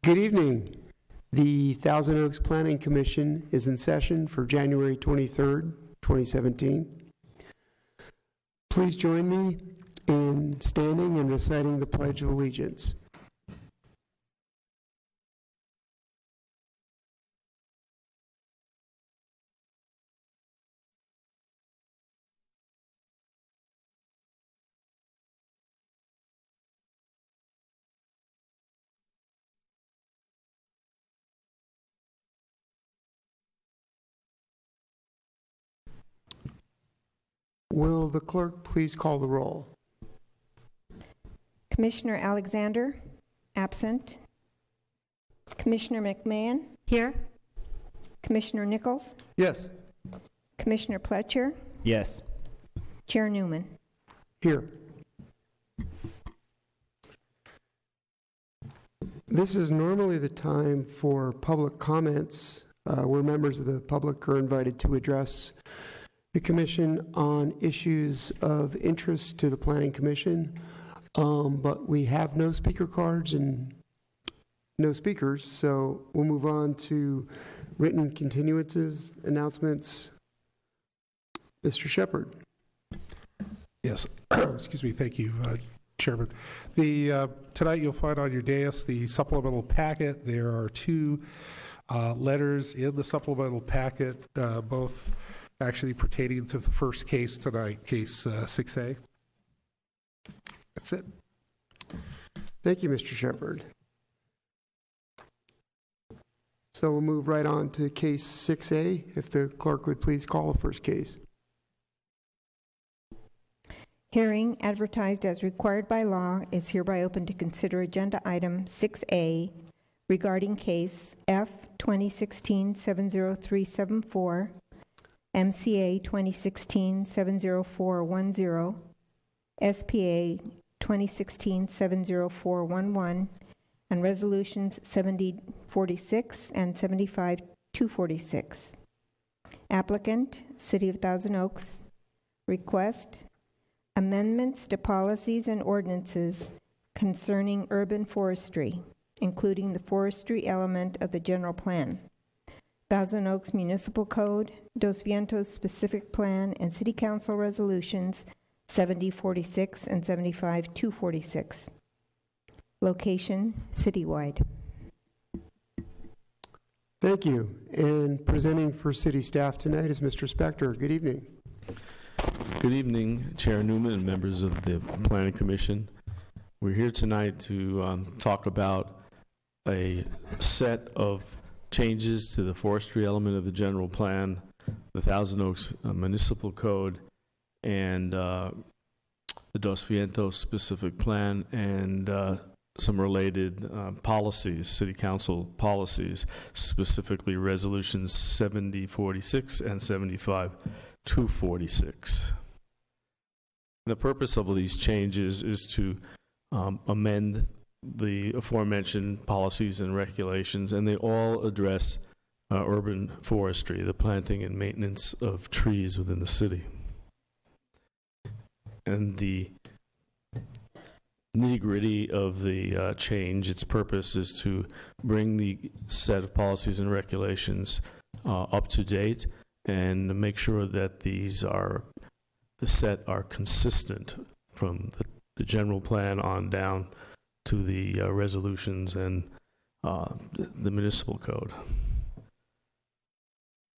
Good evening. The Thousand Oaks Planning Commission is in session for January 23rd, 2017. Please join me in standing and reciting the Pledge of Allegiance. Will the clerk please call the roll? Commissioner Alexander, absent. Commissioner McMahon? Here. Commissioner Nichols? Yes. Commissioner Pletcher? Yes. Chair Newman? Here. This is normally the time for public comments where members of the public are invited to address the Commission on issues of interest to the Planning Commission, but we have no speaker cards and no speakers, so we'll move on to written continuances, announcements. Mr. Shepard. Yes. Excuse me. Thank you, Chairman. Tonight you'll find on your dais the supplemental packet. There are two letters in the supplemental packet, both actually pertaining to the first case tonight, case 6A. That's it. Thank you, Mr. Shepard. So we'll move right on to case 6A. If the clerk would please call the first case. Hearing advertised as required by law is hereby open to consider agenda item 6A regarding case F 2016-70374, MCA 2016-70410, SPA 2016-70411, and resolutions 7046 and 75246. Applicant, City of Thousand Oaks. Request, amendments to policies and ordinances concerning urban forestry, including the forestry element of the general plan, Thousand Oaks Municipal Code, Dos Vientos Specific Plan, and City Council Resolutions 7046 and 75246. Location, citywide. Thank you. And presenting for city staff tonight is Mr. Spector. Good evening. Good evening, Chair Newman and members of the Planning Commission. We're here tonight to talk about a set of changes to the forestry element of the general plan, the Thousand Oaks Municipal Code, and the Dos Vientos Specific Plan, and some related policies, City Council policies, specifically resolutions 7046 and 75246. The purpose of these changes is to amend the aforementioned policies and regulations, and they all address urban forestry, the planting and maintenance of trees within the city. And the nitty-gritty of the change, its purpose is to bring the set of policies and regulations up to date and make sure that these are, the set are consistent from the general plan on down to the resolutions and the municipal code.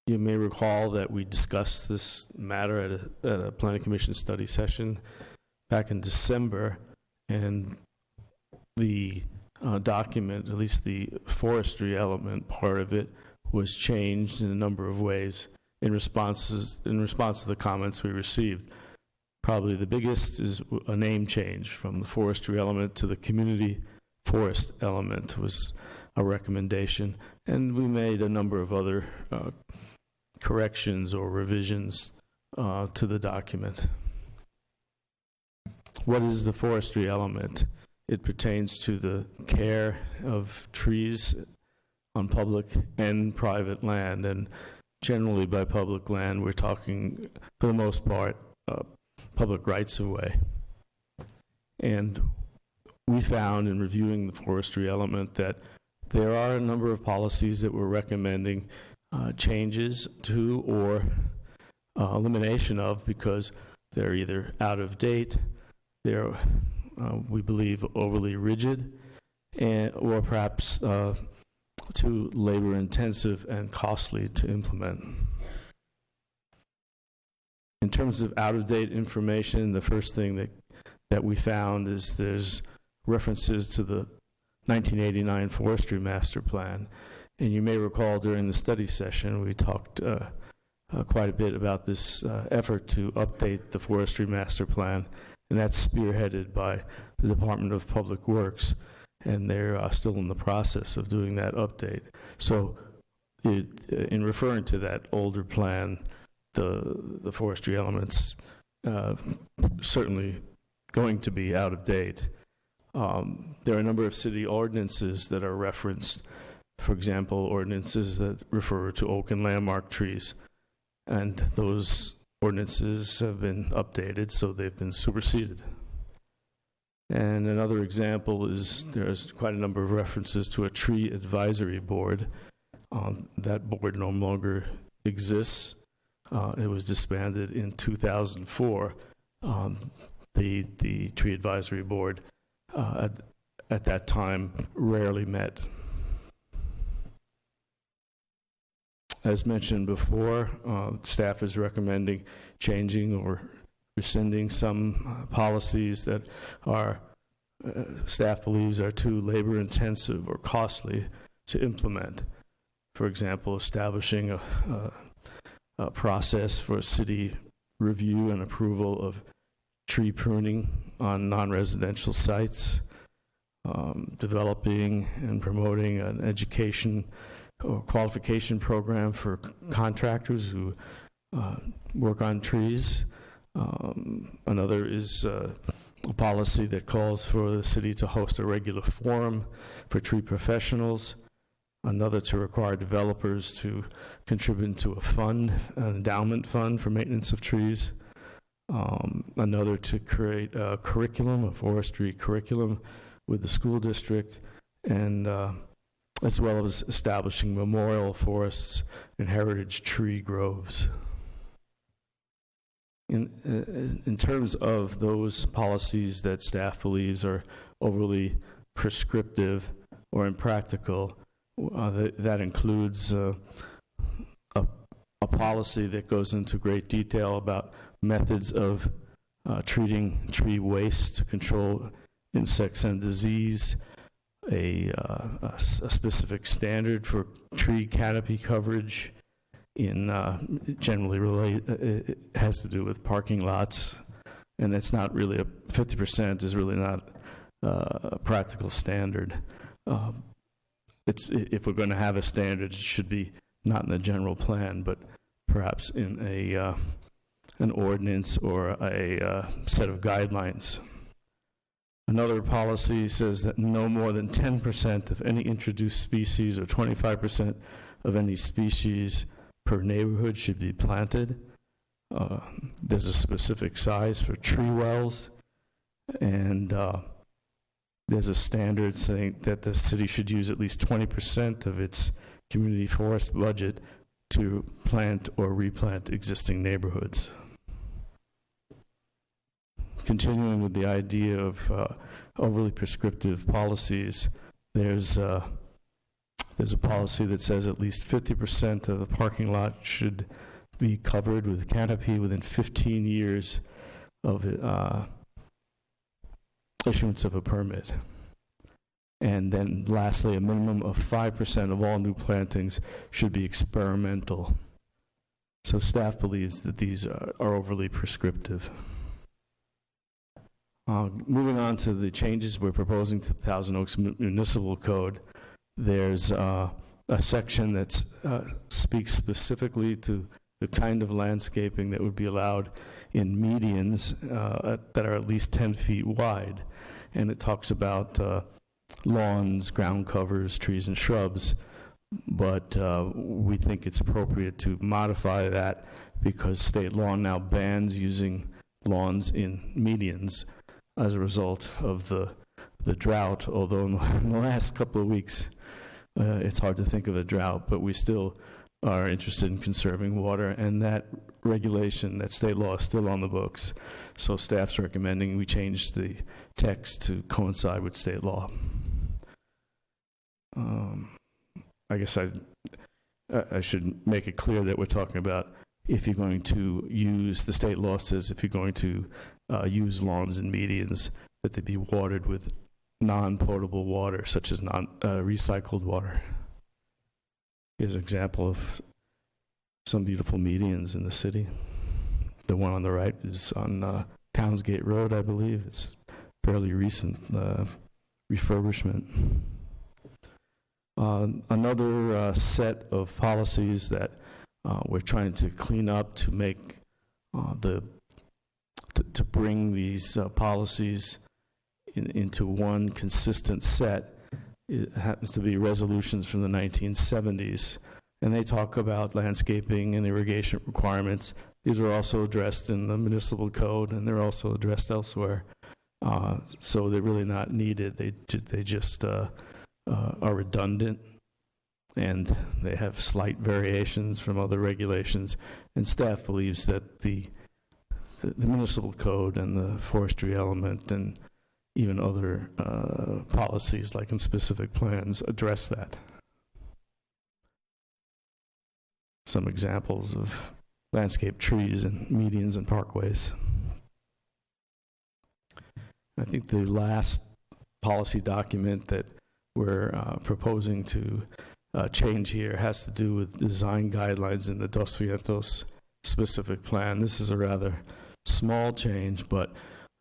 You may recall that we discussed this matter at a Planning Commission study session back in December, and the document, at least the forestry element part of it, was changed in a number of ways in response to the comments we received. Probably the biggest is a name change from the forestry element to the community forest element was a recommendation, and we made a number of other corrections or revisions to the document. What is the forestry element? It pertains to the care of trees on public and private land, and generally by public land we're talking, for the most part, public rights-of-way. And we found in reviewing the forestry element that There are a number of policies that we're recommending changes to or elimination of because they're either out of date, they're, we believe, overly rigid, or perhaps too labor-intensive and costly to implement. In terms of out-of-date information, the first thing that we found is there's references to the 1989 Forestry Master Plan. And you may recall during the study session, we talked quite a bit about this effort to update the Forestry Master Plan, and that's spearheaded by the Department of Public Works, and they're still in the process of doing that update. So in referring to that older plan, the forestry elements certainly going to be out of date. There are a number of city ordinances that are referenced. For example, ordinances that refer to oak and landmark trees. And those ordinances have been updated, so they've been superseded. And another example is there's quite a number of references to a tree advisory board. That board no longer exists. It was disbanded in 2004. The tree advisory board at that time rarely met. As mentioned before, staff is recommending changing or rescinding some policies that are staff believes are too labor-intensive or costly to implement. For example, establishing a process for city review and approval of tree pruning on non-residential sites, developing and promoting an education or qualification program for contractors who work on trees. Another is a policy that calls for the city to host a regular forum for tree professionals. Another to require developers to contribute to a fund, an endowment fund for maintenance of trees. Another to create a curriculum, a forestry curriculum with the school district, and as well as establishing memorial forests and heritage tree groves. In terms of those policies that staff believes are overly prescriptive or impractical, that includes a policy that goes into great detail about methods of treating tree waste to control insects and disease, a specific standard for tree canopy coverage in generally it has to do with parking lots, and it's not really 50% is really not a practical standard. If we're going to have a standard, it should be not in the general plan, but perhaps in an ordinance or a set of guidelines. Another policy says that no more than 10% of any introduced species or 25% of any species per neighborhood should be planted. There's a specific size for tree wells, and there's a standard saying that the city should use at least 20% of its community forest budget to plant or replant existing neighborhoods. Continuing with the idea of overly prescriptive policies, there's a policy that says at least 50% of the parking lot should be covered with canopy within 15 years of issuance of a permit. And then lastly, a minimum of 5% of all new plantings should be experimental. So staff believes that these are overly prescriptive. Moving on to the changes we're proposing to the Thousand Oaks Municipal Code, there's a section that speaks specifically to the kind of landscaping that would be allowed in medians that are at least 10 feet wide. And it talks about lawns, ground covers, trees, and shrubs. But we think it's appropriate to modify that because state law now bans using lawns in medians as a result of the drought, although in the last couple of weeks it's hard to think of a drought, but we still are interested in conserving water, and that regulation, that state law, is still on the books. So staff's recommending we change the text to coincide with state law. I guess I should make it clear that we're talking about if you're going to use, the state law says if you're going to use lawns and medians, that they be watered with non-potable water, such as recycled water. Here's an example of some beautiful medians in the city. The one on the right is on Townsgate Road, I believe. It's fairly recent refurbishment. Another set of policies that we're trying to clean up to make to bring these policies into one consistent set. It happens to be resolutions from the 1970s, and they talk about landscaping and irrigation requirements. These are also addressed in the municipal code, and they're also addressed elsewhere. So they're really not needed. They just are redundant, and they have slight variations from other regulations. And staff believes that the municipal code and the forestry element and even other policies, like in specific plans, address that. Some examples of landscape trees and medians and parkways. I think the last policy document that we're proposing to change here has to do with design guidelines in the Dos Vientos specific plan. This is a rather small change, but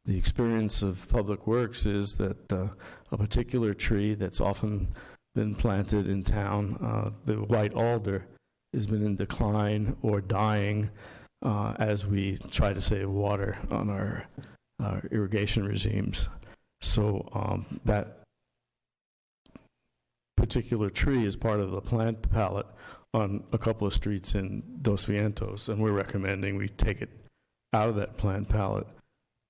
the experience of Public Works is that a particular tree that's often been planted in town, the white alder, has been in decline or dying as we try to save water on our irrigation regimes. So that particular tree is part of the plant palette on a couple of streets in Dos Vientos, and we're recommending we take it out of that plant palette,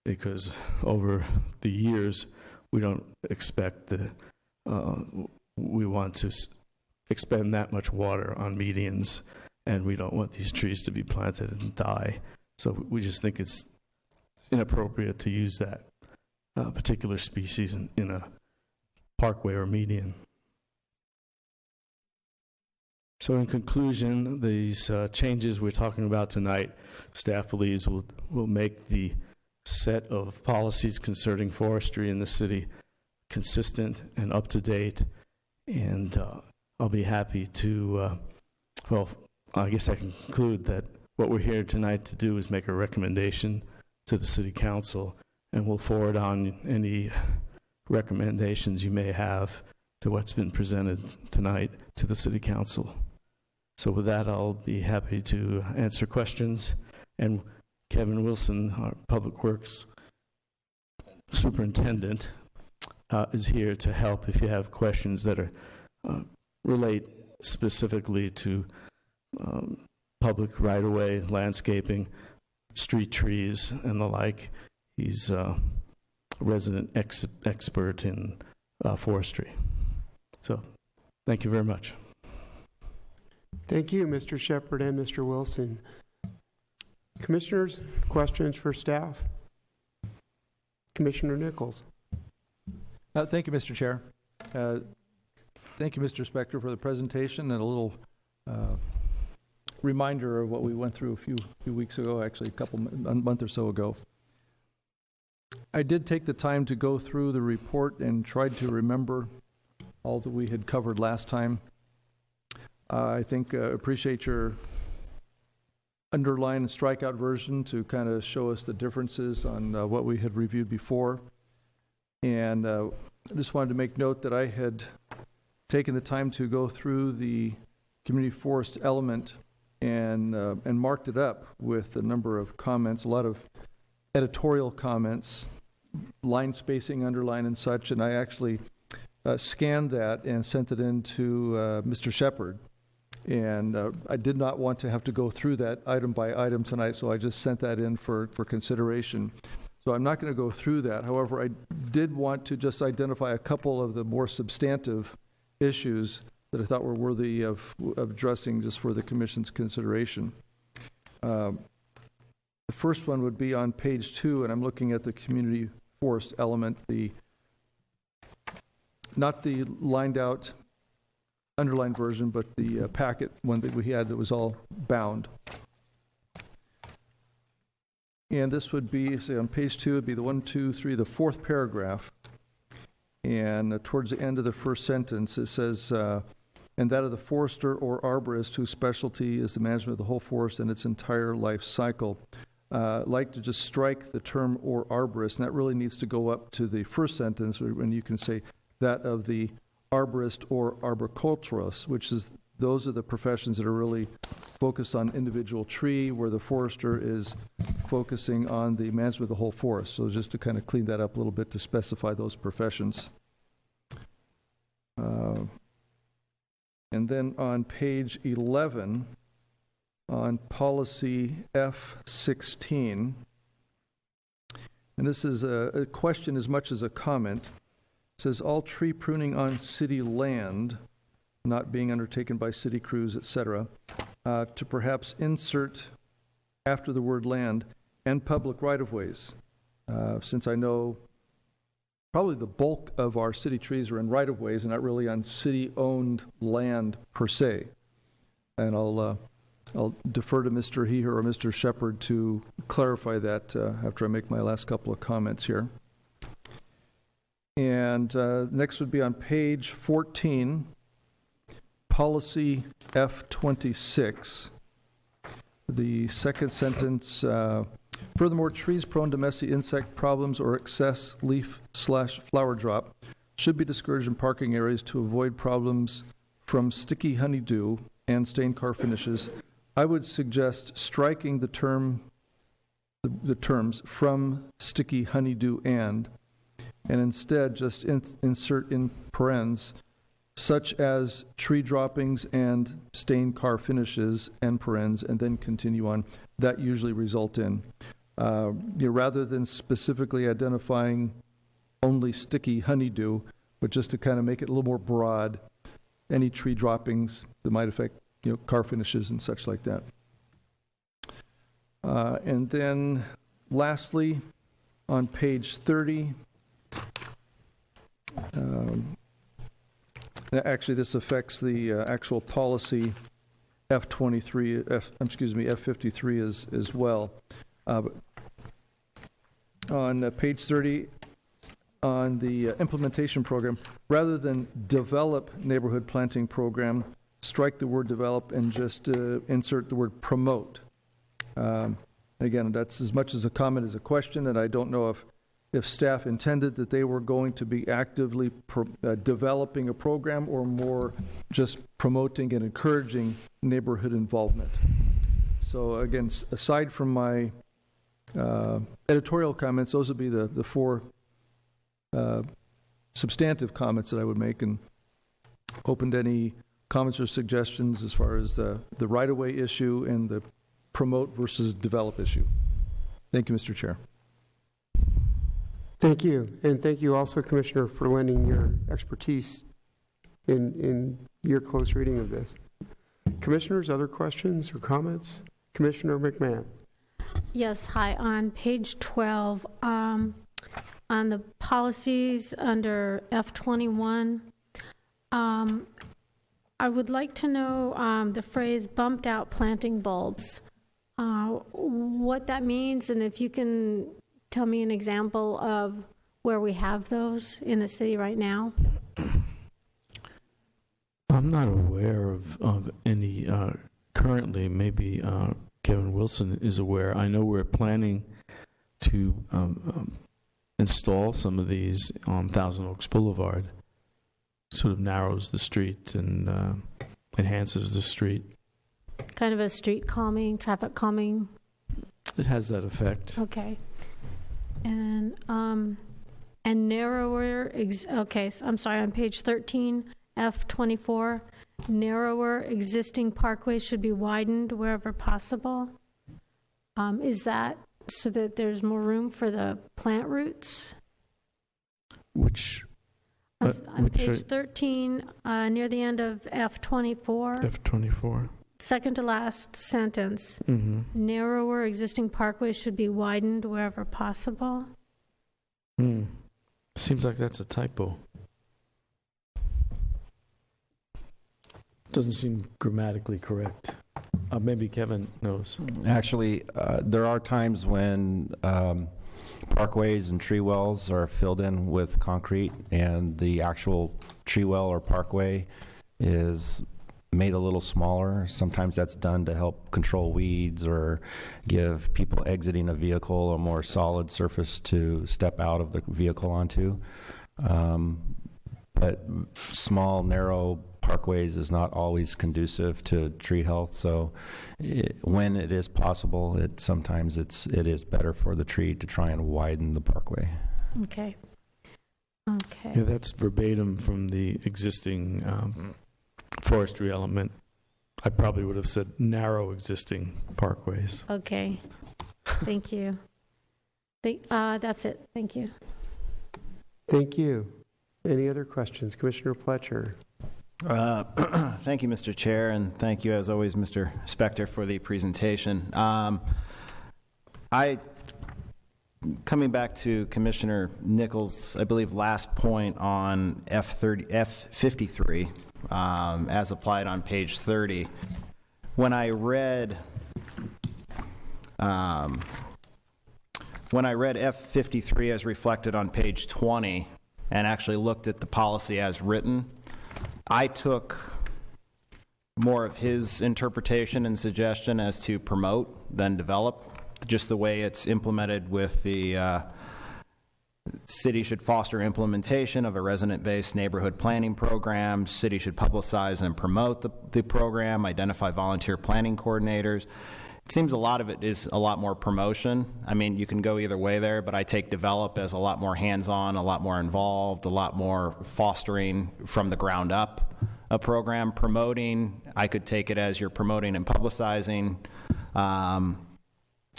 because over the years, we don't expect we want to expend that much water on medians, and we don't want these trees to be planted and die. So we just think it's inappropriate to use that particular species in a parkway or median. So in conclusion, these changes we're talking about tonight, staff believes will make the set of policies concerning forestry in the city consistent and up to date. And I'll be happy to, well, I guess I can conclude that what we're here tonight to do is make a recommendation to the City Council, and we'll forward on any recommendations you may have to what's been presented tonight to the City Council. So with that, I'll be happy to answer questions. And Kevin Wilson, our Public Works Superintendent, is here to help if you have questions that are relate specifically to public right-of-way, landscaping, street trees, and the like. He's a resident expert in forestry. So thank you very much. Thank you, Mr. Shepard and Mr. Wilson. Commissioners, questions for staff? Commissioner Nichols. Thank you, Mr. Chair. Thank you, Mr. Spector, for the presentation and a little reminder of what we went through a few weeks ago, actually a month or so ago. I did take the time to go through the report and tried to remember all that we had covered last time. I think appreciate your underline and strikeout version to kind of show us the differences on what we had reviewed before. And I just wanted to make note that I had taken the time to go through the community forest element and marked it up with a number of comments, a lot of editorial comments, line spacing, underline and such, and I actually scanned that and sent it in to Mr. Shepard. And I did not want to have to go through that item by item tonight, so I just sent that in for consideration. So I'm not going to go through that. However, I did want to just identify a couple of the more substantive issues that I thought were worthy of addressing just for the Commission's consideration. The first one would be on page 2, and I'm looking at the community forest element, not the lined out underlined version, but the packet one that we had that was all bound. And this would be, say on page 2, would be the 1, 2, 3, the fourth paragraph. And towards the end of the first sentence, it says, and that of the forester or arborist whose specialty is the management of the whole forest and its entire life cycle. I'd like to just strike the term or arborist, and that really needs to go up to the first sentence when you can say that of the arborist or arboriculturist, which is, those are the professions that are really focused on individual tree, where the forester is focusing on the management of the whole forest. So just to kind of clean that up a little bit to specify those professions. And then on page 11, on policy F16, and this is a question as much as a comment, it says all tree pruning on city land, not being undertaken by city crews, etc., to perhaps insert after the word land and public right-of-ways, since I know probably the bulk of our city trees are in right-of-ways and not really on city-owned land per se. And I'll defer to Mr. Heher or Mr. Shepard to clarify that after I make my last couple of comments here. And next would be on page 14, policy F26. The second sentence, furthermore, trees prone to messy insect problems or excess leaf/flower drop should be discouraged in parking areas to avoid problems from sticky honeydew and stained car finishes. I would suggest striking the terms from sticky honeydew and instead just insert in parens such as tree droppings and stained car finishes and parens, and then continue on. That usually result in, rather than specifically identifying only sticky honeydew, but just to kind of make it a little more broad, any tree droppings that might affect car finishes and such like that. And then lastly, on page 30, actually this affects the actual policy F53 as well. On page 30, on the implementation program, rather than develop neighborhood planting program, strike the word develop and just insert the word promote. Again, that's as much as a comment as a question, and I don't know if staff intended that they were going to be actively developing a program or more just promoting and encouraging neighborhood involvement. So again, aside from my editorial comments, those would be the four substantive comments that I would make, and open to any comments or suggestions as far as the right-of-way issue and the promote versus develop issue. Thank you, Mr. Chair. Thank you. And thank you also, Commissioner, for lending your expertise in your close reading of this. Commissioners, other questions or comments? Commissioner McMahon. Yes, hi. On page 12, on the policies under F21, I would like to know the phrase bumped out planting bulbs, what that means, and if you can tell me an example of where we have those in the city right now. I'm not aware of any currently. Maybe Kevin Wilson is aware. I know we're planning to install some of these on Thousand Oaks Boulevard. Sort of narrows the street and enhances the street. Kind of a street calming, traffic calming. It has that effect. Okay. And narrower, okay, so I'm sorry, on page 13, F24, narrower existing parkways should be widened wherever possible. Is that so that there's more room for the plant roots? Which On which page are- 13, near the end of F24, F24. second to last sentence, Mm-hmm. narrower existing parkways should be widened wherever possible. Seems like that's a typo. Doesn't seem grammatically correct. Maybe Kevin knows. Actually, there are times when parkways and tree wells are filled in with concrete, and the actual tree well or parkway is made a little smaller. Sometimes that's done to help control weeds or give people exiting a vehicle a more solid surface to step out of the vehicle onto. But small, narrow parkways is not always conducive to tree health. So when it is possible, sometimes it is better for the tree to try and widen the parkway. Okay. Yeah, Okay. that's verbatim from the existing forestry element. I probably would have said narrow existing parkways. Okay. Thank you. That's it. Thank you. Thank you. Any other questions? Commissioner Pletcher. Thank you, Mr. Chair, and thank you, as always, Mr. Spector, for the presentation. Coming back to Commissioner Nichols' I believe, last point on F53, as applied on page 30, when I read F53 as reflected on page 20 and actually looked at the policy as written, I took more of his interpretation and suggestion as to promote than develop, just the way it's implemented with the city should foster implementation of a resident-based neighborhood planning program. City should publicize and promote the program, identify volunteer planning coordinators. It seems a lot of it is a lot more promotion. I mean, you can go either way there, but I take develop as a lot more hands-on, a lot more involved, a lot more fostering from the ground up a program. Promoting, I could take it as you're promoting and publicizing,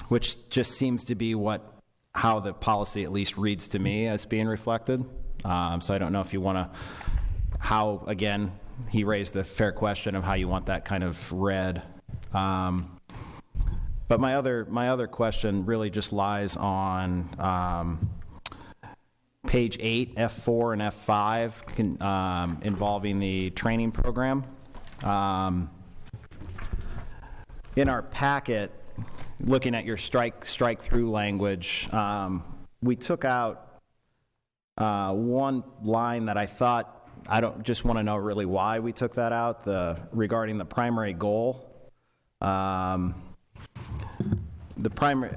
which just seems to be how the policy at least reads to me as being reflected. So I don't know if you want to, again, he raised the fair question of how you want that kind of read. But my other question really just lies on page 8, F4 and F5, involving the training program. In our packet, looking at your strike-through language, we took out one line that I thought, I don't just want to know really why we took that out, regarding the primary goal.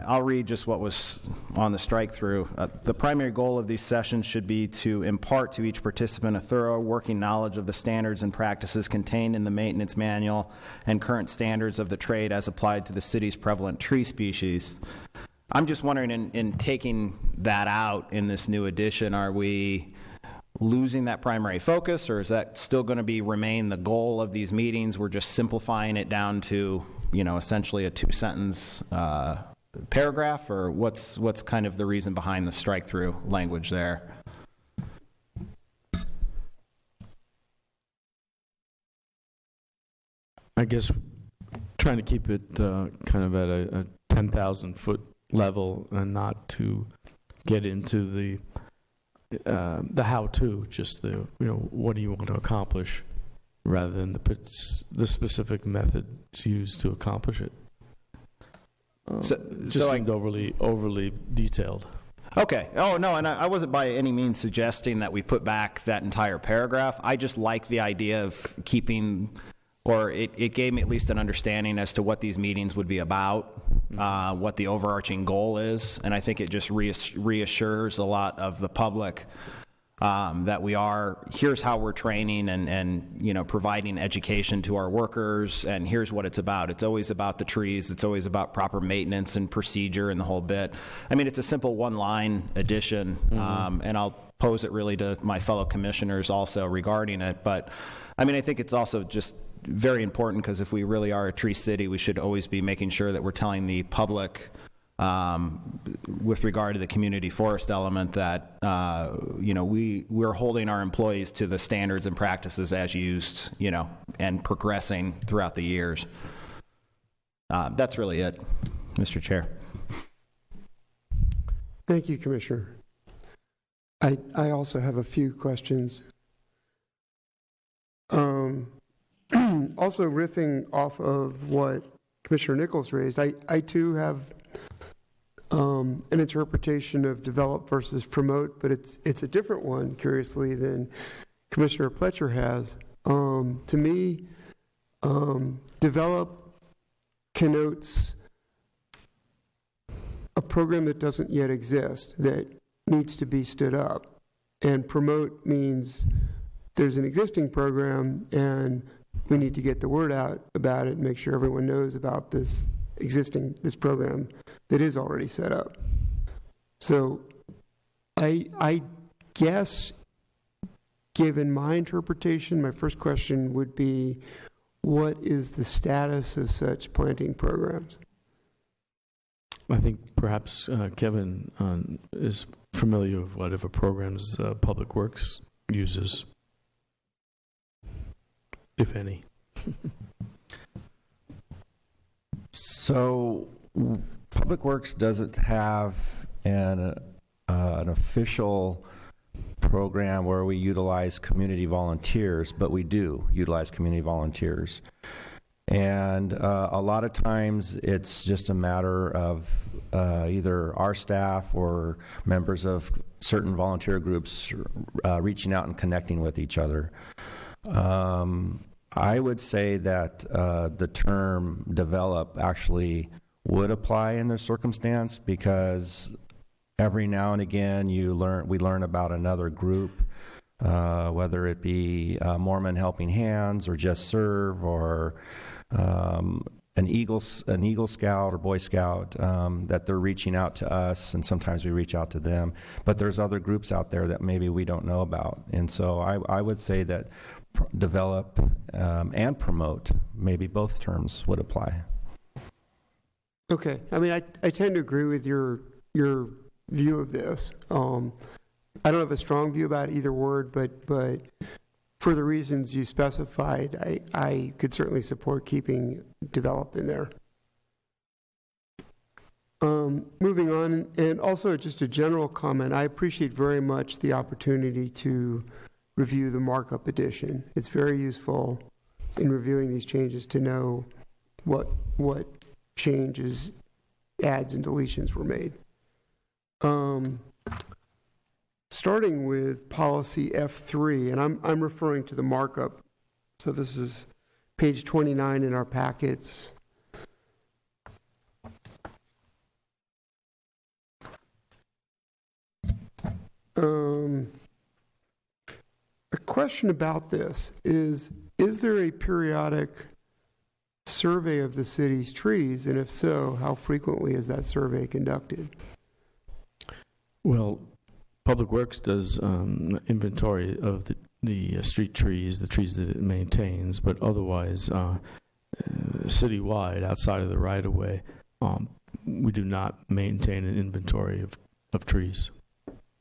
I'll read just what was on the strike-through. The primary goal of these sessions should be to impart to each participant a thorough working knowledge of the standards and practices contained in the maintenance manual and current standards of the trade as applied to the city's prevalent tree species. I'm just wondering, in taking that out in this new edition, are we losing that primary focus, or is that still going to remain the goal of these meetings? We're just simplifying it down to, essentially a 2-sentence paragraph, or what's kind of the reason behind the strike-through language there? I guess trying to keep it kind of at a 10,000-foot level and not to get into the how-to, just what do you want to accomplish, rather than the specific methods used to accomplish it. Seemed overly detailed. Okay. Oh, no, and I wasn't by any means suggesting that we put back that entire paragraph. I just like the idea of keeping, or it gave me at least an understanding as to what these meetings would be about, what the overarching goal is, and I think it just reassures a lot of the public that here's how we're training and providing education to our workers, and here's what it's about. It's always about the trees. It's always about proper maintenance and procedure and the whole bit. I mean, it's a simple one-line addition, and I'll pose it really to my fellow commissioners also regarding it. But, I mean, I think it's also just very important, because if we really are a tree city, we should always be making sure that we're telling the public with regard to the community forest element, that we're holding our employees to the standards and practices as used, and progressing throughout the years. That's really it, Mr. Chair. Thank you, Commissioner. I also have a few questions. Also riffing off of what Commissioner Nichols raised, I too have an interpretation of develop versus promote, but it's a different one, curiously, than Commissioner Pletcher has. To me, develop connotes a program that doesn't yet exist, that needs to be stood up. And promote means there's an existing program and we need to get the word out about it and make sure everyone knows about this program that is already set up. So I guess, given my interpretation, my first question would be, what is the status of such planting programs? I think perhaps Kevin is familiar with whatever programs Public Works uses, if any. So Public Works doesn't have an official program where we utilize community volunteers, but we do utilize community volunteers. And a lot of times it's just a matter of either our staff or members of certain volunteer groups reaching out and connecting with each other. I would say that the term develop actually would apply in this circumstance, because every now and again we learn about another group, whether it be Mormon Helping Hands or Just Serve or an Eagle Scout or Boy Scout, that they're reaching out to us, and sometimes we reach out to them. But there's other groups out there that maybe we don't know about. And so I would say that develop and promote, maybe both terms would apply. Okay. I mean, I tend to agree with your view of this. I don't have a strong view about either word, but for the reasons you specified, I could certainly support keeping develop in there. Moving on, and also just a general comment, I appreciate very much the opportunity to review the markup edition. It's very useful in reviewing these changes to know what changes, adds, and deletions were made. Starting with policy F3, and I'm referring to the markup. So this is page 29 in our packets. A question about this is there a periodic survey of the city's trees? And if so, how frequently is that survey conducted? Well, Public Works does inventory of the street trees, the trees that it maintains, but otherwise, citywide, outside of the right-of-way, we do not maintain an inventory of trees.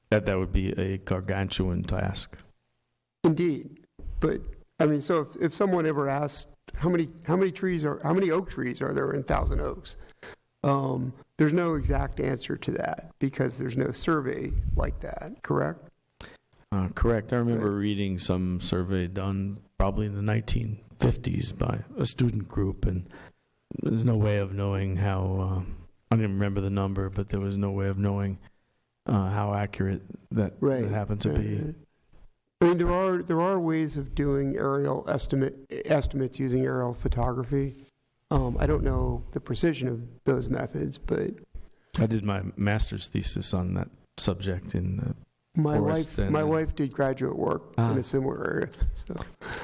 That would be a gargantuan task. Indeed, but I mean, so if someone ever asked how many oak trees are there in Thousand Oaks, there's no exact answer to that because there's no survey like that. Correct? Correct. I remember reading some survey done probably in the 1950s by a student group, and there's no way of knowing how. I don't even remember the number, but there was no way of knowing how accurate that happened to be. I mean, there are ways of doing aerial estimates using aerial photography. I don't know the precision of those methods, but I did my master's thesis on that subject in my wife did graduate work in a similar area.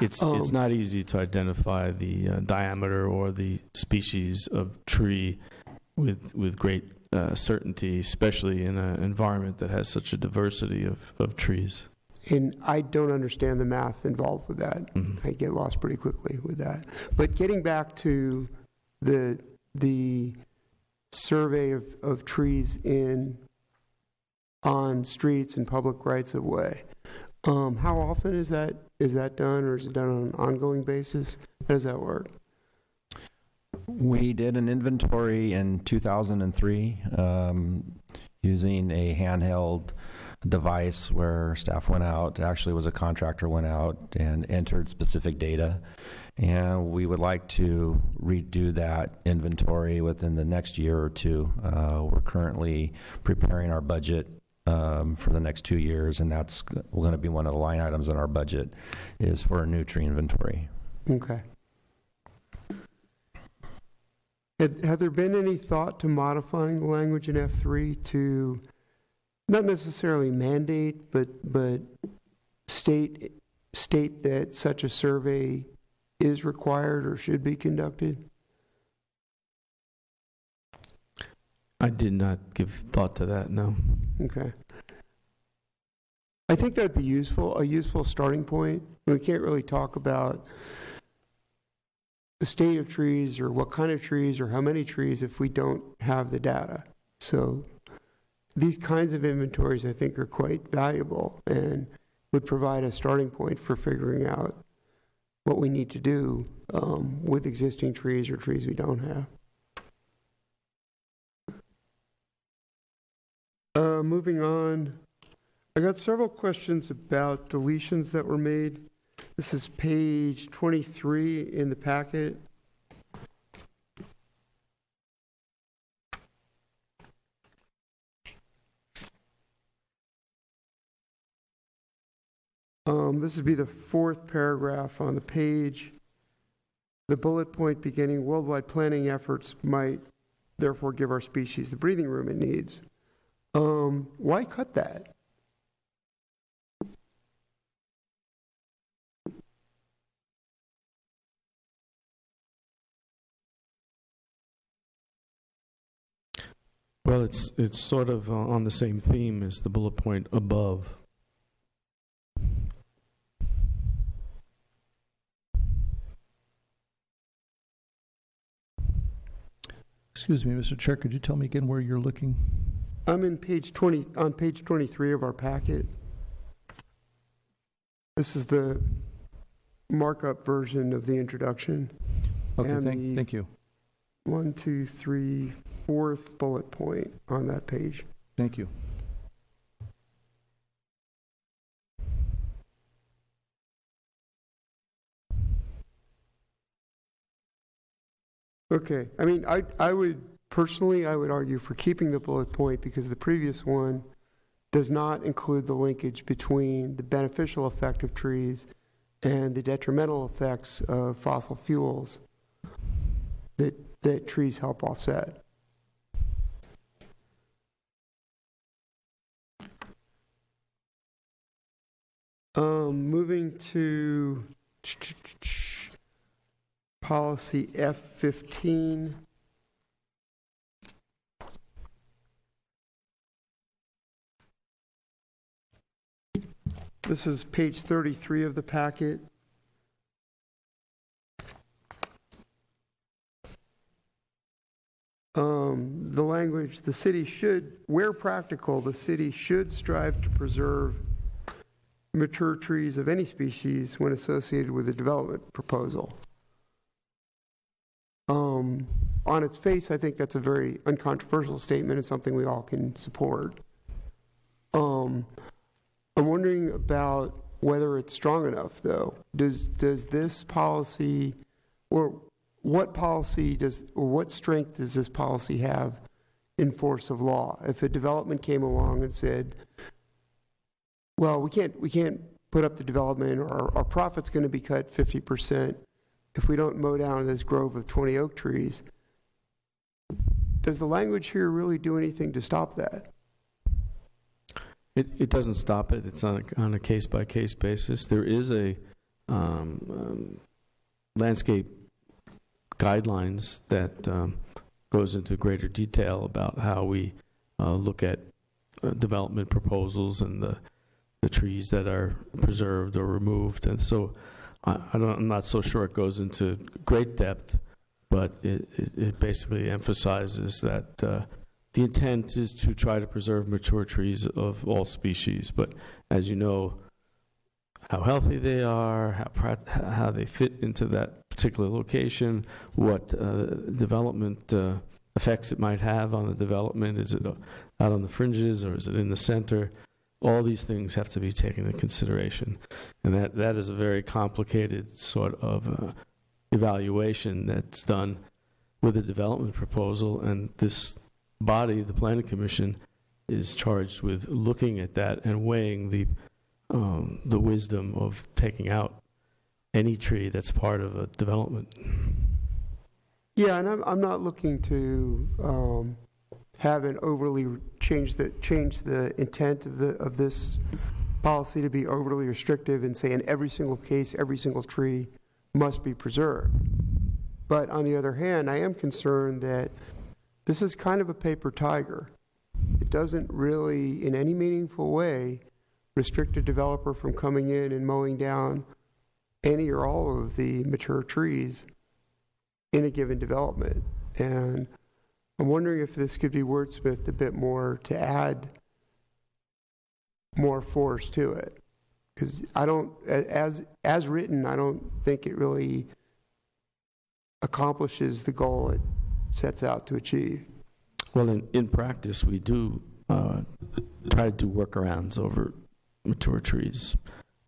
So it's not easy to identify the diameter or the species of tree with great certainty, especially in an environment that has such a diversity of trees. And I don't understand the math involved with that. Mm-hmm. I get lost pretty quickly with that. But getting back to the survey of trees on streets and public rights of way. How often is that done, or is it done on an ongoing basis? How does that work? We did an inventory in 2003 using a handheld device where staff went out, actually was a contractor, went out and entered specific data. And we would like to redo that inventory within the next year or two. We're currently preparing our budget for the next 2 years, and that's going to be one of the line items in our budget is for a new tree inventory. Okay. Have there been any thought to modifying the language in F3 to not necessarily mandate, but state that such a survey is required or should be conducted? I did not give thought to that, no. Okay. I think that'd be useful, a useful starting point. We can't really talk about the state of trees or what kind of trees or how many trees if we don't have the data. So these kinds of inventories I think are quite valuable and would provide a starting point for figuring out what we need to do with existing trees or trees we don't have. Moving on, I got several questions about deletions that were made. This is page 23 in the packet. This would be the fourth paragraph on the page. The bullet point beginning, worldwide planting efforts might therefore give our species the breathing room it needs. Why cut that? Well, it's sort of on the same theme as the bullet point above. Excuse me, Mr. Chair, could you tell me again where you're looking? I'm in page 20, on page 23 of our packet. This is the markup version of the introduction. Okay, And thank you. 1, 2, 3, fourth bullet point on that page. Thank you. Okay, I mean, I would personally, I would argue for keeping the bullet point because the previous one does not include the linkage between the beneficial effect of trees and the detrimental effects of fossil fuels that trees help offset. Moving to policy F15. This is page 33 of the packet. The language, the city should, where practical, the city should strive to preserve mature trees of any species when associated with a development proposal. On its face, I think that's a very uncontroversial statement. It's something we all can support. I'm wondering about whether it's strong enough, though. Does this policy, or what policy does, or what strength does this policy have in force of law? If a development came along and said, well, we can't put up the development, or our profit's going to be cut 50% if we don't mow down this grove of 20 oak trees, does the language here really do anything to stop that? It doesn't stop it. It's on a case-by-case basis. There is a landscape guidelines that goes into greater detail about how we look at development proposals and the trees that are preserved or removed. And so I'm not so sure it goes into great depth, but it basically emphasizes that the intent is to try to preserve mature trees of all species. But as you know, how healthy they are, how they fit into that particular location, what development effects it might have on the development. Is it out on the fringes or is it in the center? All these things have to be taken into consideration. And that is a very complicated sort of evaluation that's done with a development proposal. And this body, the Planning Commission, is charged with looking at that and weighing the wisdom of taking out any tree that's part of a development. Yeah, and I'm not looking to have an overly change the intent of this policy to be overly restrictive and say in every single case, every single tree must be preserved. But on the other hand, I am concerned that this is kind of a paper tiger. It doesn't really, in any meaningful way, restrict a developer from coming in and mowing down any or all of the mature trees in a given development. And I'm wondering if this could be wordsmithed a bit more to add more force to it. Because I don't, as written, I don't think it really accomplishes the goal it sets out to achieve. Well, in practice, we do try to do workarounds over mature trees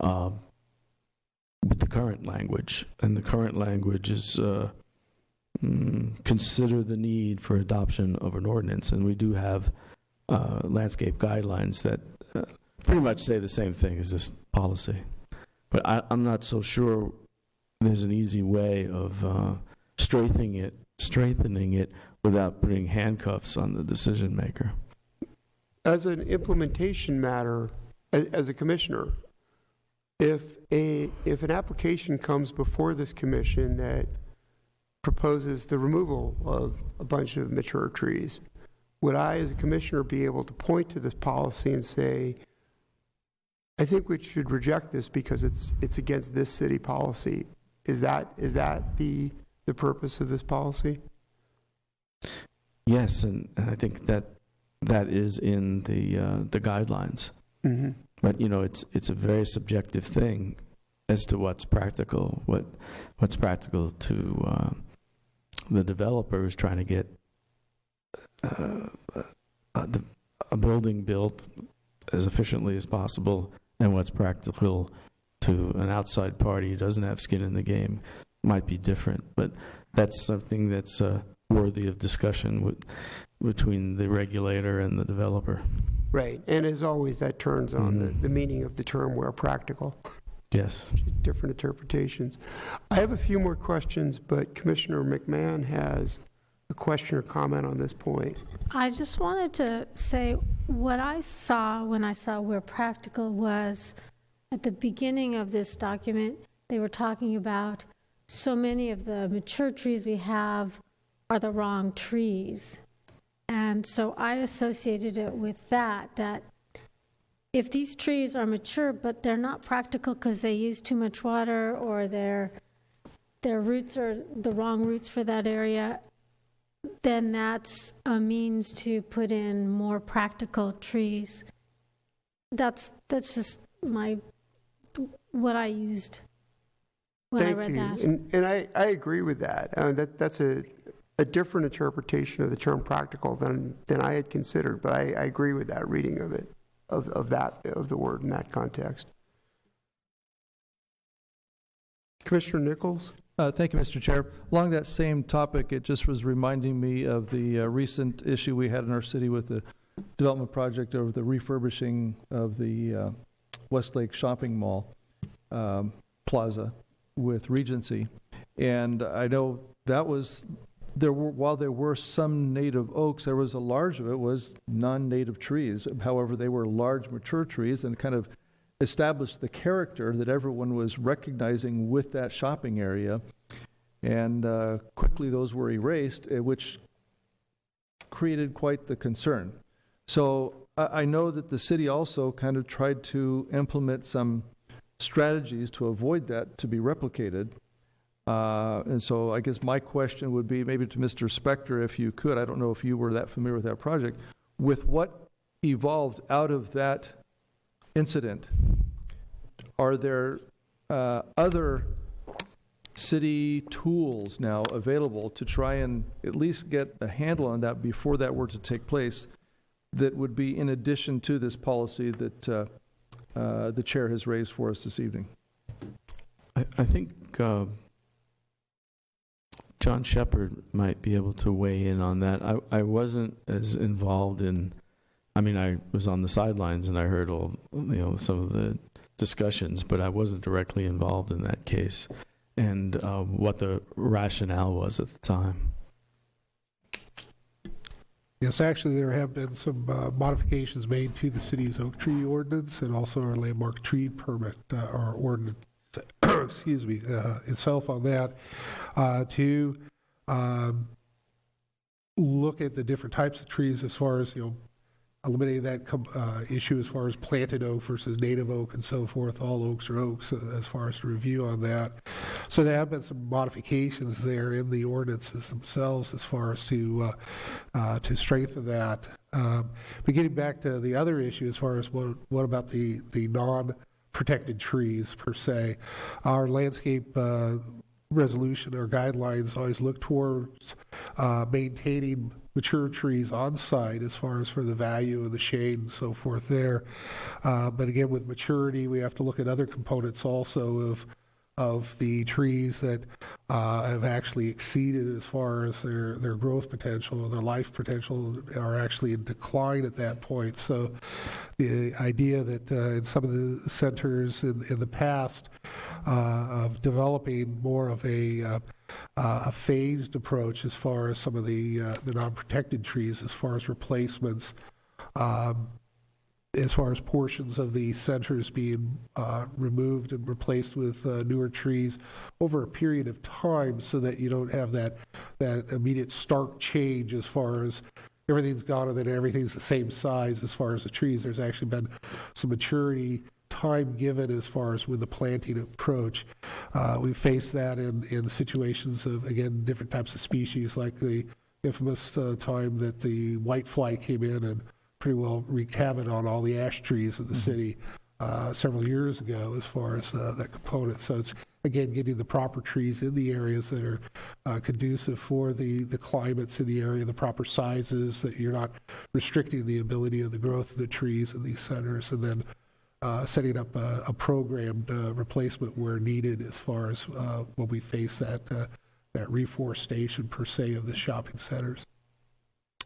with the current language. And the current language is consider the need for adoption of an ordinance. And we do have landscape guidelines that pretty much say the same thing as this policy. But I'm not so sure there's an easy way of strengthening it without putting handcuffs on the decision maker. As an implementation matter, as a commissioner, if an application comes before this commission that proposes the removal of a bunch of mature trees, would I, as a commissioner, be able to point to this policy and say, I think we should reject this because it's against this city policy? Is that the purpose of this policy? Yes, and I think that is in the guidelines. Mm-hmm. But it's a very subjective thing as to what's practical. What's practical to the developer who's trying to get a building built as efficiently as possible, and what's practical to an outside party who doesn't have skin in the game might be different. But that's something that's worthy of discussion between the regulator and the developer. Right, and as always, that turns on the meaning of the term where practical. Yes. Different interpretations. I have a few more questions, but Commissioner McMahon has a question or comment on this point. I just wanted to say what I saw when I saw where practical was at the beginning of this document. They were talking about so many of the mature trees we have are the wrong trees. And so I associated it with that if these trees are mature, but they're not practical because they use too much water or their roots are the wrong roots for that area, then that's a means to put in more practical trees. That's just what I used when I read that. And I agree with that. That's a different interpretation of the term practical than I had considered, but I agree with that reading of it, of the word in that context. Commissioner Nichols? Thank you, Mr. Chair. Along that same topic, it just was reminding me of the recent issue we had in our city with the development project of the refurbishing of the Westlake Shopping Mall plaza with Regency. And I know that was, while there were some native oaks, there was a large of it was non-native trees. However, they were large, mature trees and kind of established the character that everyone was recognizing with that shopping area. And quickly those were erased, which created quite the concern. So I know that the city also kind of tried to implement some strategies to avoid that to be replicated. And so I guess my question would be maybe to Mr. Spector, if you could, I don't know if you were that familiar with that project, with what evolved out of that incident, are there other city tools now available to try and at least get a handle on that before that were to take place that would be in addition to this policy that the chair has raised for us this evening? I think John Shepard might be able to weigh in on that. I wasn't as involved in, I mean, I was on the sidelines and I heard some of the discussions, but I wasn't directly involved in that case and what the rationale was at the time. Yes, actually, there have been some modifications made to the city's oak tree ordinance and also our landmark tree permit, our ordinance, excuse me, itself on that, to look at the different types of trees as far as, eliminating that issue as far as planted oak versus native oak and so forth. All oaks are oaks as far as the review on that. So there have been some modifications there in the ordinances themselves as far as to strengthen that. But getting back to the other issue as far as what about the non-protected trees per se, our landscape resolution or guidelines always look towards maintaining mature trees on site as far as for the value of the shade and so forth there. But again, with maturity, we have to look at other components also of the trees that have actually exceeded as far as their growth potential or their life potential are actually in decline at that point. So the idea that in some of the centers in the past of developing more of a phased approach as far as some of the non-protected trees as far as replacements, as far as portions of the centers being removed and replaced with newer trees over a period of time so that you don't have that immediate stark change as far as everything's gone and then everything's the same size as far as the trees. There's actually been some maturity time given as far as with the planting approach. We faced that in situations of, again, different types of species, like the infamous time that the whitefly came in and pretty well wreaked havoc on all the ash trees in the city several years ago as far as that component. So it's, again, getting the proper trees in the areas that are conducive for the climates in the area, the proper sizes, that you're not restricting the ability of the growth of the trees in these centers, and then setting up a programmed replacement where needed as far as when we face that reforestation per se of the shopping centers.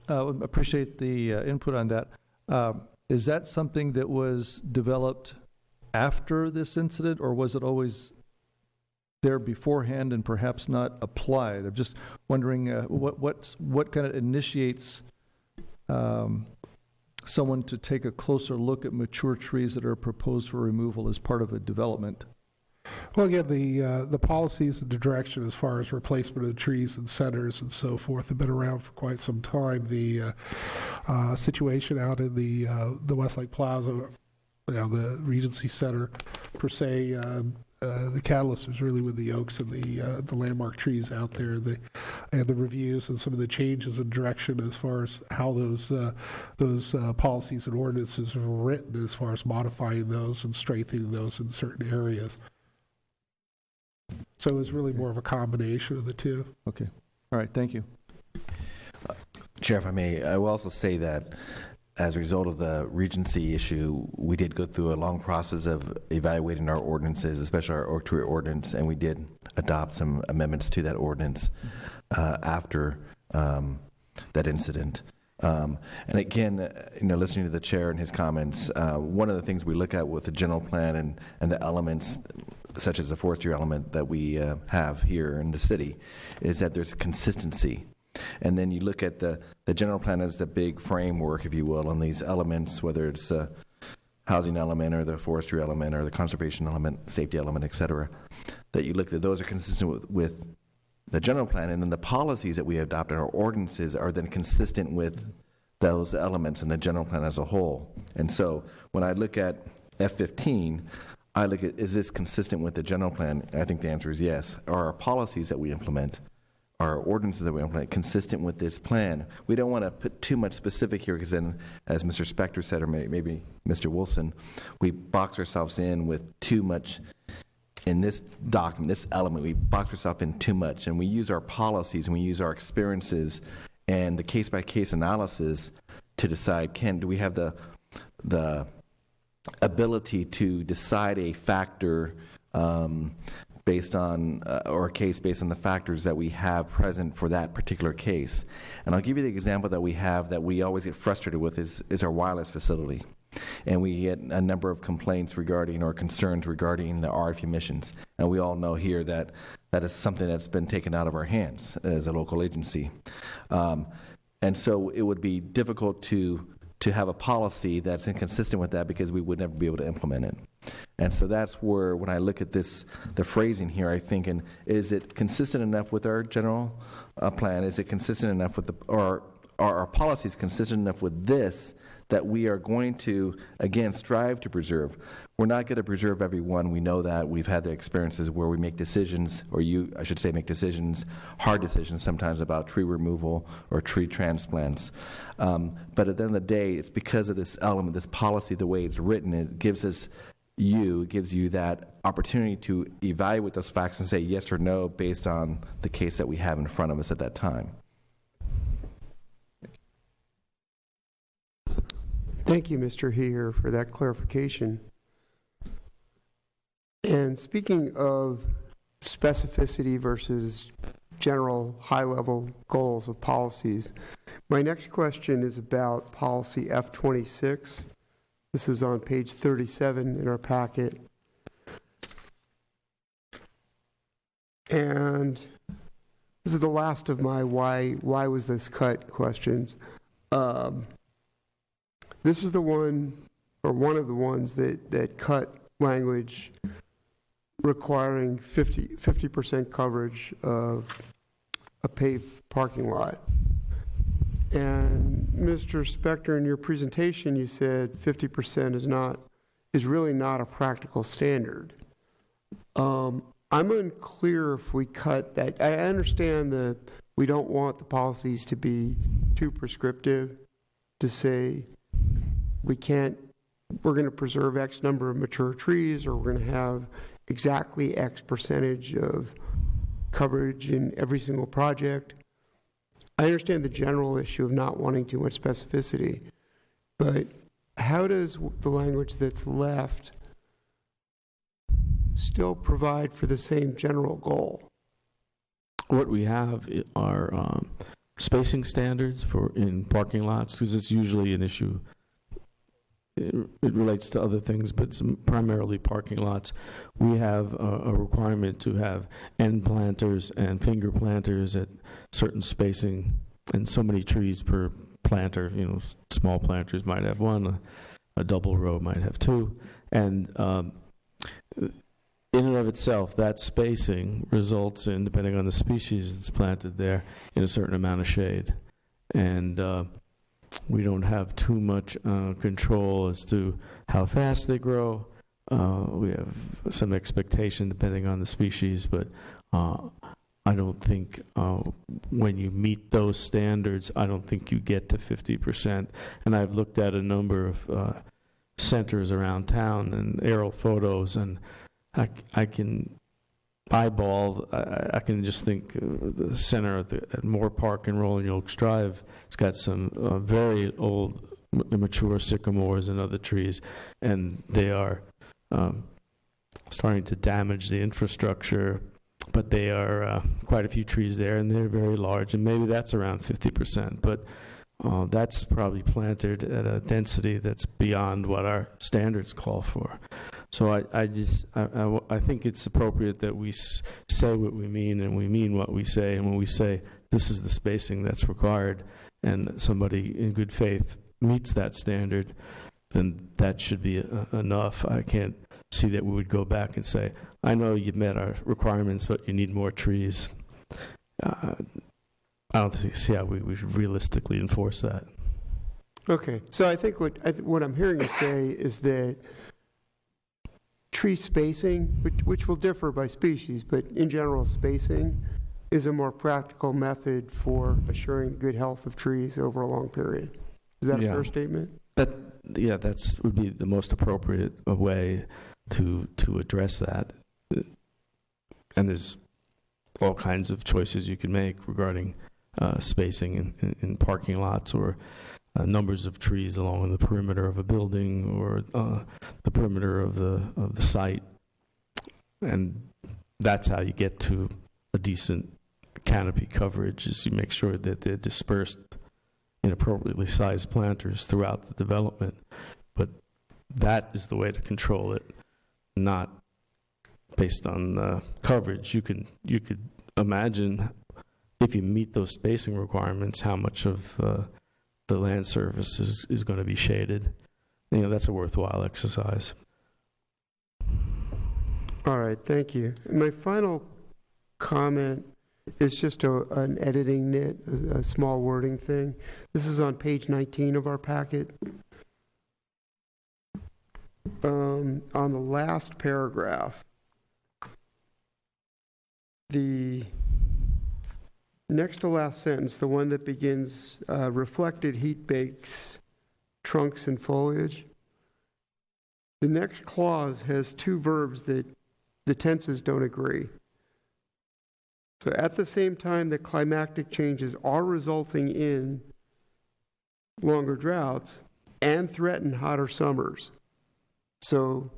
Appreciate the input on that. Is that something that was developed after this incident, or was it always there beforehand and perhaps not applied? I'm just wondering what kind of initiates someone to take a closer look at mature trees that are proposed for removal as part of a development? Well, again, the policies and the direction as far as replacement of trees and centers and so forth have been around for quite some time. The situation out in the Westlake Plaza, the Regency Center per se, the catalyst was really with the oaks and the landmark trees out there, and the reviews and some of the changes in direction as far as how those policies and ordinances are written as far as modifying those and strengthening those in certain areas. So it was really more of a combination of the two. Okay. All right. Thank you. Chair, if I may, I will also say that as a result of the Regency issue, we did go through a long process of evaluating our ordinances, especially our oak tree ordinance, and we did adopt some amendments to that ordinance after that incident. And again, listening to the chair and his comments, one of the things we look at with the general plan and the elements, such as the forestry element that we have here in the city, is that there's consistency. And then you look at the general plan as the big framework, if you will, on these elements, whether it's the housing element or the forestry element or the conservation element, safety element, et cetera, that you look at those are consistent with the general plan, and then the policies that we adopt in our ordinances are then consistent with those elements in the general plan as a whole. And so when I look at F15, I look at, is this consistent with the general plan? I think the answer is yes. Are our policies that we implement, our ordinances that we implement, consistent with this plan? We don't want to put too much specific here, because then, as Mr. Spector said, or maybe Mr. Wilson, we box ourselves in with too much. In this document, this element, we box ourselves in too much, and we use our policies and we use our experiences and the case-by-case analysis to decide, do we have the ability to decide a factor based on, or a case based on the factors that we have present for that particular case. And I'll give you the example that we have that we always get frustrated with is our wireless facility. And we get a number of complaints regarding, or concerns regarding, the RF emissions. And we all know here that that is something that's been taken out of our hands as a local agency. And so it would be difficult to have a policy that's inconsistent with that, because we would never be able to implement it. And so that's where, when I look at this, the phrasing here, I think, is it consistent enough with our general plan? Is it consistent enough with are our policies consistent enough with this, that we are going to, again, strive to preserve? We're not going to preserve every one. We know that. We've had the experiences where we make decisions, or I should say make decisions, hard decisions sometimes, about tree removal or tree transplants. But at the end of the day, it's because of this element, this policy, the way it's written, it gives you that opportunity to evaluate those facts and say yes or no based on the case that we have in front of us at that time. Thank you, Mr. Heer, for that clarification. And speaking of specificity versus general high-level goals of policies, my next question is about policy F26. This is on page 37 in our packet. And this is the last of my why was this cut questions. This is the one, or one of the ones that cut language requiring 50% coverage of a paved parking lot. And Mr. Spector, in your presentation, you said 50% is really not a practical standard. I'm unclear if we cut that. I understand that we don't want the policies to be too prescriptive, to say we're going to preserve X number of mature trees, or we're going to have exactly X percentage of coverage in every single project. I understand the general issue of not wanting too much specificity, but how does the language that's left still provide for the same general goal? What we have are spacing standards in parking lots, because it's usually an issue. It relates to other things, but it's primarily parking lots. We have a requirement to have end planters and finger planters at certain spacing, and so many trees per planter. Small planters might have one, a double row might have two. And in and of itself, that spacing results in, depending on the species that's planted there, in a certain amount of shade. And we don't have too much control as to how fast they grow. We have some expectation depending on the species, but I don't think when you meet those standards, I don't think you get to 50%. And I've looked at a number of centers around town and aerial photos, and I can eyeball, I can just think the center at Moore Park and Rolling Oaks Drive. It's got some very old, mature sycamores and other trees, and they are starting to damage the infrastructure. But they are quite a few trees there, and they're very large, and maybe that's around 50%. But that's probably planted at a density that's beyond what our standards call for. So I think it's appropriate that we say what we mean, and we mean what we say. And when we say this is the spacing that's required, and somebody in good faith meets that standard, then that should be enough. I can't see that we would go back and say, I know you've met our requirements, but you need more trees. I don't see how we would realistically enforce that. Okay, so I think what I'm hearing you say is that tree spacing, which will differ by species, but in general, spacing is a more practical method for assuring the good health of trees over a long period. Is that a fair statement? That's would be the most appropriate way to address that. And there's all kinds of choices you can make regarding spacing in parking lots, or numbers of trees along the perimeter of a building, or the perimeter of the site, and that's how you get to a decent canopy coverage. Is you make sure that they're dispersed in appropriately sized planters throughout the development. But that is the way to control it, not based on coverage. You could imagine, if you meet those spacing requirements, how much of the land surface is going to be shaded. That's a worthwhile exercise. All right, thank you. And my final comment is just an editing nit, a small wording thing. This is on page 19 of our packet. On the last paragraph, the next to last sentence, the one that begins, reflected heat bakes trunks and foliage. The next clause has two verbs that the tenses don't agree. So at the same time that climactic changes are resulting in longer droughts and threaten hotter summers. So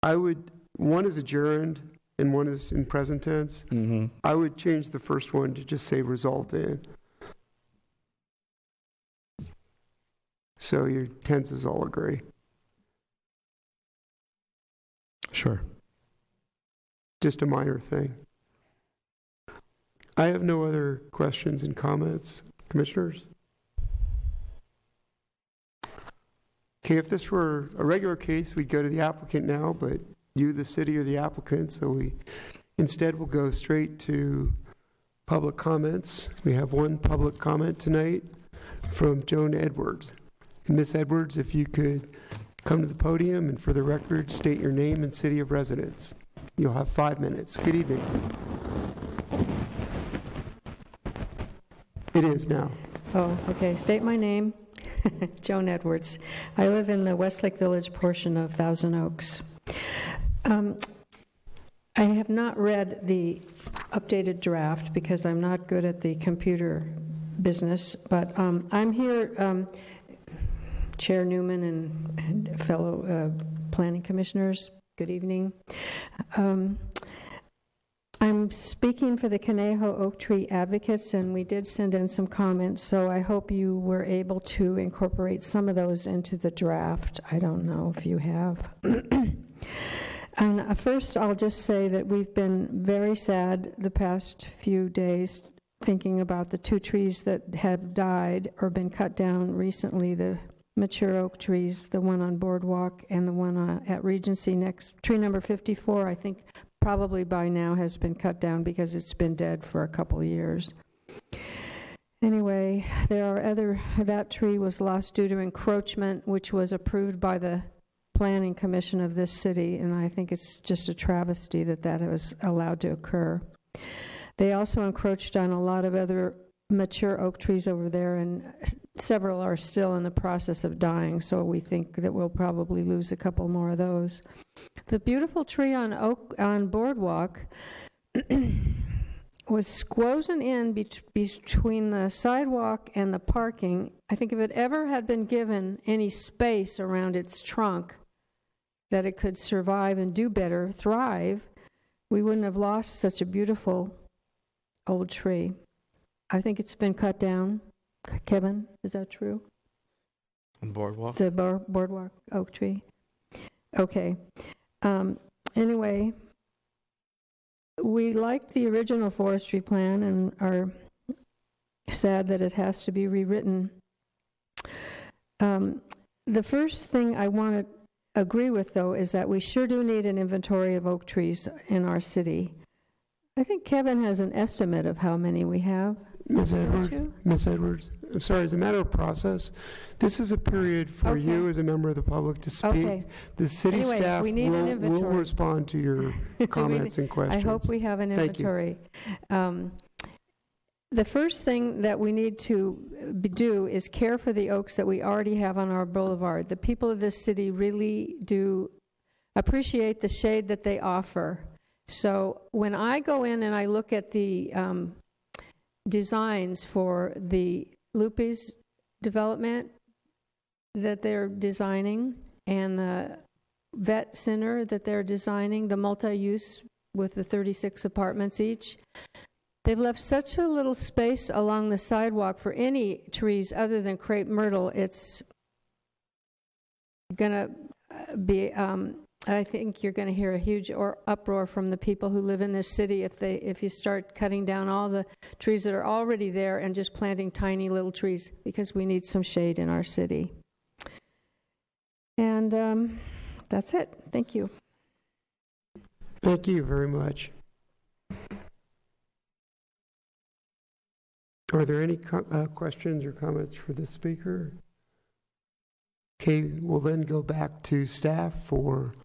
one is a gerund and one is in present tense. Mm-hmm. I would change the first one to just say result in. So your tenses all agree. Sure. Just a minor thing. I have no other questions and comments. Commissioners? Okay, if this were a regular case, we'd go to the applicant now, but you, the city, are the applicant, so we instead will go straight to public comments. We have one public comment tonight from Joan Edwards. And Ms. Edwards, if you could come to the podium and for the record, state your name and city of residence. You'll have 5 minutes. Good evening. It is now. Oh, okay. State my name. Joan Edwards. I live in the Westlake Village portion of Thousand Oaks. I have not read the updated draft because I'm not good at the computer business, but I'm here, Chair Newman and fellow planning commissioners, good evening. I'm speaking for the Conejo Oak Tree Advocates, and we did send in some comments, so I hope you were able to incorporate some of those into the draft. I don't know if you have. And first, I'll just say that we've been very sad the past few days thinking about the two trees that have died or been cut down recently, the mature oak trees, the one on Boardwalk and the one at Regency next. Tree number 54, I think, probably by now has been cut down because it's been dead for a couple of years. Anyway, that tree was lost due to encroachment, which was approved by the Planning Commission of this city, and I think it's just a travesty that was allowed to occur. They also encroached on a lot of other mature oak trees over there, and several are still in the process of dying, so we think that we'll probably lose a couple more of those. The beautiful tree on Boardwalk was squozen in between the sidewalk and the parking. I think if it ever had been given any space around its trunk that it could survive and do better, thrive, we wouldn't have lost such a beautiful old tree. I think it's been cut down. Kevin, is that true? On Boardwalk? The Boardwalk oak tree. Okay. Anyway, we liked the original forestry plan and are sad that it has to be rewritten. The first thing I want to agree with, though, is that we sure do need an inventory of oak trees in our city. I think Kevin has an estimate of how many we have. Ms. Don't Edwards, you? Ms. Edwards, I'm sorry, as a matter of process, this is a period for Okay. you as a member of the public to speak. Okay. The city Anyway, staff we need an will inventory. respond to your comments and I questions. hope we have an Thank you. inventory. The first thing that we need to do is care for the oaks that we already have on our boulevard. The people of this city really do appreciate the shade that they offer. So when I go in and I look at the designs for the Lupe's development that they're designing and the vet center that they're designing, the multi-use with the 36 apartments each, they've left such a little space along the sidewalk for any trees other than crepe myrtle. It's going to be, I think you're going to hear a huge uproar from the people who live in this city if you start cutting down all the trees that are already there and just planting tiny little trees, because we need some shade in our city. And that's it. Thank you. Thank you very much. Are there any questions or comments for the speaker? Okay, we'll then go back to staff for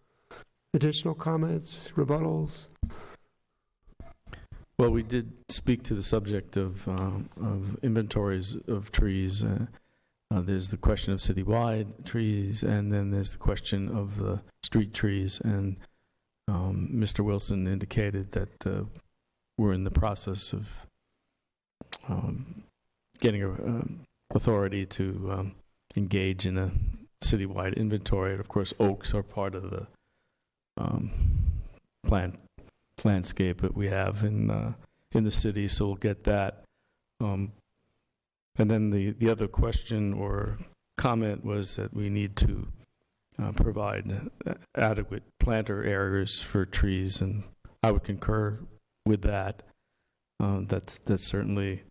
additional comments, rebuttals. Well, we did speak to the subject of inventories of trees. There's the question of citywide trees, and then there's the question of the street trees. And Mr. Wilson indicated that we're in the process of getting authority to engage in a citywide inventory. And of course, oaks are part of the landscape that we have in the city, so we'll get that. And then the other question or comment was that we need to provide adequate planter areas for trees, and I would concur with that. That's certainly,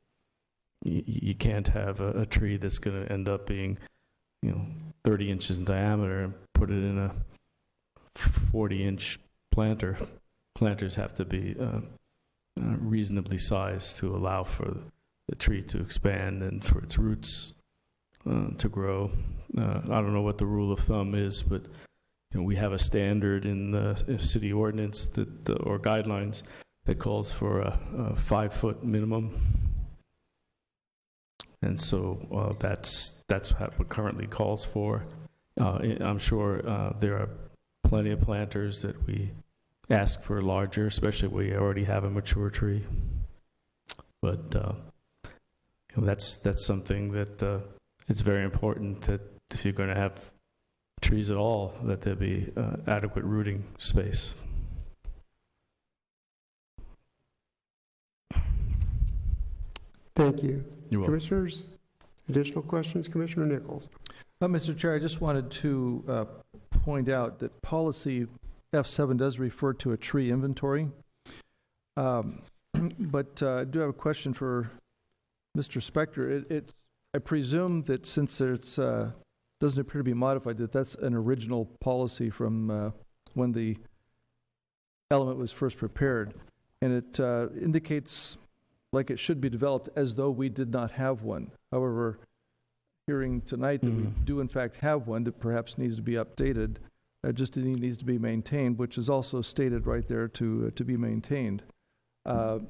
you can't have a tree that's going to end up being 30 inches in diameter and put it in a 40-inch planter. Planters have to be reasonably sized to allow for the tree to expand and for its roots to grow. I don't know what the rule of thumb is, but we have a standard in the city ordinance or guidelines that calls for a 5-foot minimum, and so that's what currently calls for. I'm sure there are plenty of planters that we ask for larger, especially if we already have a mature tree. But that's something that it's very important that if you're going to have trees at all, that there be adequate rooting space. Thank you. You're welcome. Commissioners, additional questions? Commissioner Nichols. Mr. Chair, I just wanted to point out that policy F7 does refer to a tree inventory. But I do have a question for Mr. Spector. I presume that since it doesn't appear to be modified, that's an original policy from when the element was first prepared. And it indicates like it should be developed as though we did not have one. However, hearing tonight that we do in fact have one that perhaps needs to be updated, just it needs to be maintained, which is also stated right there to be maintained. So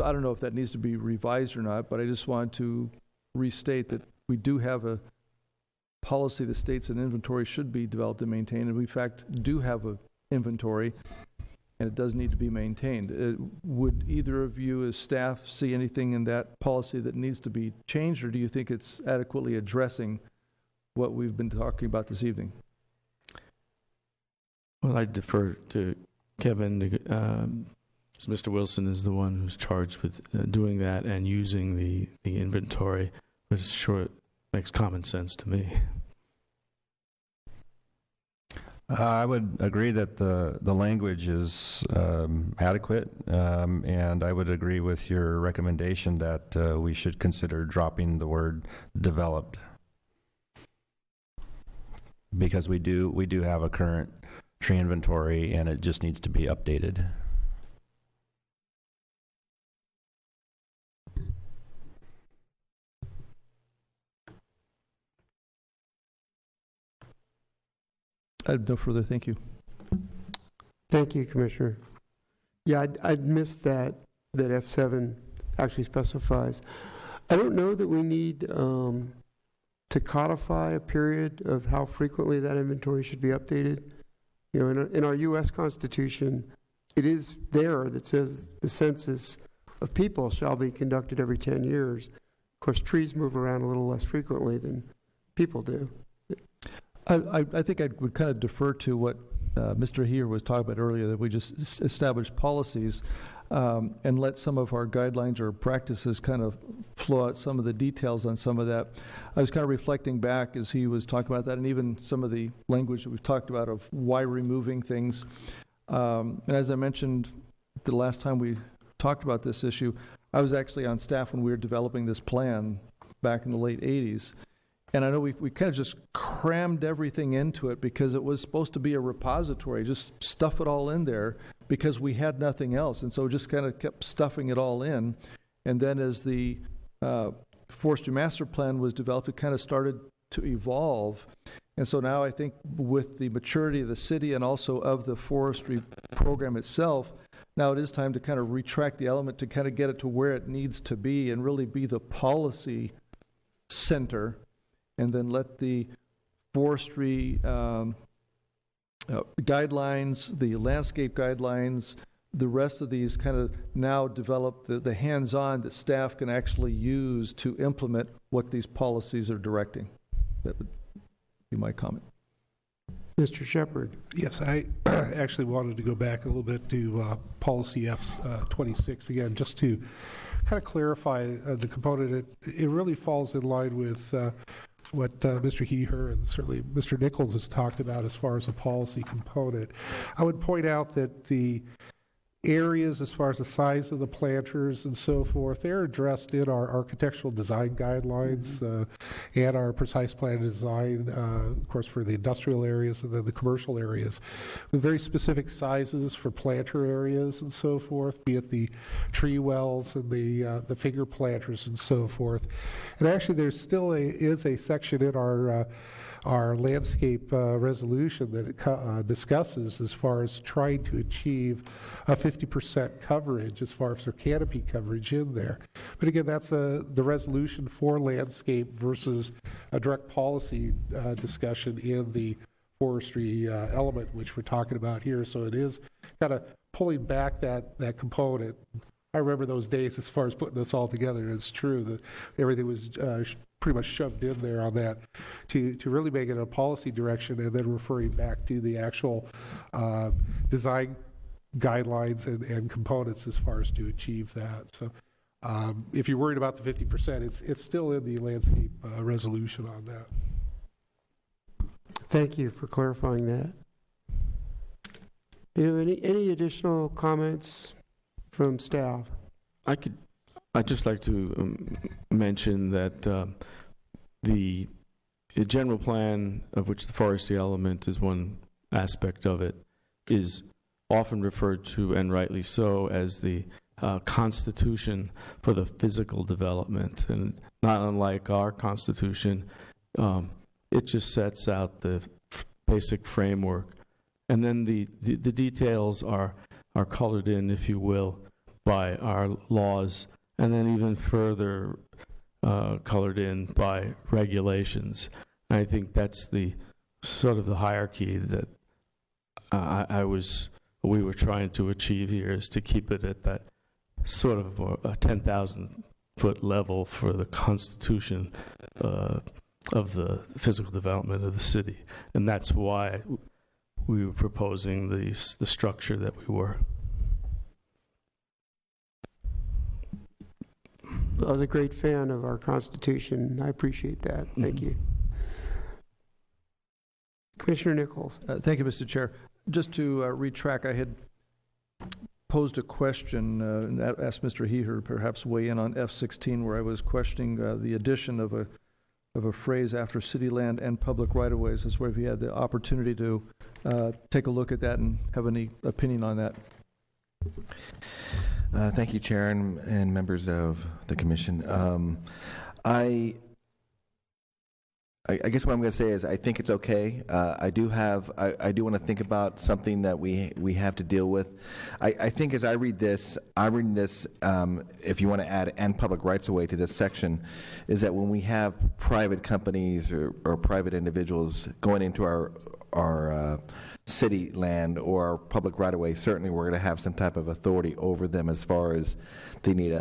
I don't know if that needs to be revised or not, but I just wanted to restate that we do have a policy that states an inventory should be developed and maintained, and we in fact do have an inventory, and it does need to be maintained. Would either of you as staff see anything in that policy that needs to be changed, or do you think it's adequately addressing what we've been talking about this evening? Well, I defer to Kevin. Mr. Wilson is the one who's charged with doing that and using the inventory, but it's sure it makes common sense to me. I would agree that the language is adequate, and I would agree with your recommendation that we should consider dropping the word developed, because we do have a current tree inventory and it just needs to be updated. I have no further, thank you. Thank you, Commissioner. Yeah, I'd missed that F7 actually specifies. I don't know that we need to codify a period of how frequently that inventory should be updated. You know, in our U.S. Constitution, it is there that says the census of people shall be conducted every 10 years. Of course, trees move around a little less frequently than people do. I think I would kind of defer to what Mr. Heer was talking about earlier, that we just establish policies and let some of our guidelines or practices kind of flow out some of the details on some of that. I was kind of reflecting back as he was talking about that, and even some of the language that we've talked about of why removing things. And as I mentioned the last time we talked about this issue, I was actually on staff when we were developing this plan back in the late 80s. And I know we kind of just crammed everything into it because it was supposed to be a repository, just stuff it all in there because we had nothing else. And so just kind of kept stuffing it all in. And then as the Forestry Master Plan was developed, it kind of started to evolve. And so now I think with the maturity of the city and also of the forestry program itself, now it is time to kind of retract the element to kind of get it to where it needs to be and really be the policy center, and then let the forestry guidelines, the landscape guidelines, the rest of these kind of now develop the hands-on that staff can actually use to implement what these policies are directing. That would be my comment. Mr. Shepherd. Yes, I actually wanted to go back a little bit to policy F26 again, just to kind of clarify the component. It really falls in line with what Mr. Heher and certainly Mr. Nichols has talked about as far as a policy component. I would point out that the areas as far as the size of the planters and so forth, they're addressed in our architectural design guidelines and our precise plan design, of course, for the industrial areas and then the commercial areas, with very specific sizes for planter areas and so forth, be it the tree wells and the finger planters and so forth. And actually, there still is a section in our landscape resolution that it discusses as far as trying to achieve a 50% coverage as far as their canopy coverage in there. But again, that's the resolution for landscape versus a direct policy discussion in the forestry element, which we're talking about here. So it is kind of pulling back that component. I remember those days as far as putting this all together, and it's true that everything was pretty much shoved in there on that to really make it a policy direction and then referring back to the actual design guidelines and components as far as to achieve that. So if you're worried about the 50%, it's still in the landscape resolution on that. Thank you for clarifying that. Do you have any additional comments from staff? I'd just like to mention that the general plan, of which the forestry element is one aspect of it, is often referred to, and rightly so, as the constitution for the physical development. And not unlike our constitution, it just sets out the basic framework. And then the details are colored in, if you will, by our laws, and then even further colored in by regulations. And I think that's the sort of the hierarchy that we were trying to achieve here, is to keep it at that sort of a 10,000-foot level for the constitution of the physical development of the city. And that's why we were proposing the structure that we were. I was a great fan of our Constitution. I appreciate that. Thank you. Commissioner Nichols. Thank you, Mr. Chair. Just to retrack, I had posed a question and asked Mr. Heher to perhaps weigh in on F16, where I was questioning the addition of a phrase after city land and public right-of-ways. As where if you had the opportunity to take a look at that and have any opinion on that. Thank you, Chair and members of the Commission. I I guess what I'm going to say is I think it's okay. I do want to think about something that we have to deal with. I think as I'm reading this, if you want to add "and public rights of way" to this section, is that when we have private companies or private individuals going into our city land or our public right of way, certainly we're going to have some type of authority over them as far as they need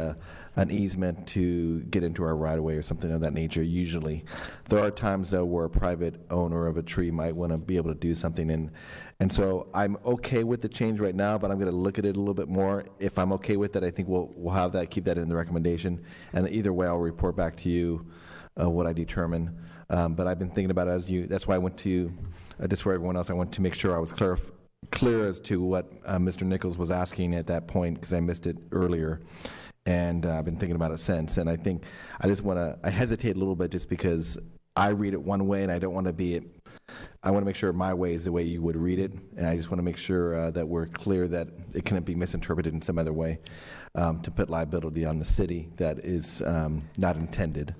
an easement to get into our right-of-way or something of that nature. Usually there are times though where a private owner of a tree might want to be able to do something, and so I'm okay with the change right now, but I'm going to look at it a little bit more. If I'm okay with it, I think we'll have that, keep that in the recommendation, and either way I'll report back to you what I determine. But I've been thinking about it that's why I went to just for everyone else, I want to make sure I was clear as to what Mr. Nichols was asking at that point, because I missed it earlier. And I've been thinking about it since. And I think I hesitate a little bit just because I read it one way, and I don't want to I want to make sure my way is the way you would read it. And I just want to make sure that we're clear that it couldn't be misinterpreted in some other way to put liability on the city that is not intended.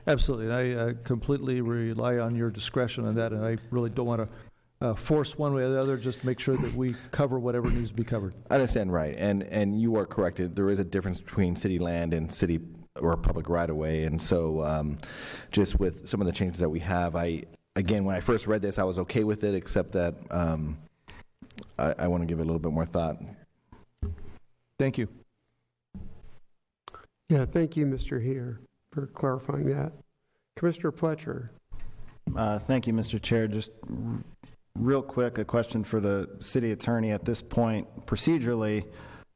Absolutely. And I completely rely on your discretion on that, and I really don't want to force one way or the other, just make sure that we cover whatever needs to be covered. I understand, right. And you are correct. There is a difference between city land and city or public right-of-way. And so just with some of the changes that we have, again, when I first read this, I was okay with it, except that I want to give it a little bit more thought. Thank you. Yeah, thank you, Mr. Heer, for clarifying that. Commissioner Pletcher. Thank you, Mr. Chair. Just real quick, a question for the city attorney at this point. Procedurally,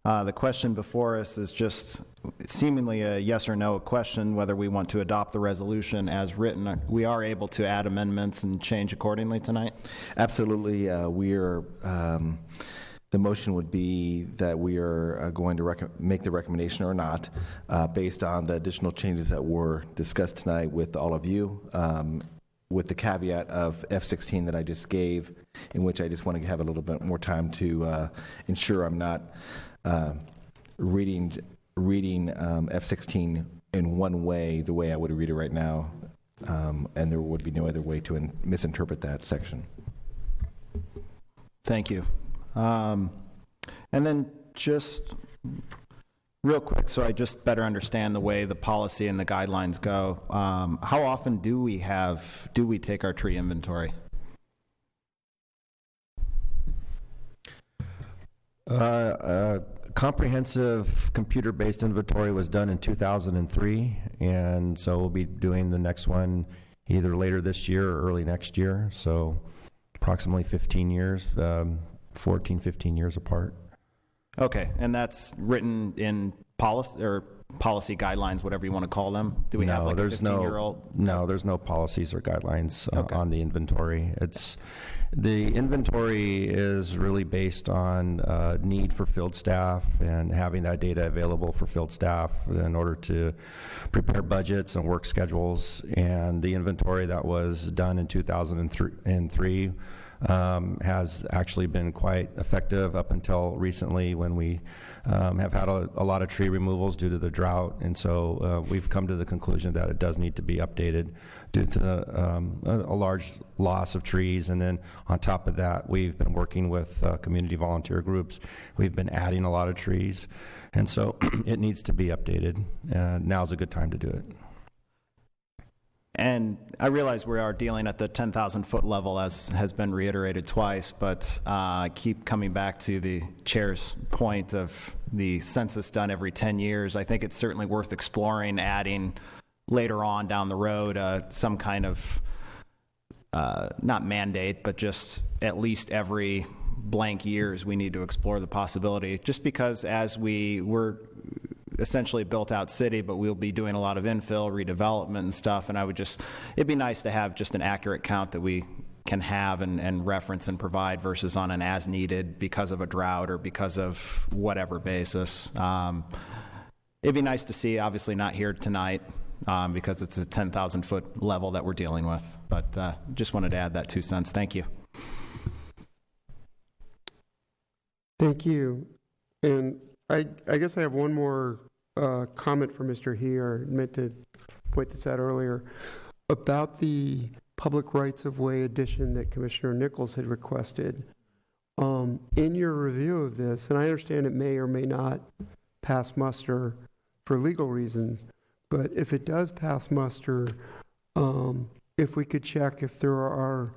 the question before us is just seemingly a yes or no question, whether we want to adopt the resolution as written. We are able to add amendments and change accordingly tonight? Absolutely. The motion would be that we are going to make the recommendation or not based on the additional changes that were discussed tonight with all of you, with the caveat of F16 that I just gave, in which I just want to have a little bit more time to ensure I'm not reading F16 in one way, the way I would read it right now, and there would be no other way to misinterpret that section. Thank you. And then just real quick, so I just better understand the way the policy and the guidelines go, how often do we take our tree inventory? Comprehensive computer-based inventory was done in 2003, and so we'll be doing the next one either later this year or early next year, so approximately 15 years, 14, 15 years apart. Okay, and that's written in policy or policy guidelines, whatever you want to call them? Do we have like a 15-year-old? No, there's no policies or guidelines on the inventory. The inventory is really based on need for field staff and having that data available for field staff in order to prepare budgets and work schedules. And the inventory that was done in 2003 has actually been quite effective up until recently, when we have had a lot of tree removals due to the drought, and so we've come to the conclusion that it does need to be updated due to a large loss of trees. And then on top of that, we've been working with community volunteer groups. We've been adding a lot of trees, and so it needs to be updated. Now's a good time to do it. And I realize we are dealing at the 10,000-foot level, as has been reiterated twice, but I keep coming back to the chair's point of the census done every 10 years. I think it's certainly worth exploring adding later on down the road some kind of, not mandate, but just at least every blank years we need to explore the possibility. Just because as we're essentially a built-out city, but we'll be doing a lot of infill, redevelopment and stuff, and it'd be nice to have just an accurate count that we can have and reference and provide versus on an as-needed because of a drought or because of whatever basis. It'd be nice to see, obviously not here tonight, because it's a 10,000-foot level that we're dealing with, but just wanted to add that 2 cents. Thank you. Thank you. And I guess I have one more comment for Mr. Heer. I meant to point this out earlier about the public rights-of-way addition that Commissioner Nichols had requested. In your review of this, and I understand it may or may not pass muster for legal reasons, but if it does pass muster, if we could check if there are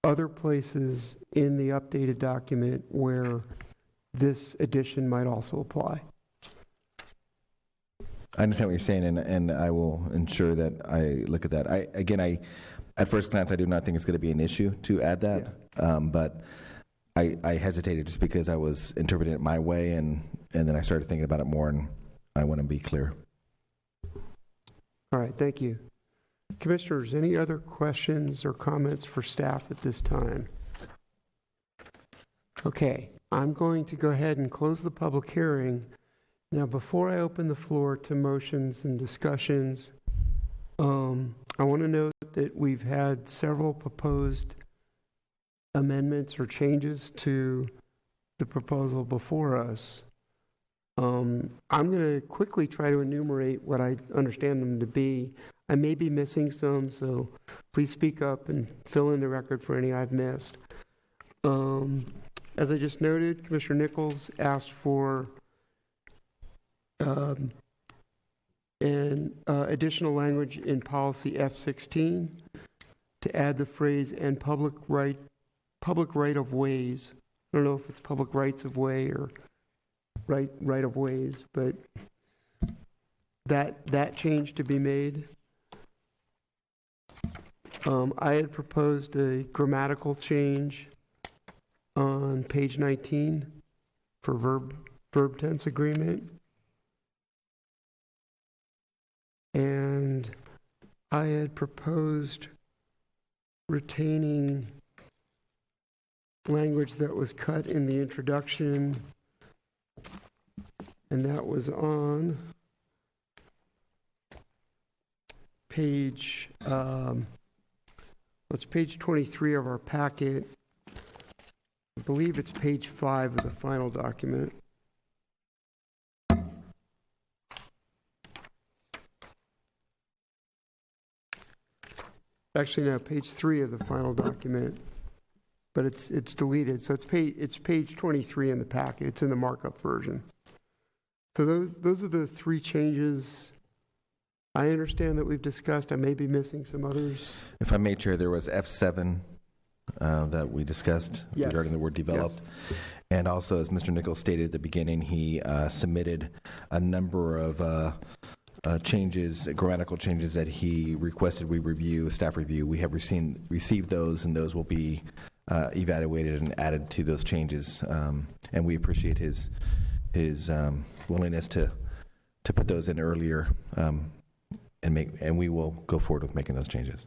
other places in the updated document where this addition might also apply. I understand what you're saying, and I will ensure that I look at that. At first glance, I do not think it's going to be an issue to add that, but I hesitated just because I was interpreting it my way, and then I started thinking about it more, and I want to be clear. All right, thank you. Commissioners, any other questions or comments for staff at this time? Okay, I'm going to go ahead and close the public hearing. Now, before I open the floor to motions and discussions, I want to note that we've had several proposed amendments or changes to the proposal before us. I'm going to quickly try to enumerate what I understand them to be. I may be missing some, so please speak up and fill in the record for any I've missed. As I just noted, Commissioner Nichols asked for additional language in policy F16 to add the phrase "and public right of ways." I don't know if it's public rights of way or right of ways, but that change to be made. I had proposed a grammatical change on page 19 for verb tense agreement. And I had proposed retaining language that was cut in the introduction, and that was on page, it's page 23 of our packet. I believe it's page 5 of the final document. Actually, no, page 3 of the final document, but it's deleted. So it's page 23 in the packet. It's in the markup version. So those are the three changes I understand that we've discussed. I may be missing some others. If I may, Chair, there was F7 that we discussed regarding the word developed. Yes. And also, as Mr. Nichols stated at the beginning, he submitted a number of changes, grammatical changes that he requested we review, staff review. We have received those, and those will be evaluated and added to those changes. And we appreciate his willingness to put those in earlier, and we will go forward with making those changes.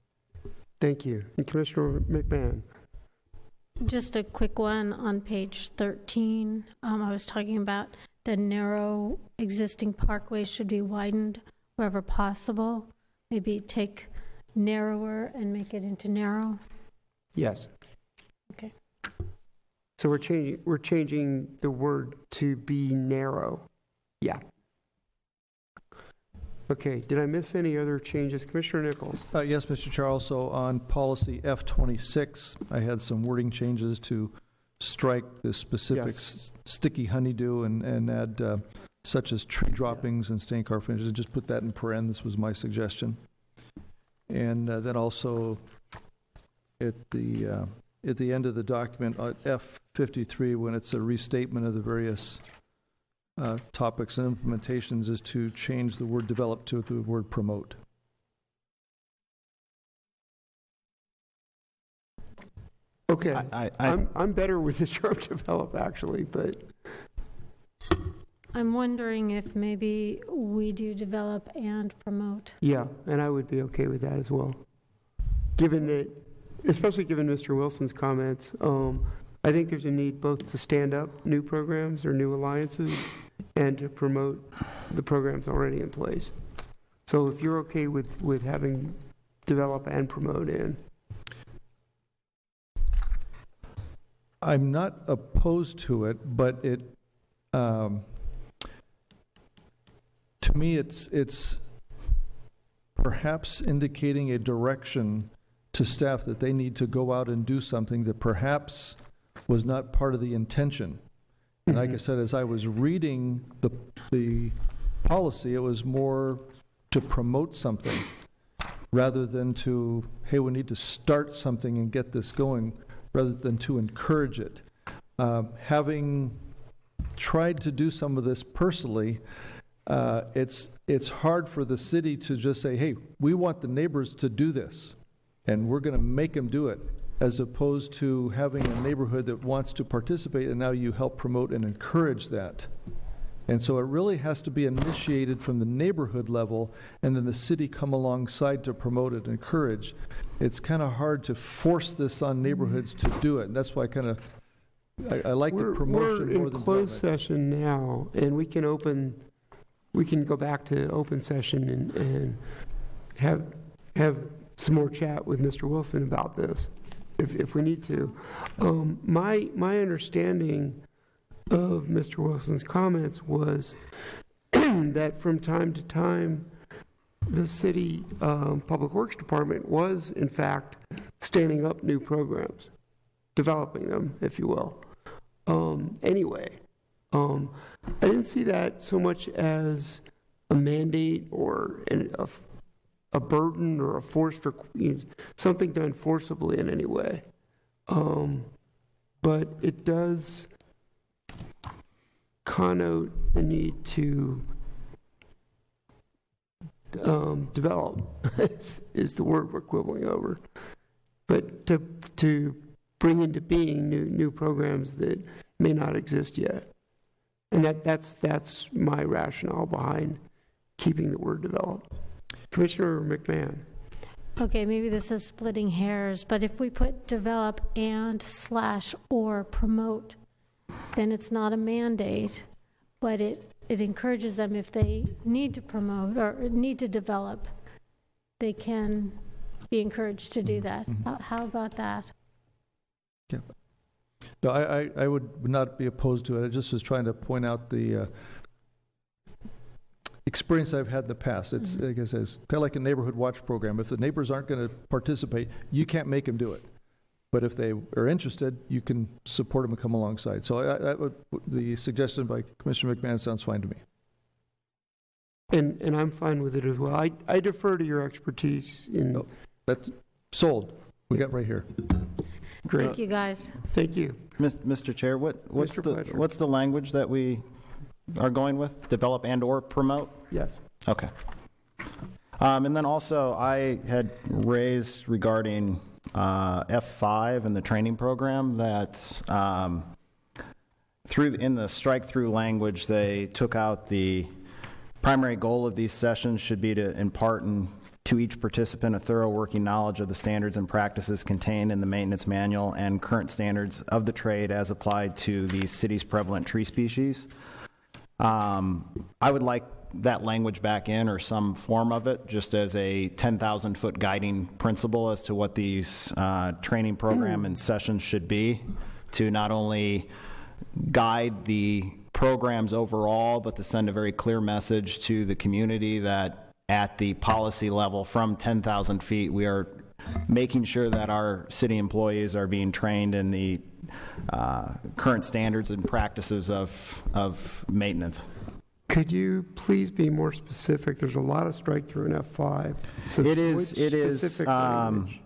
Thank you. And Commissioner McMahon. Just a quick one on page 13. I was talking about the narrow existing parkways should be widened wherever possible. Maybe take narrower and make it into narrow. Yes. Okay. So we're changing the word to be narrow. Yeah. Okay. Did I miss any other changes? Commissioner Nichols. Yes, Mr. Chair. Also on policy F26, I had some wording changes to strike the specific sticky honeydew and add such as tree droppings and stained car finishes, and just put that in paren. This was my suggestion. And then also at the end of the document, F53, when it's a restatement of the various topics and implementations, is to change the word develop to the word promote. Okay, I'm better with the term develop, actually, but I'm wondering if maybe we do develop and promote. Yeah, and I would be okay with that as well. Given that, especially given Mr. Wilson's comments, I think there's a need both to stand up new programs or new alliances and to promote the programs already in place. So if you're okay with having develop and promote in. I'm not opposed to it, but it, to me, it's perhaps indicating a direction to staff that they need to go out and do something that perhaps was not part of the intention. And like I said, as I was reading the policy, it was more to promote something rather than to, hey, we need to start something and get this going, rather than to encourage it. Having tried to do some of this personally, it's hard for the city to just say, hey, we want the neighbors to do this, and we're going to make them do it, as opposed to having a neighborhood that wants to participate, and now you help promote and encourage that. And so it really has to be initiated from the neighborhood level, and then the city come alongside to promote it and encourage. It's kind of hard to force this on neighborhoods to do it, and that's why I like the promotion more than We're in closed session now, and we can go back to open session and have some more chat with Mr. Wilson about this, if we need to. My understanding of Mr. Wilson's comments was that from time to time, the city Public Works Department was, in fact, standing up new programs, developing them, if you will. Anyway, I didn't see that so much as a mandate or a burden or a forced, something done forcibly in any way. But it does connote the need to develop, is the word we're quibbling over. But to bring into being new programs that may not exist yet. And that's my rationale behind keeping the word develop. Commissioner McMahon. Okay, maybe this is splitting hairs, but if we put develop and / or promote, then it's not a mandate, but it encourages them, if they need to promote or need to develop, they can be encouraged to do that. How about that? Yeah. No, I would not be opposed to it. I just was trying to point out the experience I've had in the past. It's, like I said, it's kind of like a neighborhood watch program. If the neighbors aren't going to participate, you can't make them do it. But if they are interested, you can support them and come alongside. So the suggestion by Commissioner McMahon sounds fine to me. And I'm fine with it as well. I defer to your expertise in... Oh, that's sold. We got right here. Great. Thank you, guys. Thank you. Mr. Chair, what's Mr. the language that we are going with? Develop and or promote? Yes. Okay. And then also I had raised regarding F5 and the training program that in the strike-through language, they took out the primary goal of these sessions should be to impart to each participant a thorough working knowledge of the standards and practices contained in the maintenance manual and current standards of the trade as applied to the city's prevalent tree species. I would like that language back in, or some form of it, just as a 10,000-foot guiding principle as to what these training program and sessions should be, to not only guide the programs overall, but to send a very clear message to the community that at the policy level from 10,000 feet, we are making sure that our city employees are being trained in the current standards and practices of maintenance. Could you please be more specific? There's a lot of strike-through in F5. So It is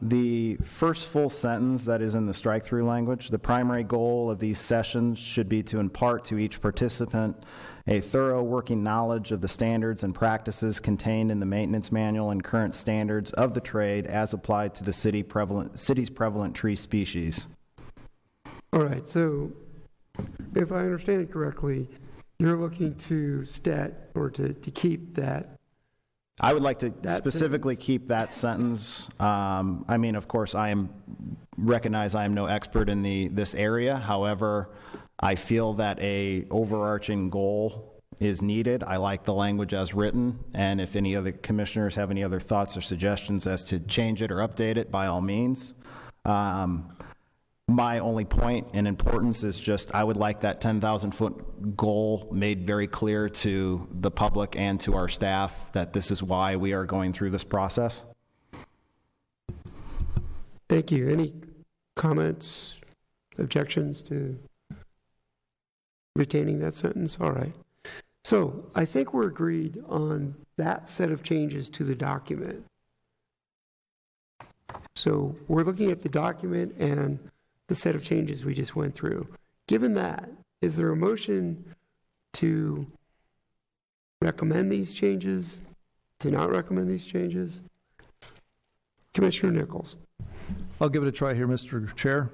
the first full sentence that is in the strike-through language. The primary goal of these sessions should be to impart to each participant a thorough working knowledge of the standards and practices contained in the maintenance manual and current standards of the trade as applied to the city's prevalent tree species. All right, so if I understand correctly, you're looking to to keep that. I would like to specifically sentence. keep that sentence. I mean, of course, recognize I am no expert in this area. However, I feel that a overarching goal is needed. I like the language as written, and if any other commissioners have any other thoughts or suggestions as to change it or update it, by all means. My only point and importance is just I would like that 10,000-foot goal made very clear to the public and to our staff that this is why we are going through this process. Thank you. Any comments, objections to retaining that sentence? All right. So I think we're agreed on that set of changes to the document. So we're looking at the document and the set of changes we just went through. Given that, is there a motion to recommend these changes, to not recommend these changes? Commissioner Nichols. I'll give it a try here, Mr. Chair.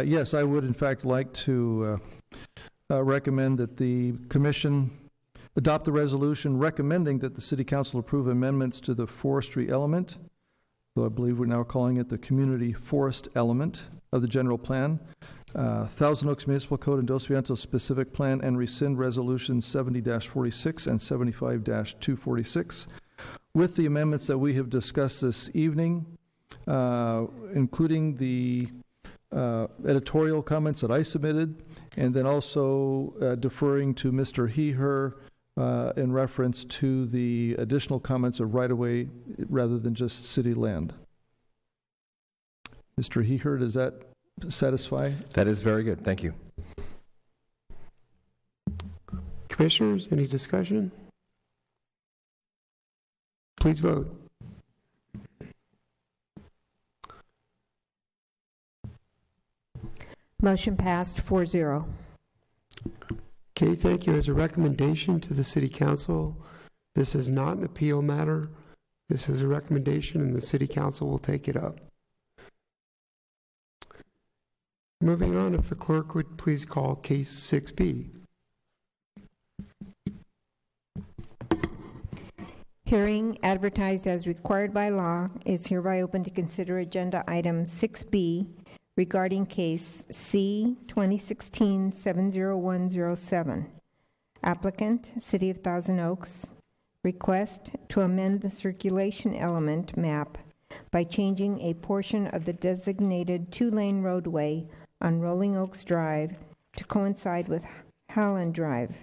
Yes, I would in fact like to recommend that the Commission adopt the resolution recommending that the City Council approve amendments to the forestry element, though I believe we're now calling it the community forest element of the general plan, Thousand Oaks Municipal Code and Dos Vientos specific plan, and rescind resolutions 70-46 and 75-246 with the amendments that we have discussed this evening, including the editorial comments that I submitted, and then also deferring to Mr. He/Her in reference to the additional comments of right-of-way rather than just city land. Mr. He/Her, does that satisfy? That is very good. Thank you. Commissioners, any discussion? Please vote. Motion passed 4-0. Okay, thank you. As a recommendation to the City Council, this is not an appeal matter. This is a recommendation, and the City Council will take it up. Moving on, if the clerk would please call case 6B. Hearing advertised as required by law is hereby open to consider agenda item 6B regarding case C 2016-70107. Applicant, City of Thousand Oaks, request to amend the circulation element map by changing a portion of the designated two-lane roadway on Rolling Oaks Drive to coincide with Howland Drive.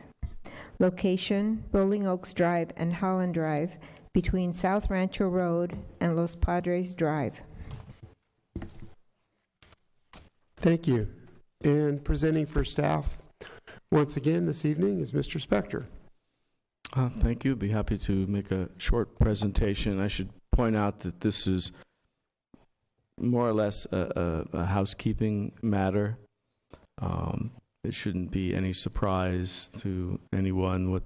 Location, Rolling Oaks Drive and Howland Drive between South Rancho Road and Los Padres Drive. Thank you. And presenting for staff once again this evening is Mr. Spector. Thank you. Be happy to make a short presentation. I should point out that this is more or less a housekeeping matter. It shouldn't be any surprise to anyone with,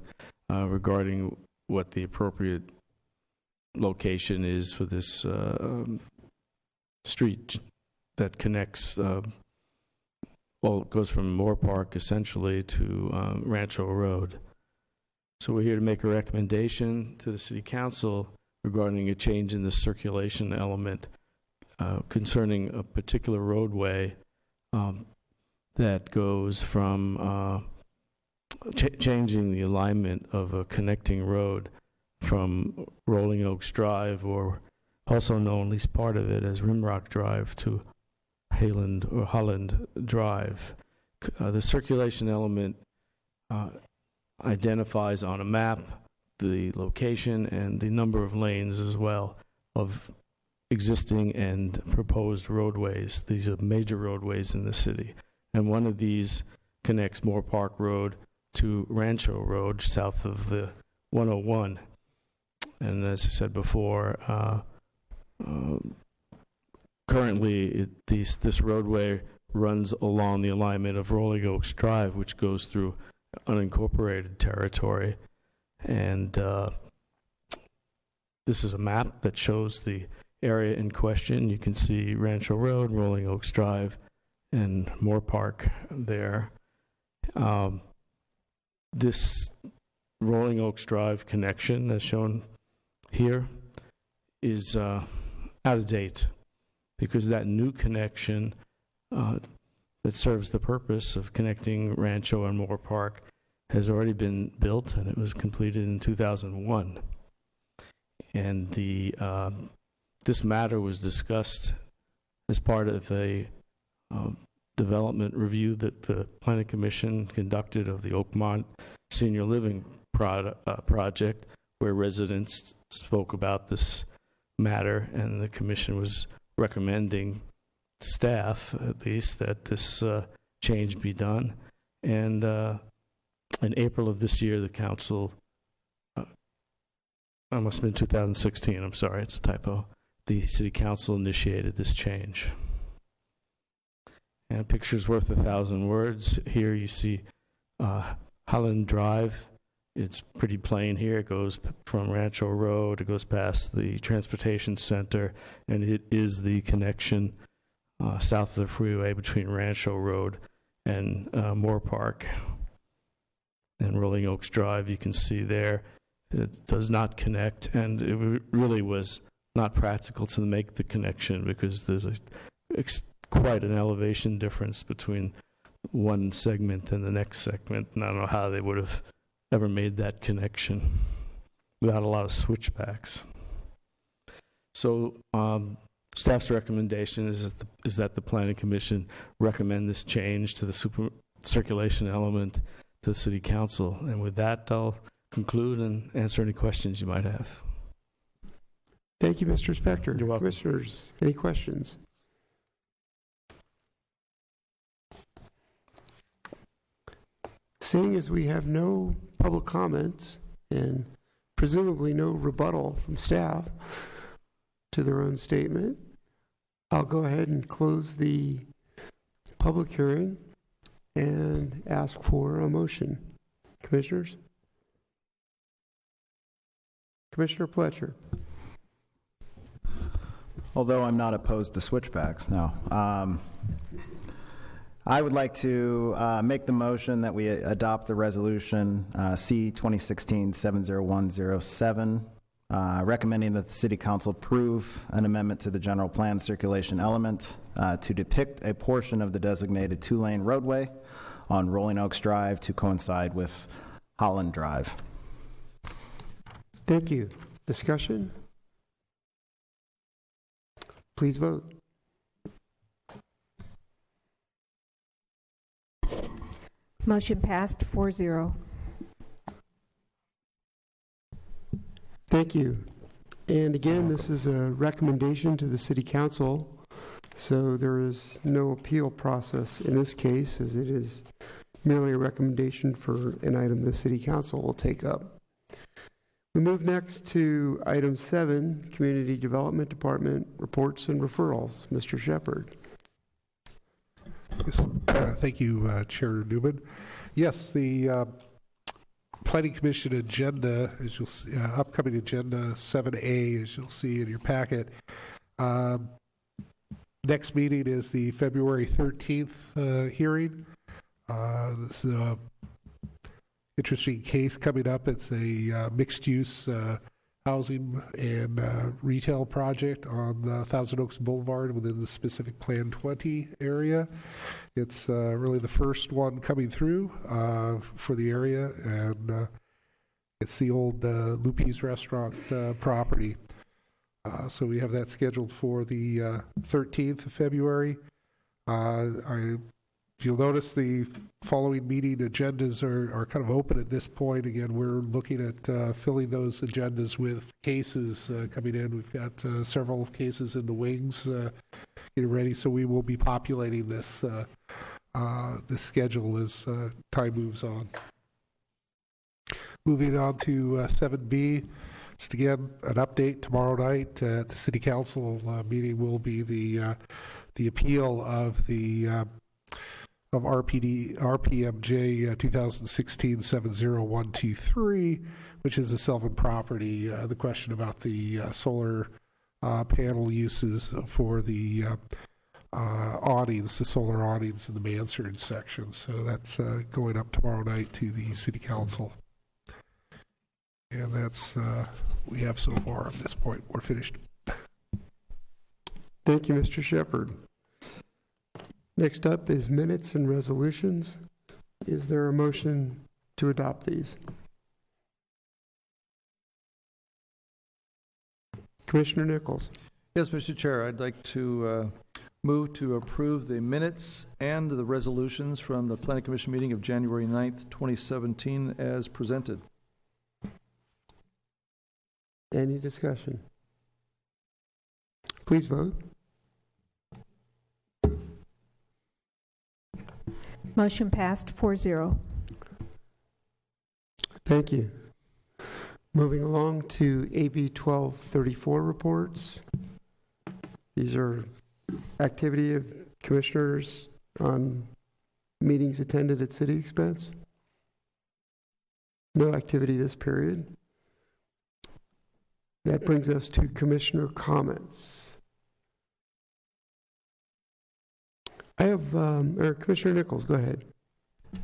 regarding what the appropriate location is for this street that connects, well, it goes from Moore Park essentially to Rancho Road. So we're here to make a recommendation to the City Council regarding a change in the circulation element concerning a particular roadway that goes from changing the alignment of a connecting road from Rolling Oaks Drive, or also known, at least part of it, as Rimrock Drive, to Hayland or Holland Drive. The circulation element identifies on a map the location and the number of lanes as well of existing and proposed roadways. These are major roadways in the city. And one of these connects Moore Park Road to Rancho Road south of the 101. And as I said before, currently this roadway runs along the alignment of Rolling Oaks Drive, which goes through unincorporated territory. And this is a map that shows the area in question. You can see Rancho Road, Rolling Oaks Drive, and Moore Park there. This Rolling Oaks Drive connection, as shown here, is out of date because that new connection that serves the purpose of connecting Rancho and Moore Park has already been built, and it was completed in 2001. And this matter was discussed as part of a development review that the Planning Commission conducted of the Oakmont Senior Living project, where residents spoke about this matter, and the Commission was recommending staff, at least, that this change be done. And in April of this year, the council, I must have been 2016, I'm sorry, it's a typo. The city council initiated this change. And a picture's worth 1,000 words. Here you see Holland Drive. It's pretty plain here. It goes from Rancho Road, it goes past the transportation center, and it is the connection south of the freeway between Rancho Road and Moore Park. And Rolling Oaks Drive, you can see there, it does not connect, and it really was not practical to make the connection because there's quite an elevation difference between one segment and the next segment, and I don't know how they would have ever made that connection without a lot of switchbacks. So staff's recommendation is that the Planning Commission recommend this change to the circulation element to the City Council. And with that, I'll conclude and answer any questions you might have. Thank you, Mr. Spector. You're welcome. Commissioners, any questions? Seeing as we have no public comments and presumably no rebuttal from staff to their own statement, I'll go ahead and close the public hearing and ask for a motion. Commissioners? Commissioner Pletcher. Although I'm not opposed to switchbacks, no. I would like to make the motion that we adopt the resolution C 2016-70107, recommending that the City Council approve an amendment to the general plan circulation element to depict a portion of the designated two-lane roadway on Rolling Oaks Drive to coincide with Holland Drive. Thank you. Discussion? Please vote. Motion passed 4-0. Thank you. And again, this is a recommendation to the City Council, so there is no appeal process in this case, as it is merely a recommendation for an item the City Council will take up. We move next to item 7, Community Development Department reports and referrals. Mr. Shepard. Yes, thank you, Chair Newman. Yes, the Planning Commission agenda, as you'll see, upcoming agenda 7A, as you'll see in your packet. Next meeting is the February 13th hearing. This is a interesting case coming up. It's a mixed-use housing and retail project on Thousand Oaks Boulevard within the specific Plan 20 area. It's really the first one coming through for the area, and it's the old Lupe's Restaurant property. So we have that scheduled for the 13th of February. If you'll notice, the following meeting agendas are kind of open at this point. Again, we're looking at filling those agendas with cases coming in. We've got several cases in the wings getting ready, so we will be populating this this schedule as time moves on. Moving on to 7B, just again an update tomorrow night at the City Council meeting will be the appeal of the of RPMJ 2016-70123, which is the Sylvan property. The question about the solar panel uses for the awnings, the solar awnings in the Mansard section. So that's going up tomorrow night to the City Council. And that's we have so far at this point. We're finished. Thank you, Mr. Shepard. Next up is minutes and resolutions. Is there a motion to adopt these? Commissioner Nichols. Yes, Mr. Chair, I'd like to move to approve the minutes and the resolutions from the Planning Commission meeting of January 9th, 2017 as presented. Any discussion? Please vote. Motion passed 4-0. Thank you. Moving along to AB 1234 reports. These are activity of commissioners on meetings attended at city expense. No activity this period. That brings us to commissioner comments. I have, Commissioner Nichols, go ahead.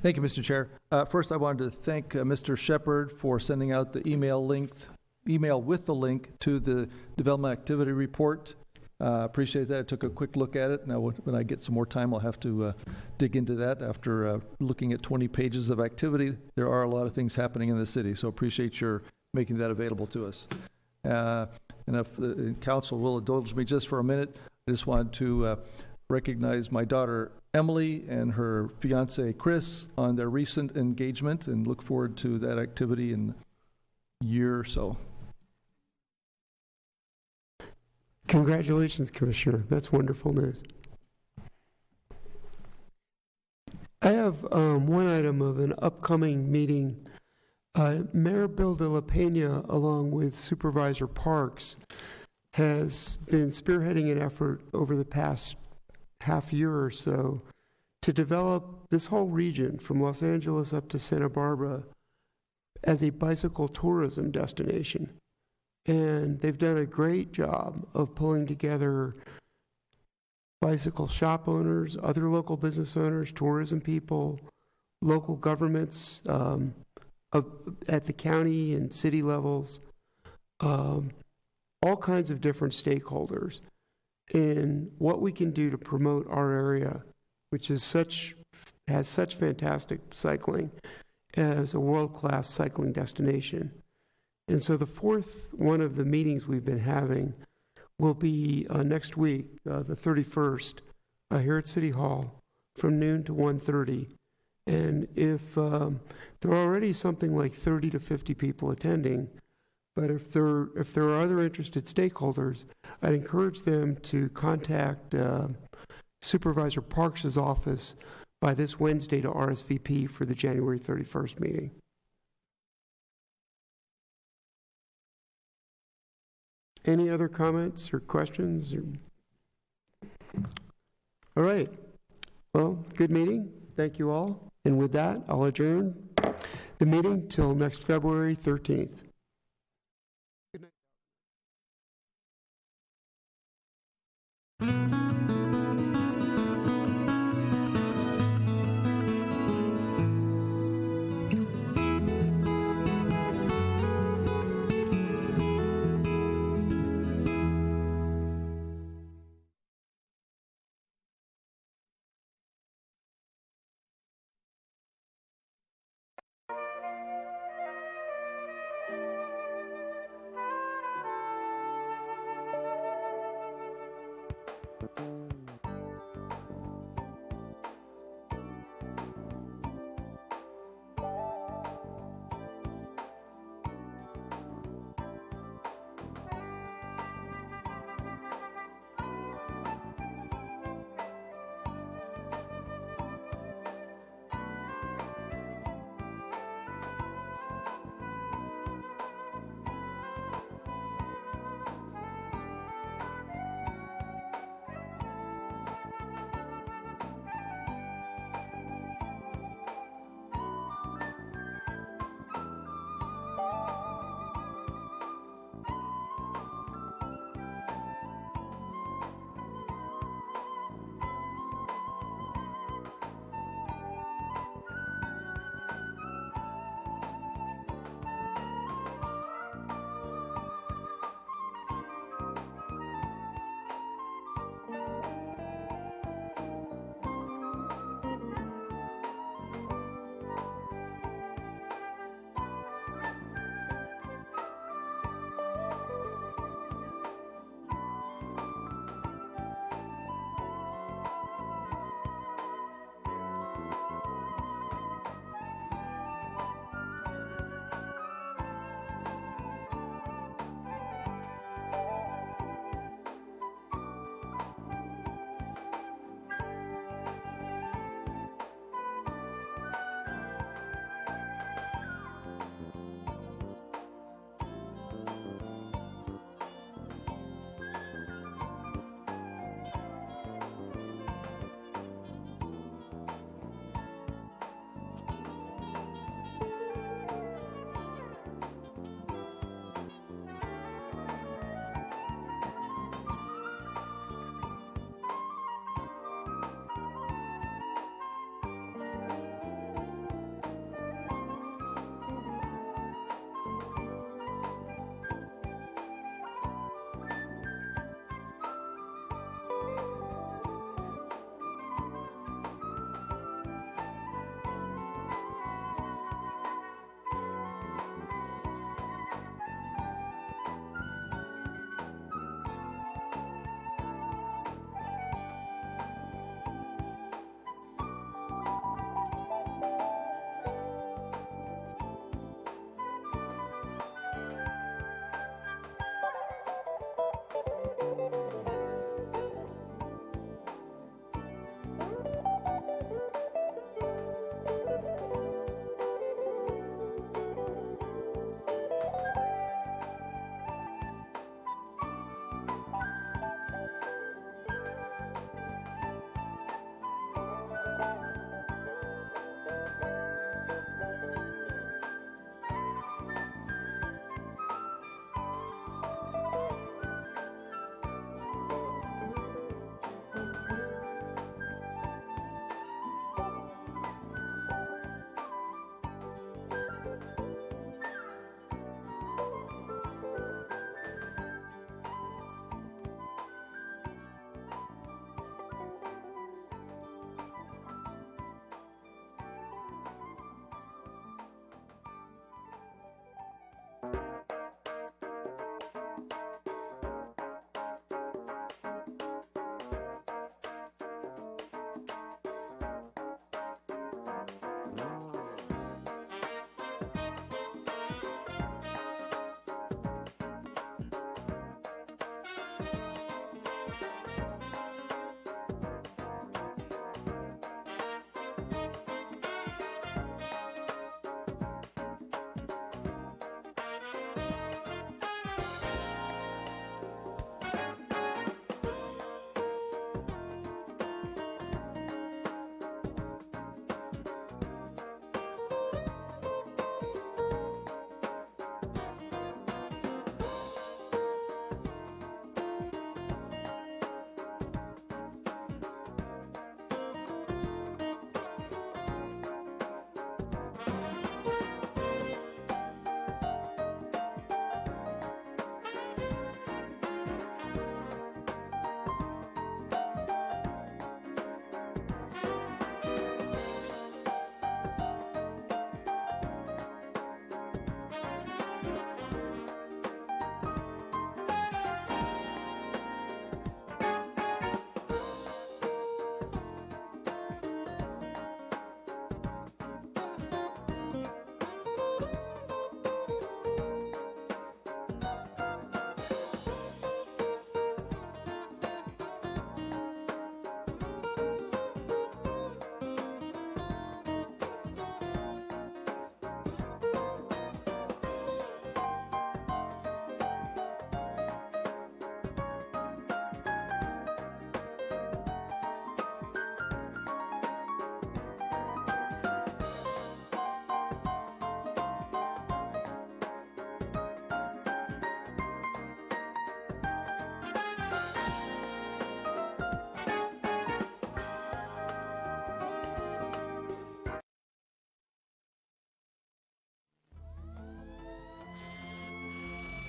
Thank you, Mr. Chair. First, I wanted to thank Mr. Shepard for sending out the email with the link to the development activity report. Appreciate that. I took a quick look at it. Now, when I get some more time, I'll have to dig into that. After looking at 20 pages of activity, there are a lot of things happening in the city, so appreciate your making that available to us. And if the council will indulge me just for a minute, I just wanted to recognize my daughter Emily and her fiance Chris on their recent engagement, and look forward to that activity in a year or so. Congratulations, Commissioner. That's wonderful news. I have one item of an upcoming meeting. Mayor Bill de la Pena, along with Supervisor Parks, has been spearheading an effort over the past half year or so to develop this whole region from Los Angeles up to Santa Barbara as a bicycle tourism destination. And they've done a great job of pulling together bicycle shop owners, other local business owners, tourism people, local governments at the county and city levels, all kinds of different stakeholders in what we can do to promote our area, which has such fantastic cycling, as a world-class cycling destination. And so the fourth one of the meetings we've been having will be next week, the 31st, here at City Hall from noon to 1:30. And if there are already something like 30 to 50 people attending, but if there are other interested stakeholders, I'd encourage them to contact Supervisor Parks' office by this Wednesday to RSVP for the January 31st meeting. Any other comments or questions? All right. Well, good meeting. Thank you all. And with that, I'll adjourn the meeting till next February 13th.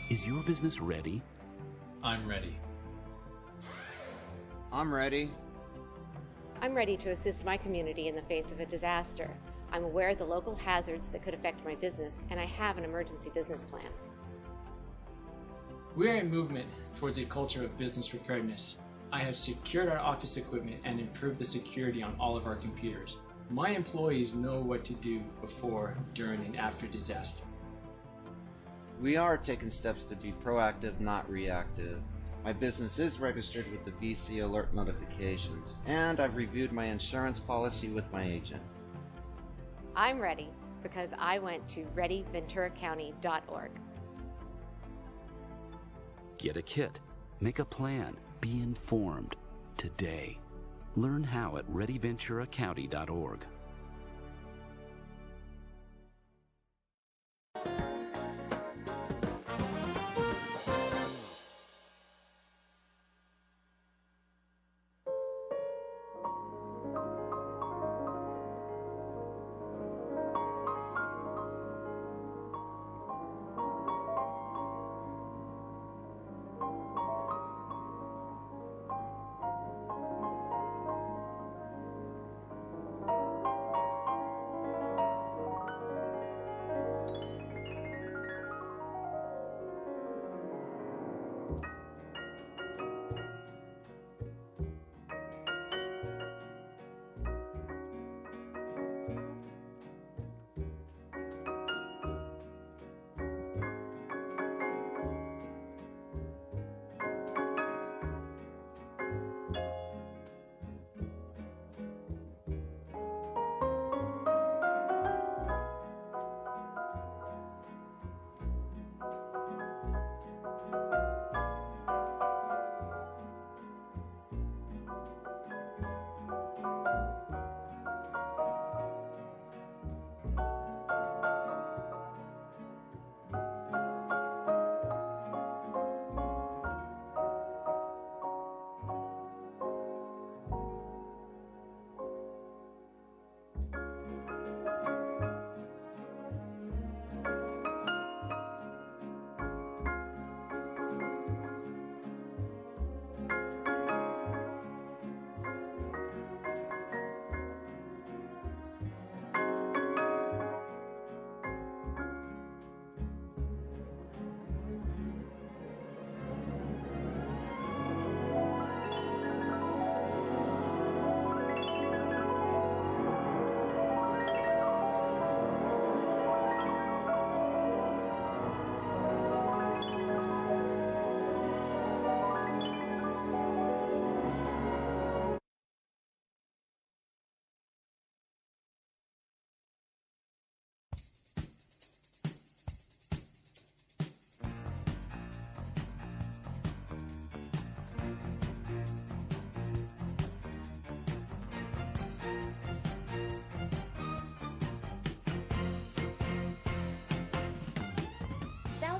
Is your business ready? I'm ready. I'm ready. I'm ready to assist my community in the face of a disaster. I'm aware of the local hazards that could affect my business, and I have an emergency business plan. We are a movement towards a culture of business preparedness. I have secured our office equipment and improved the security on all of our computers. My employees know what to do before, during, and after disaster. We are taking steps to be proactive, not reactive. My business is registered with the BC Alert notifications, and I've reviewed my insurance policy with my agent. I'm ready because I went to readyventuracounty.org. Get a kit. Make a plan. Be informed. Today. Learn how at readyventuracounty.org.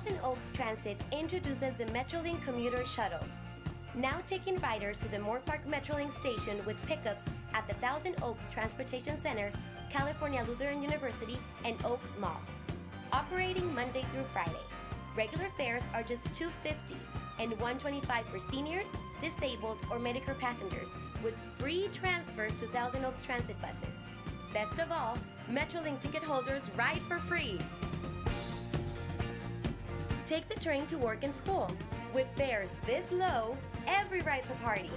Thousand Oaks Transit introduces the Metrolink Commuter Shuttle, now taking riders to the Moorpark Metrolink station with pickups at the Thousand Oaks Transportation Center, California Lutheran University, and Oaks Mall. Operating Monday through Friday. Regular fares are just $2.50 and $1.25 for seniors, disabled, or Medicare passengers, with free transfers to Thousand Oaks Transit buses. Best of all, Metrolink ticket holders ride for free. Take the train to work and school. With fares this low, every ride's a party.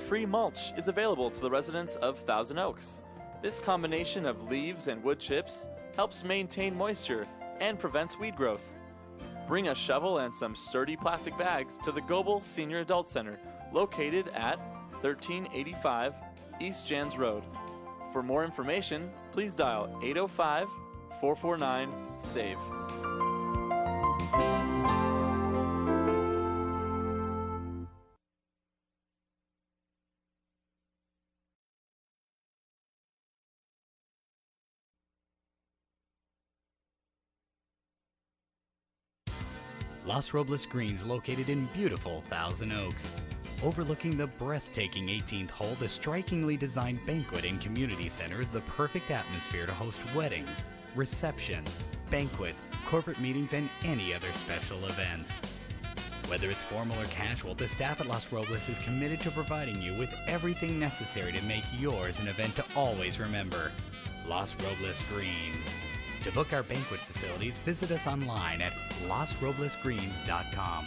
free mulch is available to the residents of Thousand Oaks. This combination of leaves and wood chips helps maintain moisture and prevents weed growth. Bring a shovel and some sturdy plastic bags to the Goebel Senior Adult Center, located at 1385 East Jans Road. For more information, please dial 805-449-SAVE. Los Robles Greens, located in beautiful Thousand Oaks. Overlooking the breathtaking 18th hole, the strikingly designed banquet and community center is the perfect atmosphere to host weddings, receptions, banquets, corporate meetings, and any other special events. Whether it's formal or casual, the staff at Los Robles is committed to providing you with everything necessary to make yours an event to always remember. Los Robles Greens. To book our banquet facilities, visit us online at losroblesgreens.com.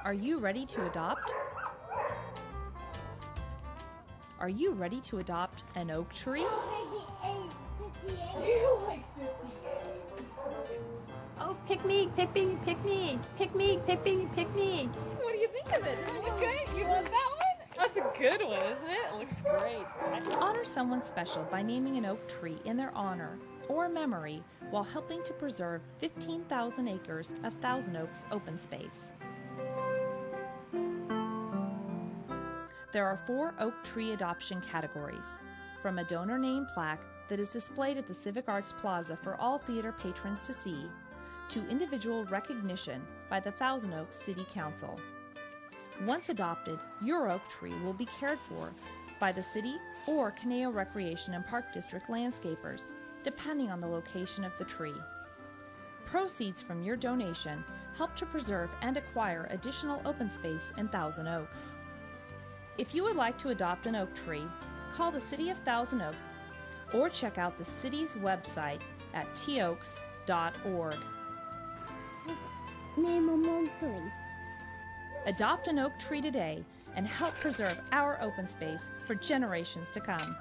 Are you ready to adopt? Are you ready to adopt an oak tree? Oh, pick me, pick me, pick me, pick me, pick me, pick me. What do you think of it? Isn't it good? You want that one? That's a good one, isn't it? It looks great. Honor someone special by naming an oak tree in their honor or memory while helping to preserve 15,000 acres of Thousand Oaks open space. There are 4 oak tree adoption categories, from a donor name plaque that is displayed at the Civic Arts Plaza for all theater patrons to see, to individual recognition by the Thousand Oaks City Council. Once adopted, your oak tree will be cared for by the city or Caneo Recreation and Park District landscapers, depending on the location of the tree. Proceeds from your donation help to preserve and acquire additional open space in Thousand Oaks. If you would like to adopt an oak tree, call the City of Thousand Oaks or check out the city's website at toaks.org. Name a monthly. Adopt an oak tree today and help preserve our open space for generations to come.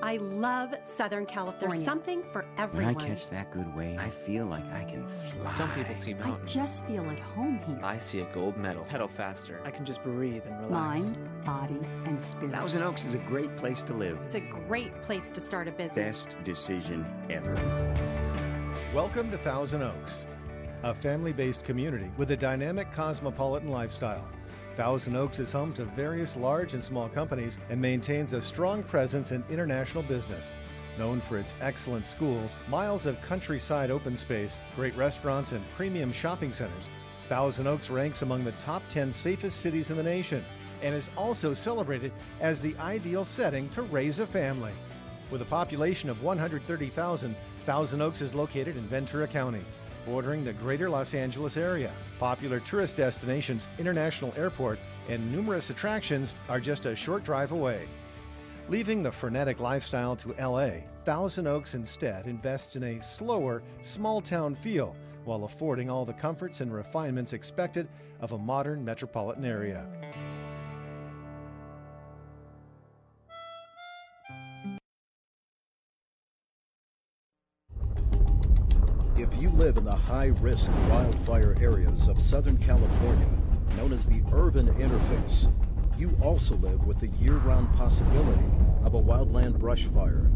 I love Southern California. There's something for everyone. When I catch that good wave, I feel like I can fly. Some people see mountains. I just feel at home here. I see a gold medal. Pedal faster. I can just breathe and relax. Mind, body, and spirit. Thousand Oaks is a great place to live. It's a great place to start a business. Best decision ever. Welcome to Thousand Oaks, a family-based community with a dynamic cosmopolitan lifestyle. Thousand Oaks is home to various large and small companies and maintains a strong presence in international business. Known for its excellent schools, miles of countryside open space, great restaurants, and premium shopping centers, Thousand Oaks ranks among the top 10 safest cities in the nation and is also celebrated as the ideal setting to raise a family. With a population of 130,000, Thousand Oaks is located in Ventura County, bordering the greater Los Angeles area. Popular tourist destinations, International Airport, and numerous attractions are just a short drive away. Leaving the frenetic lifestyle to LA, Thousand Oaks instead invests in a slower, small-town feel while affording all the comforts and refinements expected of a modern metropolitan area. If you live in the high-risk wildfire areas of Southern California, known as the urban interface, you also live with the year-round possibility of a wildland brush fire.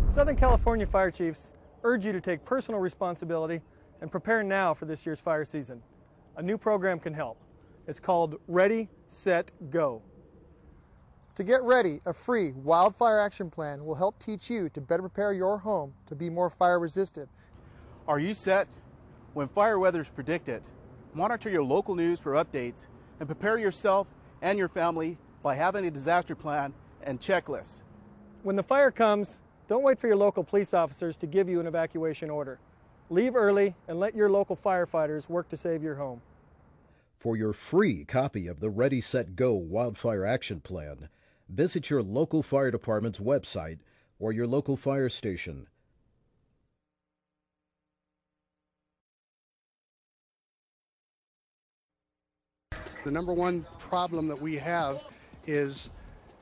Southern California Fire Chiefs urge you to take personal responsibility and prepare now for this year's fire season. A new program can help. It's called Ready, Set, Go. To get ready, a free wildfire action plan will help teach you to better prepare your home to be more fire resistant. Are you set? When fire weather is predicted, monitor your local news for updates and prepare yourself and your family by having a disaster plan and checklist. When the fire comes, don't wait for your local police officers to give you an evacuation order. Leave early and let your local firefighters work to save your home. For your free copy of the Ready, Set, Go Wildfire Action Plan, visit your local fire department's website or your local fire station. The number one problem that we have is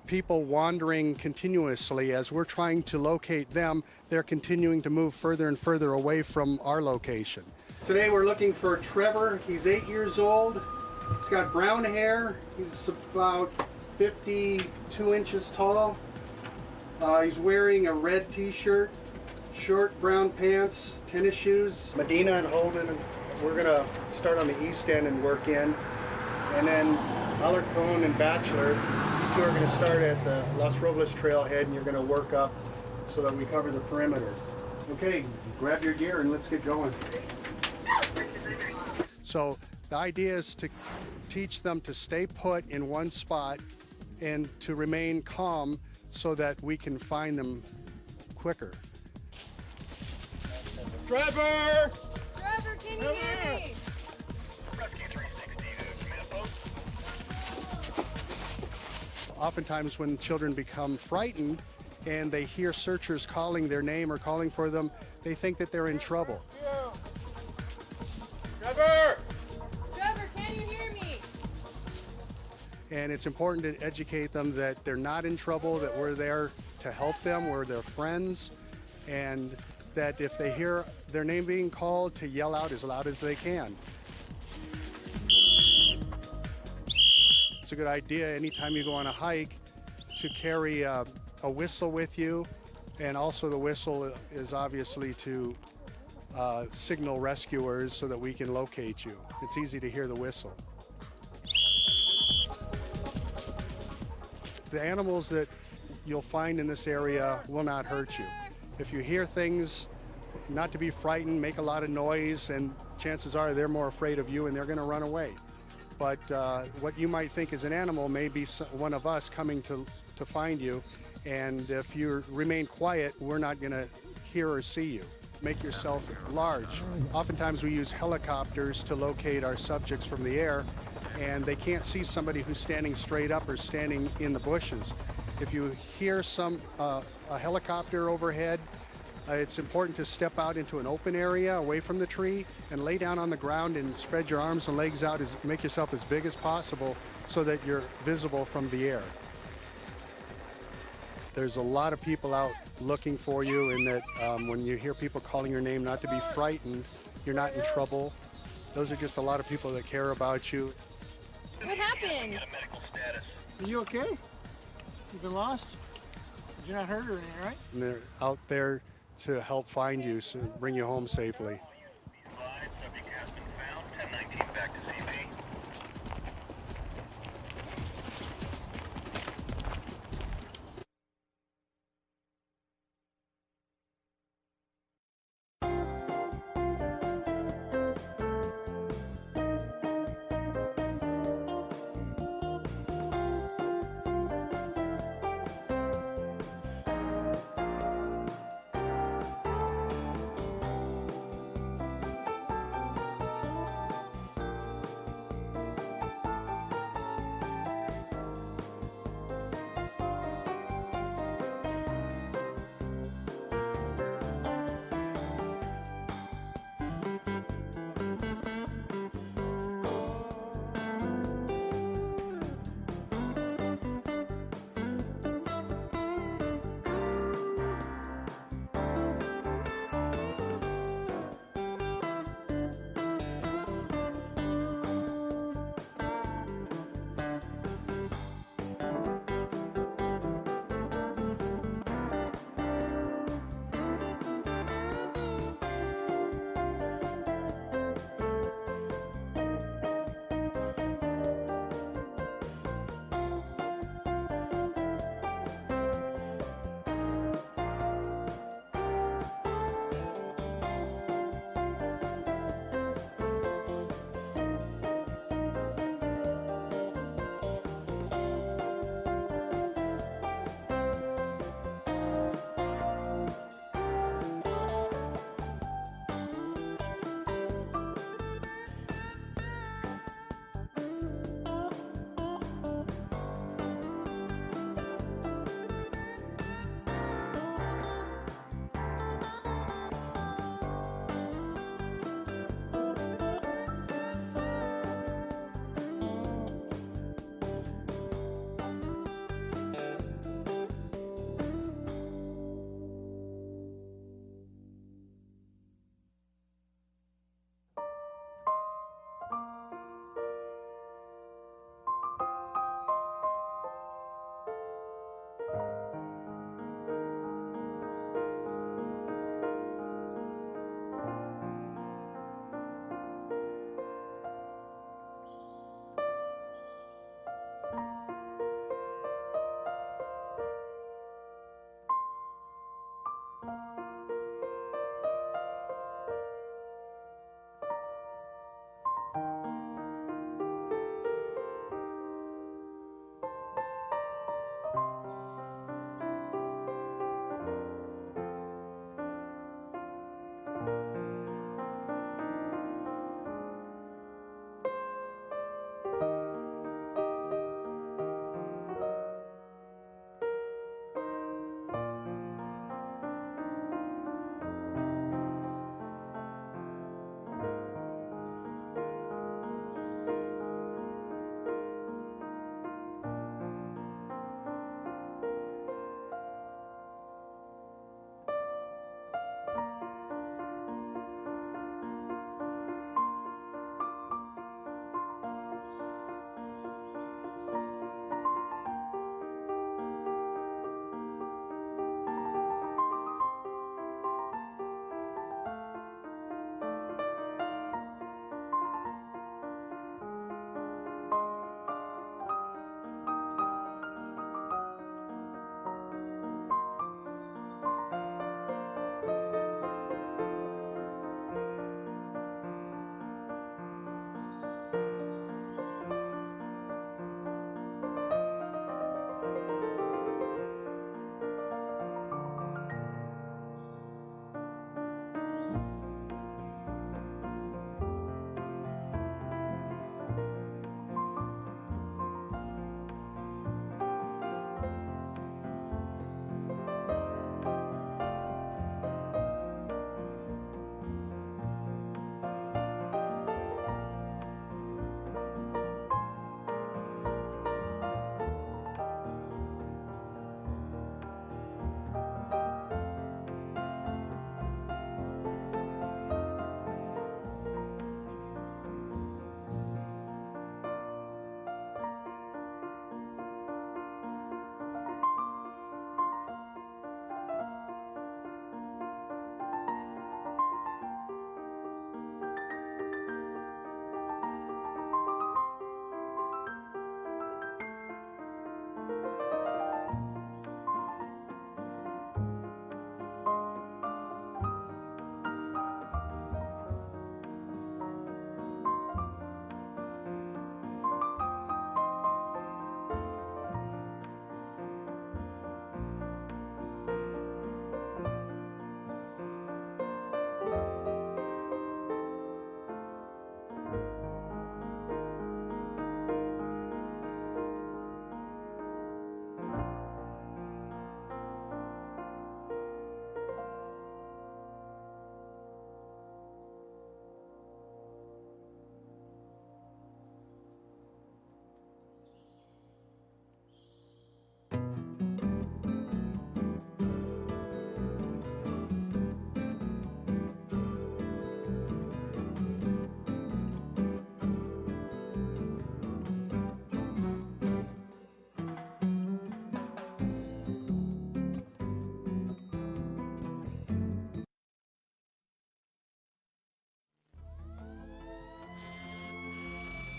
people wandering continuously. As we're trying to locate them, they're continuing to move further and further away from our location. Today we're looking for Trevor. He's 8 years old. He's got brown hair. He's about 52 inches tall. He's wearing a red t-shirt, short brown pants, tennis shoes. Medina and Holden, we're gonna start on the east end and work in. And then Alarcon and Bachelor, you two are going to start at the Los Robles trailhead and you're going to work up so that we cover the perimeter. Okay, grab your gear and let's get going. So the idea is to teach them to stay put in one spot and to remain calm so that we can find them quicker. Trevor! Trevor, can you hear me? Oftentimes when children become frightened and they hear searchers calling their name or calling for them, they think that they're in trouble. Trevor! Trevor, can you hear me? And it's important to educate them that they're not in trouble, that we're there to help them, we're their friends, and that if they hear their name being called, to yell out as loud as they can. It's a good idea anytime you go on a hike to carry a whistle with you, and also the whistle is obviously to signal rescuers so that we can locate you. It's easy to hear the whistle. The animals that you'll find in this area will not hurt you. If you hear things, not to be frightened, make a lot of noise, and chances are they're more afraid of you and they're going to run away. But what you might think is an animal may be one of us coming to find you. And if you remain quiet, we're not going to hear or see you. Make yourself large. Oftentimes we use helicopters to locate our subjects from the air, and they can't see somebody who's standing straight up or standing in the bushes. If you hear a helicopter overhead, it's important to step out into an open area away from the tree and lay down on the ground and spread your arms and legs out, make yourself as big as possible so that you're visible from the air. there's a lot of people out looking for you, and that when you hear people calling your name, not to be frightened. You're not in trouble. Those are just a lot of people that care about you. What happened? Are you okay? You've been lost? You're not hurt or anything, right? And they're out there to help find you, so bring you home safely.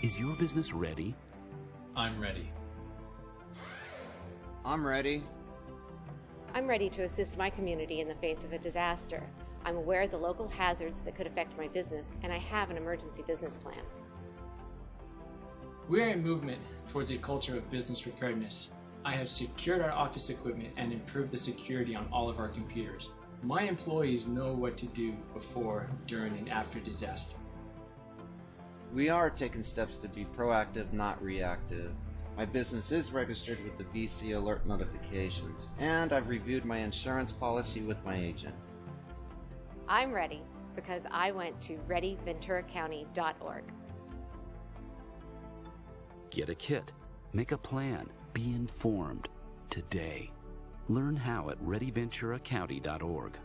Is your business ready? I'm ready. I'm ready. I'm ready to assist my community in the face of a disaster. I'm aware of the local hazards that could affect my business, and I have an emergency business plan. We are in movement towards a culture of business preparedness. I have secured our office equipment and improved the security on all of our computers. My employees know what to do before, during, and after disaster. We are taking steps to be proactive, not reactive. My business is registered with the BC Alert Notifications, and I've reviewed my insurance policy with my agent. I'm ready because I went to readyventuracounty.org. Get a kit. Make a plan. Be informed today. Learn how at readyventuracounty.org.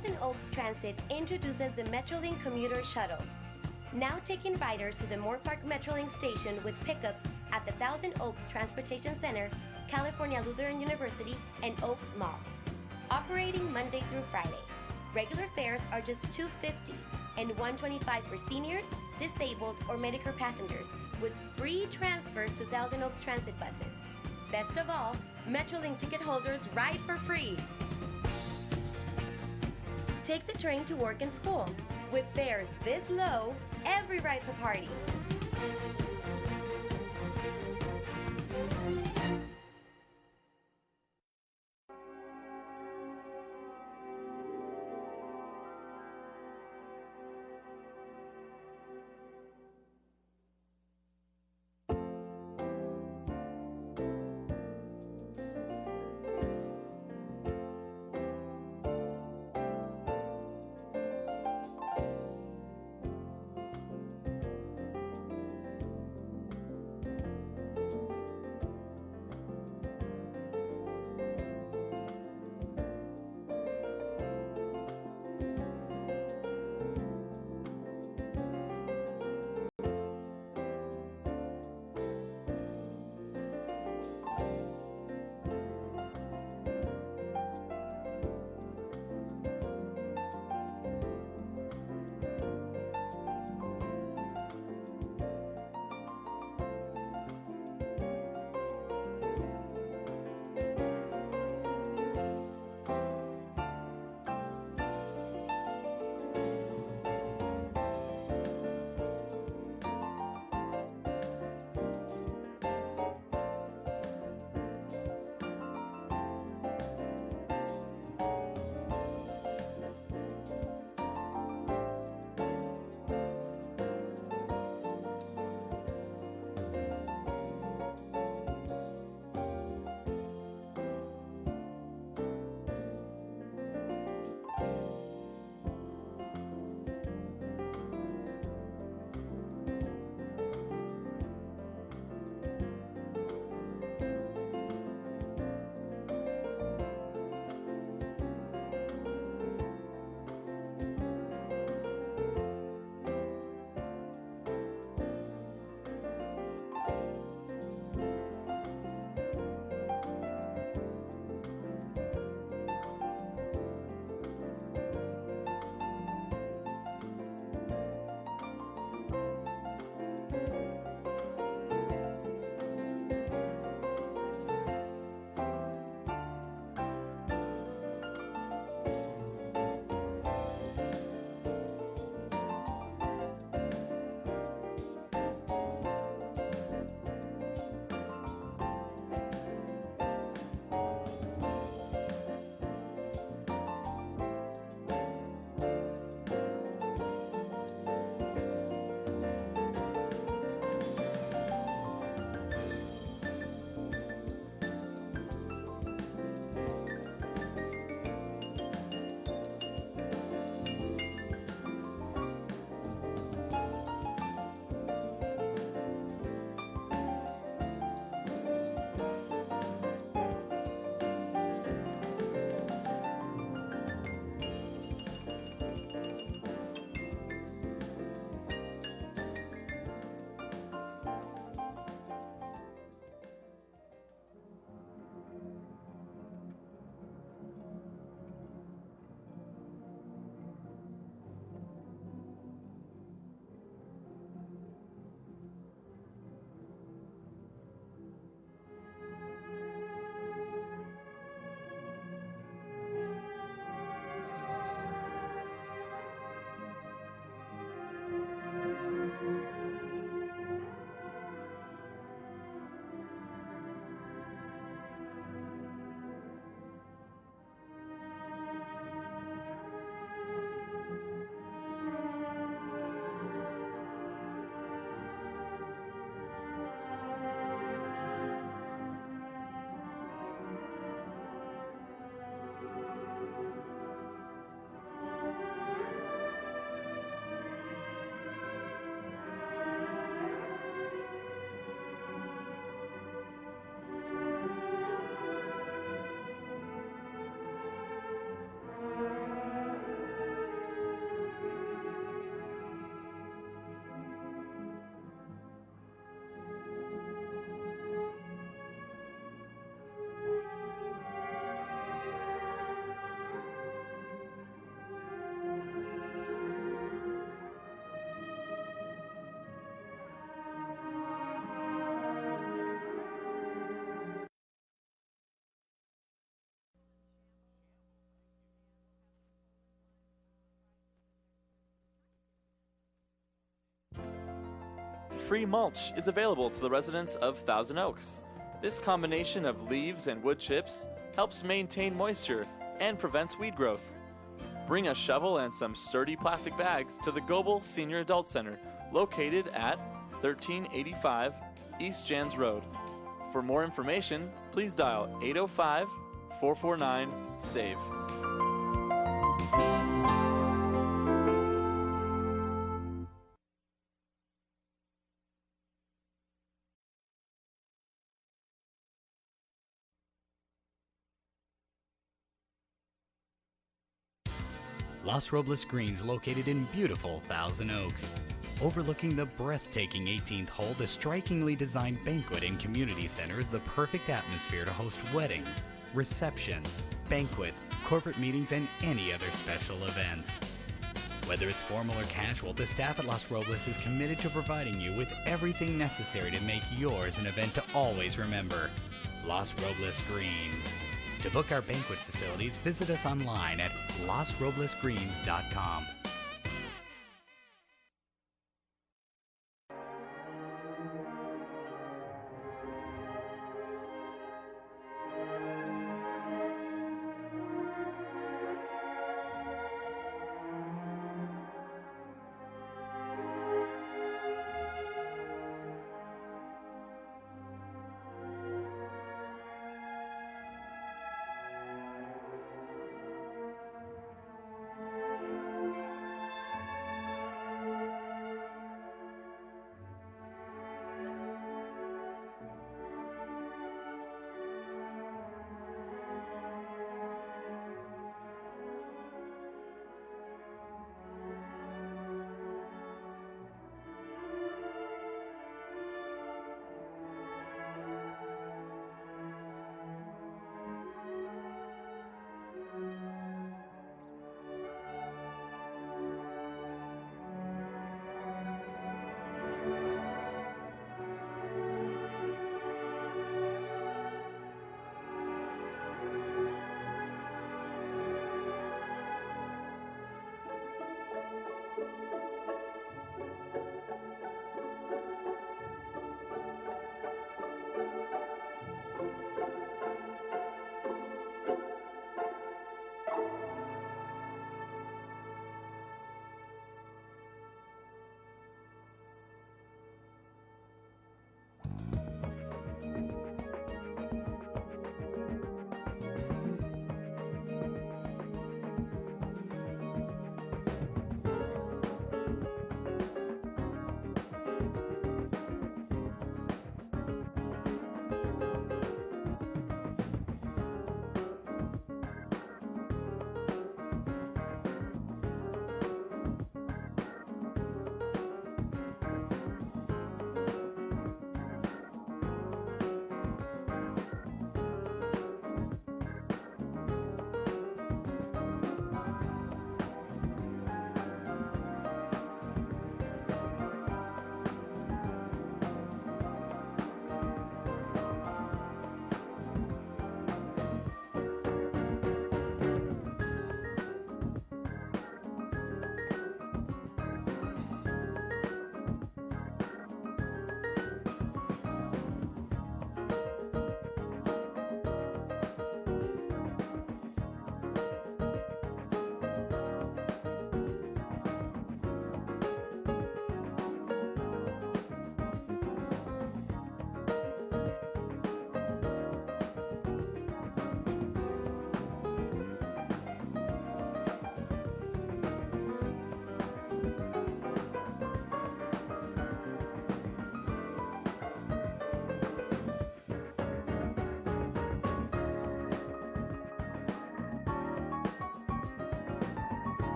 Thousand Oaks Transit introduces the Metrolink Commuter Shuttle. Now taking riders to the Moore Park Metrolink station with pickups at the Thousand Oaks Transportation Center, California Lutheran University, and Oaks Mall. Operating Monday through Friday. Regular fares are just $2.50 and $1.25 for seniors, disabled, or Medicare passengers, with free transfers to Thousand Oaks transit buses. Best of all, Metrolink ticket holders ride for free. Take the train to work and school. With fares this low, every ride's a party. Free mulch is available to the residents of Thousand Oaks. This combination of leaves and wood chips helps maintain moisture and prevents weed growth. Bring a shovel and some sturdy plastic bags to the Goebel Senior Adult Center, located at 1385 East Jans Road. For more information, please dial 805-449-SAVE. Los Robles Greens, located in beautiful Thousand Oaks. Overlooking the breathtaking 18th hole, the strikingly designed banquet and community center is the perfect atmosphere to host weddings, receptions, banquets, corporate meetings, and any other special events. Whether it's formal or casual, the staff at Los Robles is committed to providing you with everything necessary to make yours an event to always remember. Los Robles Greens. To book our banquet facilities, visit us online at losroblesgreens.com.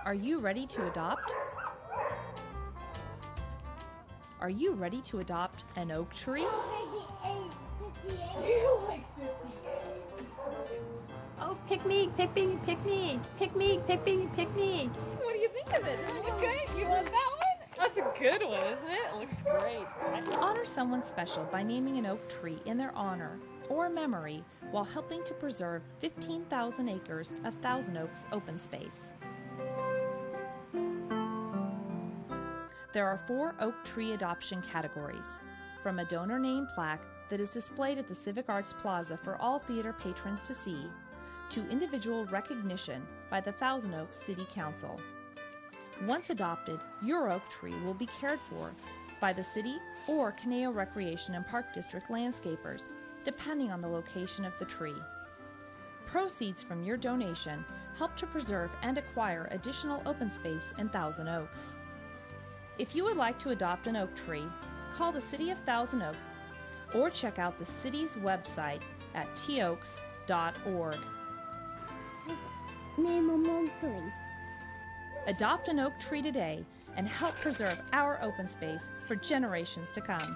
Are you ready to adopt? Are you ready to adopt an oak tree? You like 58. Oh, pick me, pick me, pick me, pick me, pick me, pick me. What do you think of it? Does it look good? You want that one? That's a good one, isn't it? It looks great. Honor someone special by naming an oak tree in their honor or memory while helping to preserve 15,000 acres of Thousand Oaks open space. There are 4 oak tree adoption categories, from a donor name plaque that is displayed at the Civic Arts Plaza for all theater patrons to see, to individual recognition by the Thousand Oaks City Council. Once adopted, your oak tree will be cared for by the city or Caneo Recreation and Park District landscapers, depending on the location of the tree. Proceeds from your donation help to preserve and acquire additional open space in Thousand Oaks. If you would like to adopt an oak tree, call the City of Thousand Oaks or check out the city's website at toaks.org. Adopt an oak tree today and help preserve our open space for generations to come.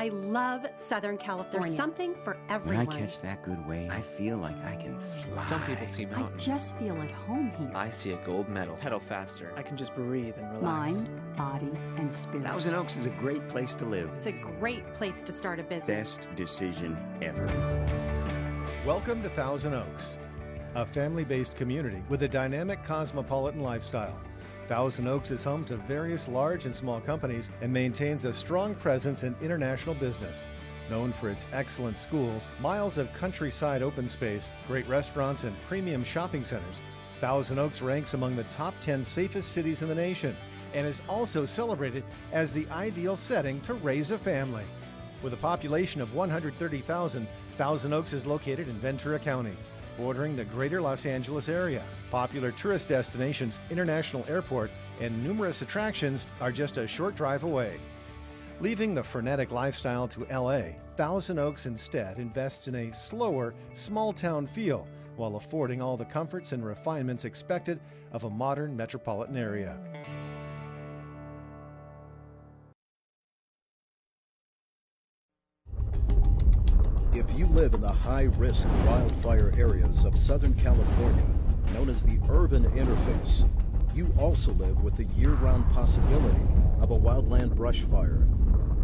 I love Southern California. There's something for When everyone. I catch that good wave, I feel like I can fly. Some people see I mountains. just feel at home here. I see a gold medal. Pedal faster. I can just breathe and relax. Mind, body, and spirit. Thousand Oaks is a great place to live. It's a great place to start a business. Best decision ever. Welcome to Thousand Oaks, a family-based community with a dynamic cosmopolitan lifestyle. Thousand Oaks is home to various large and small companies and maintains a strong presence in international business. Known for its excellent schools, miles of countryside open space, great restaurants, and premium shopping centers, Thousand Oaks ranks among the top 10 safest cities in the nation and is also celebrated as the ideal setting to raise a family. With a population of 130,000, Thousand Oaks is located in Ventura County, bordering the greater Los Angeles area. Popular tourist destinations, International Airport, and numerous attractions are just a short drive away. Leaving the frenetic lifestyle to LA, Thousand Oaks instead invests in a slower, small-town feel while affording all the comforts and refinements expected of a modern metropolitan area. If you live in the high-risk wildfire areas of Southern California, known as the urban interface, you also live with the year-round possibility of a wildland brush fire.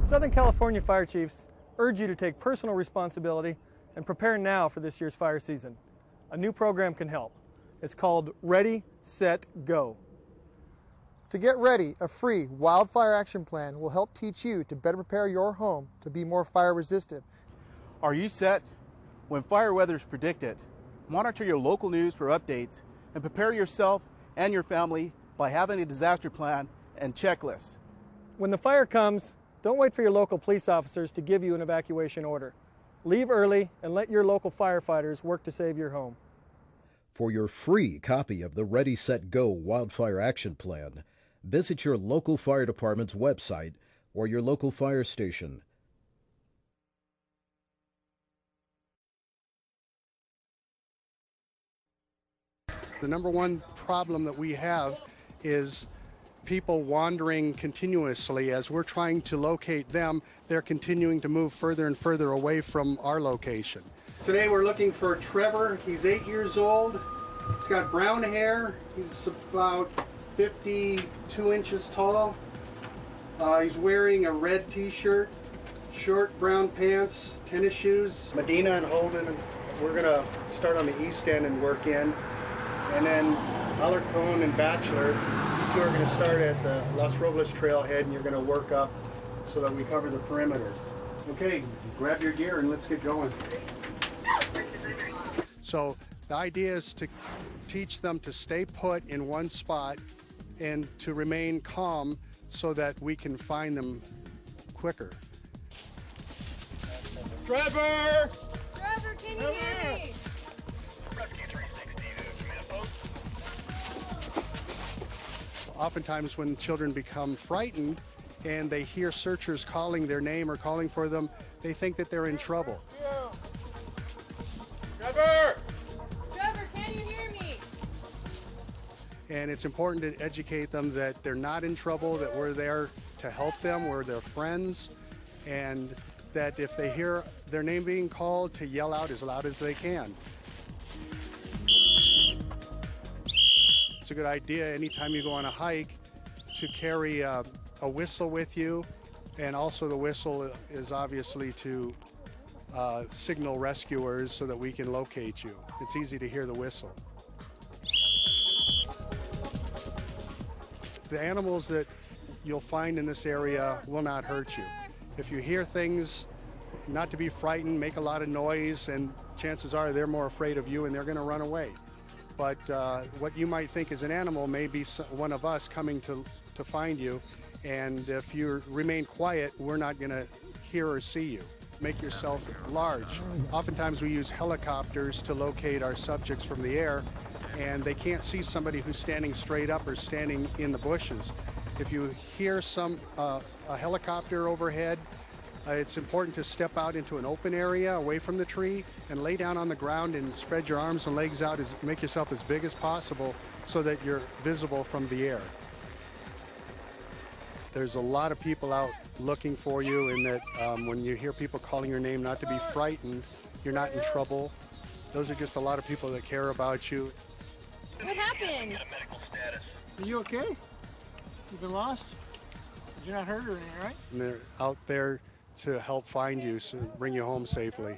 Southern California Fire Chiefs urge you to take personal responsibility and prepare now for this year's fire season. A new program can help. It's called Ready, Set, Go. To get ready, a free wildfire action plan will help teach you to better prepare your home to be more fire resistant. Are you set? When fire weather is predicted, monitor your local news for updates and prepare yourself and your family by having a disaster plan and checklist. When the fire comes, don't wait for your local police officers to give you an evacuation order. Leave early and let your local firefighters work to save your home. For your free copy of the Ready, Set, Go Wildfire Action Plan, visit your local fire department's website or your local fire station. The number one problem that we have is people wandering continuously. As we're trying to locate them, they're continuing to move further and further away from our location. Today we're looking for Trevor. He's 8 years old. He's got brown hair. He's about 52 inches tall. He's wearing a red t-shirt, short brown pants, tennis shoes. Medina and Holden, we're gonna start on the east end and work in. And then Alarcon and Bachelor, you two are going to start at the Los Robles trailhead and you're going to work up so that we cover the perimeter. Okay, grab your gear and let's get going. So the idea is to teach them to stay put in one spot and to remain calm so that we can find them quicker. Trevor! Trevor, can you hear me? Oftentimes when children become frightened and they hear searchers calling their name or calling for them, they think that they're in trouble. Trevor! Trevor, can you hear me? And it's important to educate them that they're not in trouble, that we're there to help them, we're their friends, and that if they hear their name being called, to yell out as loud as they can. It's a good idea anytime you go on a hike to carry a whistle with you, and also the whistle is obviously to signal rescuers so that we can locate you. It's easy to hear the whistle. The animals that you'll find in this area will not hurt you. If you hear things, not to be frightened, make a lot of noise, and chances are they're more afraid of you and they're going to run away. But what you might think is an animal may be one of us coming to find you. And if you remain quiet, we're not going to hear or see you. Make yourself large. Oftentimes we use helicopters to locate our subjects from the air, and they can't see somebody who's standing straight up or standing in the bushes. If you hear a helicopter overhead, it's important to step out into an open area away from the tree and lay down on the ground and spread your arms and legs out, make yourself as big as possible so that you're visible from the air. there's a lot of people out looking for you, and that when you hear people calling your name, not to be frightened. You're not in trouble. Those are just a lot of people that care about you. What happened? Are you okay? You've been lost? You're not hurt or anything, right? And they're out there to help find you, so bring you home safely.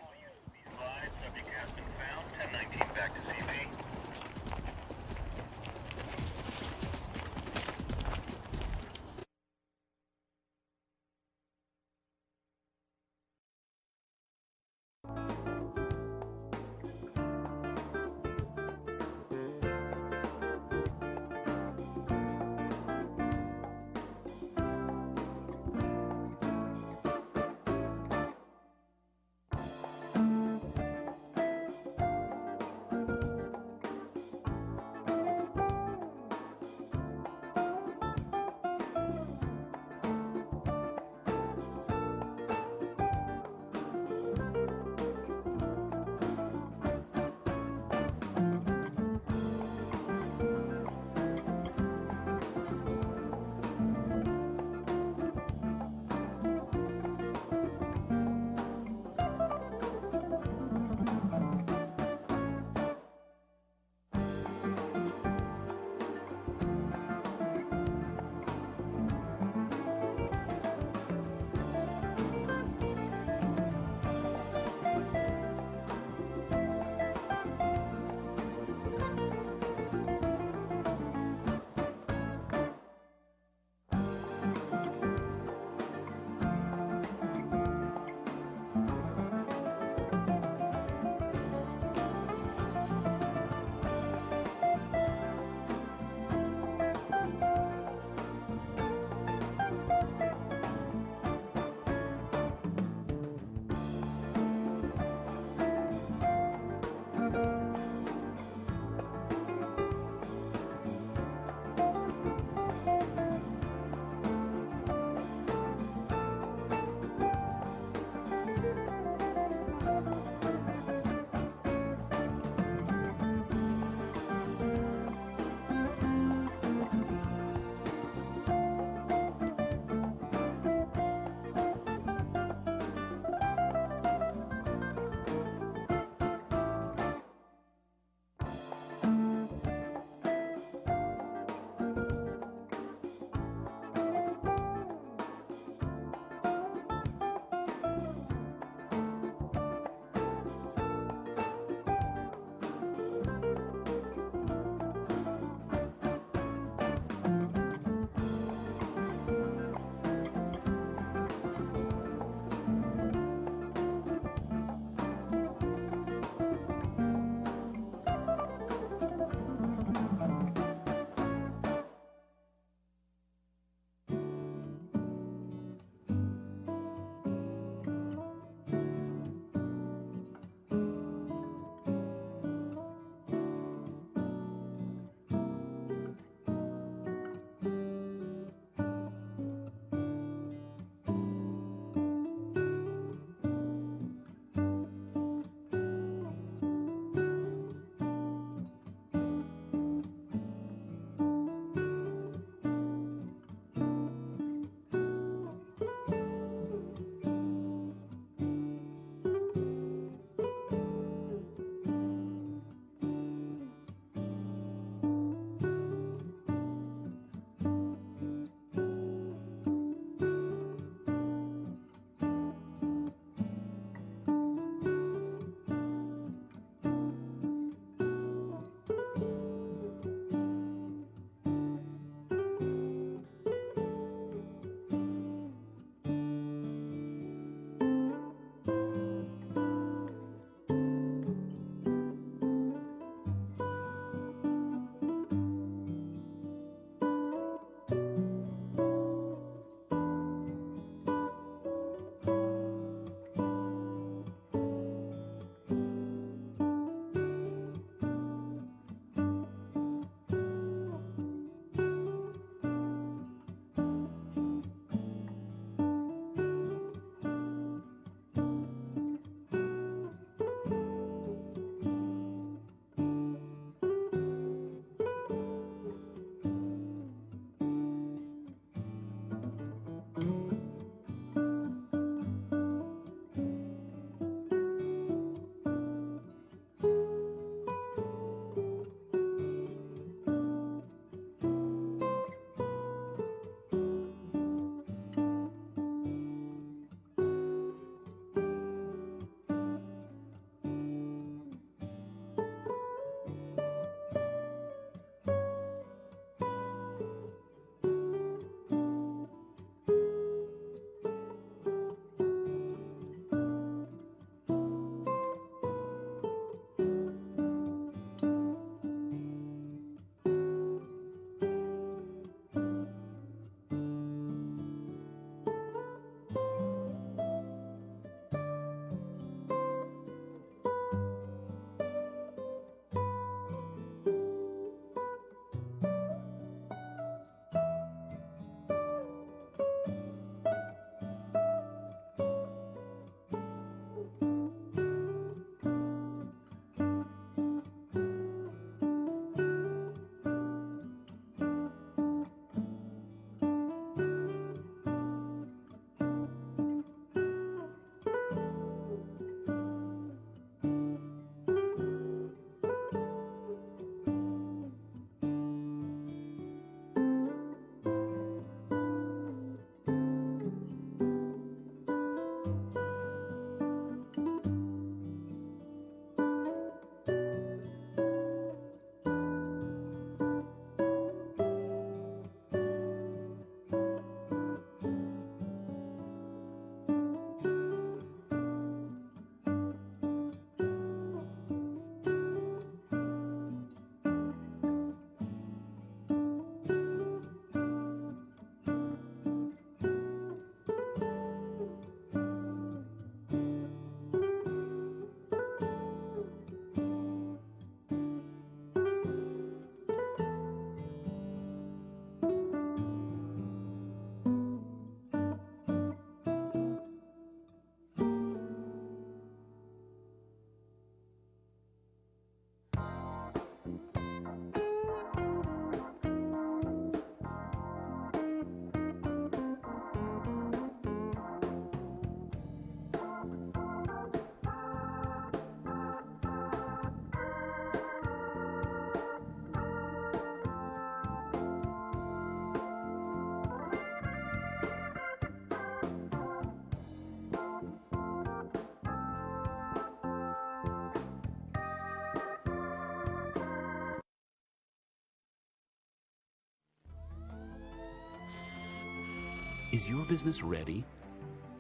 Is your business ready?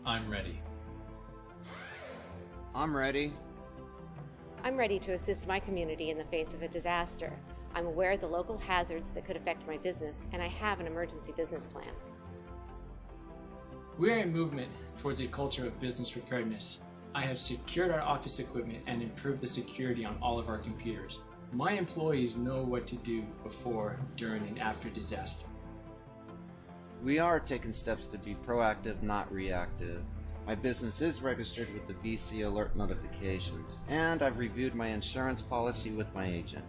I'm ready. I'm ready. I'm ready to assist my community in the face of a disaster. I'm aware of the local hazards that could affect my business, and I have an emergency business plan. We are a movement towards a culture of business preparedness. I have secured our office equipment and improved the security on all of our computers. My employees know what to do before, during, and after disaster. We are taking steps to be proactive, not reactive. My business is registered with the BC Alert Notifications, and I've reviewed my insurance policy with my agent.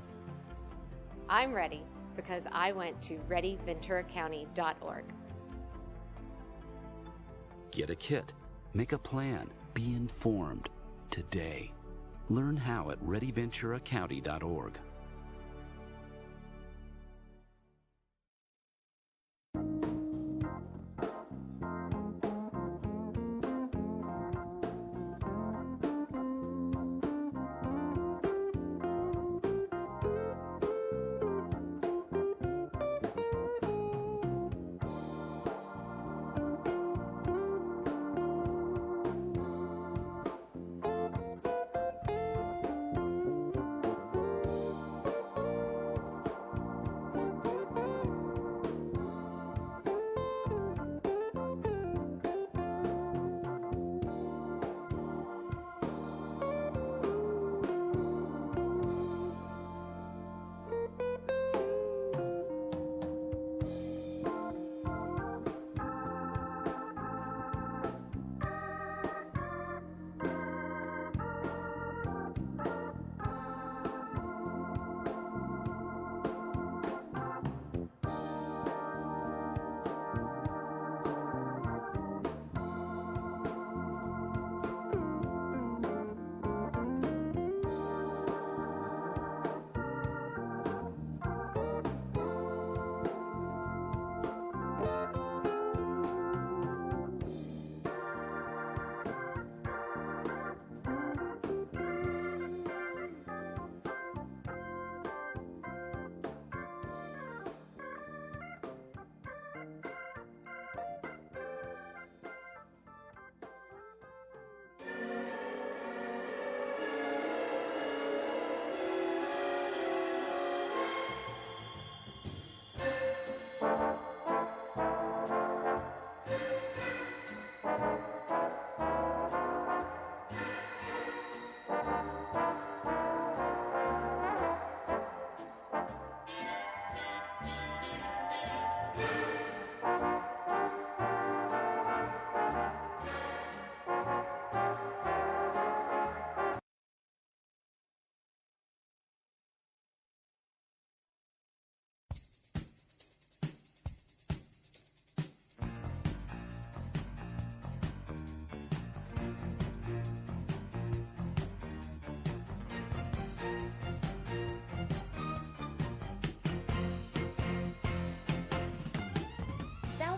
I'm ready because I went to readyventuracounty.org. Get a kit. Make a plan. Be informed today. Learn how at readyventuracounty.org.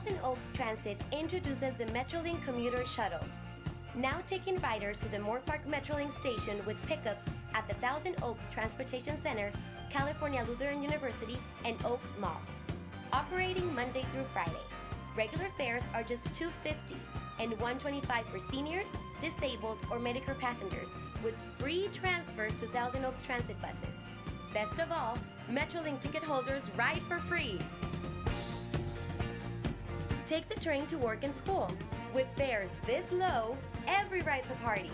Thousand Oaks Transit introduces the Metrolink Commuter Shuttle. Now taking riders to the Moore Park Metrolink station with pickups at the Thousand Oaks Transportation Center, California Lutheran University, and Oaks Mall. Operating Monday through Friday. Regular fares are just $2.50 and $1.25 for seniors, disabled, or Medicare passengers, with free transfers to Thousand Oaks Transit buses. Best of all, Metrolink ticket holders ride for free. Take the train to work and school. With fares this low, every ride's a party.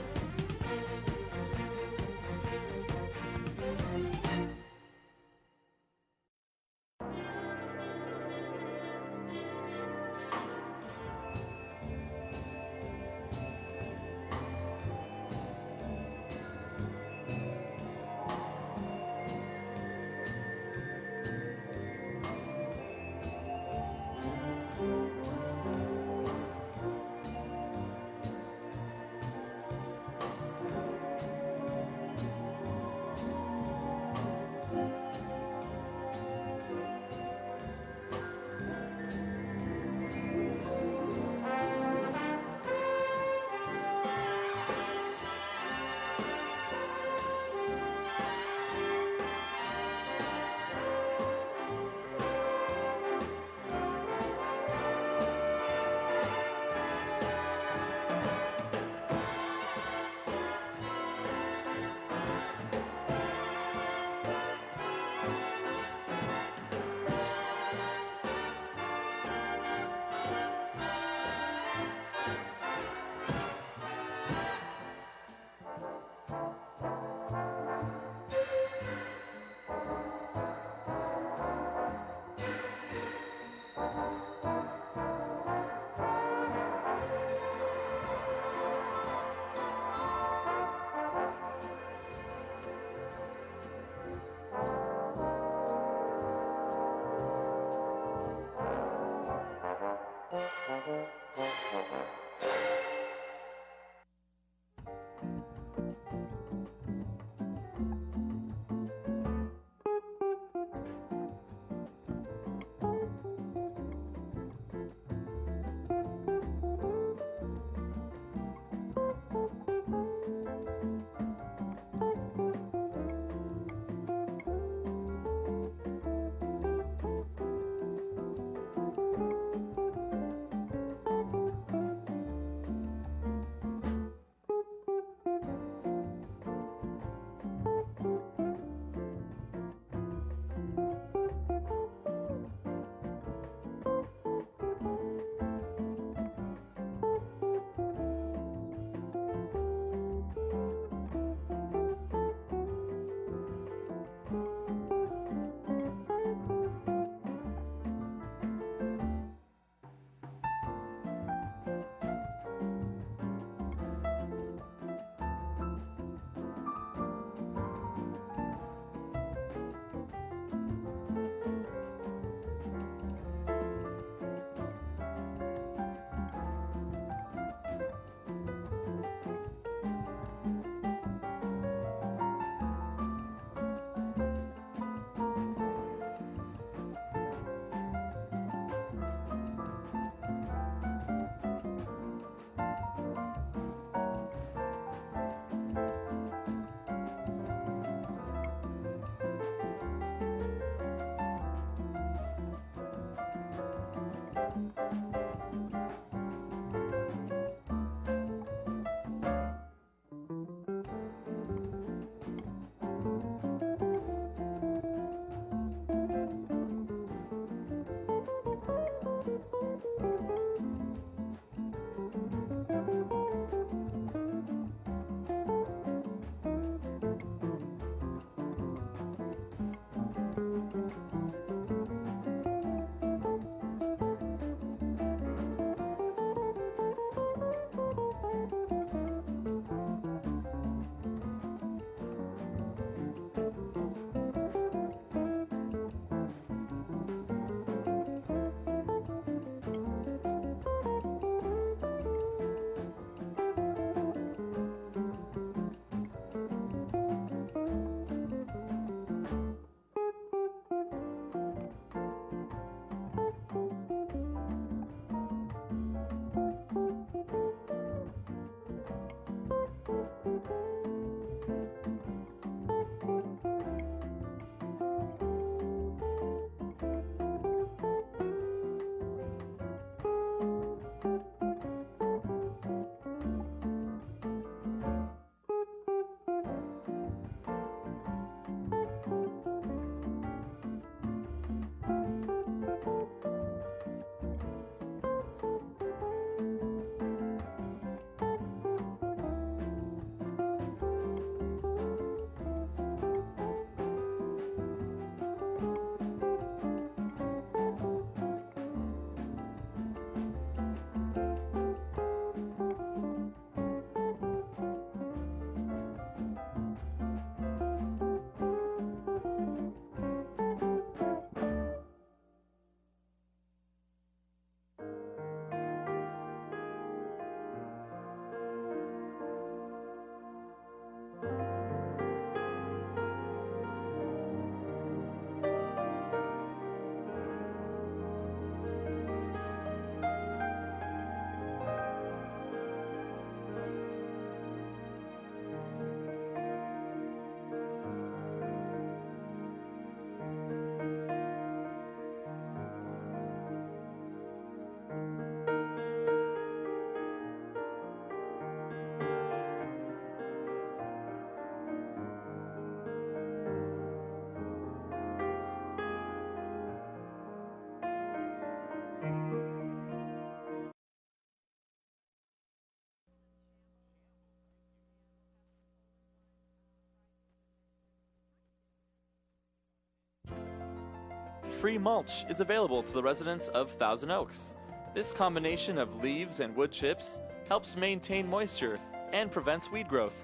Free mulch is available to the residents of Thousand Oaks. This combination of leaves and wood chips helps maintain moisture and prevents weed growth.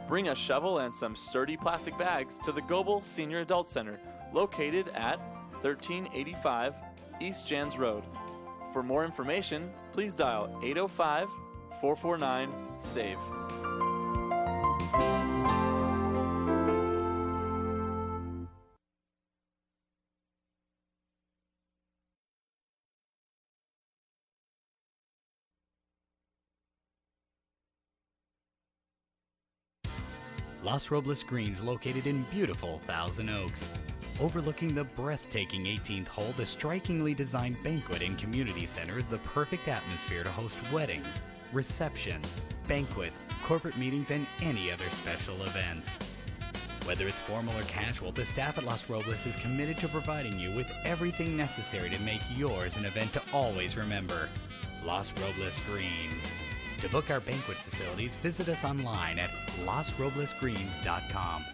Bring a shovel and some sturdy plastic bags to the Goebel Senior Adult Center, located at 1385 East Jans Road. For more information, please dial 805-449-SAVE. Los Robles Greens, located in beautiful Thousand Oaks. Overlooking the breathtaking 18th hole, the strikingly designed banquet and community center is the perfect atmosphere to host weddings, receptions, banquets, corporate meetings, and any other special events. Whether it's formal or casual, the staff at Los Robles is committed to providing you with everything necessary to make yours an event to always remember. Los Robles Greens. To book our banquet facilities, visit us online at losroblesgreens.com.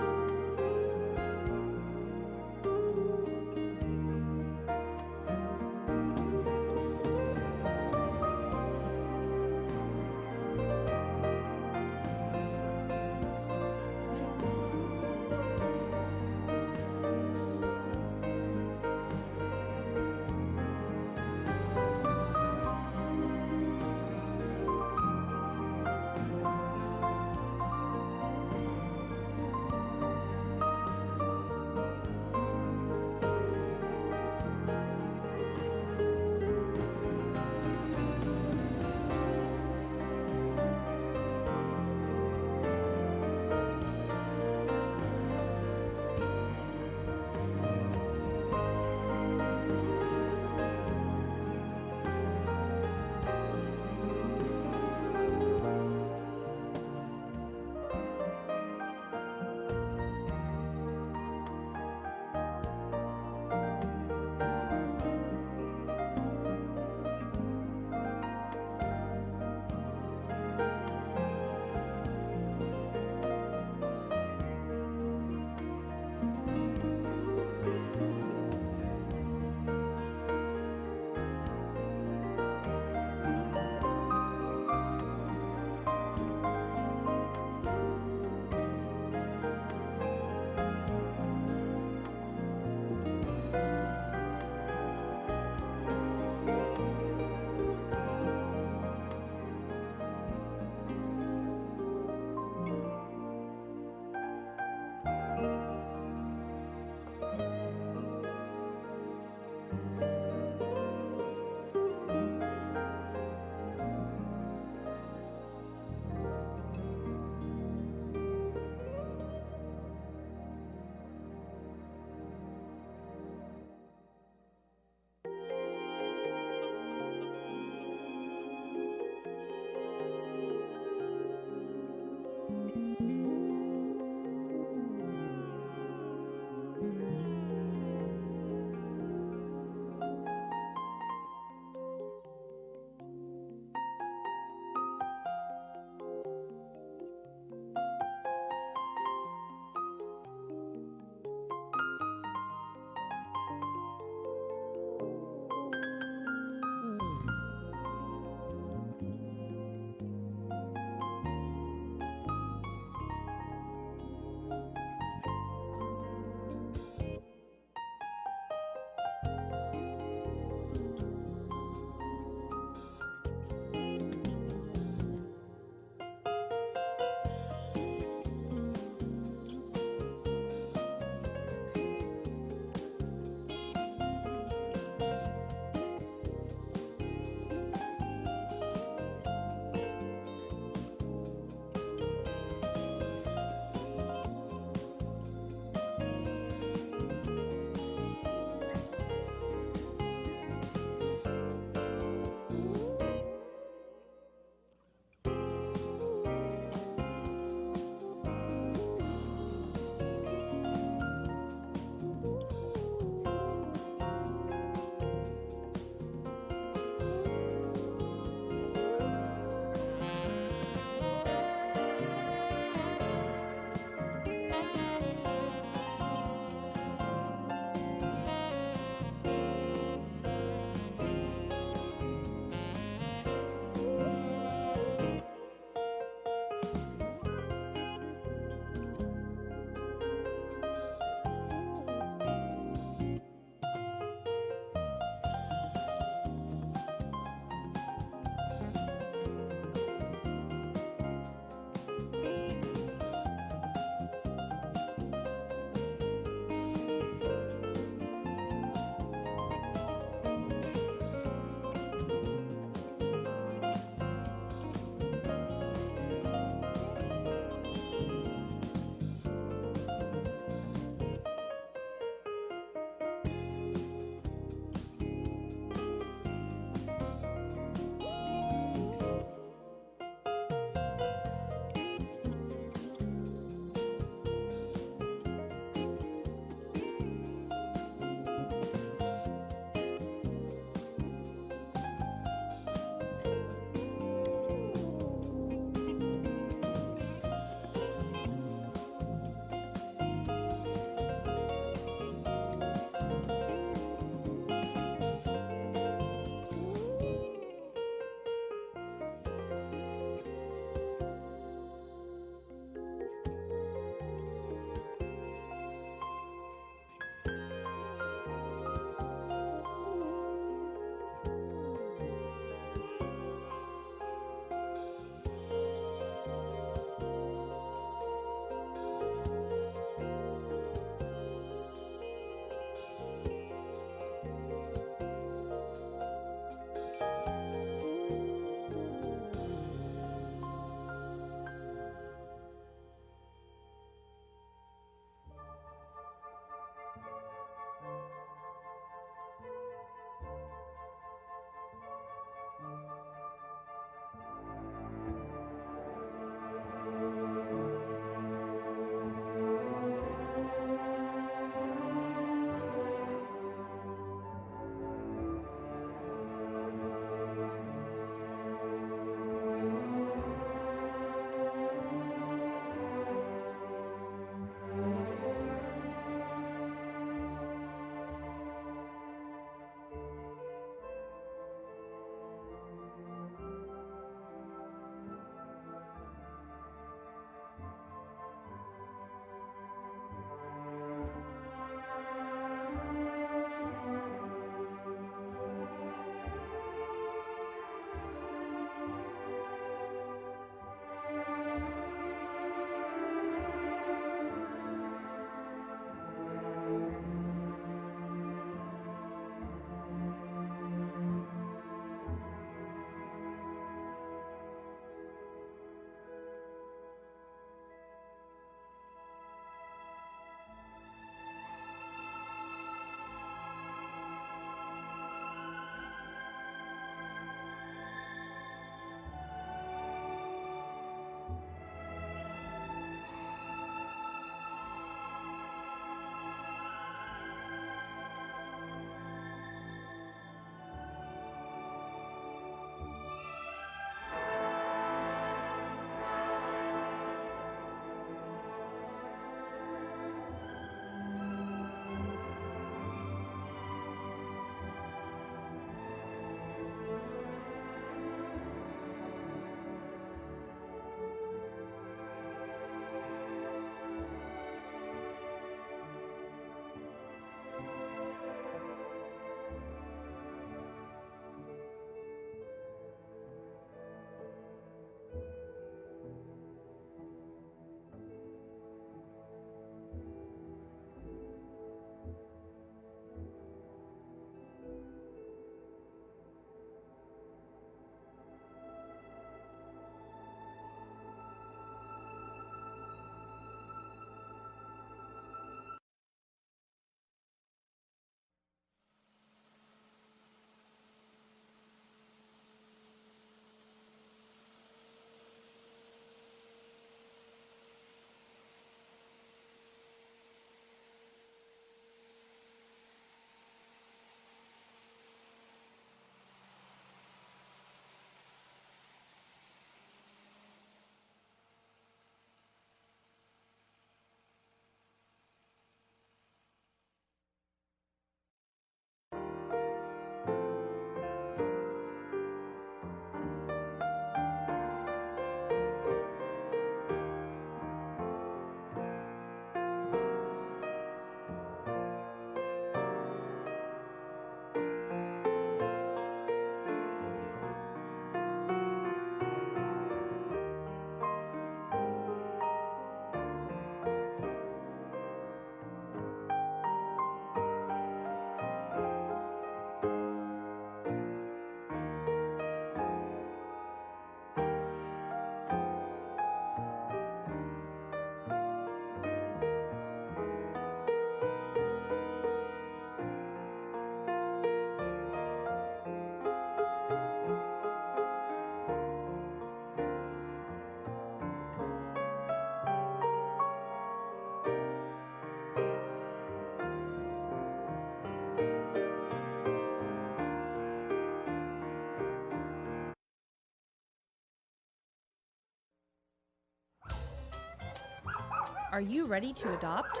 Are you ready to adopt?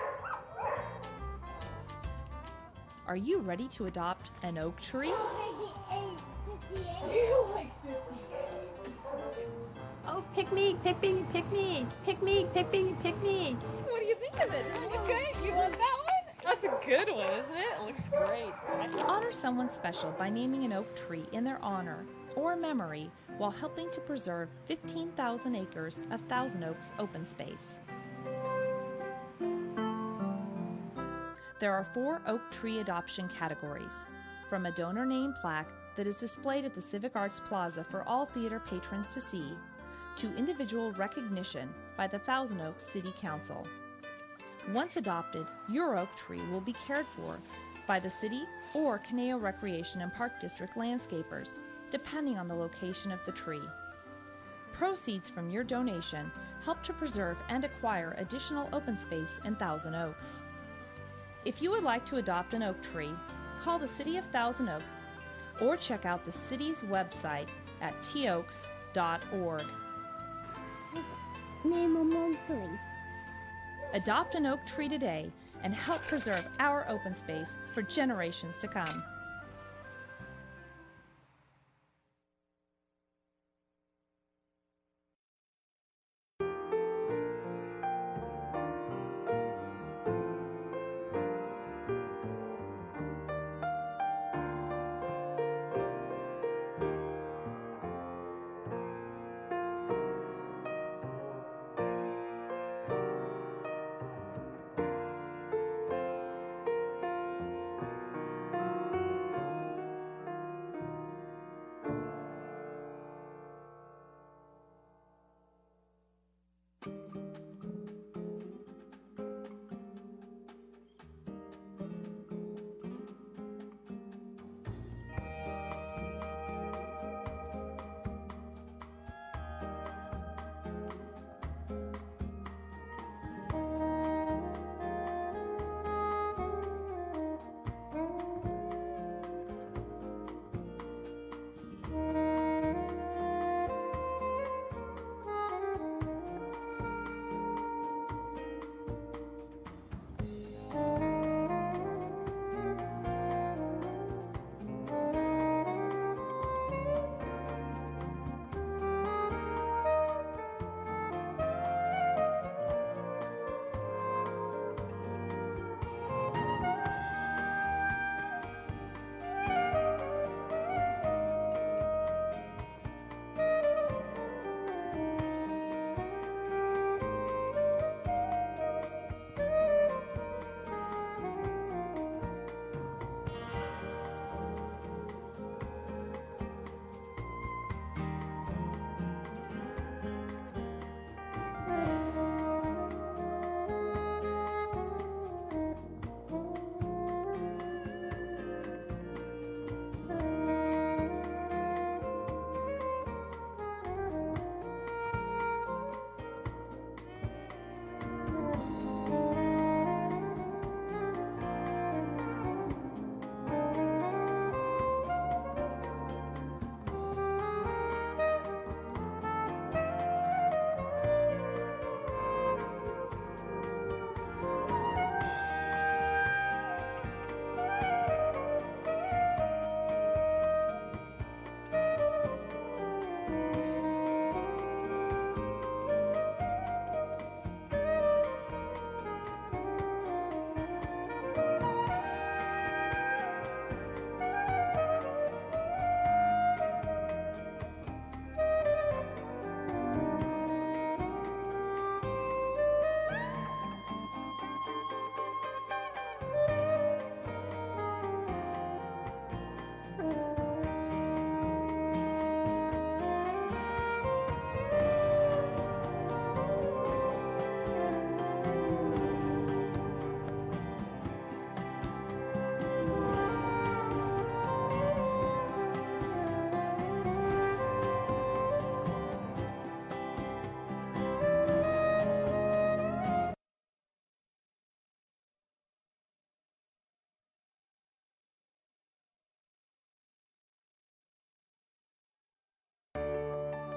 Are you ready to adopt an oak tree? You like 58. Oh, pick me, pick me, pick me, pick me, pick me, pick me. What do you think of it? Isn't it good? You want that one? That's a good one, isn't it? It looks great. Honor someone special by naming an oak tree in their honor or memory while helping to preserve 15,000 acres of Thousand Oaks open space. There are 4 oak tree adoption categories, from a donor name plaque that is displayed at the Civic Arts Plaza for all theater patrons to see, to individual recognition by the Thousand Oaks City Council. Once adopted, your oak tree will be cared for by the city or Caneo Recreation and Park District landscapers, depending on the location of the tree. Proceeds from your donation help to preserve and acquire additional open space in Thousand Oaks. If you would like to adopt an oak tree, call the City of Thousand Oaks or check out the city's website at toaks.org. Adopt an oak tree today and help preserve our open space for generations to come.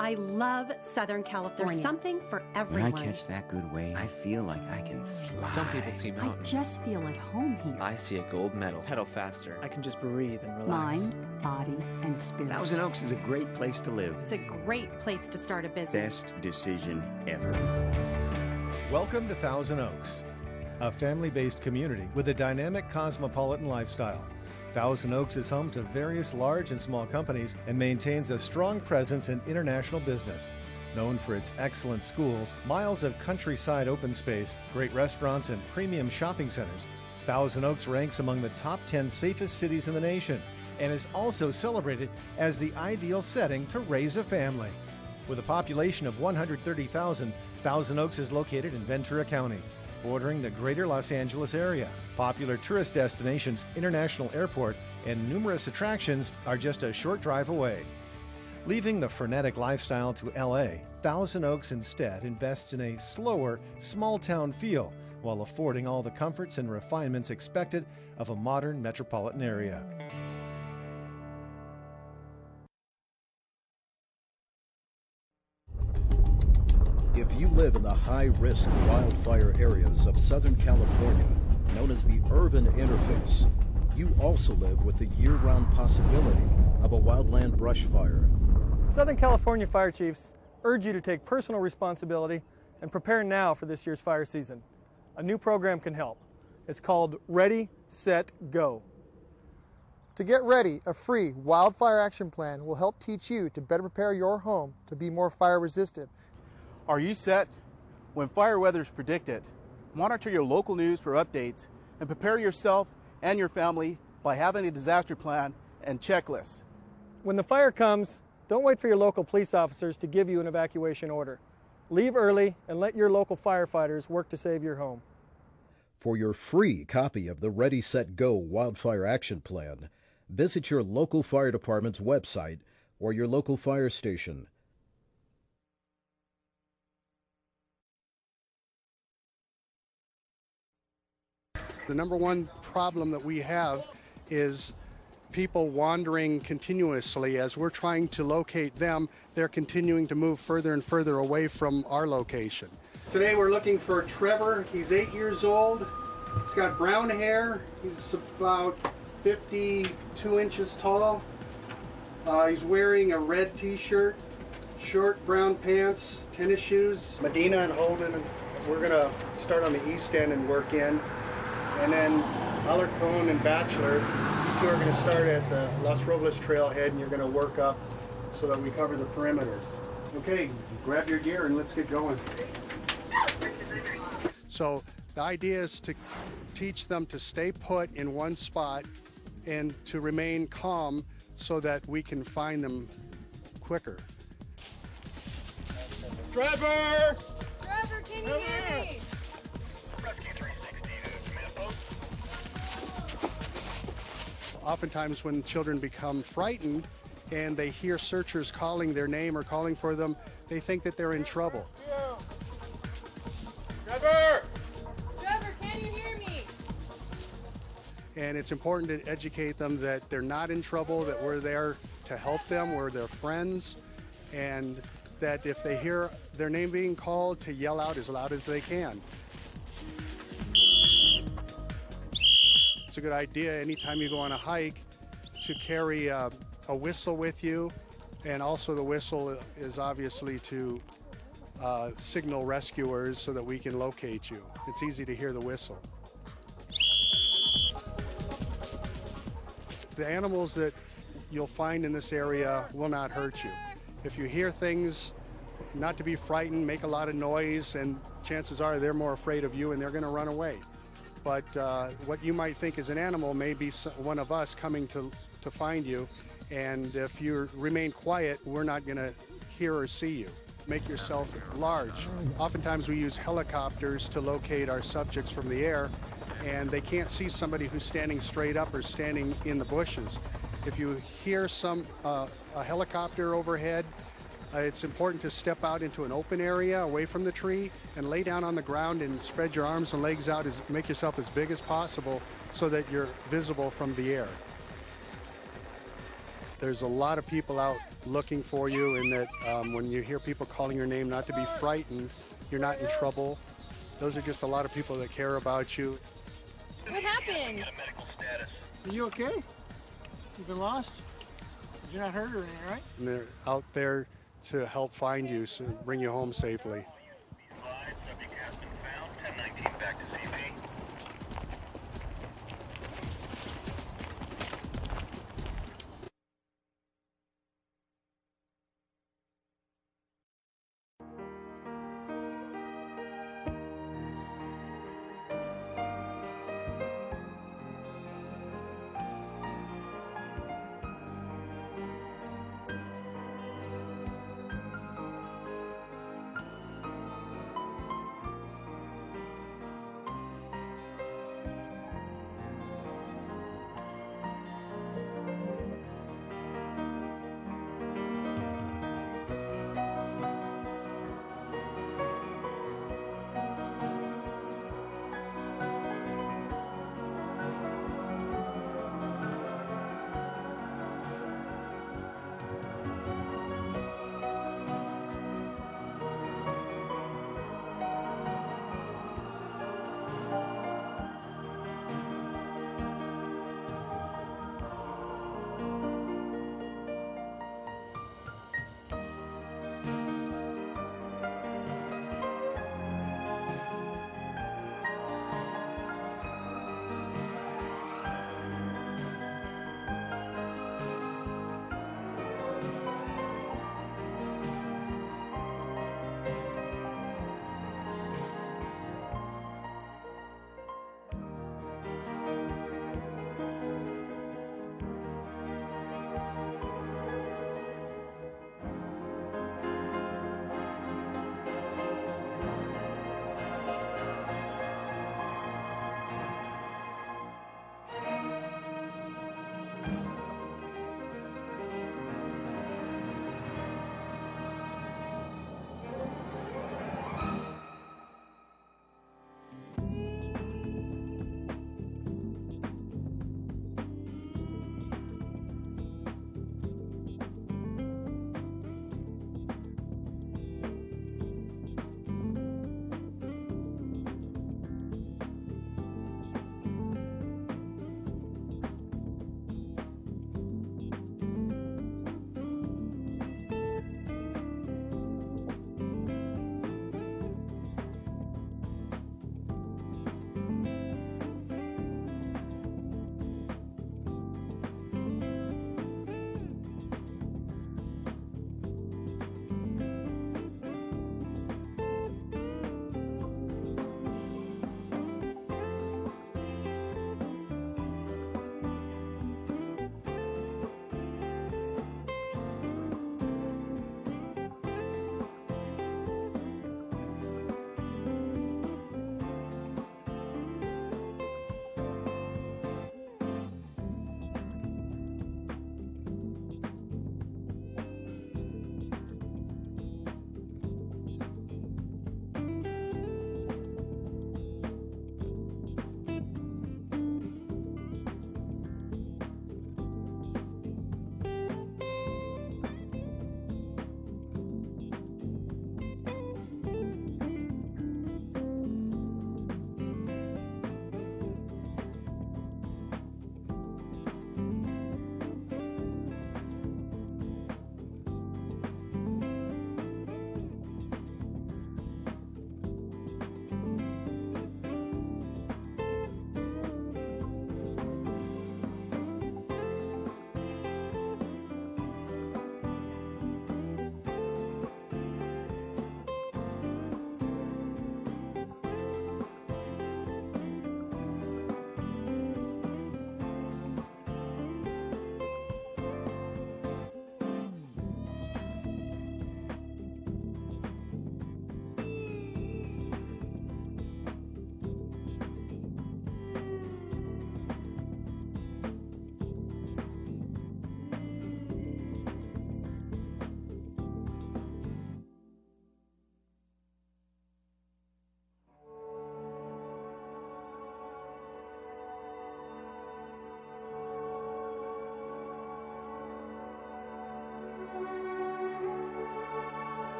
I love Southern California. There's something for When everyone. I catch that good wave, I feel like I can fly. Some people see I mountains. just feel at home here. I see a gold medal. Pedal faster. I can just breathe and relax. Mind, body, and spirit. Thousand Oaks is a great place to live. It's a great place to start a business. Best decision ever. Welcome to Thousand Oaks, a family-based community with a dynamic cosmopolitan lifestyle. Thousand Oaks is home to various large and small companies and maintains a strong presence in international business. Known for its excellent schools, miles of countryside open space, great restaurants, and premium shopping centers, Thousand Oaks ranks among the top 10 safest cities in the nation and is also celebrated as the ideal setting to raise a family. With a population of 130,000, Thousand Oaks is located in Ventura County, bordering the greater Los Angeles area. Popular tourist destinations, International Airport, and numerous attractions are just a short drive away. Leaving the frenetic lifestyle to LA, Thousand Oaks instead invests in a slower, small-town feel while affording all the comforts and refinements expected of a modern metropolitan area. If you live in the high-risk wildfire areas of Southern California, known as the urban interface, you also live with the year-round possibility of a wildland brush fire. Southern California Fire Chiefs urge you to take personal responsibility and prepare now for this year's fire season. A new program can help. It's called Ready, Set, Go. To get ready, a free wildfire action plan will help teach you to better prepare your home to be more fire resistant. Are you set? When fire weather is predicted, monitor your local news for updates and prepare yourself and your family by having a disaster plan and checklist. When the fire comes, don't wait for your local police officers to give you an evacuation order. Leave early and let your local firefighters work to save your home. For your free copy of the Ready, Set, Go Wildfire Action Plan, visit your local fire department's website or your local fire station. The number one problem that we have is people wandering continuously. As we're trying to locate them, they're continuing to move further and further away from our location. Today we're looking for Trevor. He's 8 years old. He's got brown hair. He's about 52 inches tall. He's wearing a red t-shirt, short brown pants, tennis shoes. Medina and Holden, we're going to start on the east end and work in. And then Alarcon and Bachelor, you two are going to start at the Los Robles trailhead and you're going to work up so that we cover the perimeter. Okay, grab your gear and let's get going. So the idea is to teach them to stay put in one spot and to remain calm so that we can find them quicker. Trevor! Trevor, can you hear me? Oftentimes when children become frightened and they hear searchers calling their name or calling for them, they think that they're in trouble. Trevor! Trevor, can you hear me? And it's important to educate them that they're not in trouble, that we're there to help them, we're their friends, and that if they hear their name being called, to yell out as loud as they can. It's a good idea anytime you go on a hike to carry a whistle with you, and also the whistle is obviously to signal rescuers so that we can locate you. It's easy to hear the whistle. The animals that you'll find in this area will not hurt you. If you hear things, not to be frightened, make a lot of noise, and chances are they're more afraid of you and they're going to run away. But what you might think is an animal may be one of us coming to find you, and if you remain quiet, we're not going to hear or see you. Make yourself large. Oftentimes we use helicopters to locate our subjects from the air, and they can't see somebody who's standing straight up or standing in the bushes. If you hear a helicopter overhead, it's important to step out into an open area away from the tree and lay down on the ground and spread your arms and legs out, make yourself as big as possible so that you're visible from the air. there's a lot of people out looking for you, and that when you hear people calling your name, not to be frightened. You're not in trouble. Those are just a lot of people that care about you. What happened? Are you okay? You've been lost? You're not hurt or anything, right? And they're out there to help find you, so bring you home safely.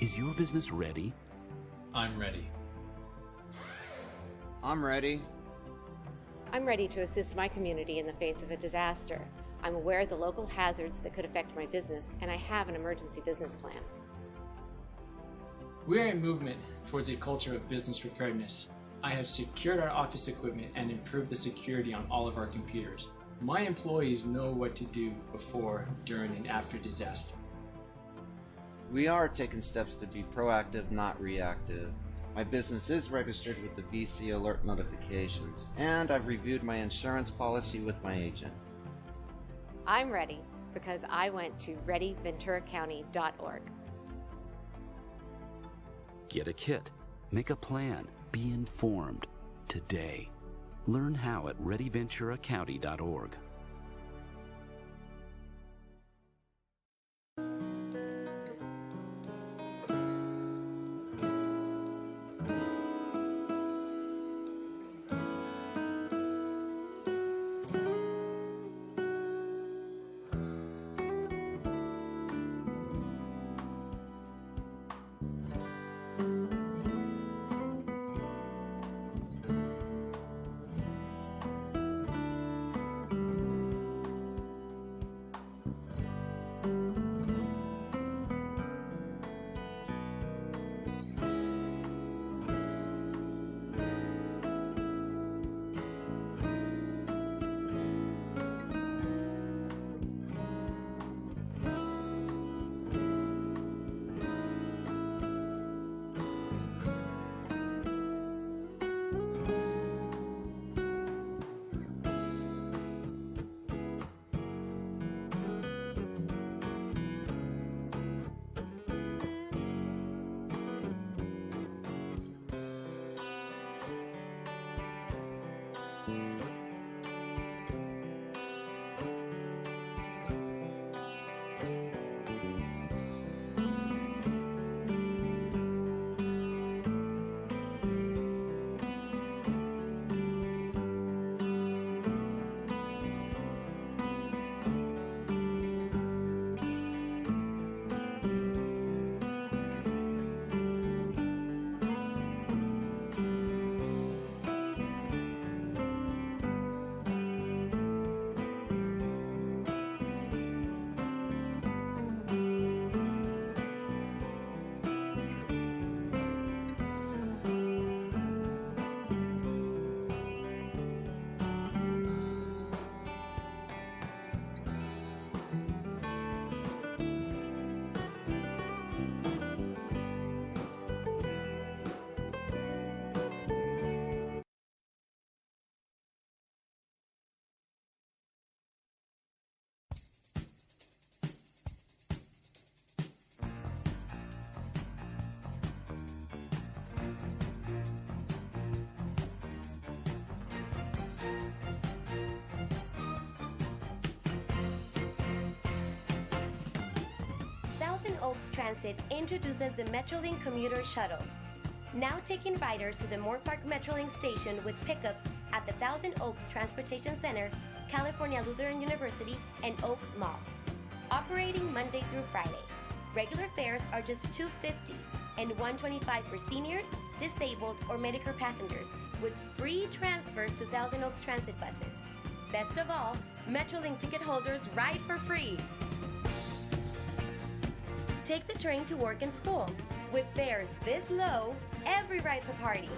Is your business ready? I'm ready. I'm ready. I'm ready to assist my community in the face of a disaster. I'm aware of the local hazards that could affect my business, and I have an emergency business plan. We are a movement towards a culture of business preparedness. I have secured our office equipment and improved the security on all of our computers. My employees know what to do before, during, and after disaster. We are taking steps to be proactive, not reactive. My business is registered with the BC Alert Notifications, and I've reviewed my insurance policy with my agent. I'm ready because I went to readyventuracounty.org. Get a kit. Make a plan. Be informed today. Learn how at readyventuracounty.org. Thousand Oaks Transit introduces the Metrolink Commuter Shuttle. Now taking riders to the Moore Park Metrolink station with pickups at the Thousand Oaks Transportation Center, California Lutheran University, and Oaks Mall. Operating Monday through Friday. Regular fares are just $2.50 and $1.25 for seniors, disabled, or Medicare passengers, with free transfers to Thousand Oaks Transit buses. Best of all, Metrolink ticket holders ride for free. Take the train to work and school. With fares this low, every ride's a party.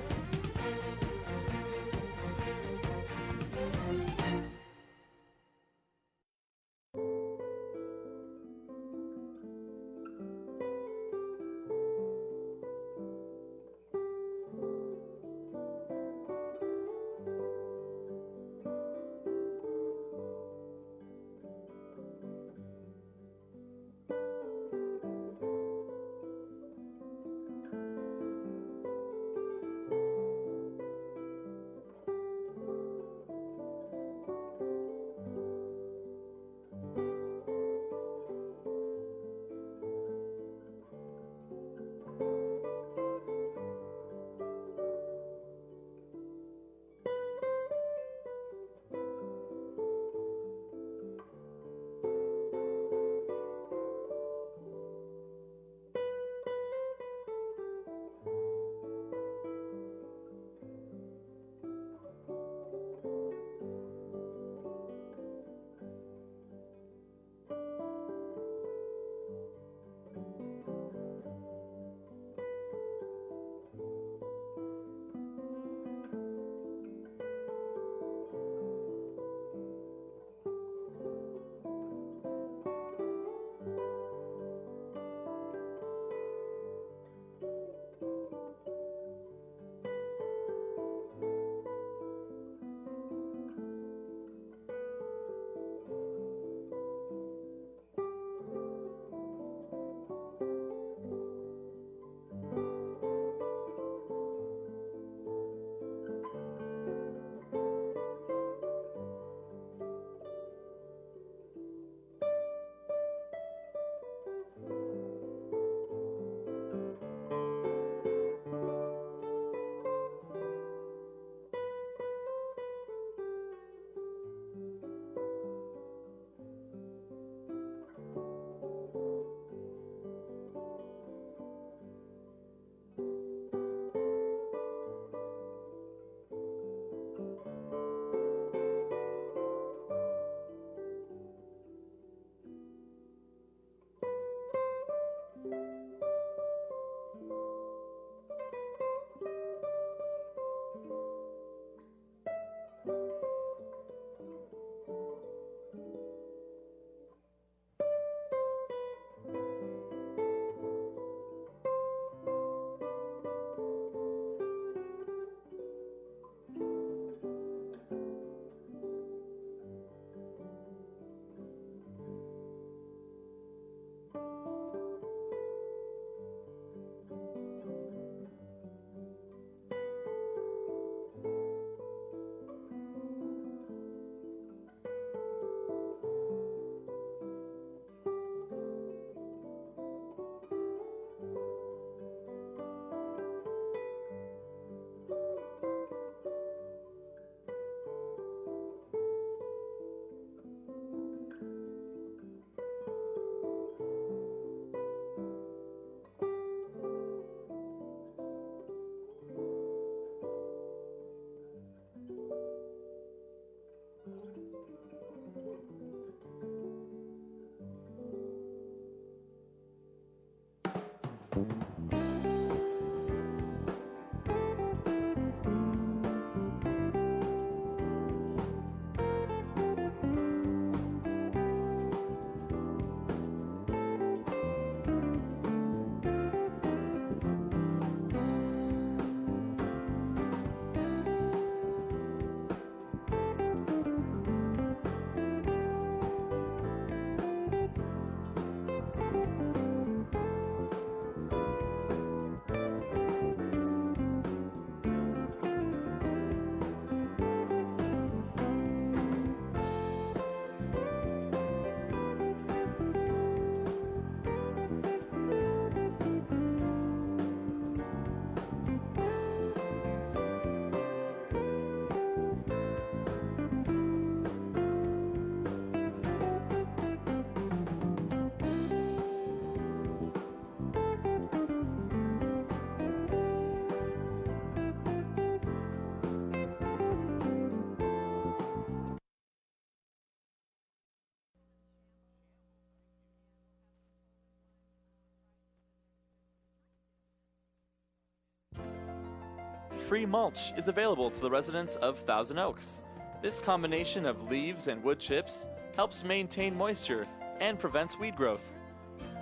Free mulch is available to the residents of Thousand Oaks. This combination of leaves and wood chips helps maintain moisture and prevents weed growth.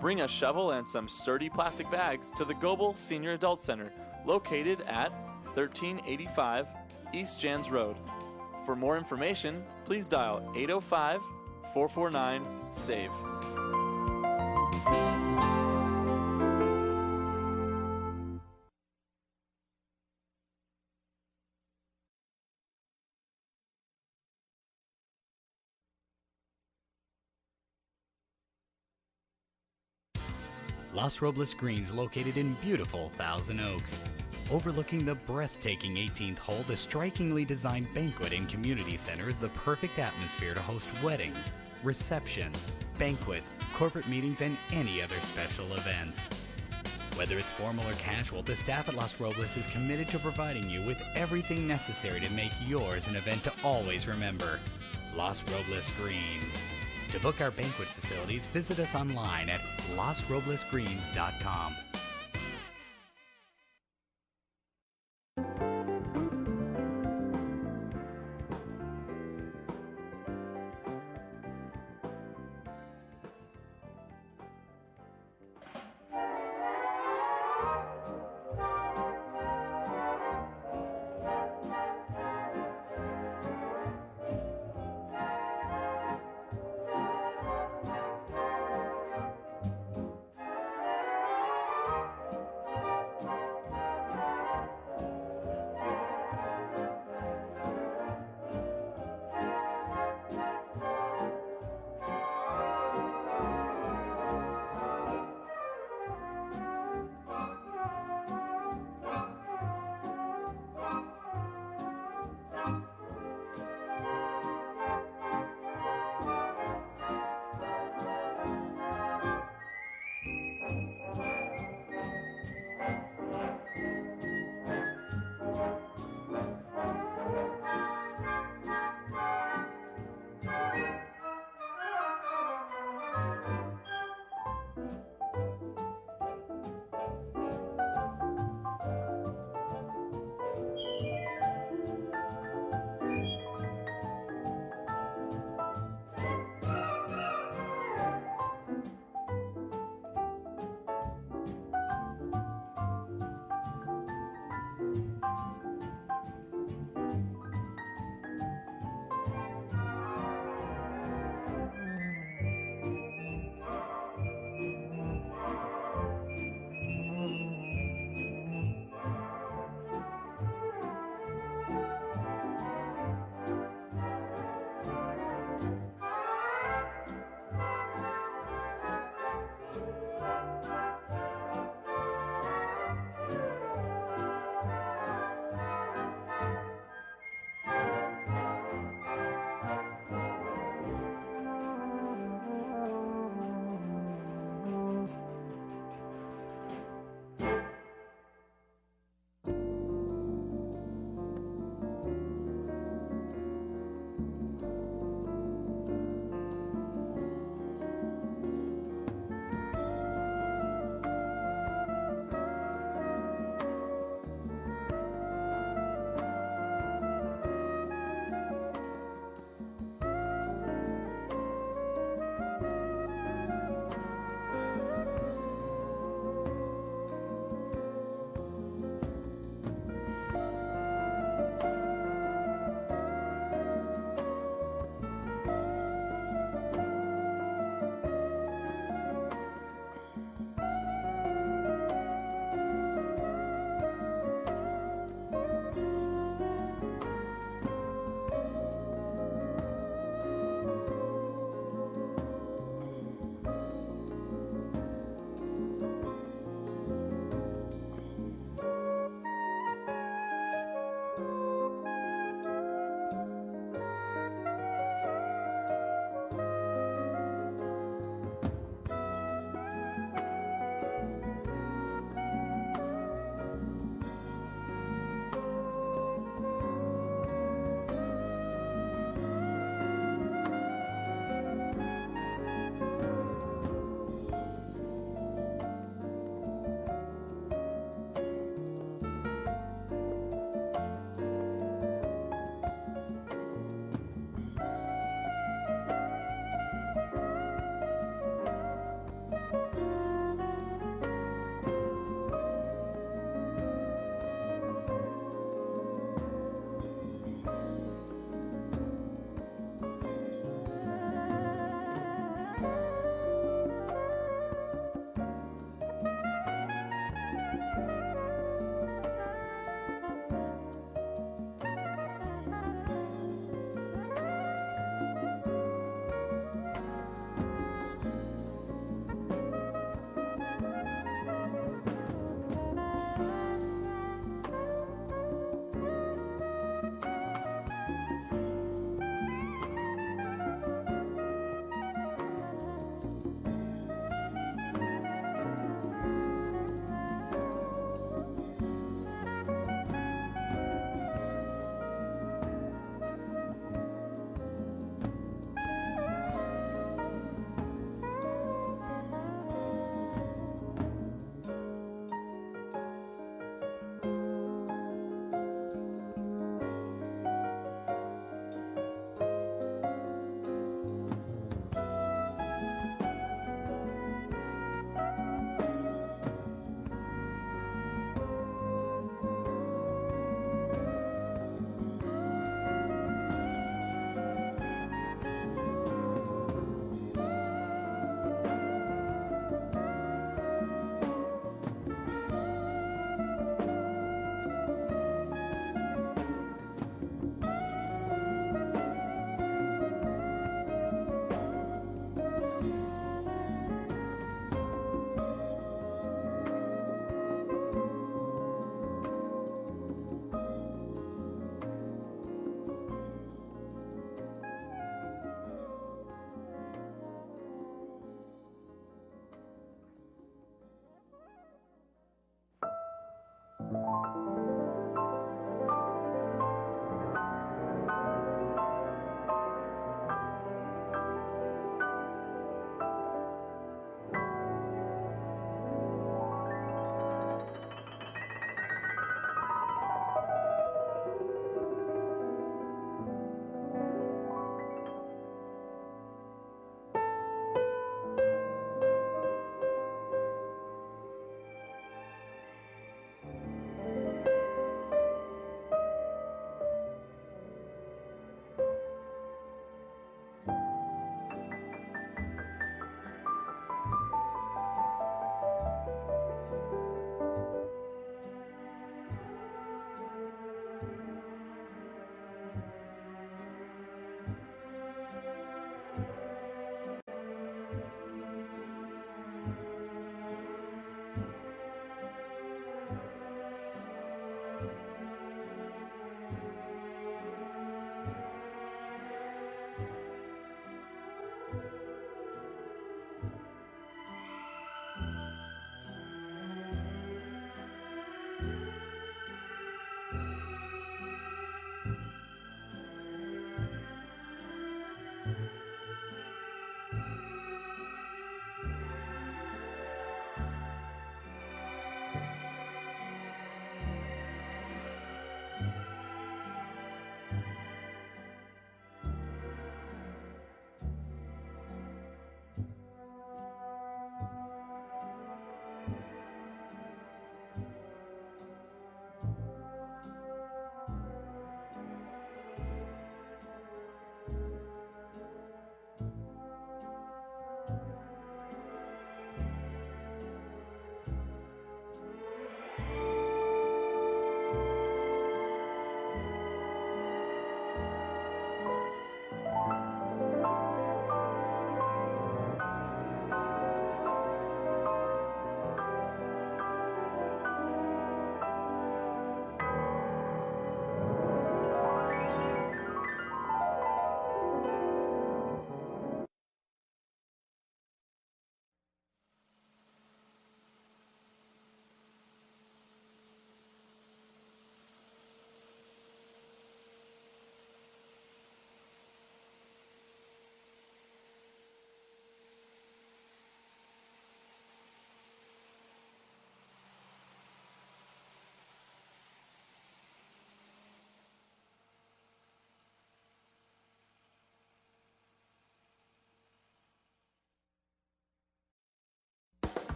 Bring a shovel and some sturdy plastic bags to the Goebel Senior Adult Center, located at 1385 East Jans Road. For more information, please dial 805-449-SAVE. Los Robles Greens, located in beautiful Thousand Oaks. Overlooking the breathtaking 18th hole, the strikingly designed banquet and community center is the perfect atmosphere to host weddings, receptions, banquets, corporate meetings, and any other special events. Whether it's formal or casual, the staff at Los Robles is committed to providing you with everything necessary to make yours an event to always remember. Los Robles Greens. To book our banquet facilities, visit us online at losroblesgreens.com.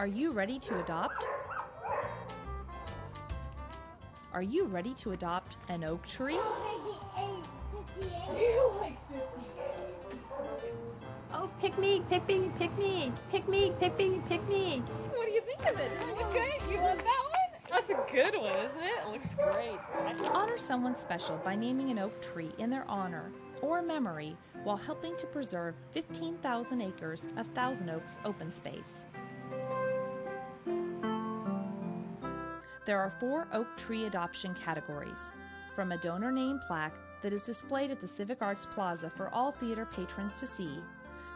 Are you ready to adopt? Are you ready to adopt an oak tree? You like 58. Oh, pick me, pick me, pick me, pick me, pick me, pick me. What do you think of it? Does it look good? You want that one? That's a good one, isn't it? It looks great. Honor someone special by naming an oak tree in their honor or memory while helping to preserve 15,000 acres of Thousand Oaks open space. There are 4 oak tree adoption categories, from a donor name plaque that is displayed at the Civic Arts Plaza for all theater patrons to see,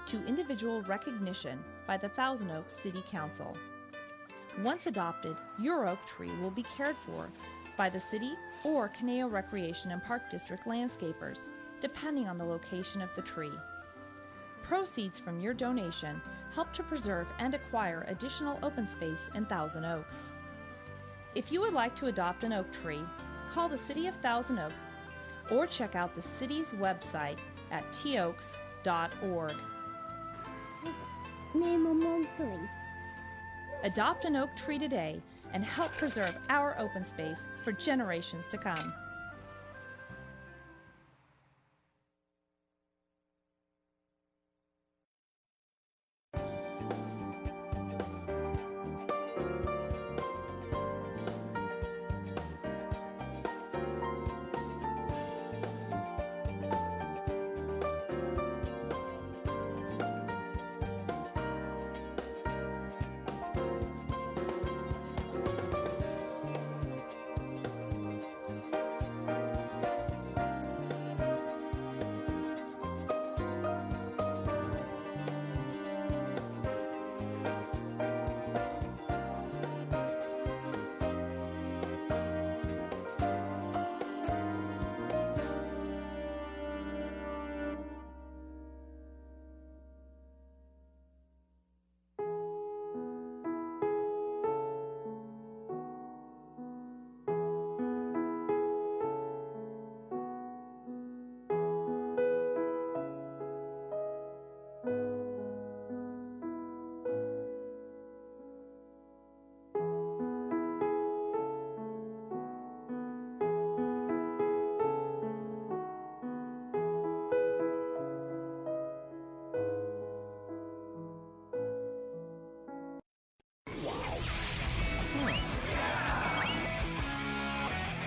to individual recognition by the Thousand Oaks City Council. Once adopted, your oak tree will be cared for by the city or Caneo Recreation and Park District landscapers, depending on the location of the tree. Proceeds from your donation help to preserve and acquire additional open space in Thousand Oaks. If you would like to adopt an oak tree, call the City of Thousand Oaks or check out the city's website at toaks.org. Adopt an oak tree today and help preserve our open space for generations to come.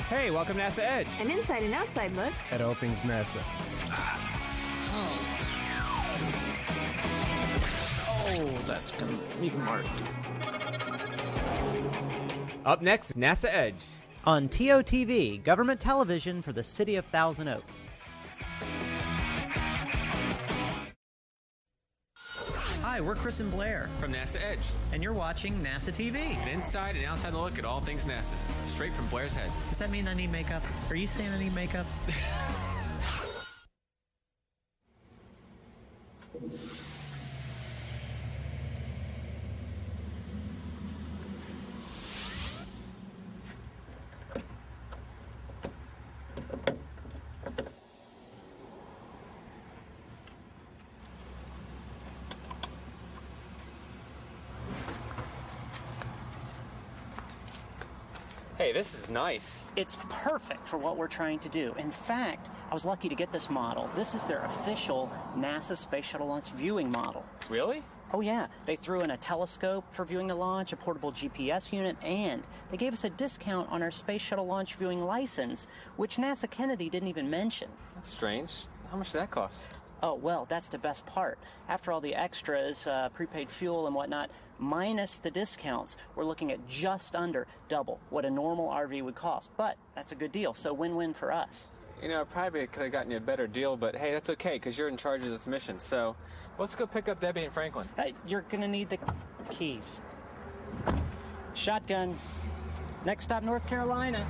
Hey, welcome to NASA Edge. An inside and outside look at all things NASA. Oh, that's gonna leave a mark. Up next, NASA Edge. On TOTV, government television for the city of Thousand Oaks. Hi, we're Chris and Blair from NASA Edge. And you're watching NASA TV. An inside and outside look at all things NASA. Straight from Blair's head. Does that mean I need makeup? Are you saying I need makeup? Hey, this is nice. It's perfect for what we're trying to do. In fact, I was lucky to get this model. This is their official NASA Space Shuttle Launch viewing model. Really? Oh yeah, they threw in a telescope for viewing the launch, a portable GPS unit, and they gave us a discount on our Space Shuttle Launch viewing license, which NASA Kennedy didn't even mention. That's strange. How much does that cost? Oh, well, that's the best part. After all the extras, prepaid fuel and whatnot, minus the discounts, we're looking at just under double what a normal RV would cost. But that's a good deal, so win-win for us. You know, I probably could have gotten you a better deal, but hey, that's okay, because you're in charge of this mission. So let's go pick up Debbie and Franklin. You're going to need the keys. Shotgun. Next stop, North Carolina.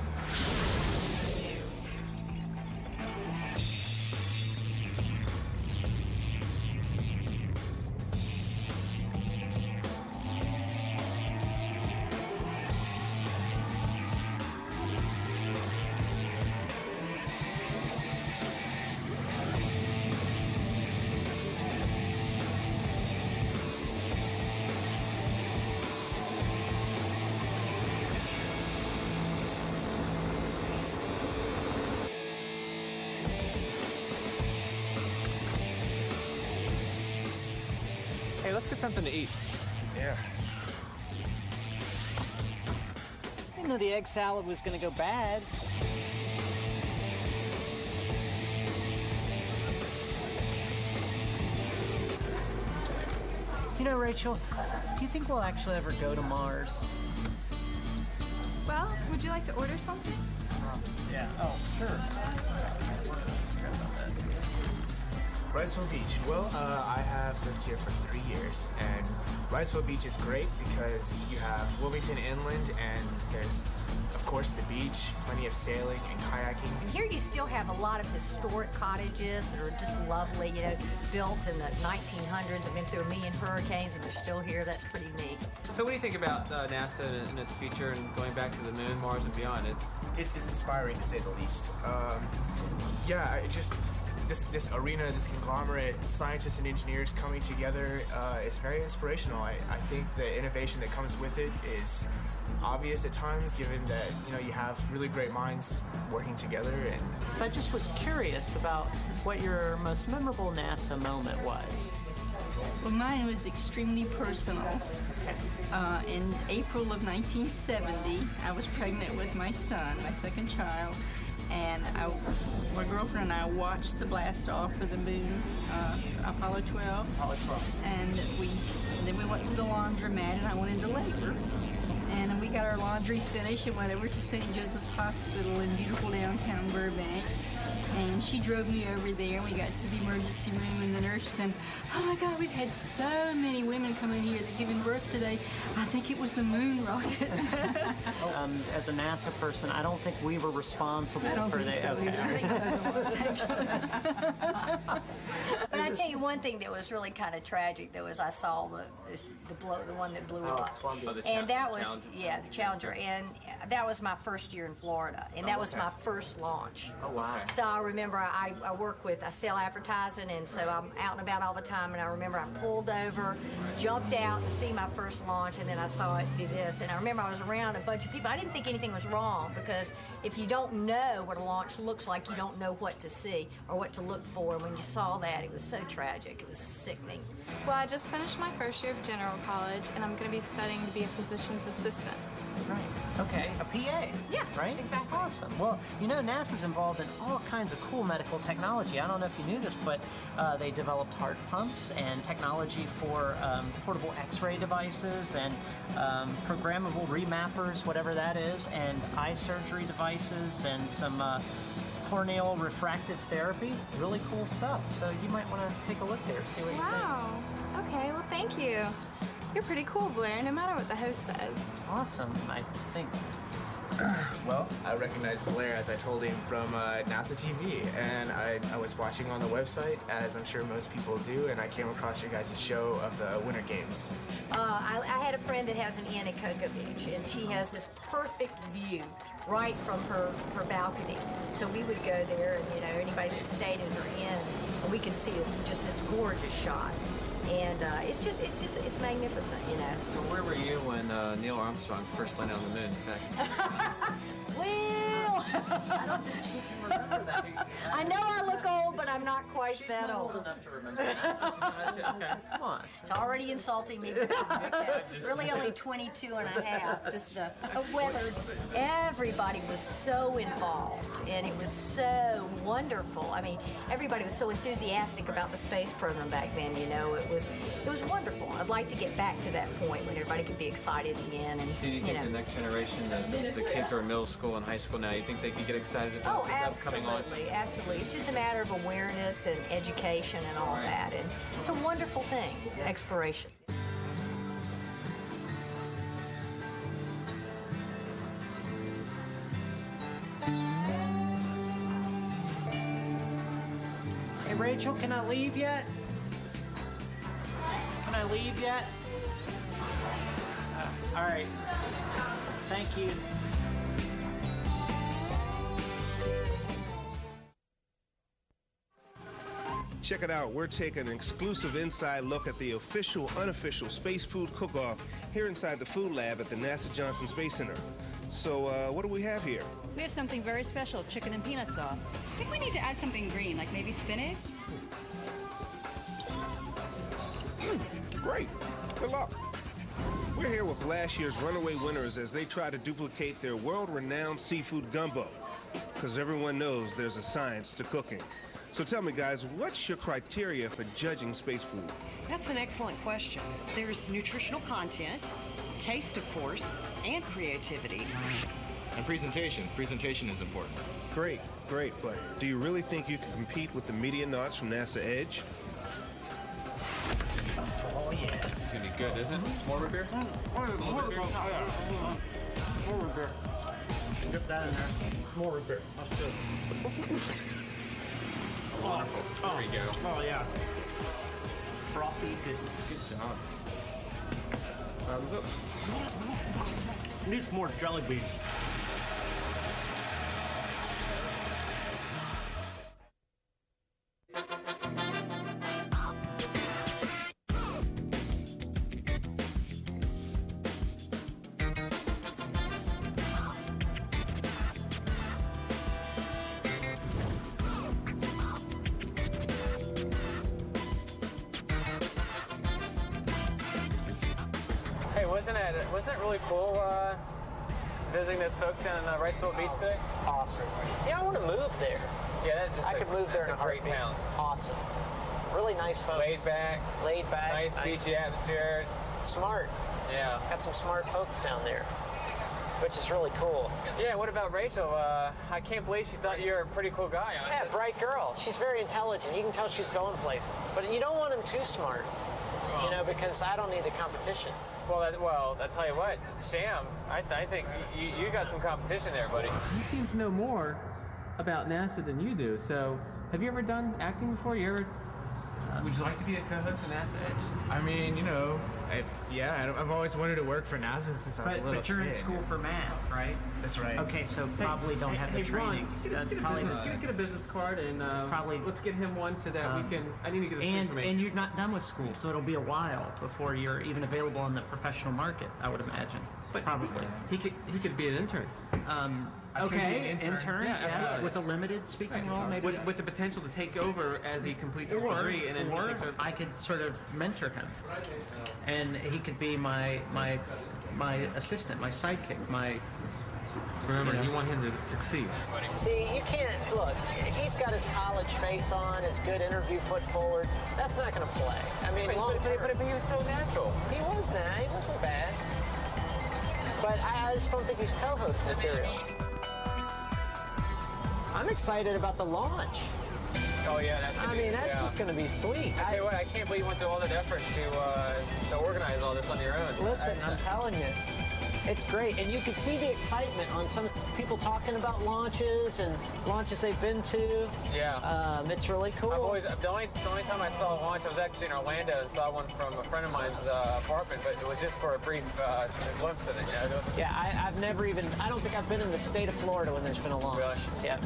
Hey, let's get something to eat. Yeah. I didn't know the egg salad was going to go bad. You know, Rachel, do you think we'll actually ever go to Mars? Well, would you like to order something? Yeah. Oh, sure. Wrightsville Beach. Well, I have lived here for 3 years, and Wrightsville Beach is great because you have Wilmington Inland, and there's, of course, the beach, plenty of sailing and kayaking. And here you still have a lot of historic cottages that are just lovely, you know, built in the 1900s, have been through a million hurricanes, and they're still here. That's pretty neat. So what do you think about NASA and its future and going back to the moon, Mars, and beyond? It's inspiring, to say the least. Yeah, it just... This arena, this conglomerate, scientists and engineers coming together is very inspirational. I think the innovation that comes with it is obvious at times, given that you have really great minds working together. And So I just was curious about what your most memorable NASA moment was. Well, mine was extremely personal. In April of 1970, I was pregnant with my son, my second child. And my girlfriend and I watched the blast off for the moon, Apollo 12. And then we went to the laundromat, and I went into labor. And we got our laundry finished and went over to St. Joseph's Hospital in beautiful downtown Burbank. And she drove me over there, and we got to the emergency room, and the nurse said, "Oh my God, we've had so many women come in here that are giving birth today. I think it was the moon rocket." As a NASA person, I don't think we were responsible for But I tell you one thing that was really kind of tragic, though, is I saw the one that blew up. And that was, the Challenger. And that was my first year in Florida. And that was my first launch. Oh, wow. So I remember I sell advertising, and so I'm out and about all the time, and I remember I pulled over, jumped out to see my first launch, and then I saw it do this. And I remember I was around a bunch of people. I didn't think anything was wrong, because if you don't know what a launch looks like, you don't know what to see or what to look for. And when you saw that, it was so tragic. It was sickening. Well, I just finished my first year of general college, and I'm going to be studying to be a physician's assistant. Right. Okay, a PA. Yeah, right? exactly. Awesome. Well, you know, NASA's involved in all kinds of cool medical technology. I don't know if you knew this, but they developed heart pumps and technology for portable X-ray devices and programmable remappers, whatever that is, and eye surgery devices and some corneal refractive therapy. Really cool stuff. So you might want to take a look there, see what you think. Wow. Okay, well, thank you. You're pretty cool, Blair, no matter what the host says. Awesome, I think. Well, I recognize Blair, as I told him, from NASA TV, and I was watching on the website, as I'm sure most people do, and I came across your guys' show of the Winter Games. I had a friend that has an inn at Cocoa Beach, and she has this perfect view right from her balcony. So we would go there, and you know, anybody that stayed in her inn, and we could see just this gorgeous shot. And it's magnificent, you know. So where were you when Neil Armstrong first landed on the moon? Well, I don't think she can remember that. I know I look old, but I'm not quite that old. Old enough to remember. Come on. It's already insulting me. It's really only 22 and a half, just weathered. Everybody was so involved, and it was so wonderful. I mean, everybody was so enthusiastic about the space program back then, you know. It was wonderful. I'd like to get back to that point when everybody could be excited again. And, So do you think the next generation, the kids who are in middle school and high school now, you think they could get excited about this upcoming launch? Absolutely. It's just a matter of awareness and education and all that. And it's a wonderful thing, exploration. Hey, Rachel, can I leave yet? Can I leave yet? All right. Thank you. Check it out, we're taking an exclusive inside look at the official, unofficial Space Food Cook-Off here inside the Food Lab at the NASA Johnson Space Center. So, what do we have here? We have something very special, chicken and peanut sauce. I think we need to add something green, like maybe spinach. Great, good luck. We're here with last year's runaway winners as they try to duplicate their world-renowned seafood gumbo, because everyone knows there's a science to cooking. So tell me, guys, what's your criteria for judging space food? That's an excellent question. There's nutritional content, taste, of course, and creativity. And presentation. Presentation is important. Great, great, but do you really think you can compete with the media knots from NASA Edge? Oh, yeah. It's gonna be good, isn't it? More root beer? More root beer. Dip that in there. More root beer. That's good. Wonderful. There we go. Oh, yeah. Frothy goodness. Good job. Needs more jelly beans. Hey, wasn't it really cool visiting those folks down in Wrightsville Beach today? Awesome. Yeah, I want to move there. Yeah, that's just I could move there that's in a great heartbeat. town. Awesome. Really nice folks. Laid back. Nice beachy atmosphere. Smart. Yeah. Got some smart folks down there, which is really cool. Yeah, what about Rachel? I can't believe she thought you were a pretty cool guy. Yeah, bright girl. She's very intelligent. You can tell she's going places. But you don't want him too smart, you know, because I don't need the competition. Well, I'll tell you what, Sham, I think you got some competition there, buddy. You seem to know more about NASA than you do, so have you ever done acting before? Would you like to be a co-host of NASA Edge? I mean, you know, I've always wanted to work for NASA since I was a little kid. But you're in school for math, right? That's right. Okay, so probably don't have the training. Ron, get a business card and probably let's get him one so that we can. I need to get his information. And you're not done with school, so it'll be a while before you're even available in the professional market, I would imagine. But probably he could be an intern. Okay, intern, yes, with a limited speaking role, maybe with the potential to take over as he completes his degree, and then I could sort of mentor him, and he could be my my assistant, my sidekick, my... Remember, you want him to succeed. See, you can't, look, he's got his college face on, his good interview foot forward. That's not going to play. I mean, but he was so natural. He was nice. He wasn't bad. But I just don't think he's co-host material. I'm excited about the launch. Oh yeah, that's. That's just going to be sweet. I tell you what, I can't believe you went through all that effort to organize all this on your own. Listen, I'm telling you. It's great, and you can see the excitement on some people talking about launches and launches they've been to. Yeah. It's really cool. The only time I saw a launch, I was actually in Orlando and saw one from a friend of mine's apartment, but it was just for a brief glimpse of it. Yeah, I've never even, I don't think I've been in the state of Florida when there's been a launch. Really? Yeah.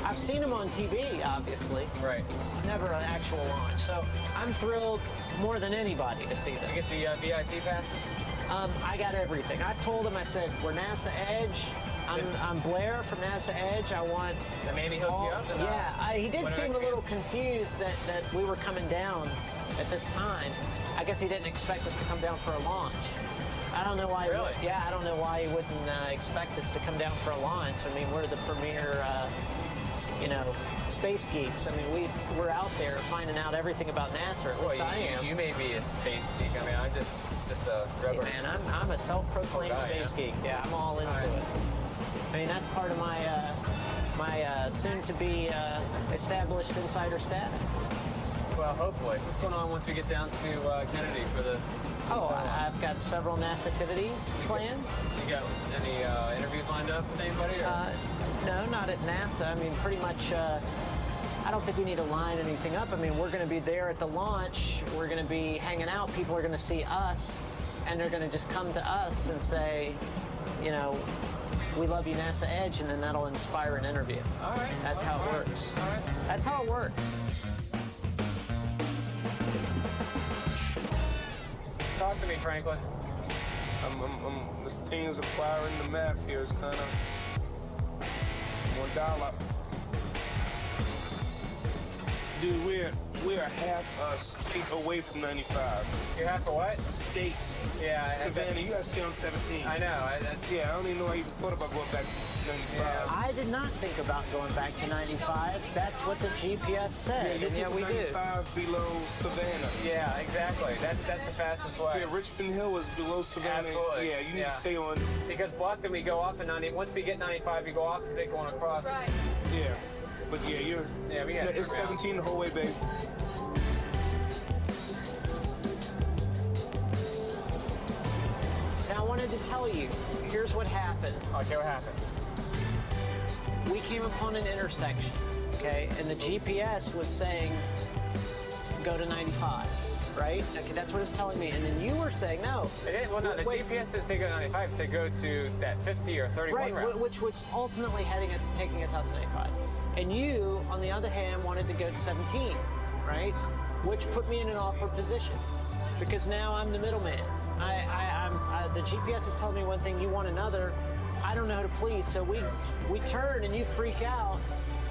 I've seen them on TV, obviously. Right. Never an actual launch. So I'm thrilled more than anybody to see this. Did you get the VIP passes? I got everything. I told him, I said, we're NASA Edge. I'm Blair from NASA Edge. I want... And maybe hook you up? Yeah, he did seem a little confused that we were coming down at this time. I guess he didn't expect us to come down for a launch. I don't know why. Really? I don't know why he wouldn't expect us to come down for a launch. I mean, we're the premier... space geeks. I mean, we're out there finding out everything about NASA. At least I am. You may be a space geek. I mean, I'm just a regular. Hey man, I'm a self-proclaimed space geek. Yeah, I'm all into it. I mean, that's part of my my soon-to-be established insider status. Well, hopefully. What's going on once we get down to Kennedy for this? Oh, I've got several NASA activities planned. You got any interviews lined up with anybody? No, not at NASA. I mean, pretty much, I don't think we need to line anything up. I mean, we're going to be there at the launch. We're going to be hanging out. People are going to see us, and they're going to just come to us and say, we love you, NASA Edge, and then that'll inspire an interview. All right. That's how it works. All right. That's how it works. Talk to me, Franklin. This thing is acquiring the map here. It's kind of more dial-up. Dude, we're half a state away from 95. You're half a what? State. Yeah. Savannah, you gotta stay on 17. I know. I don't even know how you thought about going back to 95. Yeah. I did not think about going back to 95. That's what the GPS said. Yeah, we 95 below Savannah. Yeah, exactly. That's the fastest way. Yeah, Richmond Hill is below Savannah. Absolutely. Yeah, you need to stay on. Because Bluffton, we go off at 90. Once we get 95, we go off the big one across. Right. Yeah. But yeah, it's 17 the whole way, babe. Now, I wanted to tell you, here's what happened. Okay, what happened? We came upon an intersection, okay? And the GPS was saying, go to 95, right? Okay, that's what it's telling me. And then you were saying, no. It didn't, well, no, the GPS didn't say go to 95. It said go to that 50 or 31 route. Which was ultimately taking us out to 95. And you, on the other hand, wanted to go to 17, right? Which put me in an awkward position because now I'm the middleman. The GPS is telling me one thing, you want another. I don't know how to please, so we turn and you freak out,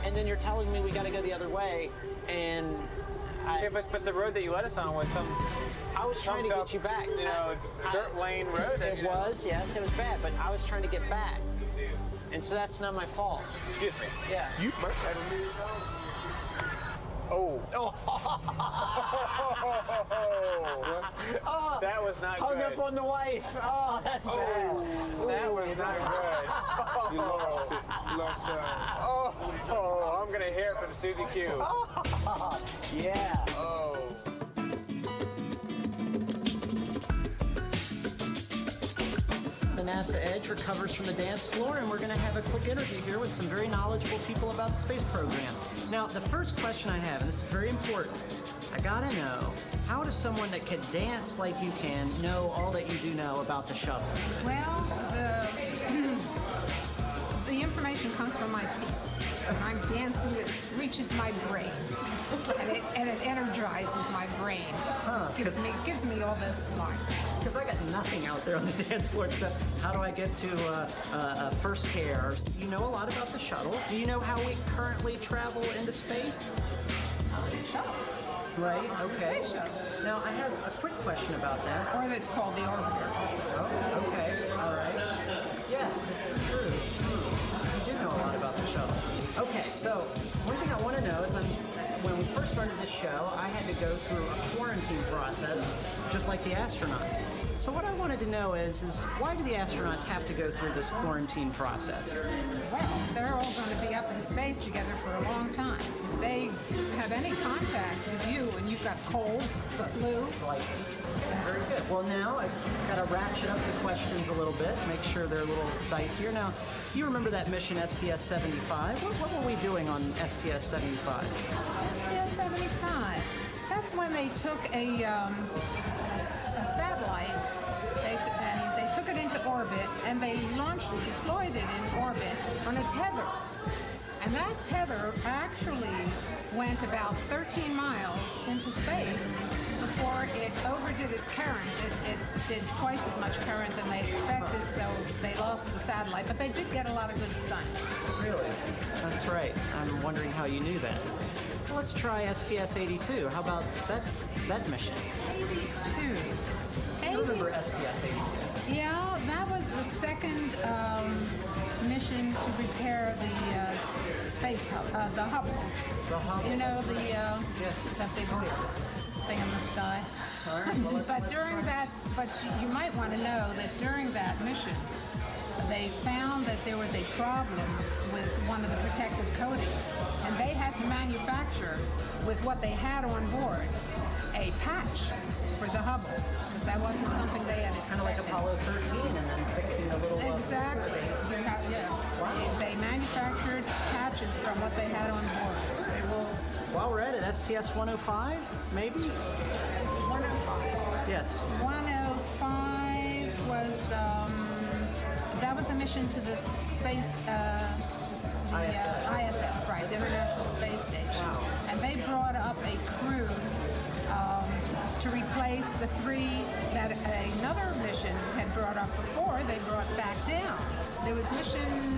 and then you're telling me we got to go the other way, and yeah, but the road that you led us on was some. I was trying to get you back. Dirt lane road. It was, yes, it was bad, but I was trying to get back. And so that's not my fault. Excuse me. Yeah. You might have $1 million. Oh. Oh. That was not Hung good. up on the wife. Oh, that's bad. That was not good. You lost it. You lost Oh, I'm going to hear it from Susie Q. Yeah. Oh. The NASA Edge recovers from the dance floor, and we're going to have a quick interview here with some very knowledgeable people about the space program. Now, the first question I have, and this is very important, I gotta know, how does someone that can dance like you can know all that you do know about the shuttle? Well, the information motivation comes from my feet. When I'm dancing, it reaches my brain, and it energizes my brain. Gives me all this smarts. Because I got nothing out there on the dance floor except how do I get to first care? You know a lot about the shuttle. Do you know how we currently travel into space? Shuttle. Right, okay. Space shuttle. Now, I have a quick question about that. Or it's called the orbiter. Oh, okay, all right. Yes, it's true. You do know a lot about the shuttle. Okay, so one thing I want to know is when we first started this show, I had to go through a quarantine process, just like the astronauts. So what I wanted to know is why do the astronauts have to go through this quarantine process? Well, they're all going to be up in space together for a long time. If they have any contact with you and you've got cold, the flu. Very good. Well, now I've got to ratchet up the questions a little bit, make sure they're a little dicier. Now, you remember that mission STS-75? What were we doing on STS-75? STS-75. That's when they took a satellite, and they took it into orbit, and they launched it, deployed it in orbit on a tether. And that tether actually went about 13 miles into space before it overdid its current. It did twice as much current than they expected, so they lost the satellite. But they did get a lot of good science. Really? That's right. I'm wondering how you knew that. Well, let's try STS-82. How about that mission? 82. You remember STS-82? Yeah, that was the second mission to repair the space hub, the Hubble. The Hubble. You know, that big thing in the sky. All right, well, but during that, you might want to know that during that mission, they found that there was a problem with one of the protective coatings, and they had to manufacture, with what they had on board, a patch for the Hubble, because that wasn't something they had expected. Kind of like Apollo 13 and then fixing the little... Exactly. Wow. They manufactured patches from what they had on board. Okay, well, while we're at it, STS-105, maybe? 105. Yes. 105 was... that was a mission to the space... ISS, right, the International Space Station. Wow. And they brought up a crew to replace the three that another mission had brought up before. They brought back down. There was mission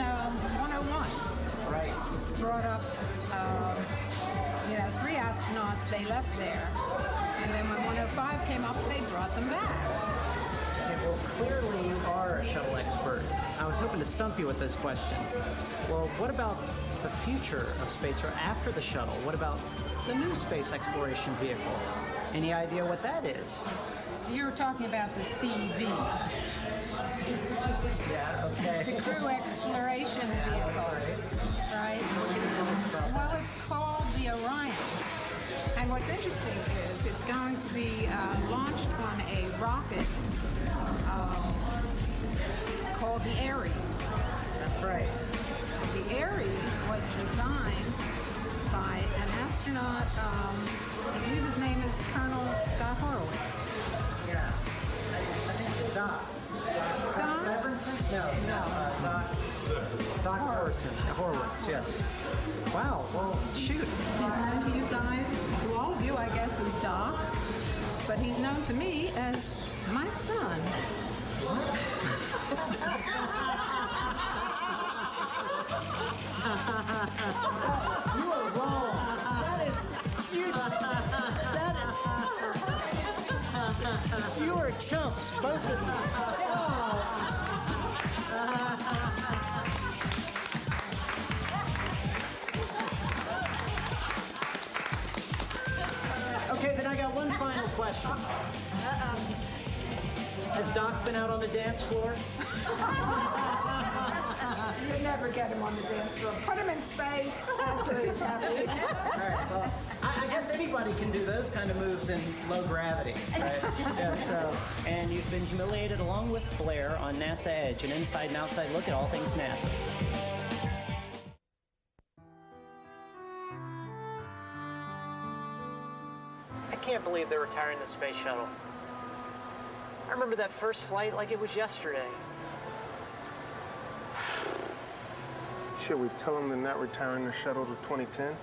101. Right. Brought up, 3 astronauts. They left there. And then when 105 came up, they brought them back. Okay, well, clearly you are a shuttle expert. I was hoping to stump you with those questions. Well, what about the future of space, or after the shuttle? What about the new space exploration vehicle? Any idea what that is? You're talking about the CV. Yeah, okay. The Crew Exploration Vehicle, right? Well, it's called the Orion. And what's interesting is it's going to be launched on a rocket. It's called the Ares. That's right. The Ares was designed by an astronaut, I believe his name is Colonel Scott Horowitz. Yeah. I think Doc. Doc? Severinsen? No. Doc Horowitz, yes. Wow, well, shoot. He's known to you guys, to all of you, I guess, as Doc, but he's known to me as my son. You are wrong. You are chumps, both of you. Okay, then I got one final question. Has Doc been out on the dance floor? You never get him on the dance floor. Put him in space. That's where he's happy. All right, well, I guess anybody can do those kind of moves in low gravity, right? Yeah, so, and you've been humiliated along with Blair on NASA Edge, an inside and outside look at all things NASA. I can't believe they're retiring the space shuttle. I remember that first flight like it was yesterday. Should we tell them they're not retiring the shuttle to 2010?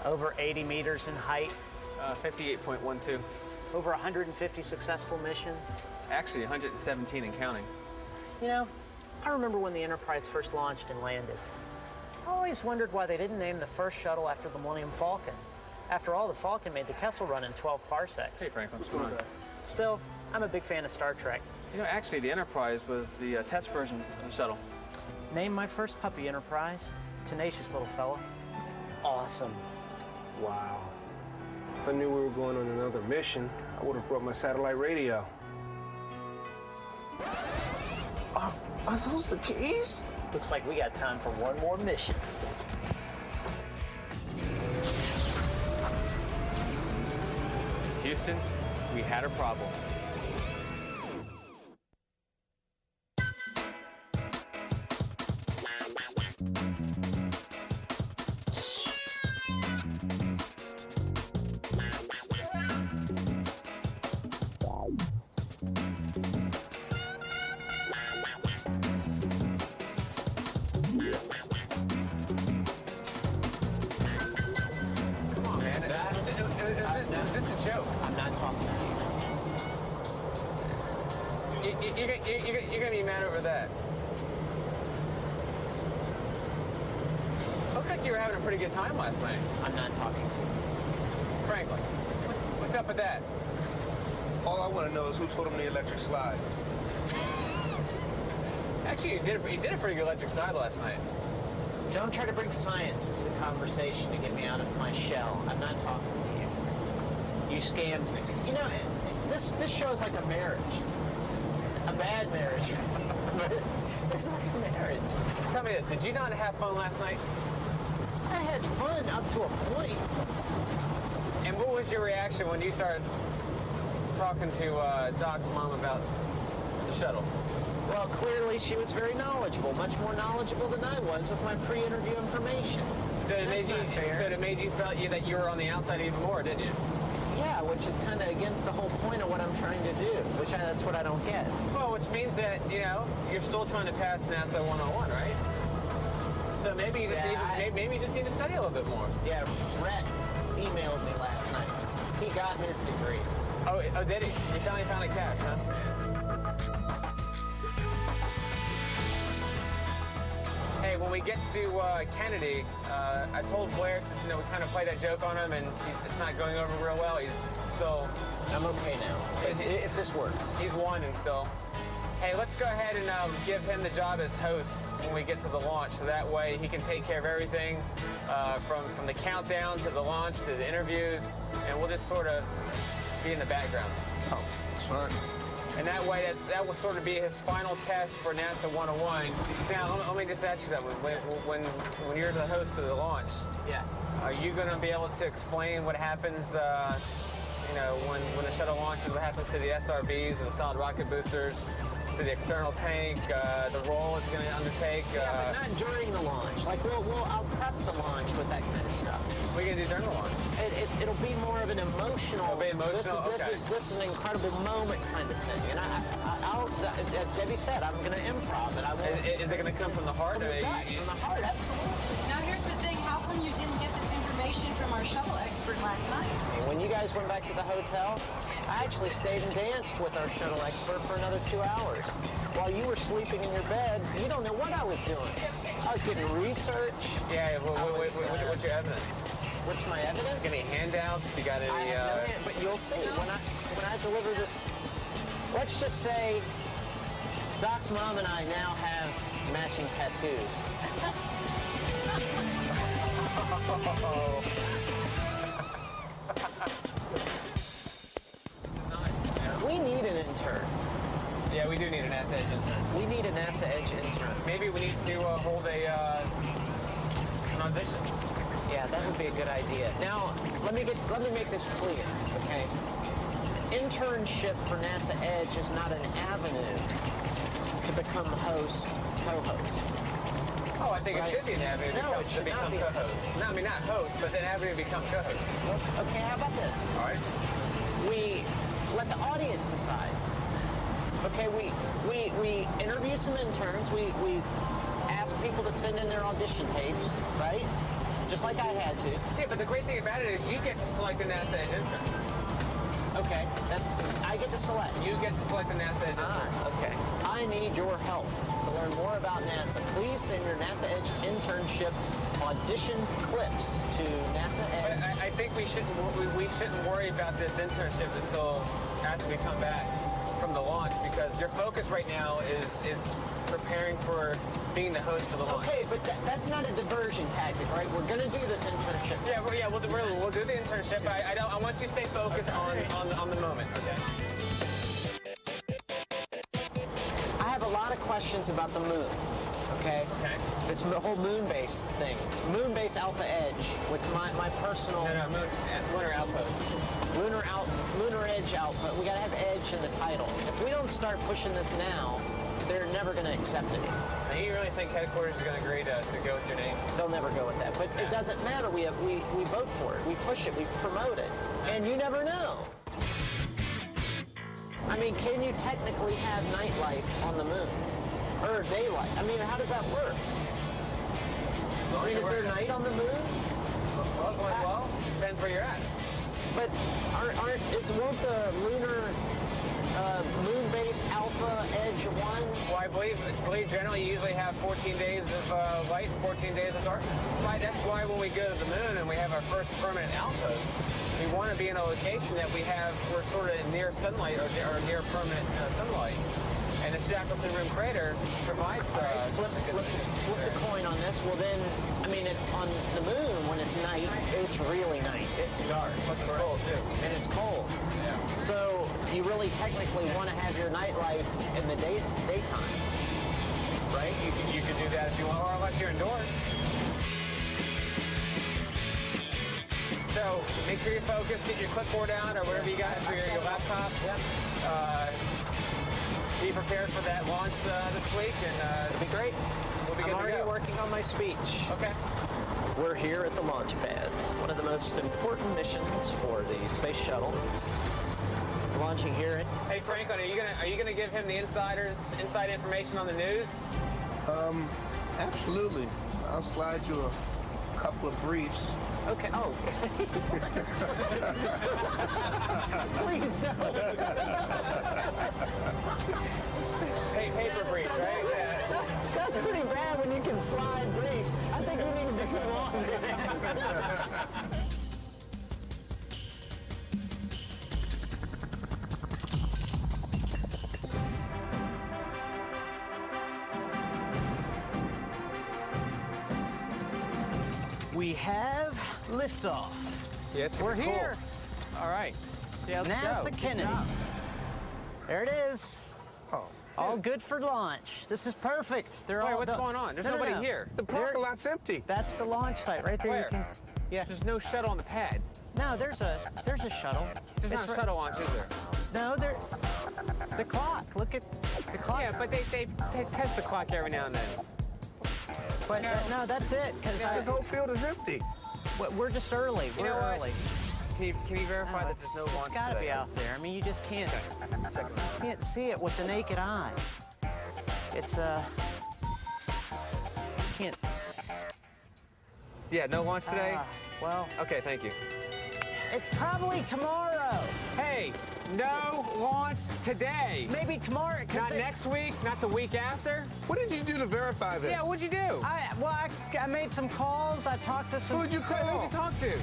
Over 80 meters in height. 58.12. Over 150 successful missions. Actually, 117 and counting. You know, I remember when the Enterprise first launched and landed. I always wondered why they didn't name the first shuttle after the Millennium Falcon. After all, the Falcon made the Kessel Run in 12 parsecs. Hey, Franklin, what's going on? Still, I'm a big fan of Star Trek. You know, actually, the Enterprise was the test version of the shuttle. Named my first puppy Enterprise. Tenacious little fella. Awesome. Wow. If I knew we were going on another mission, I would have brought my satellite radio. Are those the keys? Looks like we got time for one more mission. Houston, we had a problem. Is this a joke? I'm not talking to you. You're gonna be mad over that. Looked like you were having a pretty good time last night. I'm not talking to you. Franklin, what's up with that? All I want to know is who told him the electric slide. Actually, you did a pretty good electric slide last night. Don't try to bring science into the conversation to get me out of my shell. I'm not talking to you. You scammed me. You know, this show is like a marriage. A bad marriage. It's like a marriage. Tell me this, did you not have fun last night? I had fun up to a point. And what was your reaction when you started talking to Doc's mom about the shuttle? Well, clearly she was very knowledgeable, much more knowledgeable than I was with my pre-interview information. So it made you felt that you were on the outside even more, didn't you? Yeah, which is kind of against the whole point of what I'm trying to do, that's what I don't get. Well, which means that, you know, you're still trying to pass NASA 101, right? So maybe you just maybe you just need to study a little bit more. Yeah, Brett emailed me last night. He got his degree. Oh, did he? He finally found a cash, huh? Hey, when we get to Kennedy, I told Blair, since, you know, we kind of played that joke on him, and it's not going over real well. He's still... I'm okay now, if this works. He's won and still. Hey, let's go ahead and give him the job as host when we get to the launch, so that way he can take care of everything from the countdown to the launch to the interviews, and we'll just sort of be in the background. Oh, that's fine. And that way, that will sort of be his final test for NASA 101. Now, let me just ask you something. When you're the host of the launch, yeah, are you going to be able to explain what happens, you know, when the shuttle launches, what happens to the SRBs and the solid rocket boosters, to the external tank, the role it's going to undertake? Yeah, but not during the launch. Like, I'll prep the launch with that kind of stuff. What are you going to do during the launch? It'll be more of an emotional... It'll be emotional? This is an incredible moment kind of thing. And I'll, as Debbie said, I'm going to improv it. Is it going to come from the heart? From the heart, absolutely. Now here's the thing, how come you didn't get this information from our shuttle expert last night? When you guys went back to the hotel, I actually stayed and danced with our shuttle expert for another 2 hours. While you were sleeping in your bed, you don't know what I was doing. I was getting research. Yeah, what's your evidence? What's my evidence? Any handouts? You got any? I have no hand, but you'll see when I deliver this. Let's just say, Doc's mom and I now have matching tattoos. We need an intern. Yeah, we do need an NASA Edge intern. We need a NASA Edge intern. Maybe we need to hold an audition. Yeah, that would be a good idea. Now, let me make this clear, okay? Internship for NASA Edge is not an avenue to become host, co-host. Oh, I think it should be an avenue to become co-host. No, I mean not host, but an avenue to become co-host. Okay, how about this? All right. We let the audience decide. Okay, we interview some interns. We ask people to send in their audition tapes, right? Just like I had to. Yeah, but the great thing about it is you get to select the NASA Edge intern. Okay, I get to select. You get to select the NASA Edge intern. Okay. I need your help to learn more about NASA. Please send your NASA Edge internship audition clips to NASA Edge. But I think we shouldn't worry about this internship until after we come back from the launch, because your focus right now is preparing for being the host for the launch. Okay, but that's not a diversion tactic, right? We're going to do this internship. Yeah, we'll do the internship. But I want you to stay focused on the moment. Okay. I have a lot of questions about the moon. Okay. Okay. This whole moon base thing, moon base Alpha Edge, with my personal. Lunar Outpost. Lunar Edge Outpost. We got to have Edge in the title. If we don't start pushing this now, they're never going to accept it. Now, you really think headquarters is going to agree to go with your name? They'll never go with that. But it doesn't matter. We vote for it. We push it. We promote it. And you never know. I mean, can you technically have nightlife on the moon? Or daylight? I mean, how does that work? I mean, is there night on the moon? Well, depends where you're at. But won't the lunar moon-based Alpha Edge 1? Well, I believe generally you usually have 14 days of light and 14 days of darkness. Right, that's why when we go to the moon and we have our first permanent outpost, we want to be in a location that we're sort of near sunlight or near permanent sunlight. And the Shackleton Rim crater provides. Flip the coin on this. Well, then, I mean, on the moon, when it's night, it's really night. It's dark. Plus it's cold too. And it's cold. Yeah. So you really technically want to have your nightlife in the daytime, right? You could do that if you want, or unless you're indoors. So make sure you're focused. Get your clipboard out or whatever you got for your laptop. Be prepared for that launch this week, and it'll be great. We'll be I'm good to already go. working on my speech. Okay. We're here at the launch pad, one of the most important missions for the space shuttle. Launching here. Hey Franklin, are you gonna give him the inside information on the news? Absolutely. I'll slide you a couple of briefs. Okay. Oh. Please don't. Paper briefs, right? Yeah. That's pretty bad when you can slide briefs. I think we need to do some longer. We have liftoff. Yes, we're cool. here. All right. Yeah, NASA Kennedy. There it is. Oh. All good for launch. This is perfect. Wait, what's going on? There's nobody here. The parking lot's empty. That's the launch site right there. Where? Yeah. There's no shuttle on the pad. No, there's a shuttle. There's not a shuttle launch, is there? No, the clock. Look at the clock. Yeah, but they test the clock every now and then. But no, that's it. Because this whole field is empty. We're just early. You know what? Can you verify that there's no launch? It's got to be out there. I mean, you just can't see it with the naked eye. It's can't. Yeah, no launch today. Well. Okay, thank you. It's probably tomorrow. Hey, no launch today. Maybe tomorrow. Not next week, not the week after. What did you do to verify this? Yeah, what'd you do? I made some calls. I talked to some. Who'd you call? Who'd you talk to?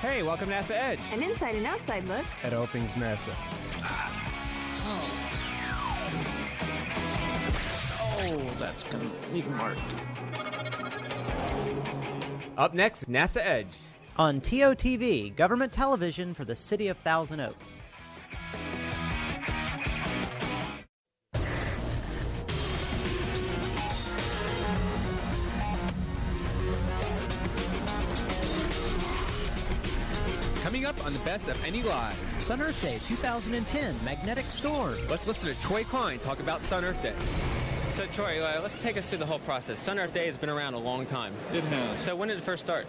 Hey, welcome to NASA Edge. An inside and outside look at all things NASA. Oh, that's gonna leave a mark. Up next, NASA Edge. On TOTV, government television for the city of Thousand Oaks. Coming up on the Best of Any Live. Sun Earth Day 2010, Magnetic Storm. Let's listen to Troy Klein talk about Sun Earth Day. So, Troy, let's take us through the whole process. Sun Earth Day has been around a long time. It has. So when did it first start?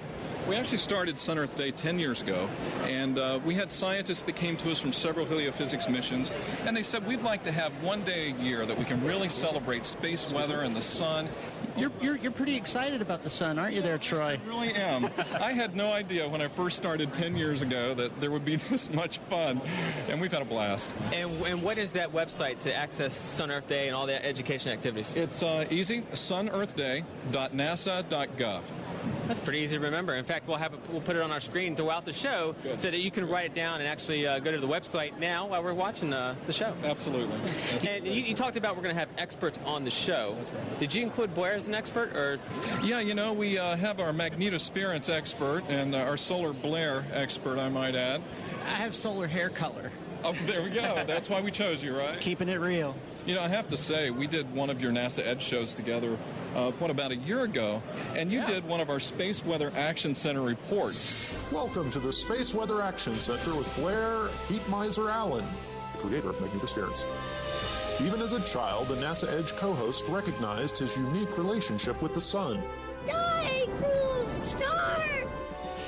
We actually started Sun Earth Day 10 years ago, and we had scientists that came to us from several heliophysics missions, and they said we'd like to have one day a year that we can really celebrate space weather and the sun. You're pretty excited about the sun, aren't you there, Troy? I really am. I had no idea when I first started 10 years ago that there would be this much fun, and we've had a blast. And what is that website to access Sun Earth Day and all the education activities? It's easy, sunearthday.nasa.gov. That's pretty easy to remember. In fact, we'll put it on our screen throughout the show so that you can write it down and actually go to the website now while we're watching the show. Absolutely. And you talked about we're going to have experts on the show. That's right. Did you include Blair as an expert? Or? Yeah, we have our magnetosference expert and our solar Blair expert, I might add. I have solar hair color. Oh, there we go. That's why we chose you, right? Keeping it real. I have to say, we did one of your NASA Edge shows together, about a year ago, and you did one of our Space Weather Action Center reports. Welcome to the Space Weather Action Center with Blair Heat Miser Allen, the creator of magnetosference. Even as a child, the NASA Edge co-host recognized his unique relationship with the sun. Die, cruel star!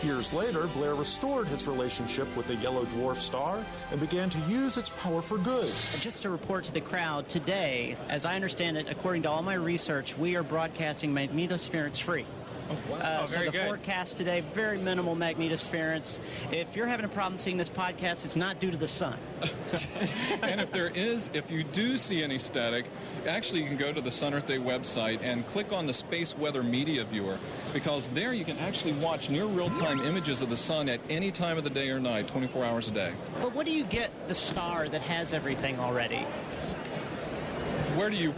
Years later, Blair restored his relationship with the yellow dwarf star and began to use its power for good. Just to report to the crowd, today, as I understand it, according to all my research, we are broadcasting magnetosference free. So the forecast today, very minimal magnetosference. If you're having a problem seeing this podcast, it's not due to the sun. And if you do see any static, actually you can go to the Sun Earth Day website and click on the Space Weather Media Viewer, because there you can actually watch near real-time images of the sun at any time of the day or night, 24 hours a day. But what do you get the star that has everything already? Where do you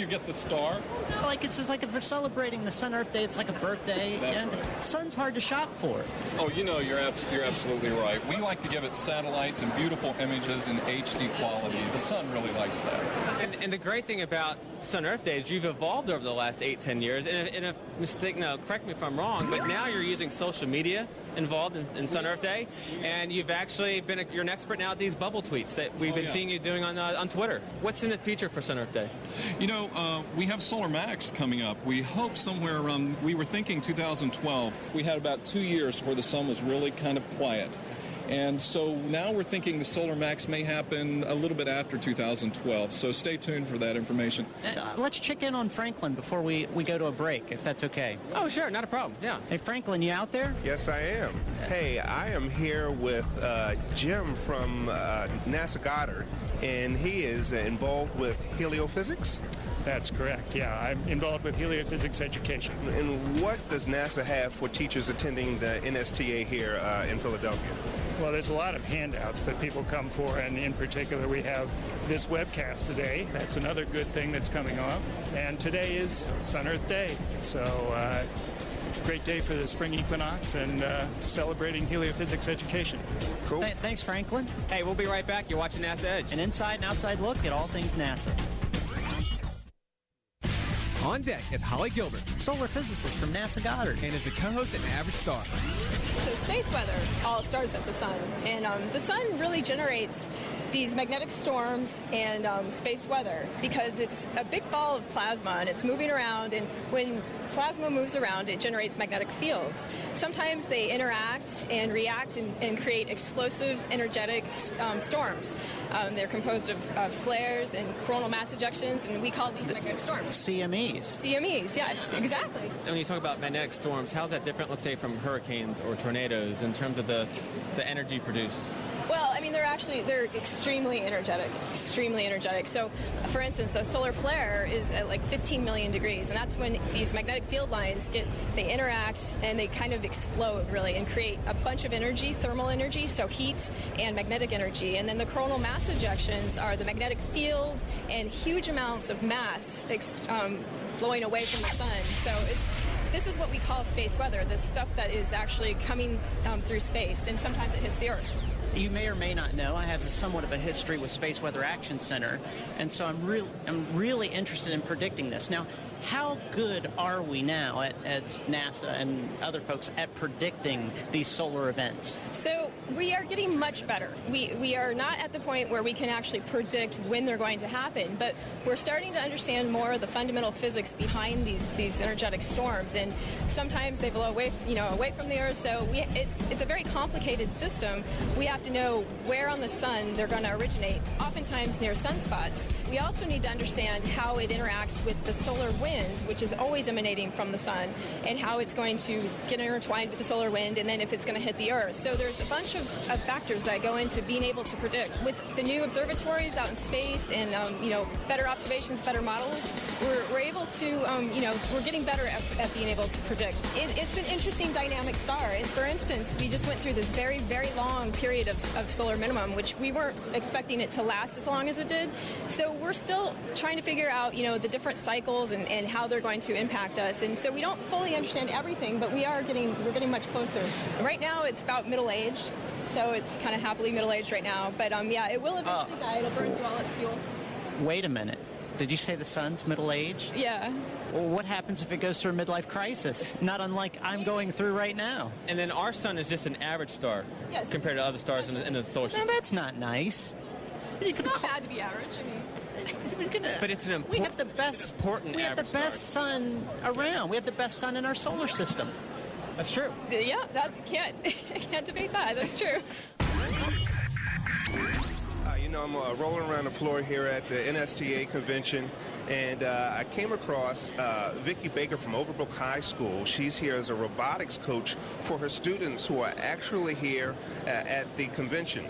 get the star? Like it's just like if we're celebrating the Sun Earth Day, it's like a birthday, and the sun's hard to shop for. Oh, you're absolutely right. We like to give it satellites and beautiful images in HD quality. The sun really likes that. And the great thing about Sun Earth Day is you've evolved over the last 8-10 years. And if correct me if I'm wrong, but now you're using social media involved in Sun Earth Day, and you've actually you're an expert now at these bubble tweets that we've been seeing you doing on Twitter. What's in the future for Sun Earth Day? We have Solar Max coming up. We hope somewhere around, we were thinking 2012. We had about 2 years where the sun was really kind of quiet. And so now we're thinking the Solar Max may happen a little bit after 2012. So stay tuned for that information. Let's check in on Franklin before we go to a break, if that's okay. Oh, sure. Not a problem. Yeah. Hey, Franklin, you out there? Yes, I am. Hey, I am here with Jim from NASA Goddard, and he is involved with heliophysics. That's correct, yeah. I'm involved with heliophysics education. And what does NASA have for teachers attending the NSTA here in Philadelphia? Well, there's a lot of handouts that people come for, and in particular we have this webcast today. That's another good thing that's coming up. And today is Sun Earth Day, so great day for the spring equinox and celebrating heliophysics education. Cool. Thanks, Franklin. Hey, we'll be right back. You're watching NASA Edge. An inside and outside look at all things NASA. On deck is Holly Gilbert, solar physicist from NASA Goddard, and is the co-host at Average Star. So space weather all starts at the sun, and the sun really generates these magnetic storms and space weather because it's a big ball of plasma and it's moving around, and when plasma moves around, it generates magnetic fields. Sometimes they interact and react and create explosive, energetic storms. They're composed of flares and coronal mass ejections, and we call these magnetic storms. CMEs. CMEs, yes, exactly. And when you talk about magnetic storms, how's that different, let's say, from hurricanes or tornadoes in terms of the energy produced? Well, mean, they're extremely energetic. So, for instance, a solar flare is at like 15 million degrees, and that's when these magnetic field lines they interact and they kind of explode, really, and create a bunch of energy, thermal energy, so heat and magnetic energy. And then the coronal mass ejections are the magnetic fields and huge amounts of mass blowing away from the sun. So this is what we call space weather, this stuff that is actually coming through space, and sometimes it hits the Earth. You may or may not know, I have somewhat of a history with Space Weather Action Center, and so I'm really interested in predicting this. Now, how good are we now as NASA and other folks at predicting these solar events? So we are getting much better. We are not at the point where we can actually predict when they're going to happen, but we're starting to understand more of the fundamental physics behind these energetic storms. And sometimes they blow away from the Earth. So it's a very complicated system. We have to know where on the sun they're going to originate, oftentimes near sunspots. We also need to understand how it interacts with the solar wind, which is always emanating from the sun, and how it's going to get intertwined with the solar wind, and then if it's going to hit the Earth. So there's a bunch of factors that go into being able to predict. With the new observatories out in space and better observations, better models, we're able to we're getting better at being able to predict. It's an interesting dynamic star. And for instance, we just went through this very, very long period of solar minimum, which we weren't expecting it to last as long as it did. So we're still trying to figure out the different cycles and how they're going to impact us. And so we don't fully understand everything, but we're getting much closer. Right now it's about middle-aged, so it's kind of happily middle-aged right now. But it will eventually die. It'll burn through all its fuel. Wait a minute. Did you say the sun's middle-aged? Yeah. Well, what happens if it goes through a midlife crisis? Not unlike I'm going through right now. And then our sun is just an average star compared to other stars in the solar system. No, that's not nice. It's not bad to be average. I mean, but it's an important. We have the best sun around. We have the best sun in our solar system. That's true. Yeah, can't debate that. That's true. I'm rolling around the floor here at the NSTA convention, and I came across Vicki Baker from Overbrook High School. She's here as a robotics coach for her students who are actually here at the convention.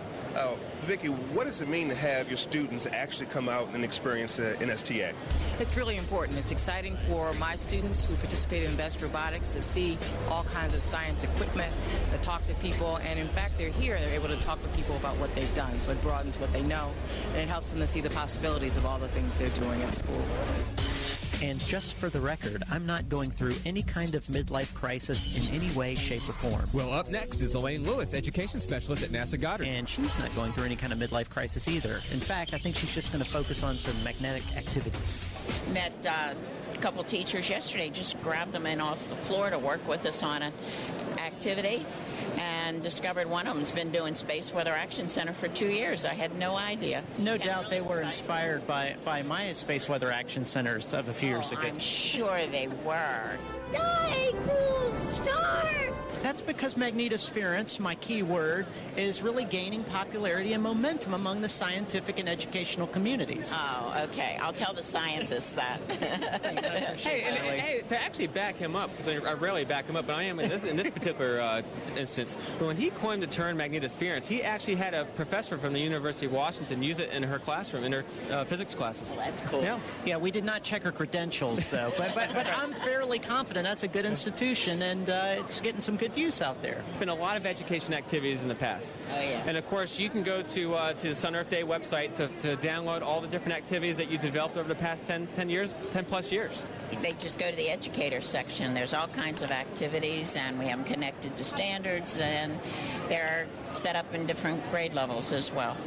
Vicki, what does it mean to have your students actually come out and experience NSTA? It's really important. It's exciting for my students who participate in Best Robotics to see all kinds of science equipment, to talk to people, and in fact, they're here. They're able to talk with people about what they've done, so it broadens what they know, and it helps them to see the possibilities of all the things they're doing at school. And just for the record, I'm not going through any kind of midlife crisis in any way, shape, or form. Well, up next is Elaine Lewis, Education Specialist at NASA Goddard. And she's not going through any kind of midlife crisis either. In fact, I think she's just going to focus on some magnetic activities. Met a couple teachers yesterday, just grabbed them in off the floor to work with us on an activity, and discovered one of them's been doing Space Weather Action Center for 2 years. I had no idea. No doubt they were inspired by my Space Weather Action Centers of a few years ago. I'm sure they were. Die, cruel star! That's because magnetosference, my key word, is really gaining popularity and momentum among the scientific and educational communities. Oh, okay. I'll tell the scientists that. Hey, to actually back him up, because I rarely back him up, but I am in this particular instance. When he coined the term magnetosference, he actually had a professor from the University of Washington use it in her classroom, in her physics classes. Well, that's cool. Yeah, we did not check her credentials, though. but I'm fairly confident that's a good institution, and it's getting some good use out there. There's been a lot of education activities in the past. Oh, yeah. And, of course, you can go to the Sun Earth Day website to download all the different activities that you developed over the past 10 plus years. They just go to the educator section. There's all kinds of activities, and we have them connected to standards, and they're set up in different grade levels as well.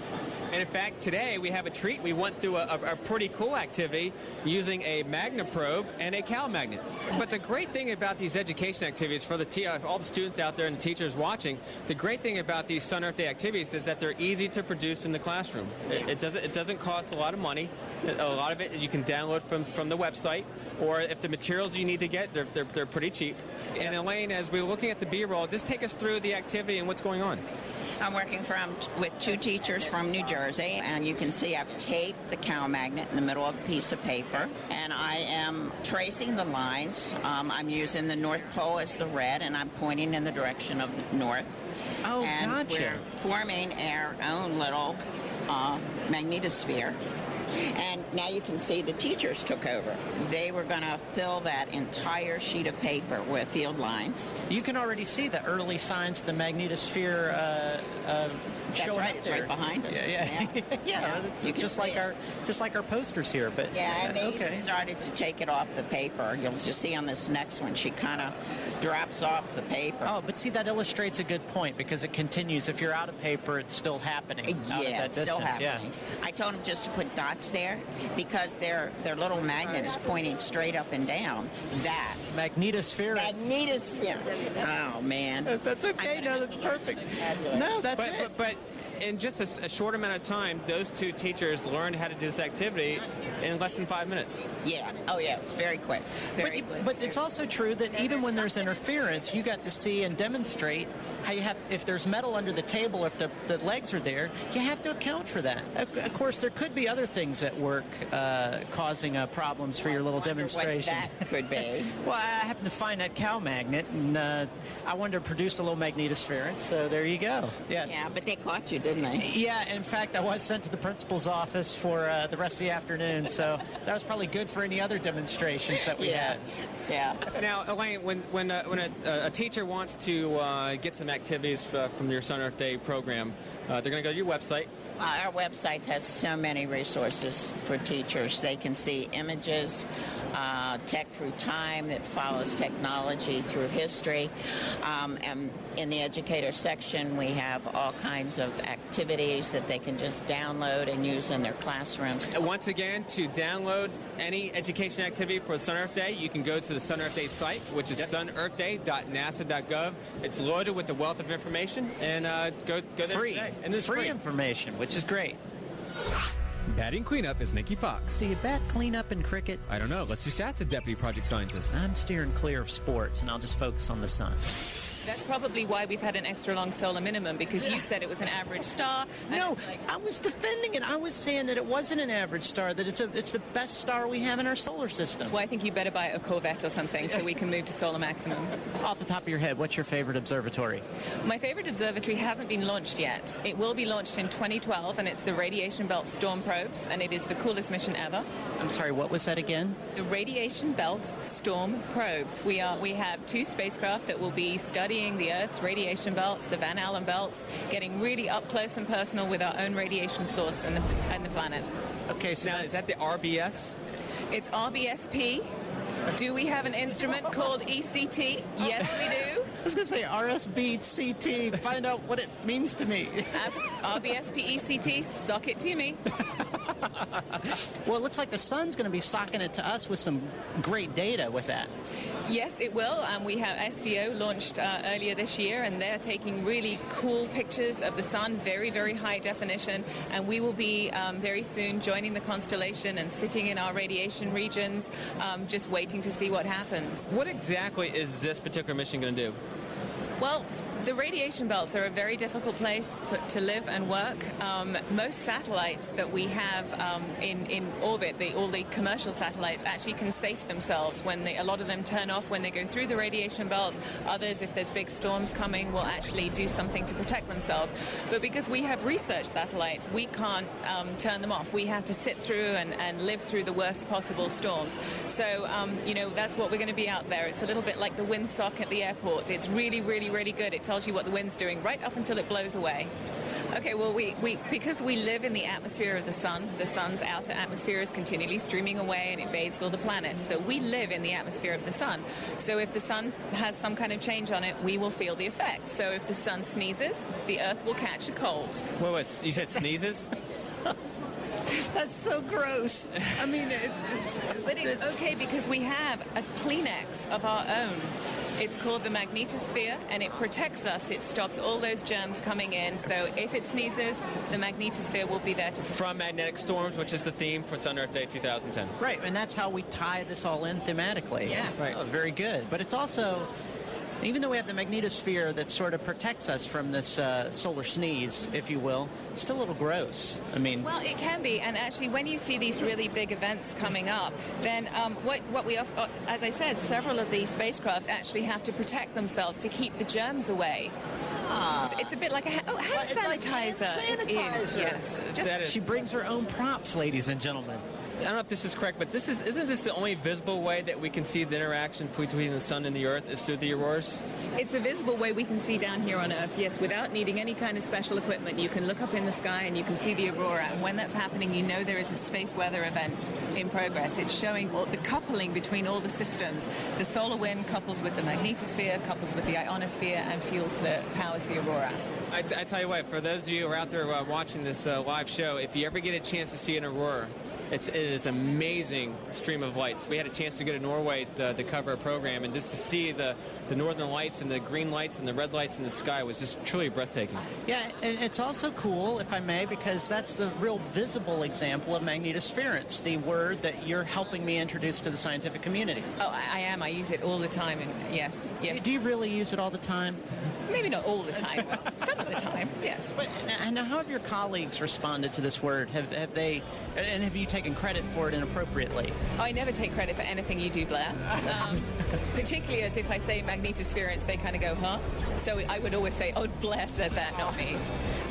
And in fact, today we have a treat. We went through a pretty cool activity using a magnet probe and a Cal magnet. But the great thing about these education activities for all the students out there and the teachers watching, the great thing about these Sun Earth Day activities is that they're easy to produce in the classroom. It doesn't cost a lot of money. A lot of it you can download from the website, or if the materials you need to get, they're pretty cheap. And Elaine, as we're looking at the B-roll, just take us through the activity and what's going on. I'm working with 2 teachers from New Jersey, and you can see I've taped the cow magnet in the middle of a piece of paper, and I am tracing the lines. I'm using the North Pole as the red, and I'm pointing in the direction of the north. Oh, and gotcha. We're forming our own little magnetosphere. And now you can see the teachers took over. They were going to fill that entire sheet of paper with field lines. You can already see the early signs of the magnetosphere That's showing right, up it's there. right behind us. Yeah. It's You can just see like it. our posters here. But Yeah, and they okay. even started to take it off the paper. You'll just see on this next one, she kind of drops off the paper. Oh, but see, that illustrates a good point because it continues. If you're out of paper, it's still happening. out at Yeah, that it's still distance. happening. I told them just to put dots there because their little magnet is pointing straight up and down. That. Magnetosphere. Magnetosphere. Oh, man. That's okay. No, that's perfect. No, that's it. But in just a short amount of time, those 2 teachers learned how to do this activity in less than 5 minutes. Yeah. Oh, yeah. It's very quick. But it's also true that even when there's interference, you got to see and demonstrate how you have, if there's metal under the table, if the legs are there, you have to account for that. Of course, there could be other things at work causing problems for your little demonstration. What that could be. Well, I happened to find that cow magnet, and I wanted to produce a little magnetosphere, so there you go. Yeah, but they caught you, didn't they? Yeah, in fact, I was sent to the principal's office for the rest of the afternoon, so that was probably good for any other demonstrations that we had. Yeah. Now, Elaine, when a teacher wants to get some activities from your Sun Earth Day program, they're going to go to your website. Our website has so many resources for teachers. They can see images, tech through time that follows technology through history. And in the educator section, we have all kinds of activities that they can just download and use in their classrooms. And once again, to download any education activity for Sun Earth Day, you can go to the Sun Earth Day site, which is sunearthday.nasa.gov. It's loaded with a wealth of information, and go there today. And it's free information, which is great. Batting cleanup is Nikki Fox. Do you bat cleanup in cricket? I don't know. Let's just ask the deputy project scientist. I'm steering clear of sports, and I'll just focus on the sun. That's probably why we've had an extra long solar minimum, because you said it was an average star. No, I was defending it. I was saying that it wasn't an average star, that it's the best star we have in our solar system. Well, I think you better buy a Corvette or something so we can move to solar maximum. Off the top of your head, what's your favorite observatory? My favorite observatory hasn't been launched yet. It will be launched in 2012, and it's the Radiation Belt Storm Probes, and it is the coolest mission ever. I'm sorry, what was that again? The Radiation Belt Storm Probes. We have 2 spacecraft that will be studying the Earth's radiation belts, the Van Allen belts, getting really up close and personal with our own radiation source and the planet. Okay, so now is that the RBS? It's RBSP. Do we have an instrument called ECT? Yes, we do. I was going to say RSBCT. Find out what it means to me. RBSP ECT, sock it to me. Well, it looks like the sun's going to be socking it to us with some great data with that. Yes, it will. We have SDO launched earlier this year, and they're taking really cool pictures of the sun, very, very high definition. And we will be very soon joining the constellation and sitting in our radiation regions, just waiting to see what happens. What exactly is this particular mission going to do? Well, the radiation belts are a very difficult place to live and work. Most satellites that we have in orbit, all the commercial satellites, actually can safe themselves when a lot of them turn off when they go through the radiation belts. Others, if there's big storms coming, will actually do something to protect themselves. But because we have research satellites, we can't turn them off. We have to sit through and live through the worst possible storms. So, that's what we're going to be out there. It's a little bit like the windsock at the airport. It's really, really, really good. It tells you what the wind's doing right up until it blows away. Okay, well, we because we live in the atmosphere of the sun's outer atmosphere is continually streaming away and invades all the planets. So we live in the atmosphere of the sun. So if the sun has some kind of change on it, we will feel the effect. So if the sun sneezes, the Earth will catch a cold. Wait, you said sneezes? That's so gross. I mean, But it's okay because we have a Kleenex of our own. It's called the magnetosphere, and it protects us. It stops all those germs coming in. So if it sneezes, the magnetosphere will be there to protect. From magnetic storms, which is the theme for Sun Earth Day 2010. Right, and that's how we tie this all in thematically. Yes. Right. Oh, very good. But it's also, even though we have the magnetosphere that sort of protects us from this solar sneeze, if you will, it's still a little gross. I mean, Well, it can be, and actually, when you see these really big events coming up, then what we, as I said, several of these spacecraft actually have to protect themselves to keep the germs away. It's a bit like a hand sanitizer. It is, yes. She brings her own props, ladies and gentlemen. I don't know if this is correct, but isn't this the only visible way that we can see the interaction between the sun and the Earth is through the auroras? It's a visible way we can see down here on Earth, yes, without needing any kind of special equipment. You can look up in the sky and you can see the aurora, and when that's happening, you know there is a space weather event in progress. It's showing the coupling between all the systems. The solar wind couples with the magnetosphere, couples with the ionosphere, and powers the aurora. I tell you what, for those of you who are out there watching this live show, if you ever get a chance to see an aurora, it is an amazing stream of lights. We had a chance to go to Norway to cover a program, and just to see the northern lights and the green lights and the red lights in the sky was just truly breathtaking. Yeah, and it's also cool, if I may, because that's the real visible example of magnetosference, the word that you're helping me introduce to the scientific community. Oh, I am. I use it all the time, and yes. Do you really use it all the time? Maybe not all the time, but some of the time, yes. But now, how have your colleagues responded to this word? Have they, and have you taken credit for it inappropriately? I never take credit for anything you do, Blair. Particularly as if I say magnetosference, they kind of go, huh? So I would always say, oh, Blair said that, not me.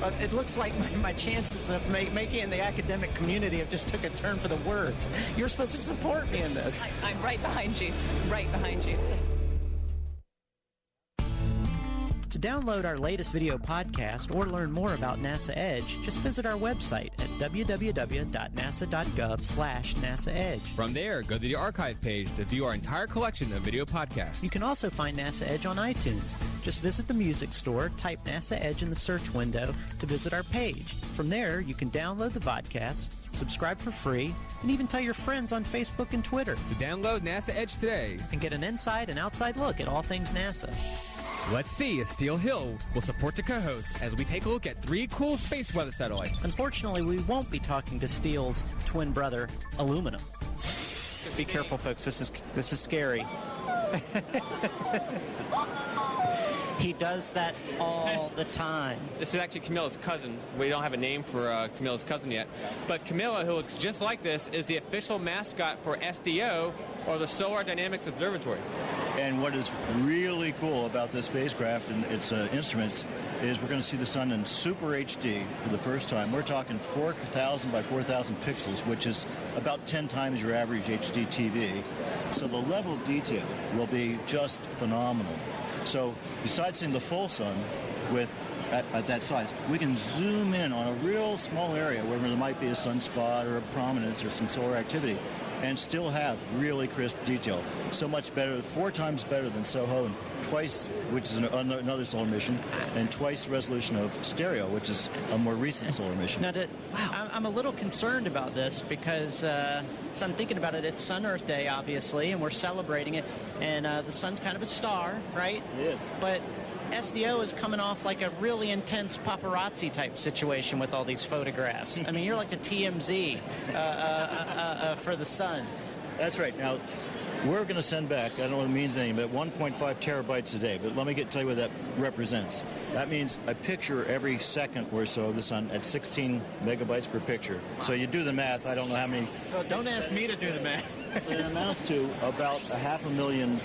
Well, it looks like my chances of making it in the academic community have just took a turn for the worse. You're supposed to support me in this. I'm right behind you. Right behind you. To download our latest video podcast or learn more about NASA Edge, just visit our website at www.nasa.gov/NASAEdge. From there, go to the archive page to view our entire collection of video podcasts. You can also find NASA Edge on iTunes. Just visit the music store, type NASA Edge in the search window to visit our page. From there, you can download the podcast, subscribe for free, and even tell your friends on Facebook and Twitter. So download NASA Edge today And get an inside and outside look at all things NASA. Let's see if Steel Hill will support the co-host as we take a look at 3 cool space weather satellites. Unfortunately, we won't be talking to Steel's twin brother, Aluminum. Be careful, folks. This is scary. He does that all the time. This is actually Camilla's cousin. We don't have a name for Camilla's cousin yet. But Camilla, who looks just like this, is the official mascot for SDO, or the Solar Dynamics Observatory. And what is really cool about this spacecraft and its instruments is we're going to see the sun in Super HD for the first time. We're talking 4,000 by 4,000 pixels, which is about 10 times your average HD TV. So the level of detail will be just phenomenal. So besides seeing the full sun at that size, we can zoom in on a real small area where there might be a sunspot or a prominence or some solar activity and still have really crisp detail. So much better, 4 times better than SOHO, and twice, which is another solar mission, and twice resolution of stereo, which is a more recent solar mission. Now, I'm a little concerned about this because so I'm thinking about it. It's Sun Earth Day, obviously, and we're celebrating it. And the sun's kind of a star, right? It is. But SDO is coming off like a really intense paparazzi type situation with all these photographs. I mean, you're like the TMZ for the sun. That's right. Now, we're going to send back, I don't know what it means anything, but 1.5 terabytes a day. But let me tell you what that represents. That means a picture every second or so of the sun at 16 megabytes per picture. So you do the math. I don't know how many. Well, don't ask me to do the math. It amounts to about 500,000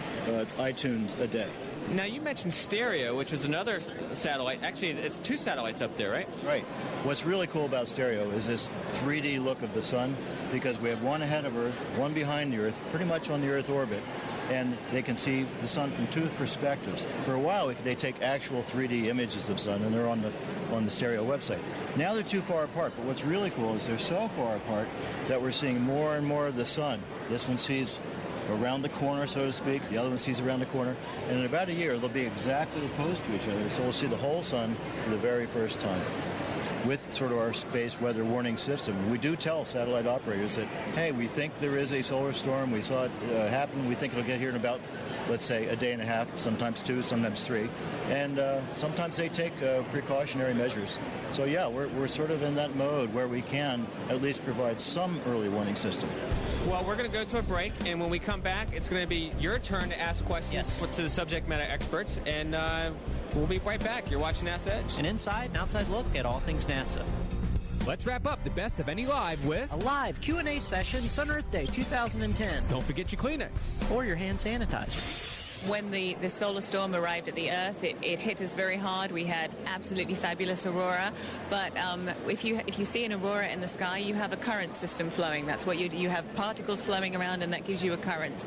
iTunes a day. Now, you mentioned stereo, which was another satellite. Actually, it's 2 satellites up there, right? That's right. What's really cool about stereo is this 3D look of the sun, because we have one ahead of Earth, one behind the Earth, pretty much on the Earth orbit, and they can see the sun from 2 perspectives. For a while, they take actual 3D images of sun, and they're on the stereo website. Now they're too far apart, but what's really cool is they're so far apart that we're seeing more and more of the sun. This one sees around the corner, so to speak. The other one sees around the corner. And in about a year, they'll be exactly opposed to each other, so we'll see the whole sun for the very first time. with sort of our space weather warning system. We do tell satellite operators that, hey, we think there is a solar storm. We saw it happen. We think it'll get here in about, let's say, a day and a half, sometimes 2, sometimes 3. And sometimes they take precautionary measures. So, yeah, we're sort of in that mode where we can at least provide some early warning system. Well, we're going to go to a break, and when we come back, it's going to be your turn to ask questions to the subject matter experts, and we'll be right back. You're watching NASA Edge. An inside and outside look at all things NASA. Let's wrap up the best of any live with a live Q&A session, Sun Earth Day 2010. Don't forget your Kleenex. Or your hand sanitizer. When the solar storm arrived at the Earth, it hit us very hard. We had absolutely fabulous aurora, but if you see an aurora in the sky, you have a current system flowing. That's what you have particles flowing around, and that gives you a current.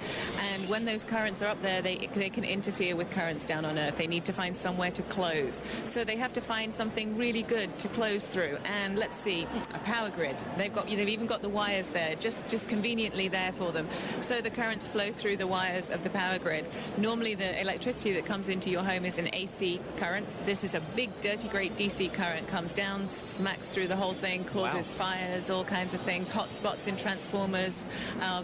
And when those currents are up there, they can interfere with currents down on Earth. They need to find somewhere to close. So they have to find something really good to close through. And let's see, a power grid. They've even got the wires there, just conveniently there for them. So the currents flow through the wires of the power grid. Normally the electricity that comes into your home is an AC current. This is a big, dirty, great DC current. Comes down, smacks through the whole thing, causes fires, all kinds of things, hot spots in transformers.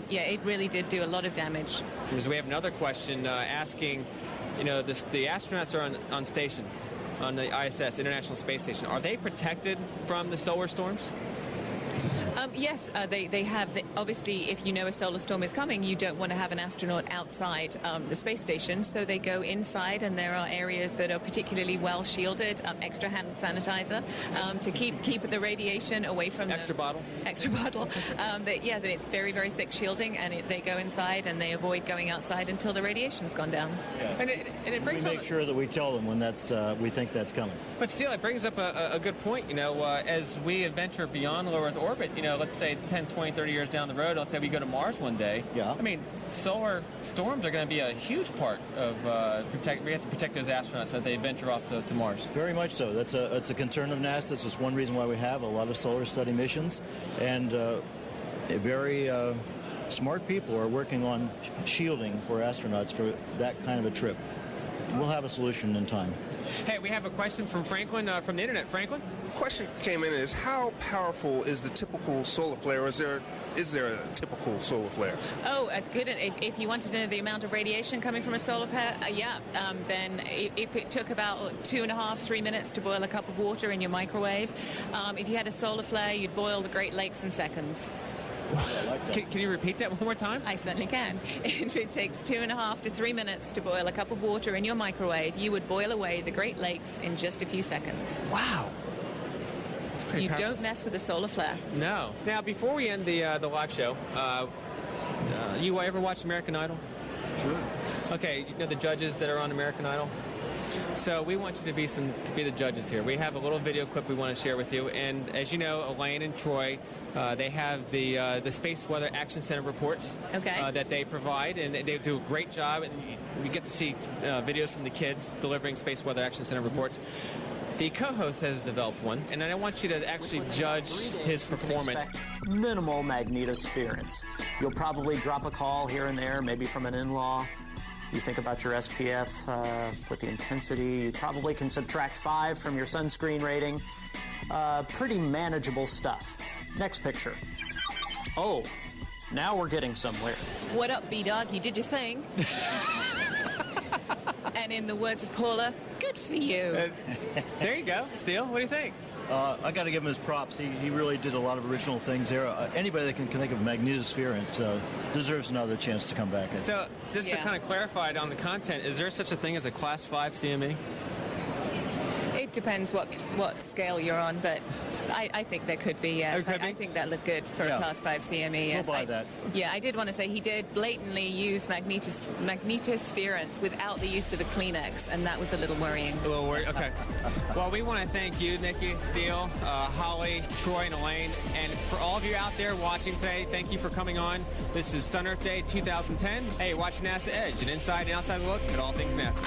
Yeah, it really did do a lot of damage. So we have another question asking, the astronauts are on station, on the ISS, International Space Station. Are they protected from the solar storms? Yes, they have. Obviously, if you know a solar storm is coming, you don't want to have an astronaut outside the space station, so they go inside, and there are areas that are particularly well shielded, extra hand sanitizer to keep the radiation away from Extra bottle. That it's very, very thick shielding, and they go inside, and they avoid going outside until the radiation's gone down. Yeah. And it brings we make sure that we tell them when we think that's coming. But still, it brings up a good point. As we venture beyond low Earth orbit, let's say 10, 20, 30 years down the road, let's say we go to Mars one day. Yeah. I mean, solar storms are going to be a huge part of we have to protect those astronauts so that they venture off to Mars. Very much so. It's a concern of NASA. That's just one reason why we have a lot of solar study missions. And very smart people are working on shielding for astronauts for that kind of a trip. We'll have a solution in time. Hey, we have a question from Franklin from the internet. Franklin? Question came in is, how powerful is the typical solar flare? Is there a typical solar flare? Oh, good. If you wanted to know the amount of radiation coming from a solar flare, then if it took about 2.5-3 minutes to boil a cup of water in your microwave, if you had a solar flare, you'd boil the Great Lakes in seconds. Can you repeat that one more time? I certainly can. If it takes 2.5 to 3 minutes to boil a cup of water in your microwave, you would boil away the Great Lakes in just a few seconds. Wow. You don't mess with a solar flare. No. Now, before we end the live show, you ever watch American Idol? Sure. Okay, you know the judges that are on American Idol? So we want you to be the judges here. We have a little video clip we want to share with you. And as you know, Elaine and Troy, they have the Space Weather Action Center reports that they provide, and they do a great job. And we get to see videos from the kids delivering Space Weather Action Center reports. The co-host has developed one, and I want you to actually judge his performance. Minimal magnetosference. You'll probably drop a call here and there, maybe from an in-law. You think about your SPF with the intensity. You probably can subtract 5 from your sunscreen rating. Pretty manageable stuff. Next picture. Oh, now we're getting somewhere. What up, B-Dog? You did your thing. And in the words of Paula, good for you. There you go. Steele, what do you think? I got to give him his props. He really did a lot of original things there. Anybody that can think of magnetosference deserves another chance to come back. So this is kind of clarified on the content. Is there such a thing as a Class 5 CME? It depends what scale you're on, but I think there could be, yes. I think that looked good for a Class 5 CME, yes. We'll buy that. Yeah, I did want to say he did blatantly use magnetosference without the use of a Kleenex, and that was a little worrying. A little worried, okay. Well, we want to thank you, Nikki, Steele, Holly, Troy, and Elaine. And for all of you out there watching today, thank you for coming on. This is Sun Earth Day 2010. Hey, watch NASA Edge, an inside and outside look at all things NASA.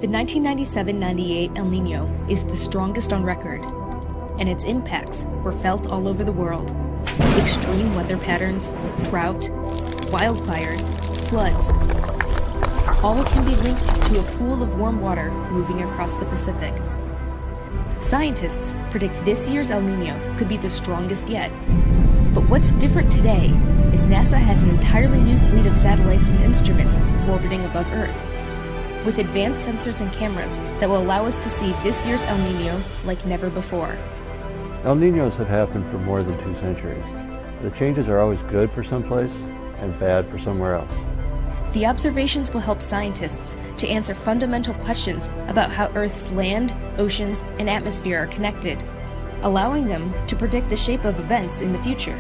The 1997-98 El Nino is the strongest on record, and its impacts were felt all over the world. Extreme weather patterns, drought, wildfires, floods, all can be linked to a pool of warm water moving across the Pacific. Scientists predict this year's El Nino could be the strongest yet. But what's different today is NASA has an entirely new fleet of satellites and instruments orbiting above Earth, with advanced sensors and cameras that will allow us to see this year's El Nino like never before. El Niños have happened for more than 2 centuries. The changes are always good for some place and bad for somewhere else. The observations will help scientists to answer fundamental questions about how Earth's land, oceans, and atmosphere are connected, allowing them to predict the shape of events in the future.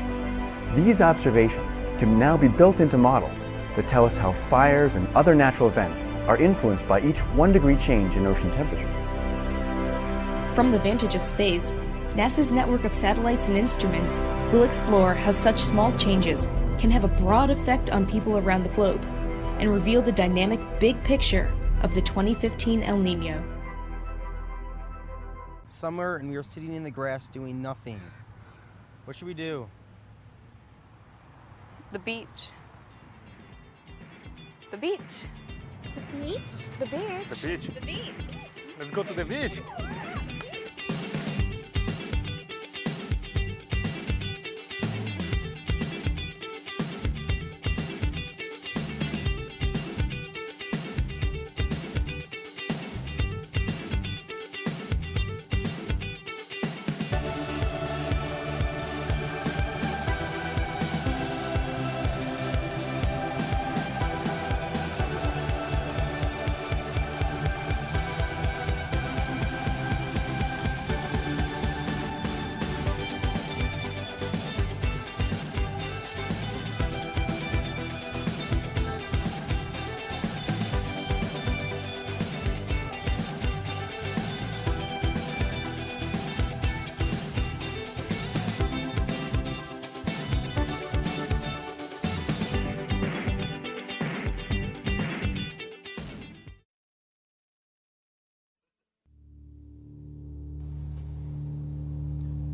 These observations can now be built into models that tell us how fires and other natural events are influenced by each 1-degree change in ocean temperature. From the vantage of space, NASA's network of satellites and instruments will explore how such small changes can have a broad effect on people around the globe and reveal the dynamic big picture of the 2015 El Nino. Summer, and we are sitting in the grass doing nothing. What should we do? The beach. The beach. The beach? The beach? The beach. The beach. Let's go to the beach.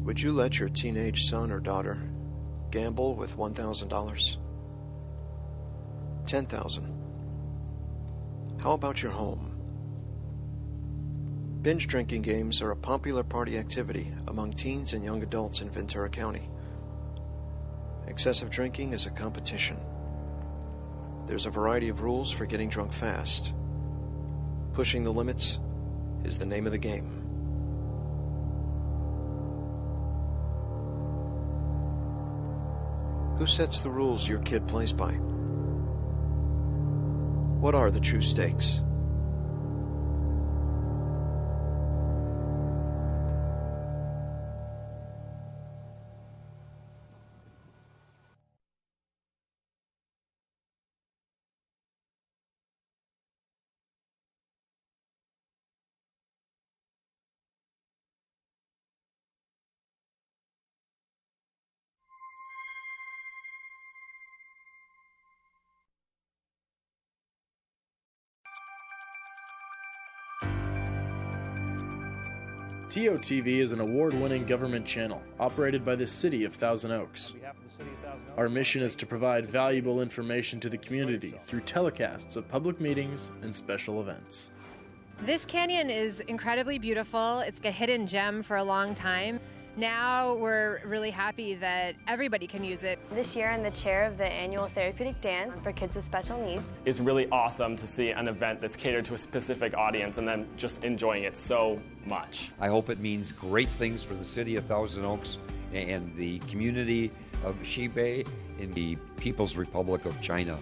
Would you let your teenage son or daughter gamble with $1,000? $10,000? How about your home? Binge drinking games are a popular party activity among teens and young adults in Ventura County. Excessive drinking is a competition. There's a variety of rules for getting drunk fast. Pushing the limits is the name of the game. Who sets the rules your kid plays by? What are the true stakes? TOTV is an award-winning government channel operated by the City of Thousand Oaks. Our mission is to provide valuable information to the community through telecasts of public meetings and special events. This canyon is incredibly beautiful. It's a hidden gem for a long time. Now we're really happy that everybody can use it. This year I'm the chair of the annual therapeutic dance for kids with special needs. It's really awesome to see an event that's catered to a specific audience and then just enjoying it so much. I hope it means great things for the city of Thousand Oaks and the community of Xibei in the People's Republic of China.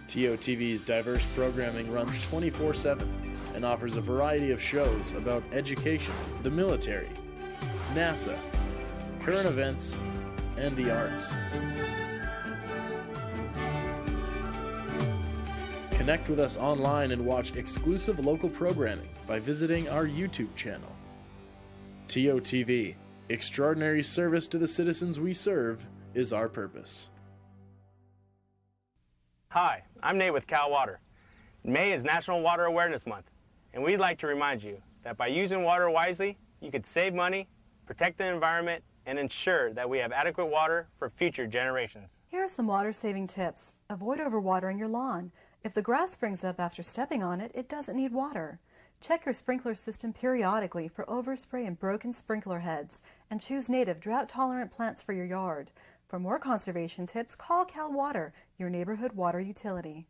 TOTV's diverse programming runs 24/7 and offers a variety of shows about education, the military, NASA, current events, and the arts. Connect with us online and watch exclusive local programming by visiting our YouTube channel. TOTV, extraordinary service to the citizens we serve, is our purpose. Hi, I'm Nate with Cal Water. May is National Water Awareness Month. And we'd like to remind you that by using water wisely, you could save money, protect the environment, and ensure that we have adequate water for future generations. Here are some water-saving tips. Avoid overwatering your lawn. If the grass springs up after stepping on it, it doesn't need water. Check your sprinkler system periodically for overspray and broken sprinkler heads, and choose native, drought-tolerant plants for your yard. For more conservation tips, call Cal Water, your neighborhood water utility.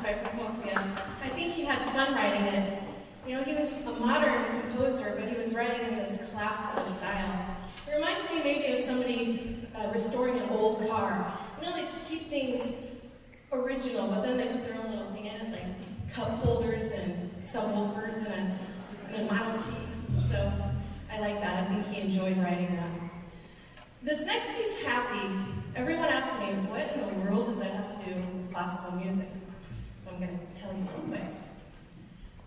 by Prokofiev. I think he had fun writing it. You know, he was a modern composer, but he was writing in this classical style. It reminds me maybe of somebody restoring an old car. You know, they keep things original, but then they put their own little thing in it, like cup holders and subwoofers and a Model T. So I like that. I think he enjoyed writing that. This next piece, Happy, everyone asks me, what in the world does that have to do with classical music? So I'm going to tell you real quick.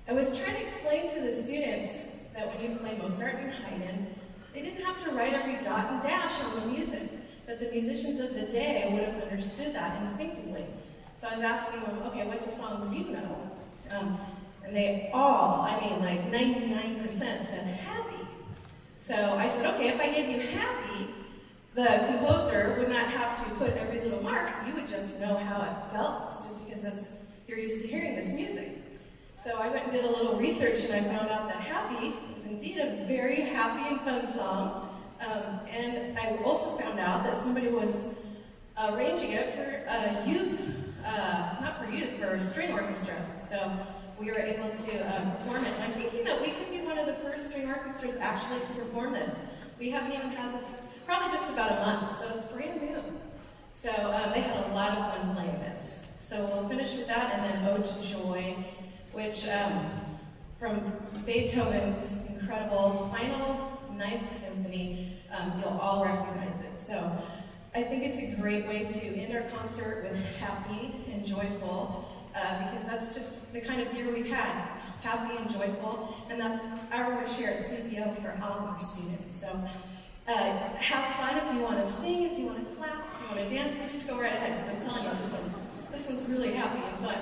I was trying to explain to the students that when you play Mozart and Haydn, they didn't have to write every dot and dash on the music, that the musicians of the day would have understood that instinctively. So I was asking them, okay, what's a song you know? And they all, I mean like 99% said Happy. So I said, okay, if I gave you Happy, the composer would not have to put every little mark. You would just know how it felt, just because you're used to hearing this music. So I went and did a little research, and I found out that Happy is indeed a very happy and fun song. And I also found out that somebody was arranging it for youth, not for youth, for a string orchestra. So we were able to perform it. And I'm thinking that we could be one of the first string orchestras actually to perform this. We haven't even had this, probably just about a month, so it's brand new. So they had a lot of fun playing this. So we'll finish with that, and then Ode to Joy, which from Beethoven's incredible final Ninth Symphony, you'll all recognize it. So I think it's a great way to end our concert with happy and joyful, because that's just the kind of year we've had, happy and joyful, and that's our wish here at CPO for all of our students. So have fun if you want to sing, if you want to clap, if you want to dance, just go right ahead, because I'm telling you, this one's really happy and fun.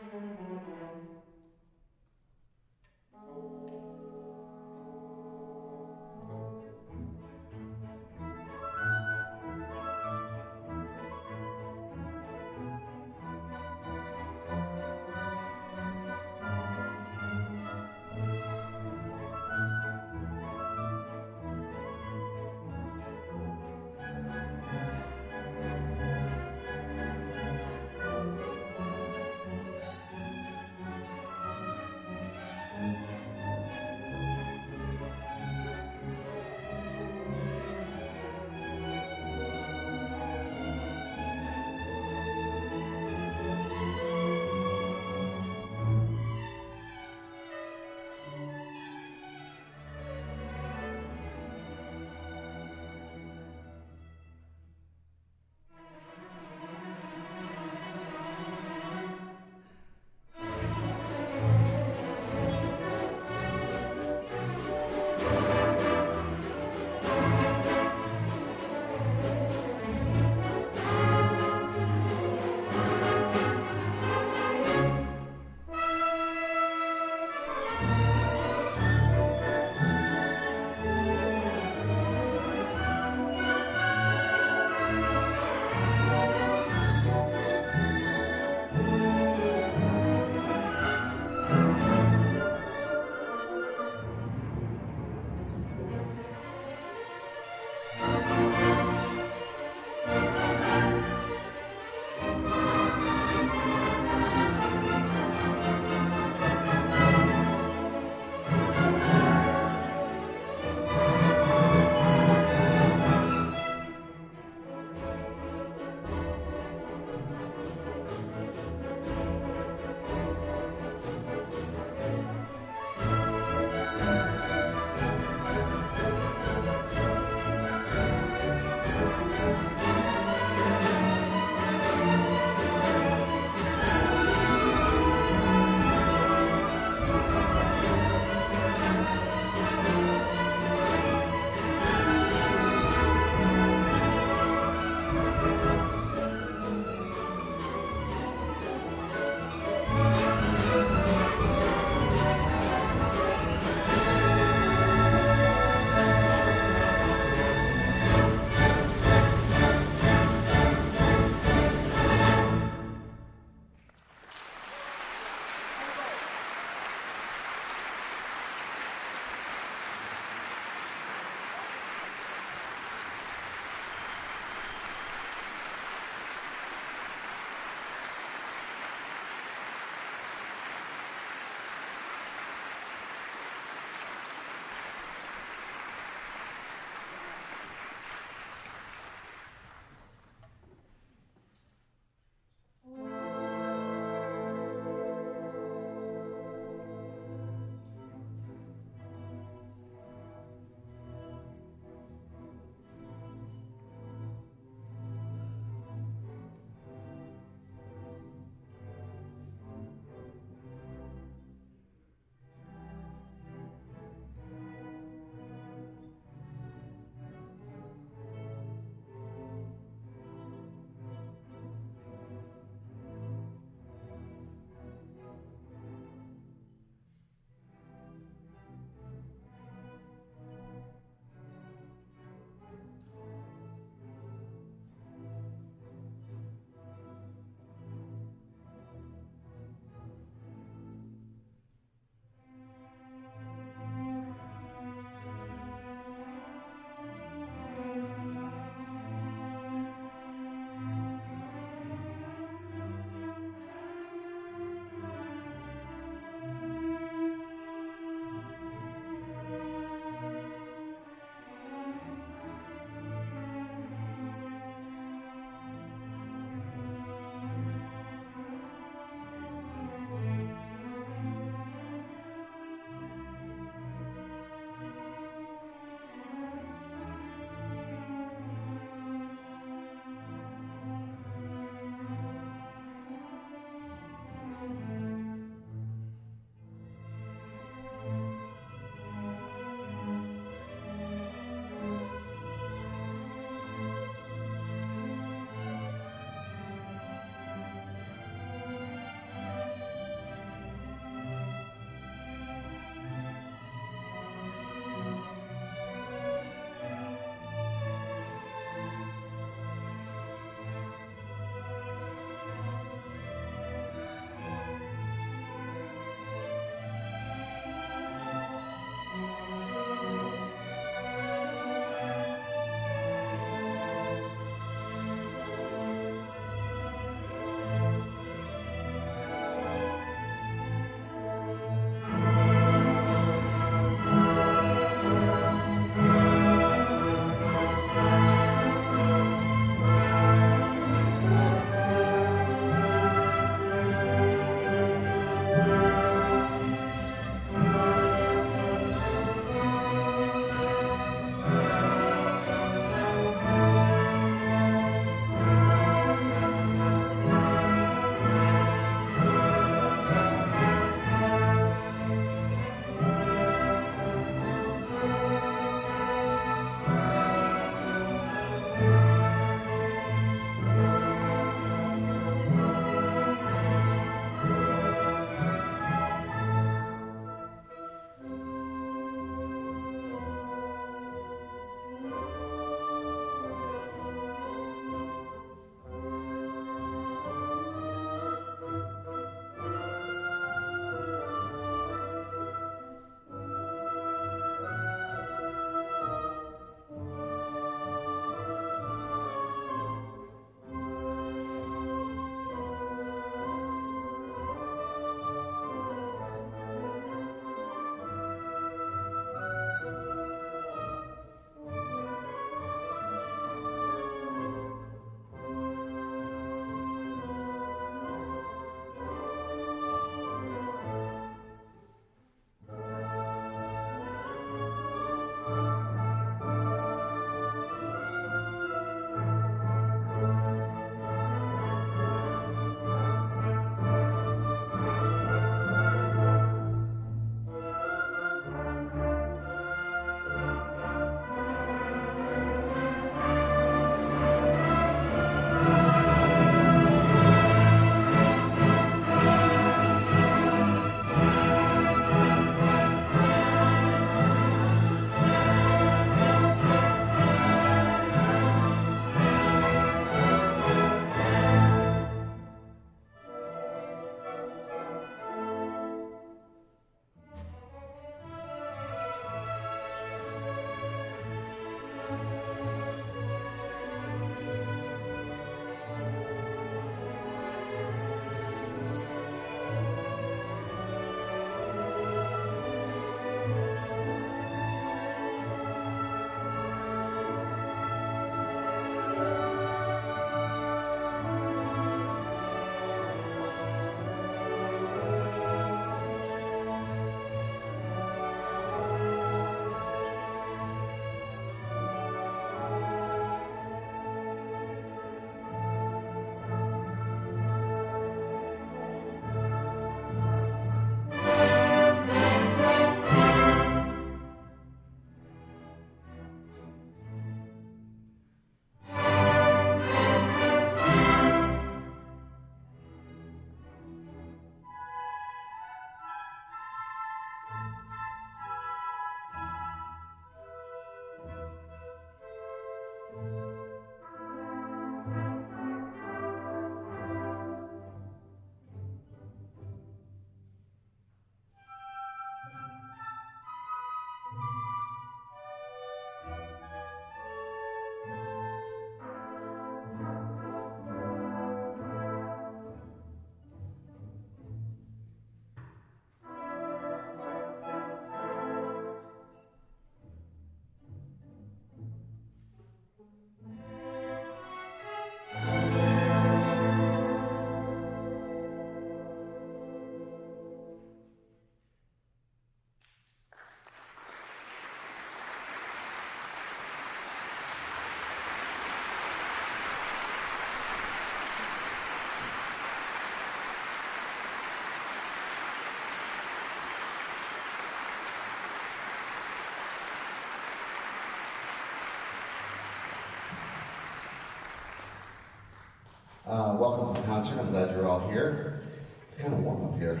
Welcome to the concert. I'm glad you're all here. It's kind of warm up here.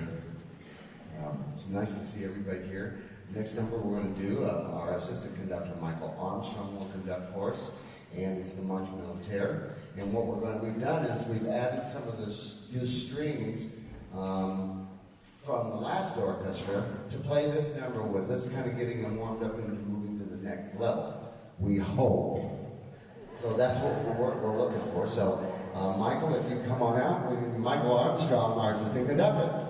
It's nice to see everybody here. Next number we're going to do, our assistant conductor Michael Armstrong will conduct for us, and it's the March Militaire. And what we've done is we've added some of the new strings from the last orchestra to play this number with us, kind of getting them warmed up and moving to the next level. We hope. So that's what we're looking for. So Michael, if you come on out, Michael Armstrong, our assistant conductor.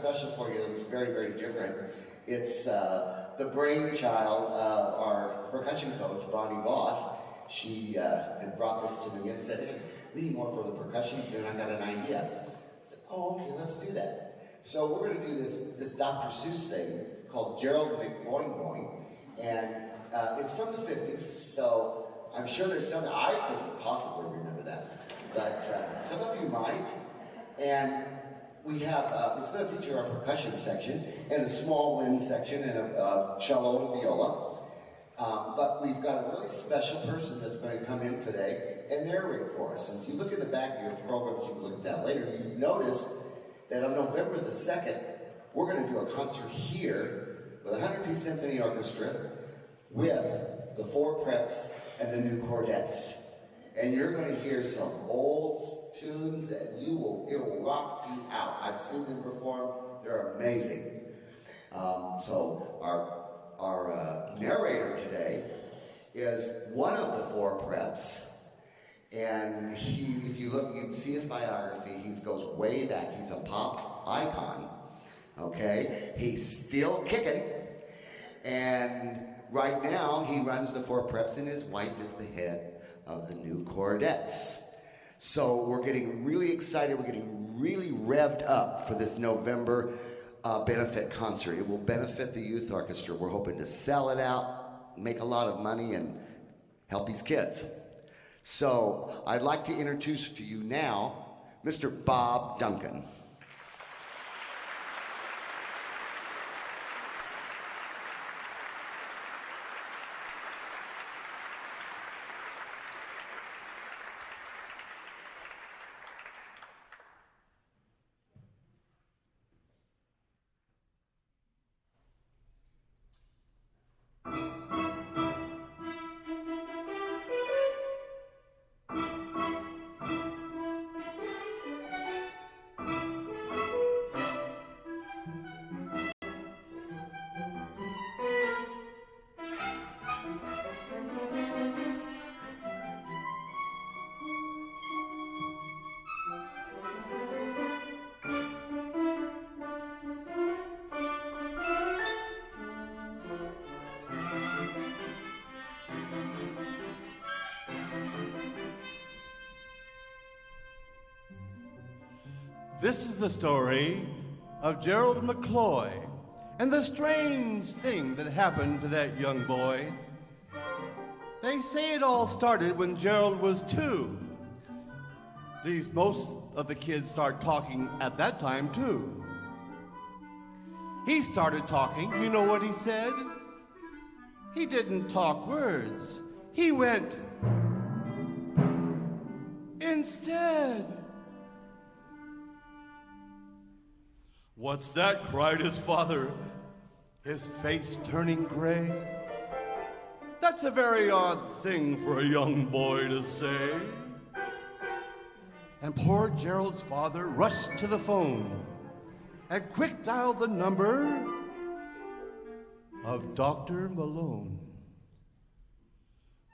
special for you that's very, very different. It's the brainchild of our percussion coach, Bonnie Voss. She had brought this to me and said, hey, we need more for the percussion, and I got an idea. I said, oh, okay, let's do that. So we're going to do this Dr. Seuss thing called Gerald McBoing, and it's from the 50s, so I'm sure there's some, I couldn't possibly remember that, but some of you might. And we have, it's going to feature our percussion section, and a small wind section, and a cello and viola. But we've got a really special person that's going to come in today and narrate for us. And if you look at the back of your program, you can look at that later, you notice that on November the 2nd, we're going to do a concert here with a 100-piece symphony orchestra with the Four Preps and the New Chordettes. And you're going to hear some old tunes that it will rock you out. I've seen them perform. They're amazing. So our narrator today is one of the Four Preps. And if you look, you can see his biography. He goes way back. He's a pop icon. Okay? He's still kicking. And right now, he runs the Four Preps, and his wife is the head of the New Chordettes. So we're getting really excited. We're getting really revved up for this November benefit concert. It will benefit the youth orchestra. We're hoping to sell it out, make a lot of money, and help these kids. So I'd like to introduce to you now Mr. Bob Duncan. This is the story of Gerald McCloy and the strange thing that happened to that young boy. They say it all started when Gerald was 2. At least most of the kids start talking at that time, too. He started talking. You know what he said? He didn't talk words. He went instead. "What's that?" cried his father, his face turning gray. "That's a very odd thing for a young boy to say." And poor Gerald's father rushed to the phone and quick dialed the number of Dr. Malone.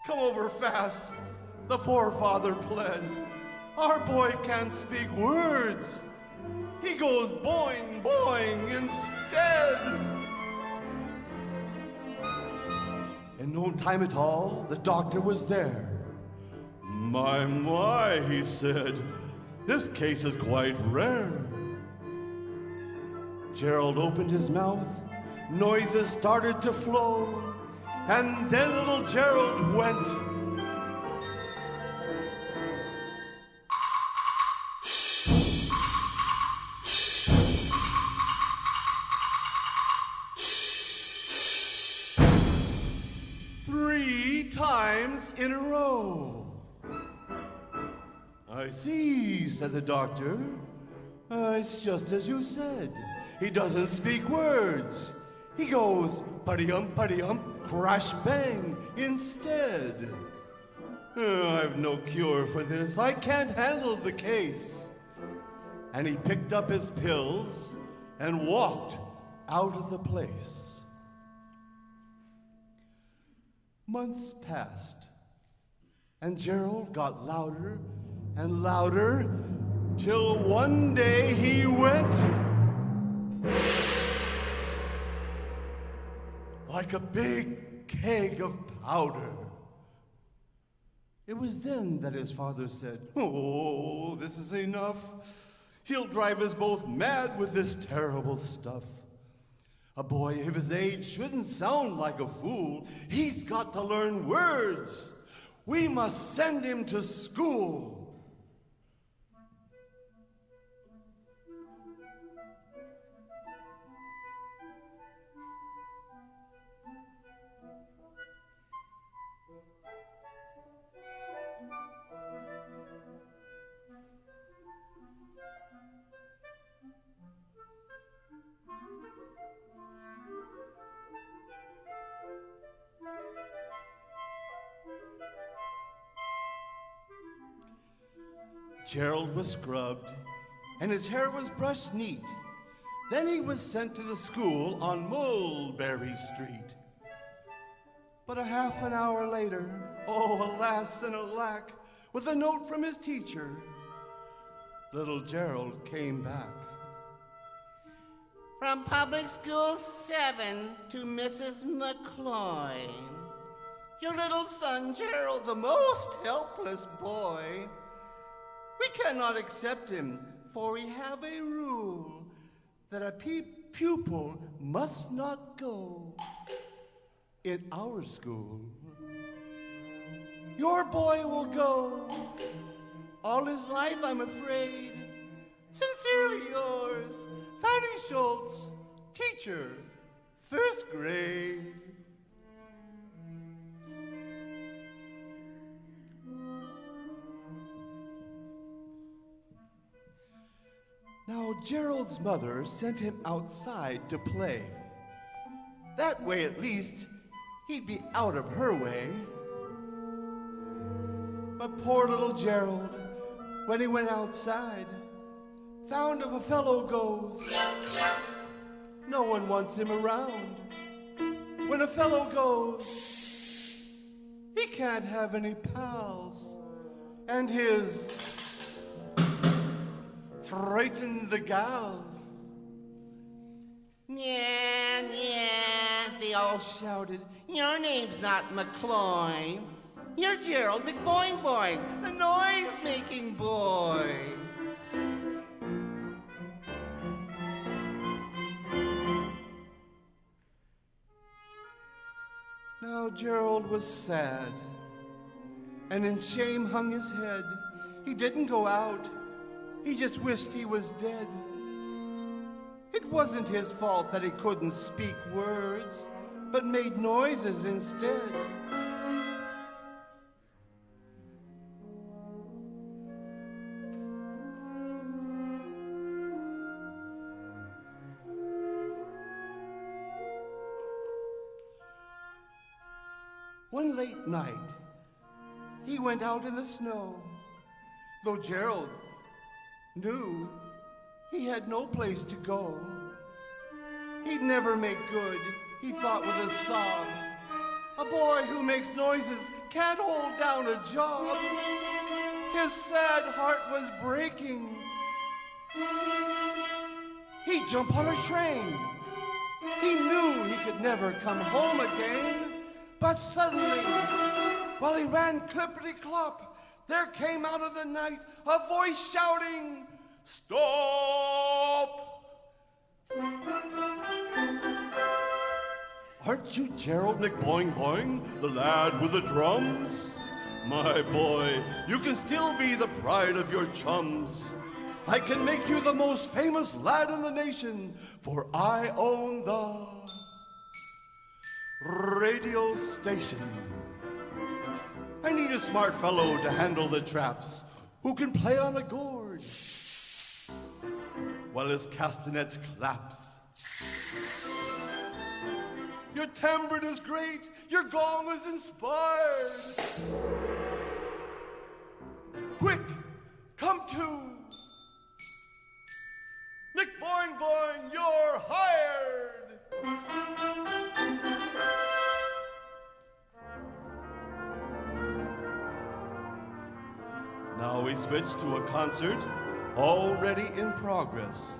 "Come over fast," the poor father pled. "Our boy can't speak words. He goes boing, boing instead." In no time at all, the doctor was there. My, he said, "this case is quite rare." Gerald opened his mouth, noises started to flow, and then little Gerald went. Times in a row. "I see," said the doctor. "It's just as you said. He doesn't speak words. He goes putty-ump, crash bang instead. I've no cure for this. I can't handle the case." And he picked up his pills and walked out of the place. Months passed, and Gerald got louder and louder, till one day he went like a big keg of powder. It was then that his father said, "Oh, this is enough. He'll drive us both mad with this terrible stuff. A boy of his age shouldn't sound like a fool. He's got to learn words. We must send him to school." Gerald was scrubbed, and his hair was brushed neat. Then he was sent to the school on Mulberry Street. But a half an hour later, oh, alas and alack, with a note from his teacher, little Gerald came back. From Public School 7 to Mrs. McCloy. Your little son Gerald's a most helpless boy. We cannot accept him, for we have a rule that a pupil must not go in our school. Your boy will go all his life, I'm afraid. Sincerely yours, Fanny Schultz, teacher, 1st grade. Now, Gerald's mother sent him outside to play. That way, at least, he'd be out of her way. But poor little Gerald, when he went outside, found if a fellow goes, no one wants him around. When a fellow goes, he can't have any pals, and his frightened the gals. Yeah, they all shouted. Your name's not McCloy. You're Gerald McBoing Boing, the noise-making boy. Now Gerald was sad, and in shame hung his head. He didn't go out. He just wished he was dead. It wasn't his fault that he couldn't speak words, but made noises instead. One late night, he went out in the snow, though Gerald knew he had no place to go. He'd never make good, he thought with a sob. A boy who makes noises can't hold down a job. His sad heart was breaking. He'd jump on a train. He knew he could never come home again. But suddenly, while he ran clippity-clop, there came out of the night a voice shouting, "Stop!" Aren't you Gerald McBoing Boing, the lad with the drums? My boy, you can still be the pride of your chums. I can make you the most famous lad in the nation, for I own the radio station. I need a smart fellow to handle the traps, who can play on a gourd while his castanets claps. Your timbre is great, your gong is inspired. Quick, come to. McBoing Boing, you're hired. Now we switch to a concert already in progress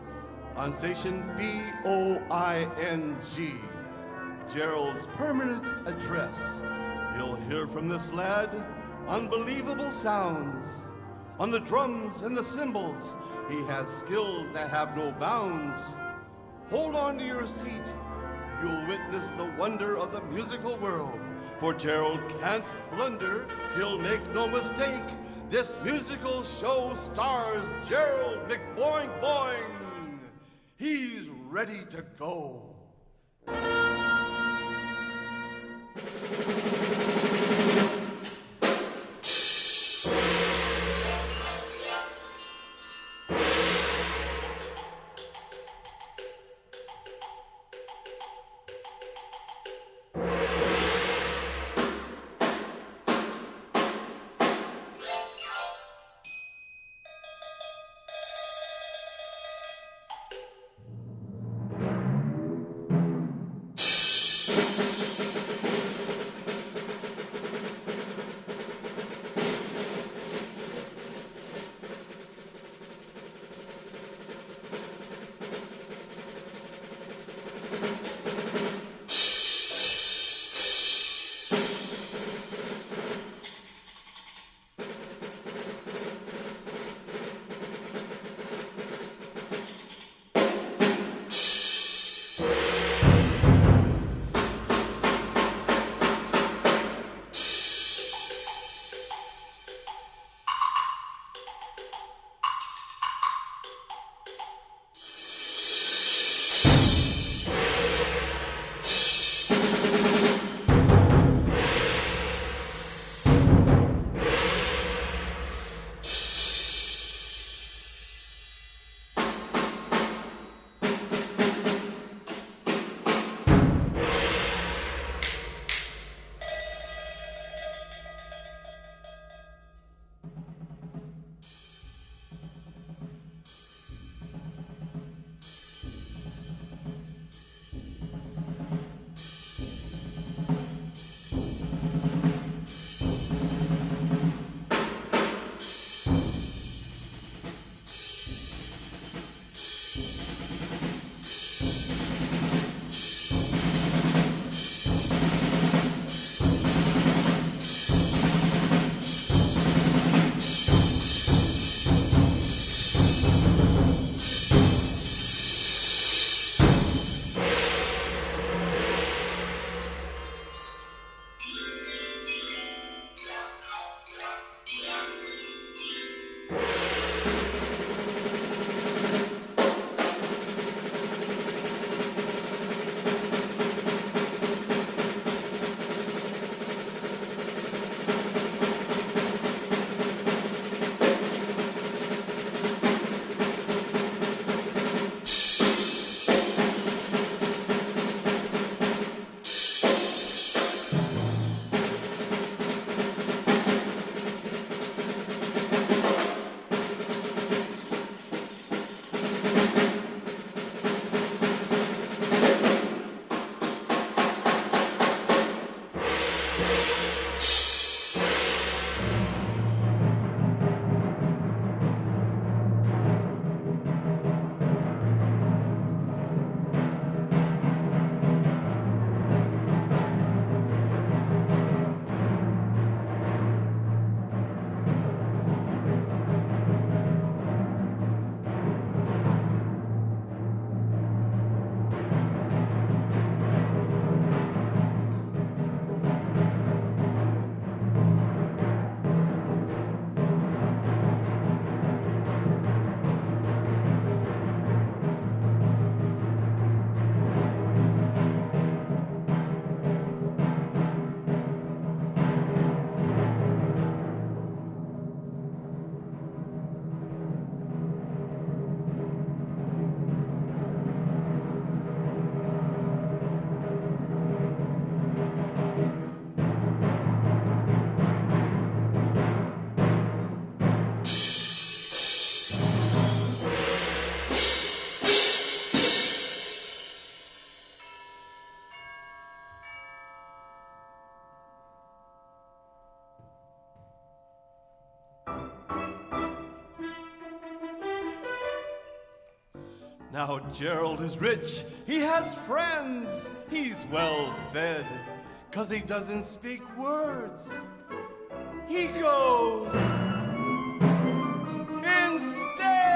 on station BOING. Gerald's permanent address. You'll hear from this lad unbelievable sounds. On the drums and the cymbals, he has skills that have no bounds. Hold on to your seat. You'll witness the wonder of the musical world. For Gerald can't blunder, he'll make no mistake. This musical show stars Gerald McBoing Boing. He's ready to go. Now Gerald is rich, he has friends, he's well fed, 'cause he doesn't speak words. He goes instead.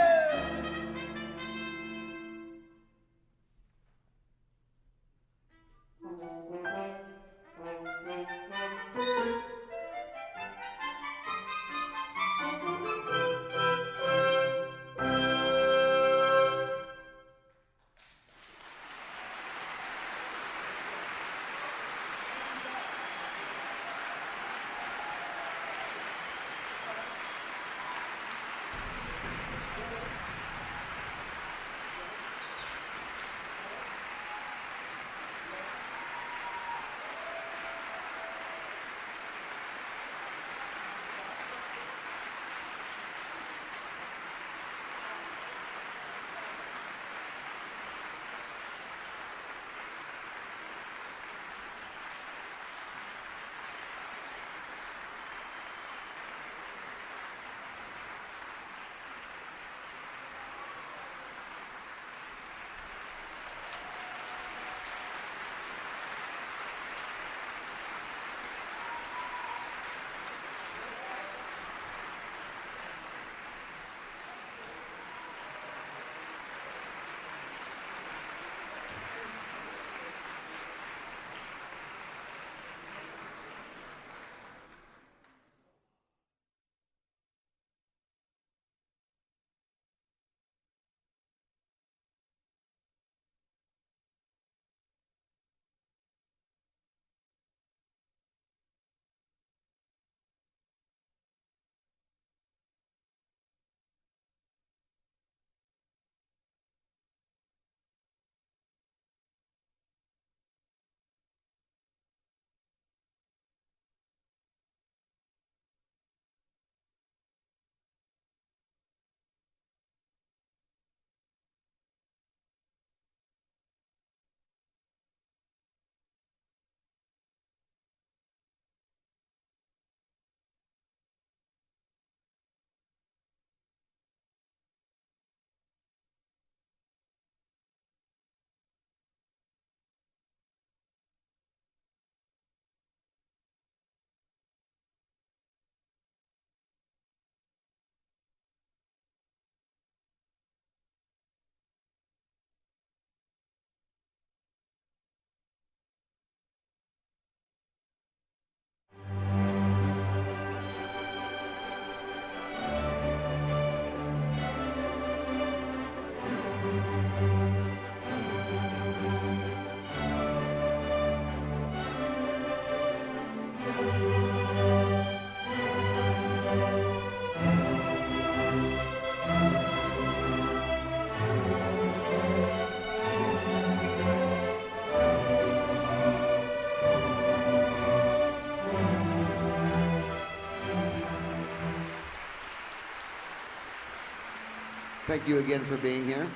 Thank you again for being here.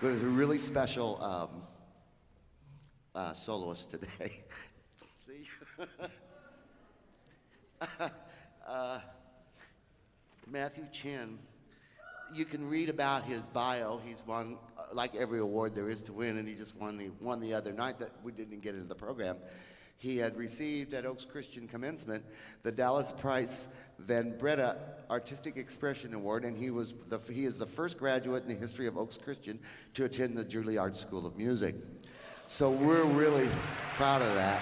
It was a really special soloist today. See? Matthew Chen. You can read about his bio. He's won, like every award there is to win, and he just won the other night that we didn't get into the program. He had received at Oaks Christian Commencement the Dallas Price Van Breda Artistic Expression Award, and he is the first graduate in the history of Oaks Christian to attend the Juilliard School of Music. So we're really proud of that.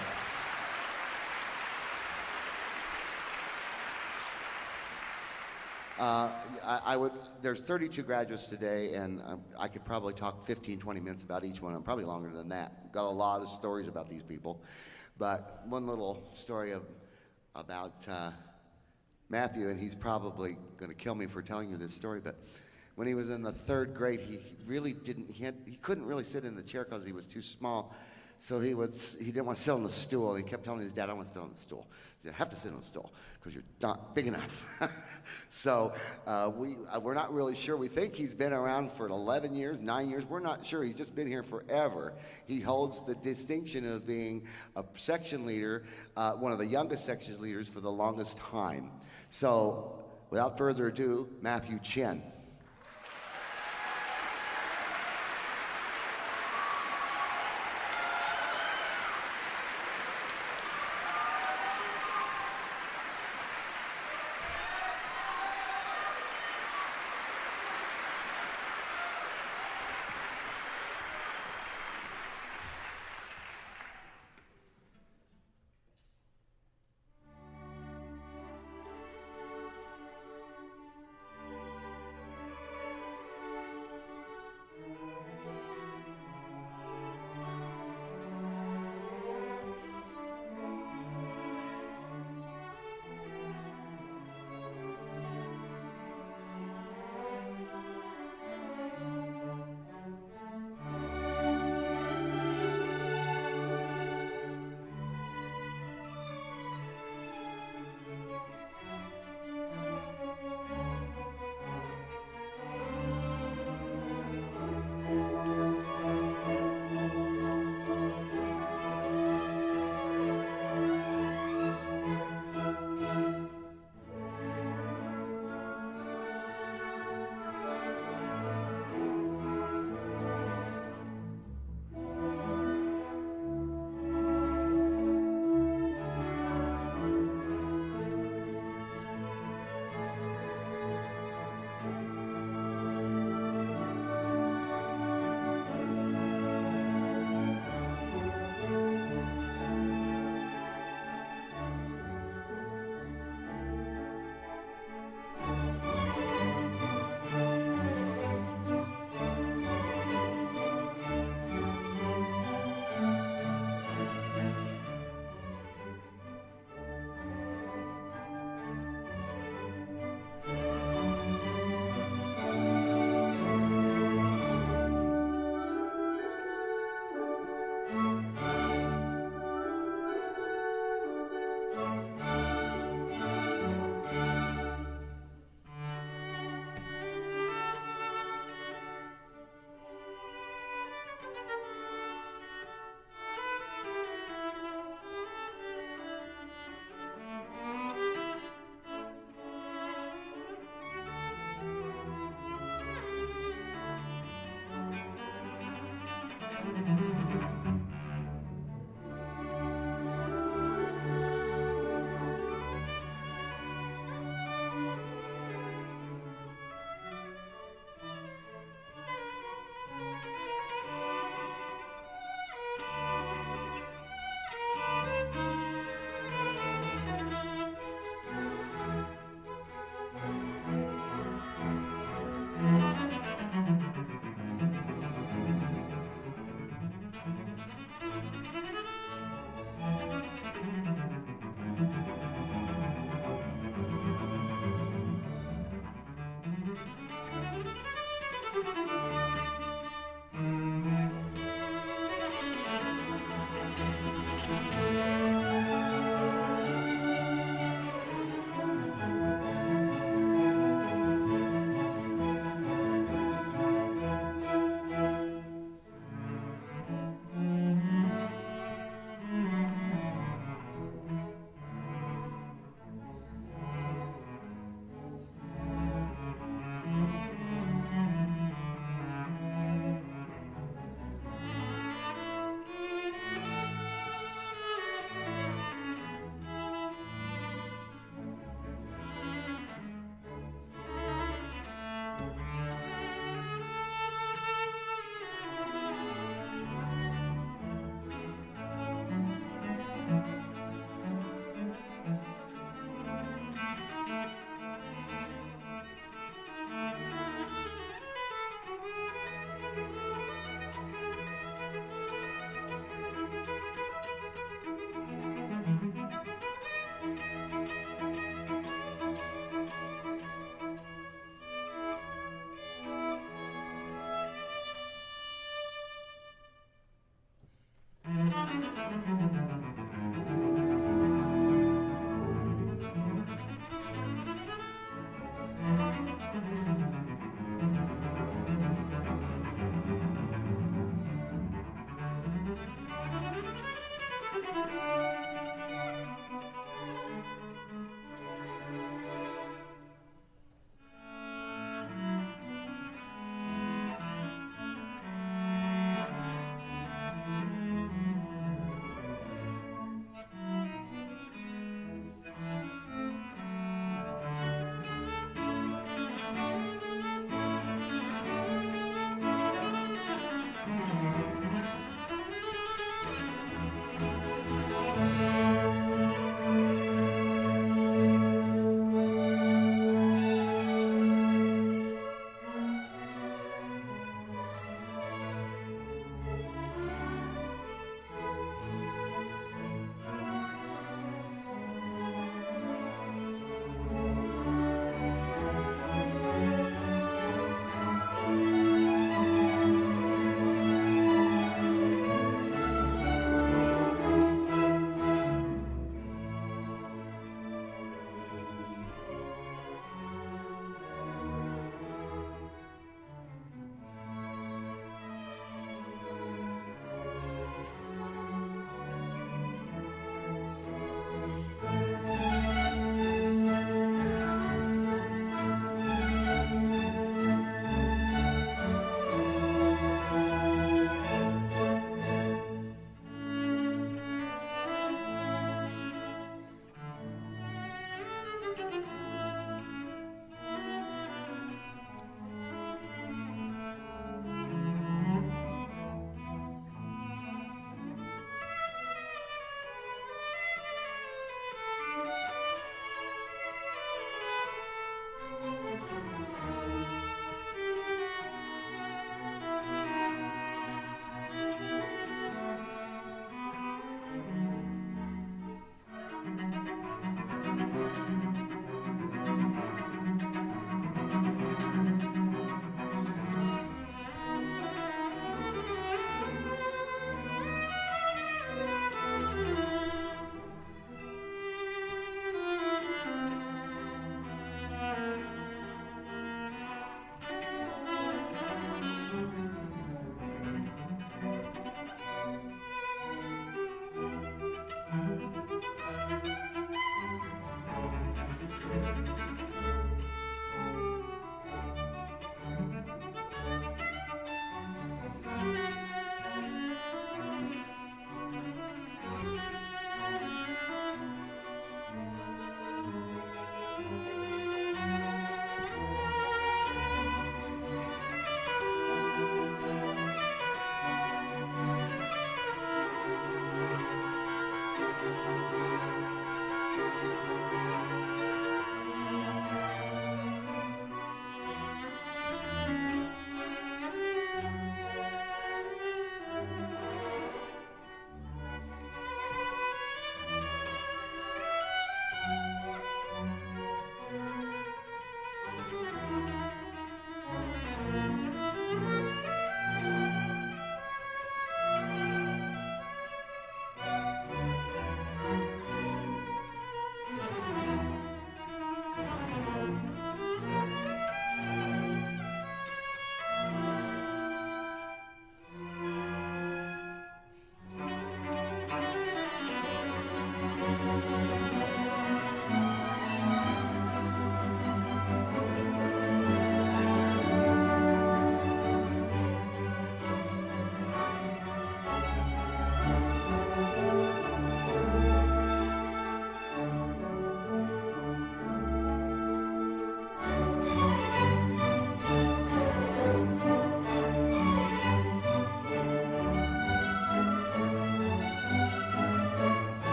There's 32 graduates today, and I could probably talk 15, 20 minutes about each one. I'm probably longer than that. Got a lot of stories about these people. But one little story about Matthew, and he's probably going to kill me for telling you this story, but when he was in the 3rd grade, he couldn't really sit in the chair because he was too small. So he didn't want to sit on the stool. He kept telling his dad, I want to sit on the stool. He said, I have to sit on the stool because you're not big enough. So we're not really sure. We think he's been around for 11 years, 9 years. We're not sure. He's just been here forever. He holds the distinction of being a section leader, one of the youngest section leaders for the longest time. So without further ado, Matthew Chen.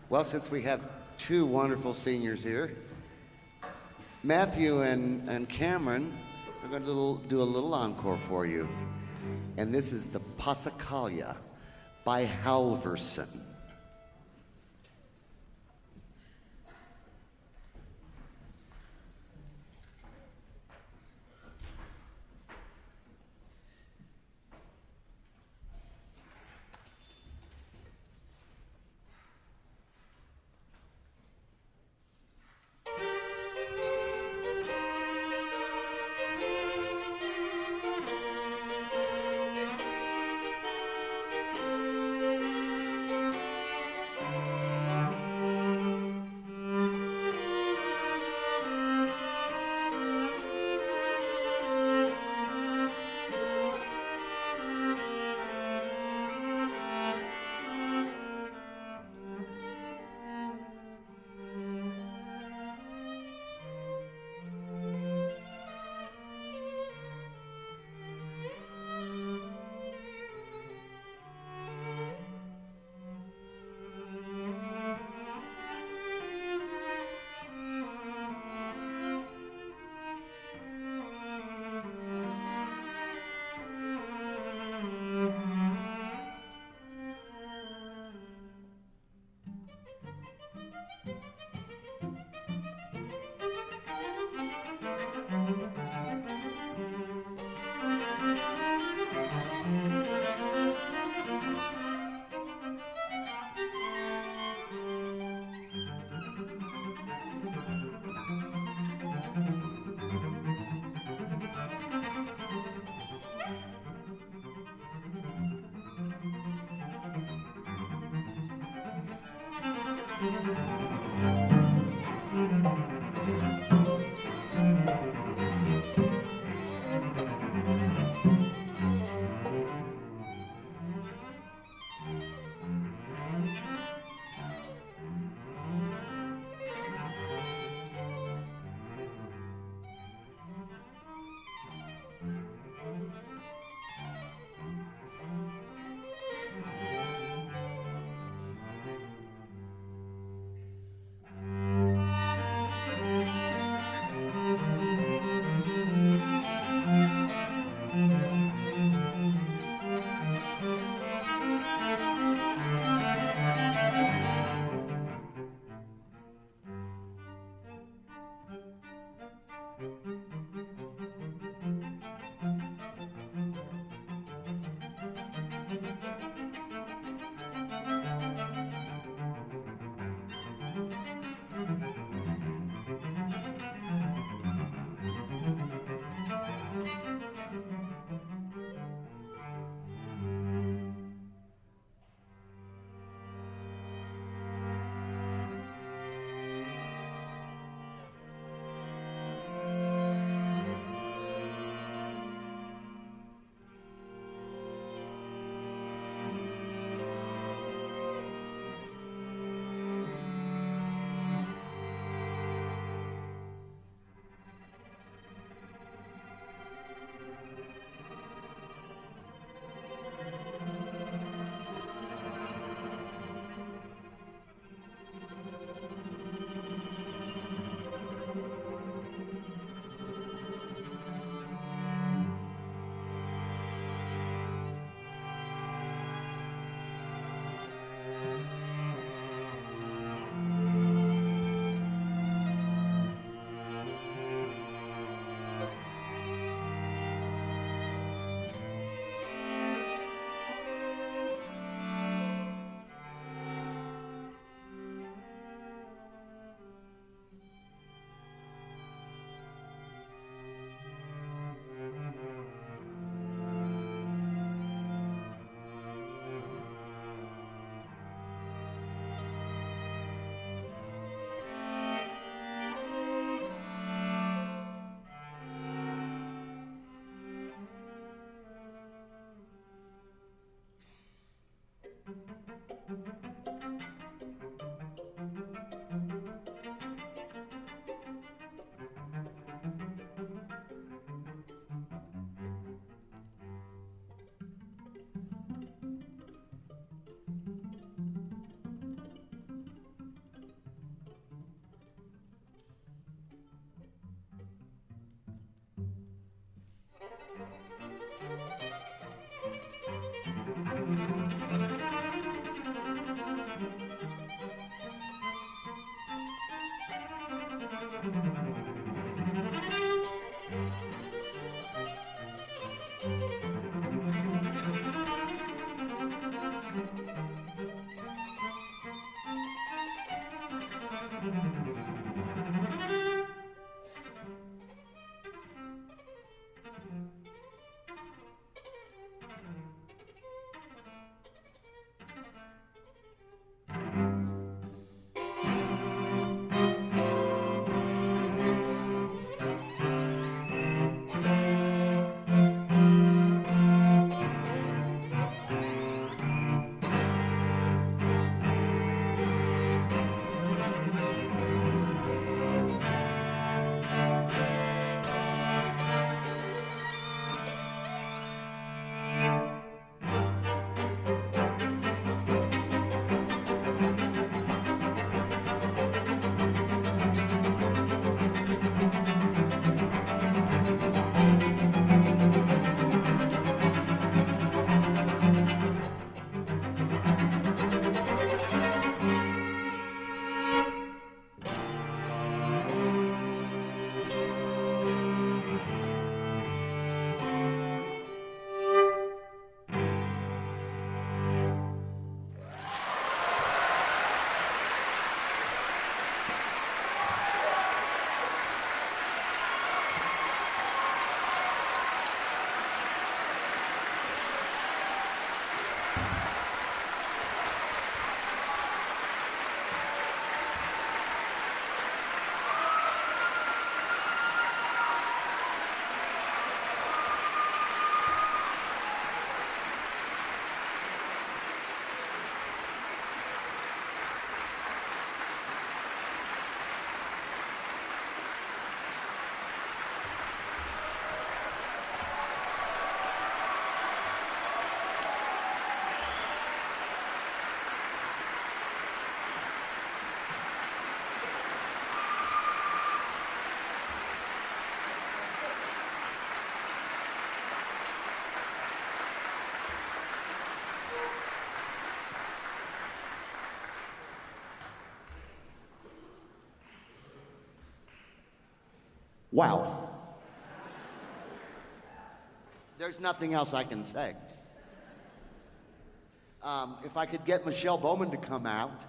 Well, since we have two wonderful seniors here, Matthew and Cameron are going to do a little encore for you. And this is the Passacaglia by Halverson. Wow. There's nothing else I can say. If I could get Michelle Bowman to come out.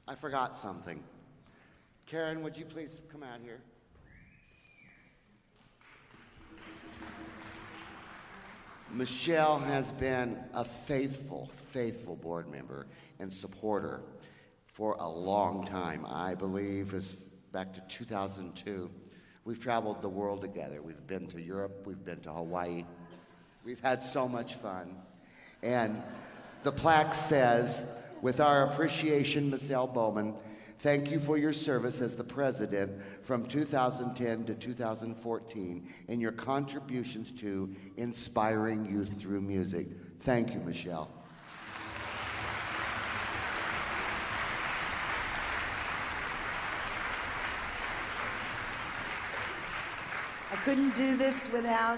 I forgot something. Karen, would you please come out here? Michelle has been a faithful board member and supporter for a long time. I believe it's back to 2002. We've traveled the world together. We've been to Europe. We've been to Hawaii. We've had so much fun. And the plaque says, with our appreciation, Michelle Bowman, thank you for your service as the president from 2010 to 2014 and your contributions to inspiring youth through music. Thank you, Michelle. I couldn't do this without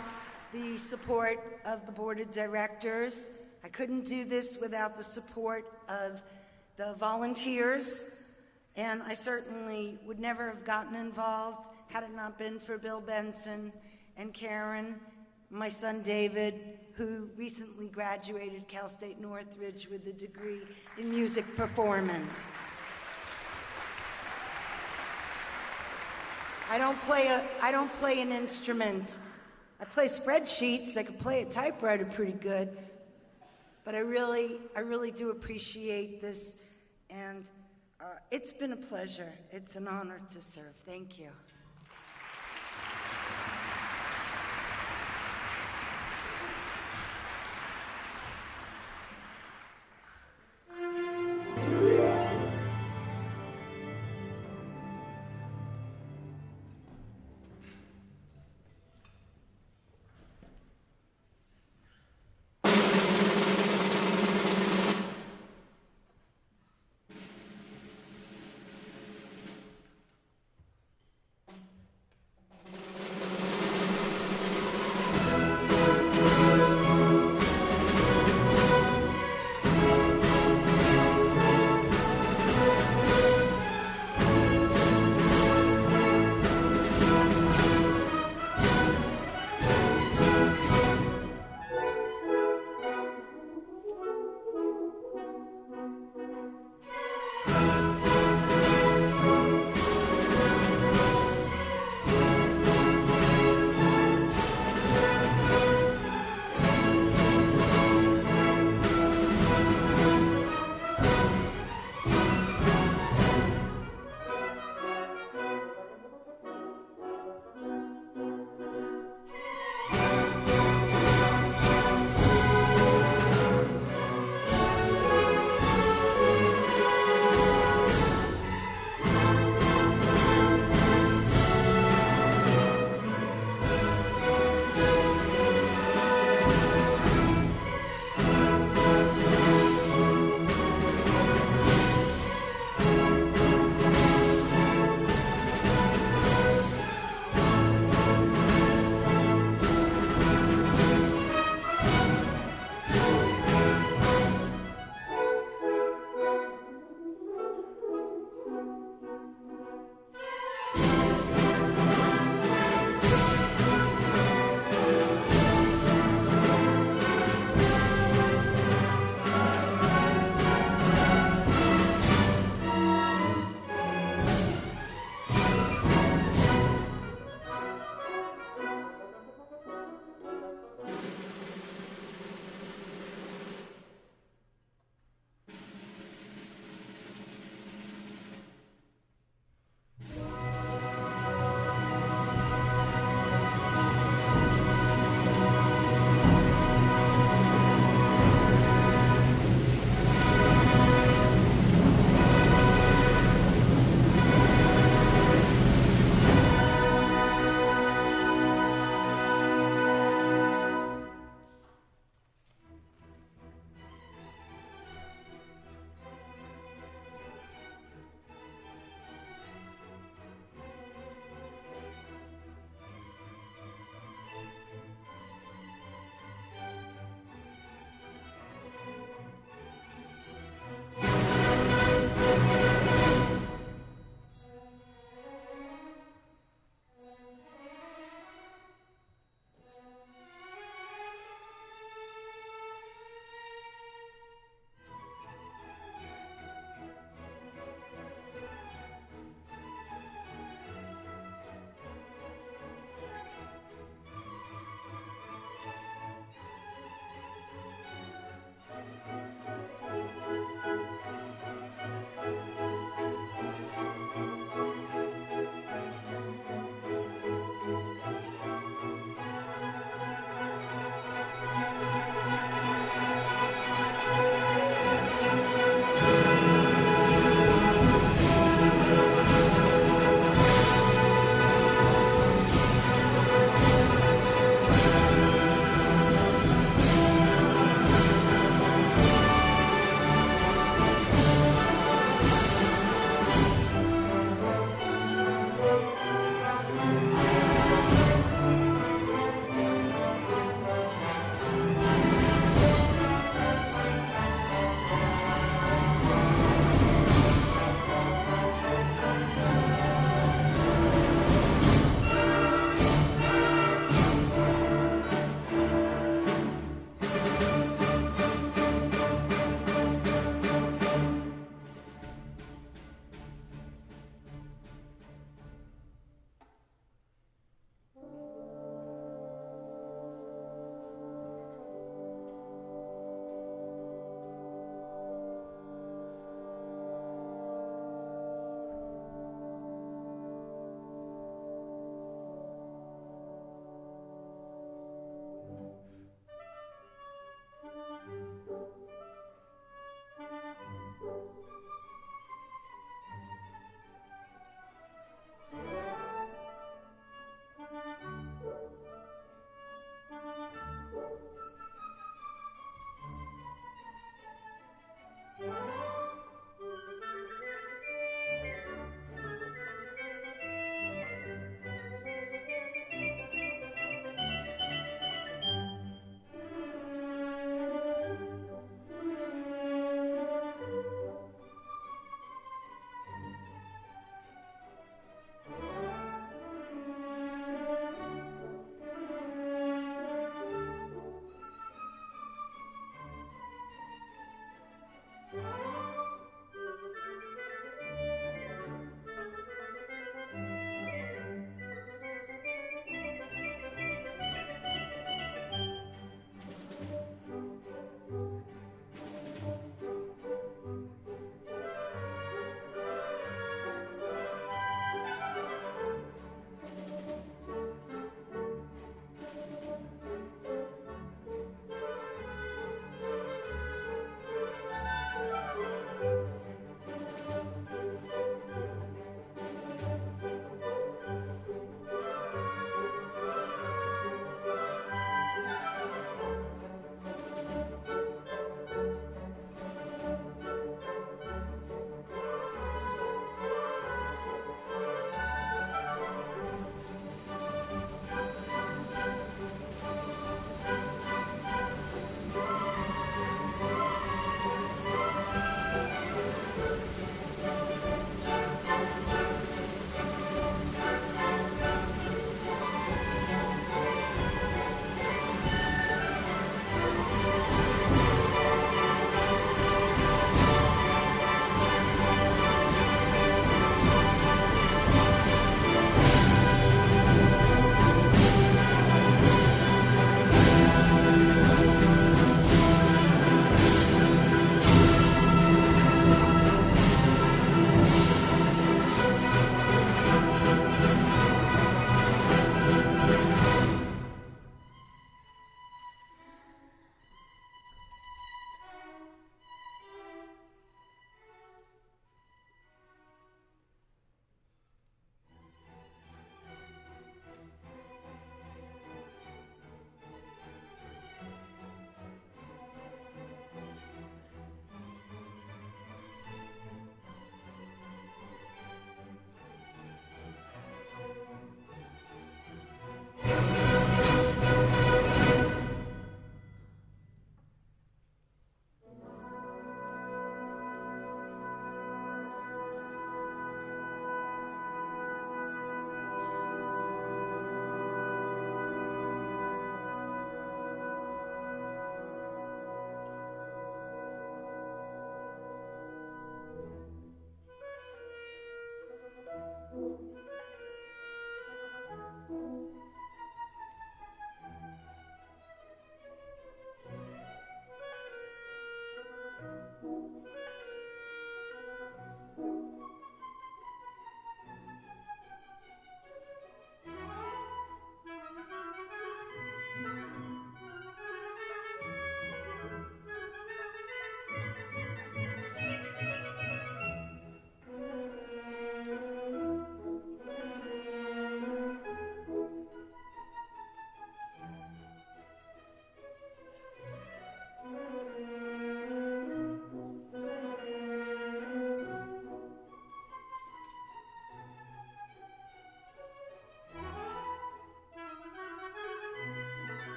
the support of the board of directors. I couldn't do this without the support of the volunteers. And I certainly would never have gotten involved had it not been for Bill Benson and Karen, my son David, who recently graduated Cal State Northridge with a degree in music performance. I don't play an instrument. I play spreadsheets. I can play a typewriter pretty good. But I really do appreciate this, and it's been a pleasure. It's an honor to serve. Thank you.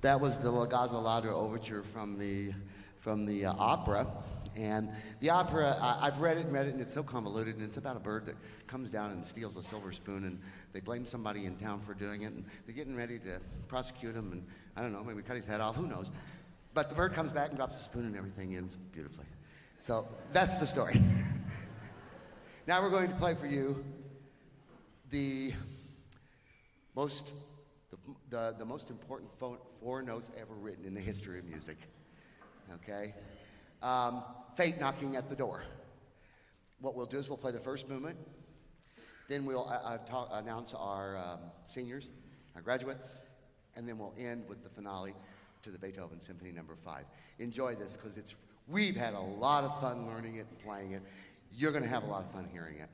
That was the La Gazzolata overture from the opera. And the opera, I've read it, and it's so convoluted, and it's about a bird that comes down and steals a silver spoon, and they blame somebody in town for doing it, and they're getting ready to prosecute him, and I don't know, maybe cut his head off, who knows. But the bird comes back and drops the spoon, and everything ends beautifully. So that's the story. Now we're going to play for you the most important four notes ever written in the history of music. Okay? Fate Knocking at the Door. What we'll do is we'll play the first movement, then we'll announce our seniors, our graduates, and then we'll end with the finale to the Beethoven Symphony No. 5. Enjoy this, because we've had a lot of fun learning it and playing it. You're going to have a lot of fun hearing it.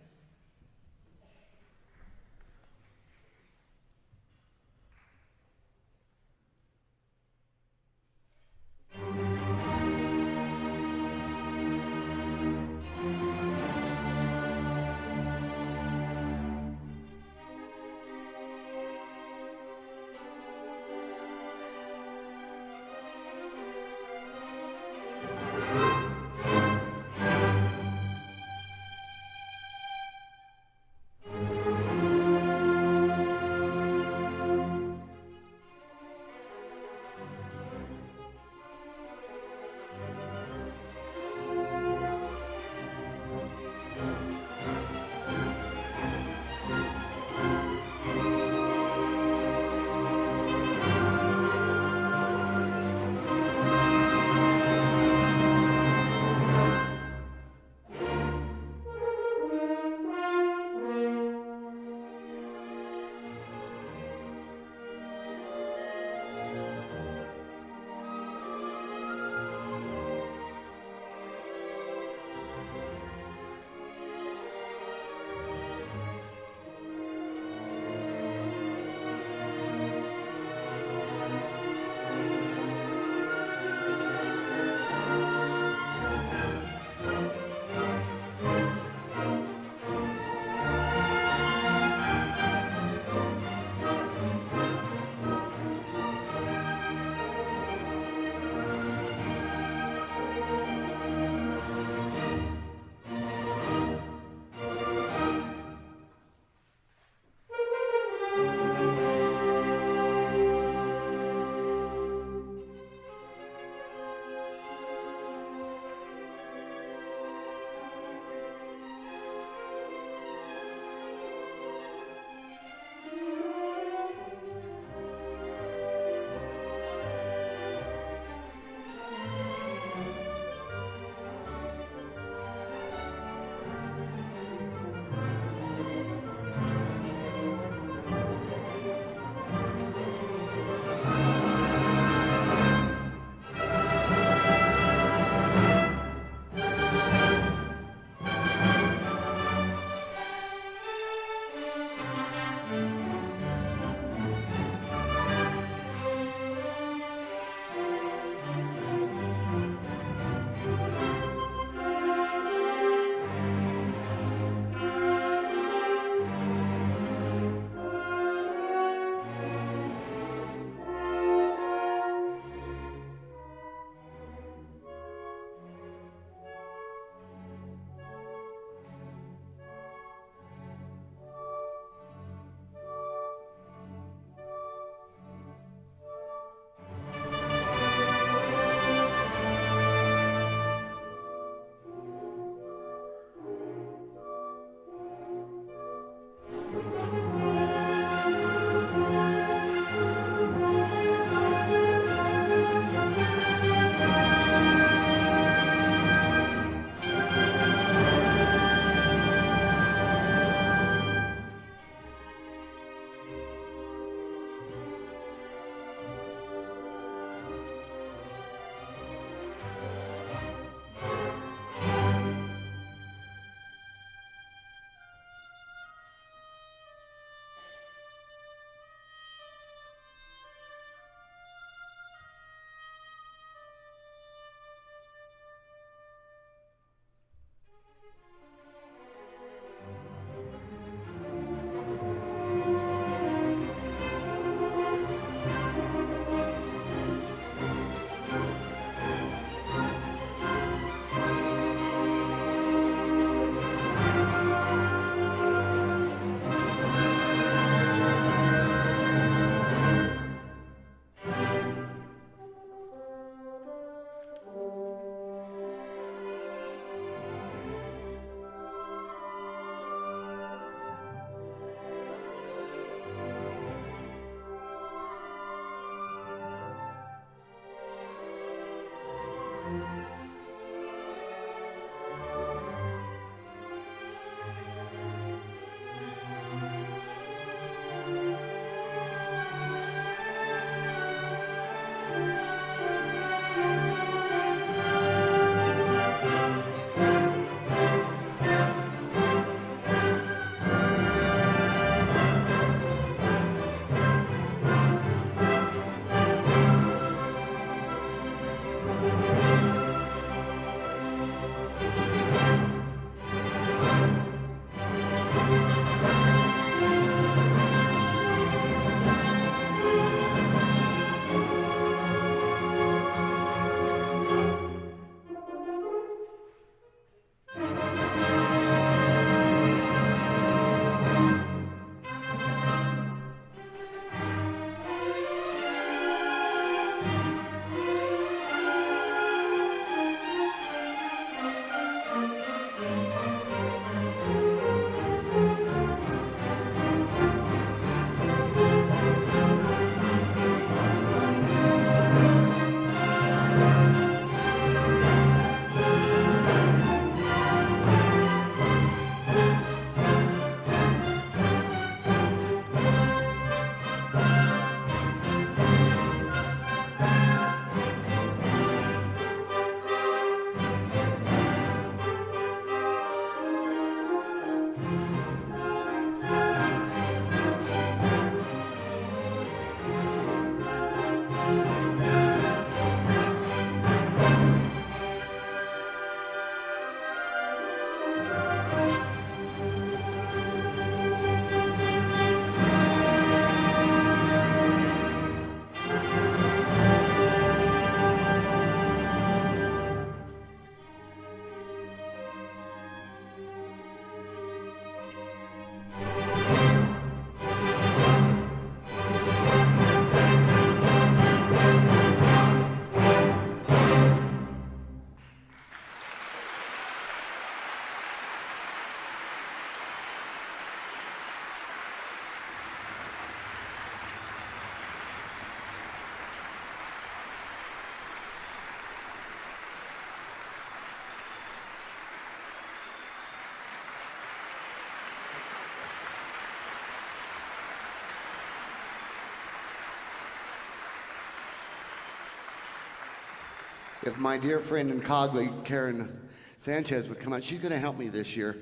If my dear friend and colleague, Karen Sanchez, would come out, she's going to help me this year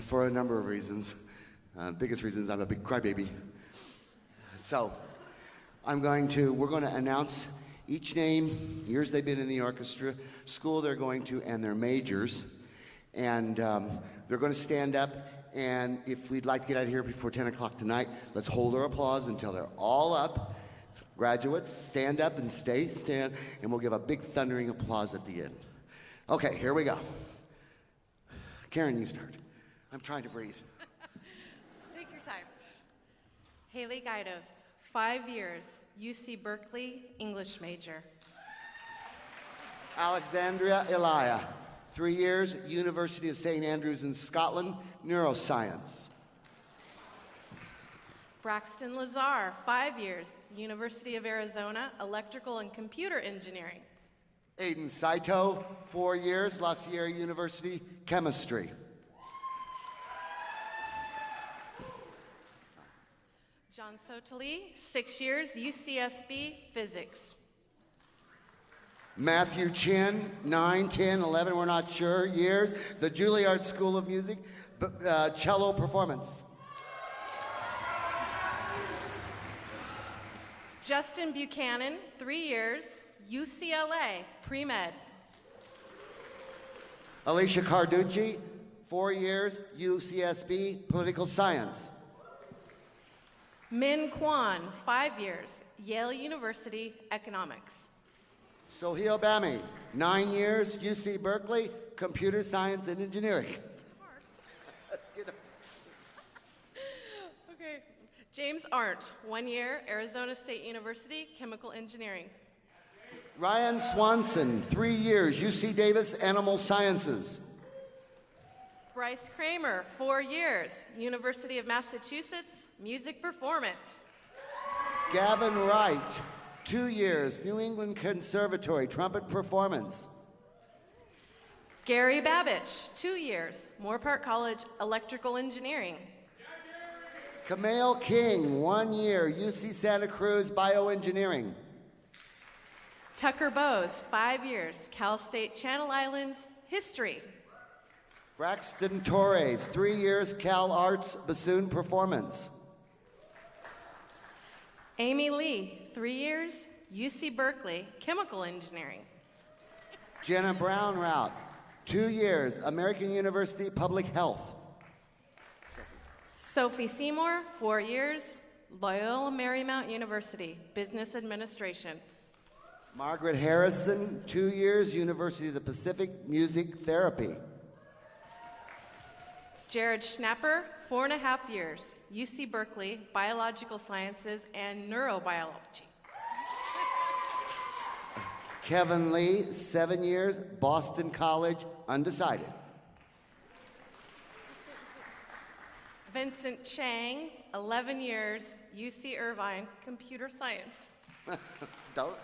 for a number of reasons. Biggest reason is I'm a big crybaby. So, we're going to announce each name, years they've been in the orchestra, school they're going to, and their majors. And they're going to stand up, and if we'd like to get out of here before 10 o'clock tonight, let's hold our applause until they're all up. Graduates, stand up and stand, and we'll give a big thundering applause at the end. Okay, here we go. Karen, you start. I'm trying to breathe. Take your time. Haley Gaidos, 5 years, UC Berkeley, English major. Alexandria Elia, 3 years, University of St. Andrews in Scotland, neuroscience. Braxton Lazar, 5 years, University of Arizona, electrical and computer engineering. Aiden Saito, 4 years, La Sierra University, chemistry. John Sotali, 6 years, UCSB, physics. Matthew Chin, 9, 10, 11, we're not sure, years, the Juilliard School of Music, cello performance. Justin Buchanan, 3 years, UCLA, pre-med. Alicia Carducci, 4 years, UCSB, political science. Min Kwan, 5 years, Yale University, economics. Soheil Bami, 9 years, UC Berkeley, computer science and engineering. Okay. James Arndt, 1 year, Arizona State University, chemical engineering. Ryan Swanson, 3 years, UC Davis, animal sciences. Bryce Kramer, 4 years, University of Massachusetts, music performance. Gavin Wright, 2 years, New England Conservatory, trumpet performance. Gary Babbage, 2 years, Moorpark College, Electrical Engineering. Kamale King, 1 year, UC Santa Cruz, Bioengineering. Tucker Bose, 5 years, Cal State Channel Islands, History. Braxton Torres, 3 years, Cal Arts, Bassoon Performance. Amy Lee, 3 years, UC Berkeley, Chemical Engineering. Jenna Brown Route, 2 years, American University Public Health. Sophie Seymour, 4 years, Loyola Marymount University, Business Administration. Margaret Harrison, 2 years, University of the Pacific, Music Therapy. Jared Schnapper, 4.5 years, UC Berkeley, Biological Sciences and Neurobiology. Kevin Lee, 7 years, Boston College, undecided. Vincent Chang, 11 years, UC Irvine, Computer Science. Don't.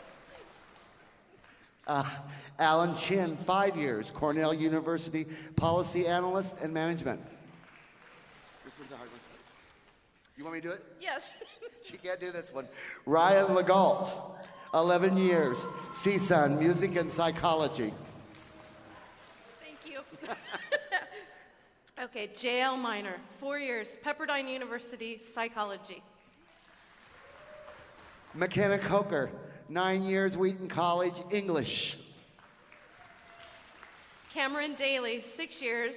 Alan Chin, 5 years, Cornell University, Policy Analyst and Management. This one's a hard one. You want me to do it? Yes. She can't do this one. Ryan Legault, 11 years, CSUN, Music and Psychology. Thank you. Okay, J.L. Minor, 4 years, Pepperdine University, Psychology. McKenna Coker, 9 years, Wheaton College, English. Cameron Daly, 6 years,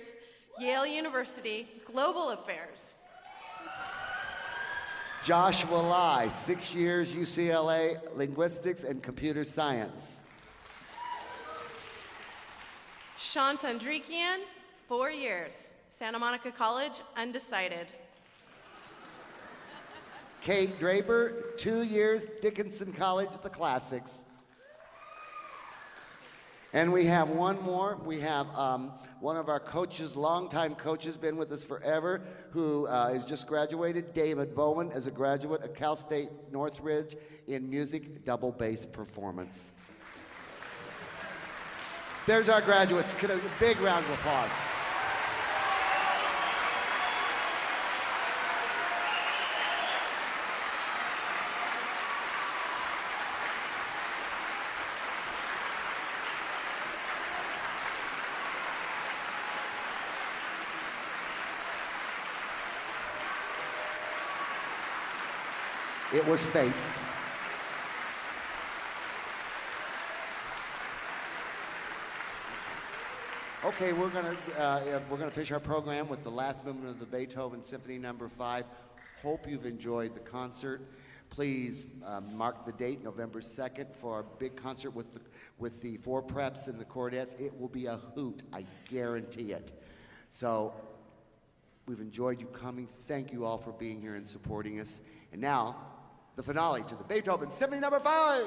Yale University, Global Affairs. Joshua Lai, 6 years, UCLA, Linguistics and Computer Science. Sean Tundrikian, 4 years, Santa Monica College, undecided. Kate Draper, 2 years, Dickinson College, the Classics. And we have one more. We have one of our coaches, longtime coaches, been with us forever, who is just graduated, David Bowen, as a graduate at Cal State Northridge in music double bass performance. There's our graduates. Could a big round of applause. It was fate. Okay, we're gonna finish our program with the last movement of the Beethoven Symphony No. 5. Hope you've enjoyed the concert. Please mark the date, November 2nd, for our big concert with the four preps and the chordettes. It will be a hoot, I guarantee it. So we've enjoyed you coming. Thank you all for being here and supporting us. And now, the finale to the Beethoven Symphony No. 5.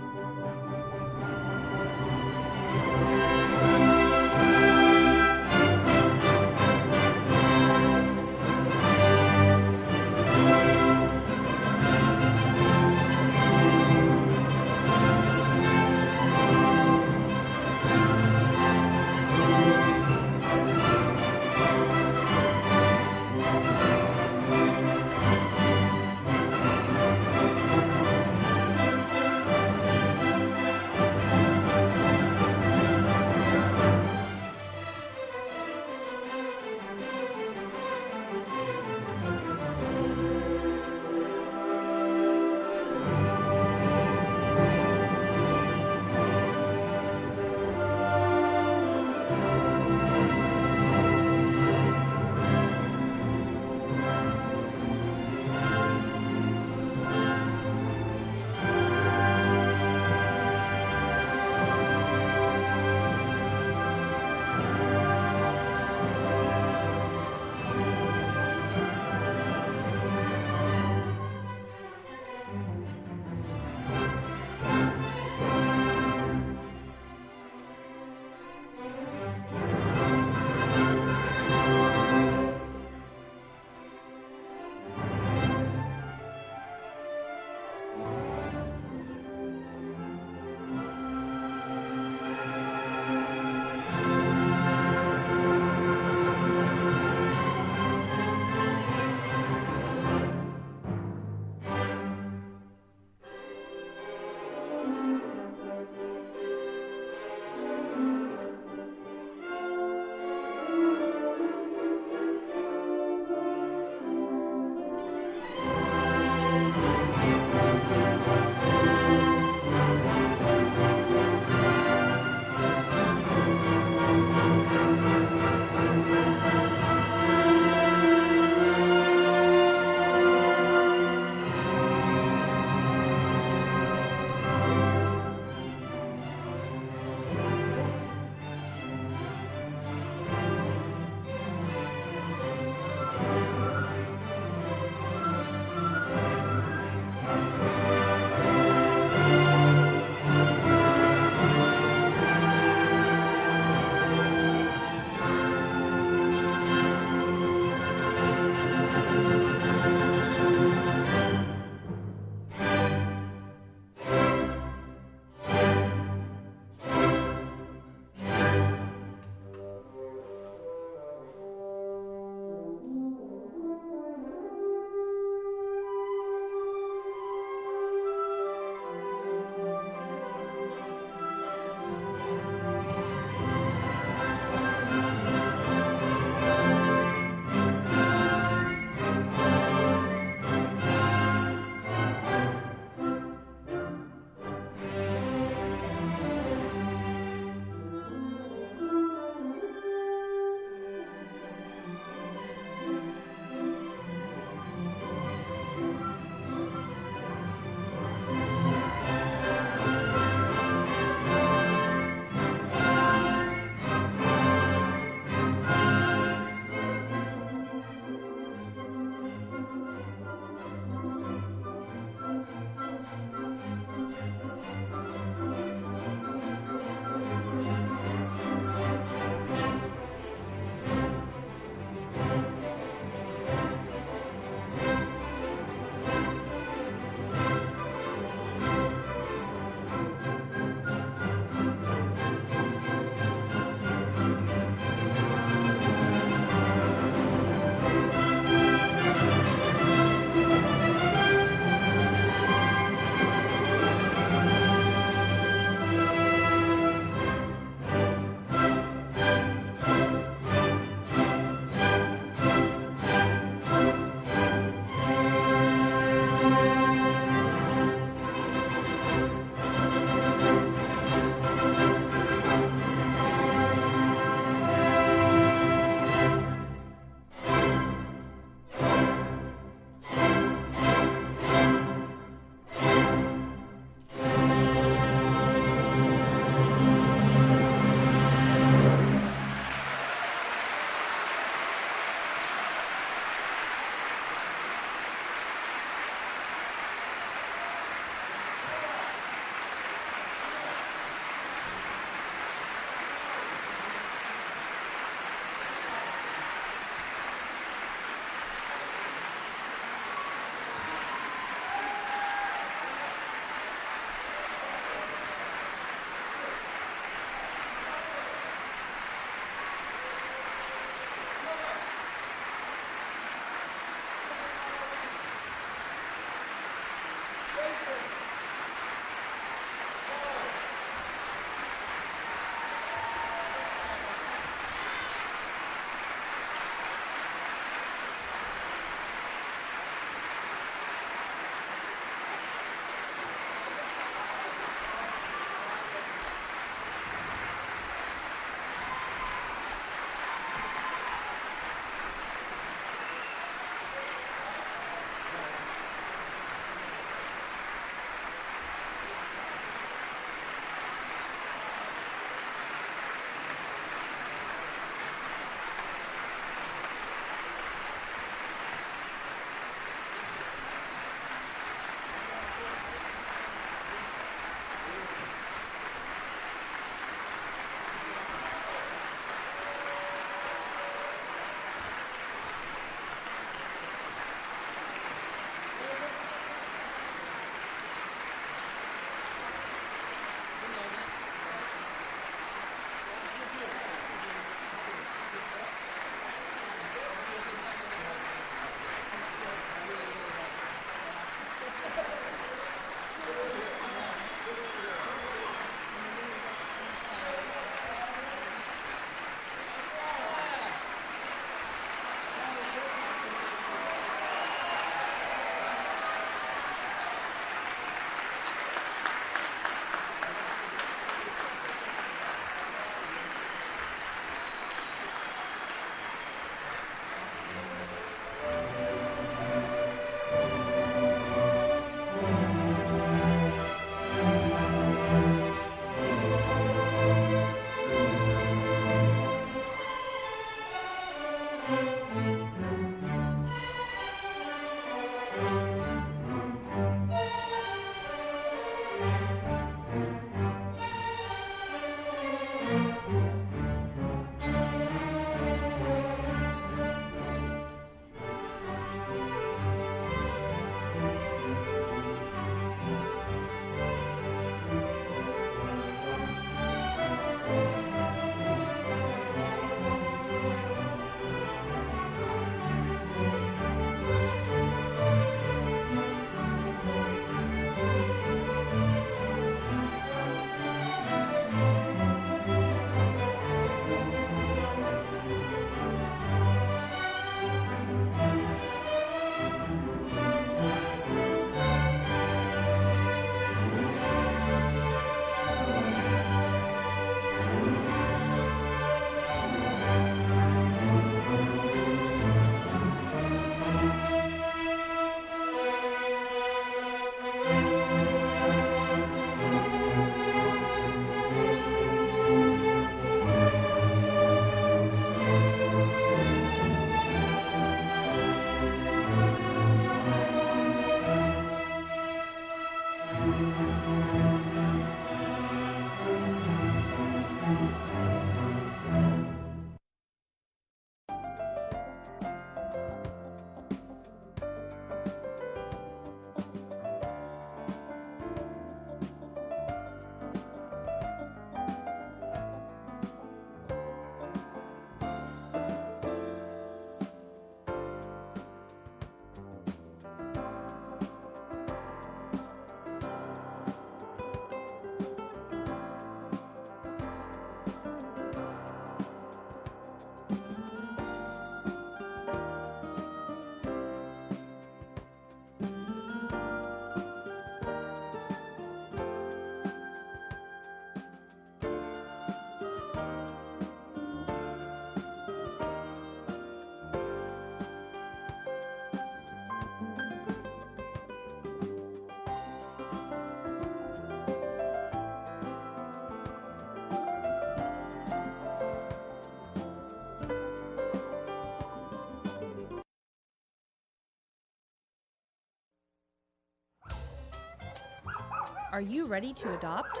Are you ready to adopt?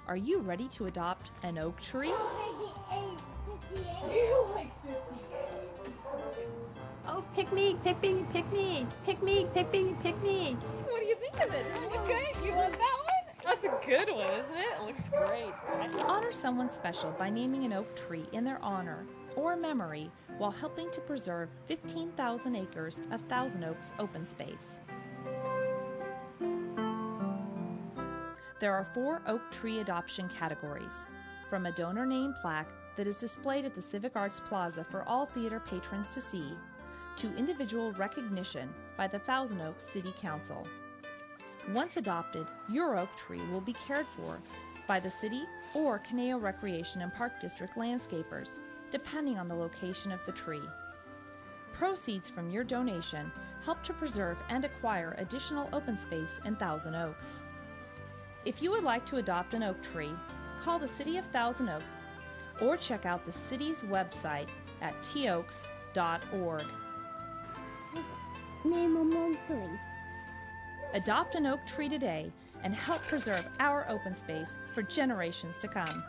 Are you ready to adopt an oak tree? You like 58. Oh, pick me, pick me, pick me, pick me, pick me, pick me. What do you think of it? Okay, you want that one? That's a good one, isn't it? It looks great. Honor someone special by naming an oak tree in their honor or memory while helping to preserve 15,000 acres of Thousand Oaks open space. There are 4 oak tree adoption categories, from a donor name plaque that is displayed at the Civic Arts Plaza for all theater patrons to see, to individual recognition by the Thousand Oaks City Council. Once adopted, your oak tree will be cared for by the city or Conejo Recreation and Park District landscapers, depending on the location of the tree. Proceeds from your donation help to preserve and acquire additional open space in Thousand Oaks. If you would like to adopt an oak tree, call the City of Thousand Oaks or check out the city's website at toaks.org. Name a monthly. Adopt an oak tree today and help preserve our open space for generations to come.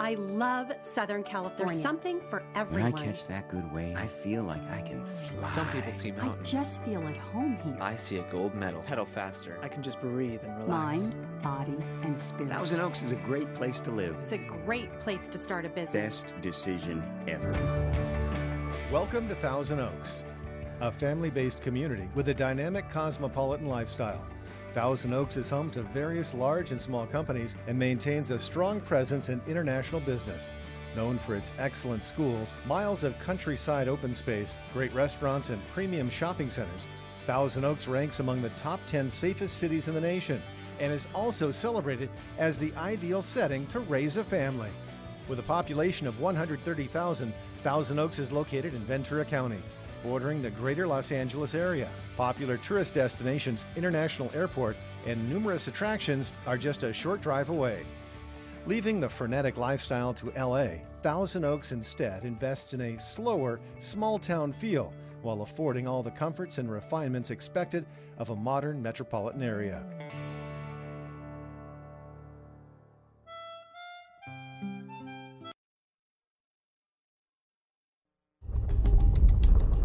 I love Southern California. There's something for everyone. When I catch that good wave, I feel like I can fly. Some people see mountains. I just feel at home here. I see a gold medal. Pedal faster. I can just breathe and relax. Mind, body, and spirit. Thousand Oaks is a great place to live. It's a great place to start a business. Best decision ever. Welcome to Thousand Oaks, a family-based community with a dynamic cosmopolitan lifestyle. Thousand Oaks is home to various large and small companies and maintains a strong presence in international business. Known for its excellent schools, miles of countryside open space, great restaurants, and premium shopping centers, Thousand Oaks ranks among the top 10 safest cities in the nation and is also celebrated as the ideal setting to raise a family. With a population of 130,000, Thousand Oaks is located in Ventura County, bordering the greater Los Angeles area. Popular tourist destinations, International Airport, and numerous attractions are just a short drive away. Leaving the frenetic lifestyle to LA, Thousand Oaks instead invests in a slower, small-town feel while affording all the comforts and refinements expected of a modern metropolitan area.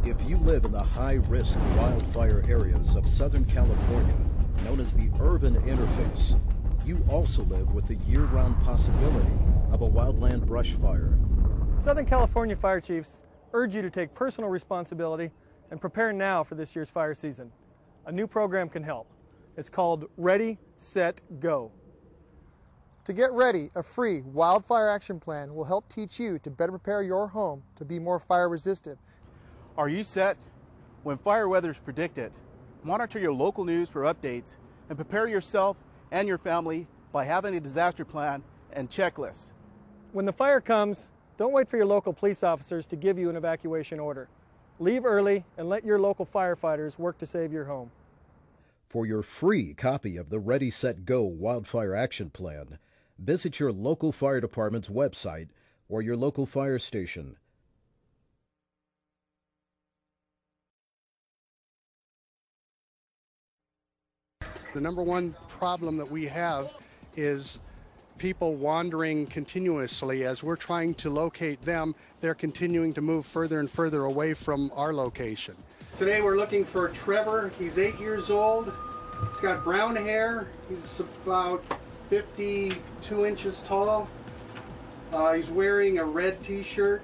If you live in the high-risk wildfire areas of Southern California, known as the urban interface, you also live with the year-round possibility of a wildland brush fire. Southern California Fire Chiefs urge you to take personal responsibility and prepare now for this year's fire season. A new program can help. It's called Ready, Set, Go. To get ready, a free wildfire action plan will help teach you to better prepare your home to be more fire resistant. Are you set? When fire weather is predicted, monitor your local news for updates and prepare yourself and your family by having a disaster plan and checklist. When the fire comes, don't wait for your local police officers to give you an evacuation order. Leave early and let your local firefighters work to save your home. For your free copy of the Ready, Set, Go Wildfire Action Plan, visit your local fire department's website or your local fire station. The number one problem that we have is people wandering continuously. As we're trying to locate them, they're continuing to move further and further away from our location. Today we're looking for Trevor. He's 8 years old. He's got brown hair. He's about 52 inches tall. He's wearing a red t-shirt,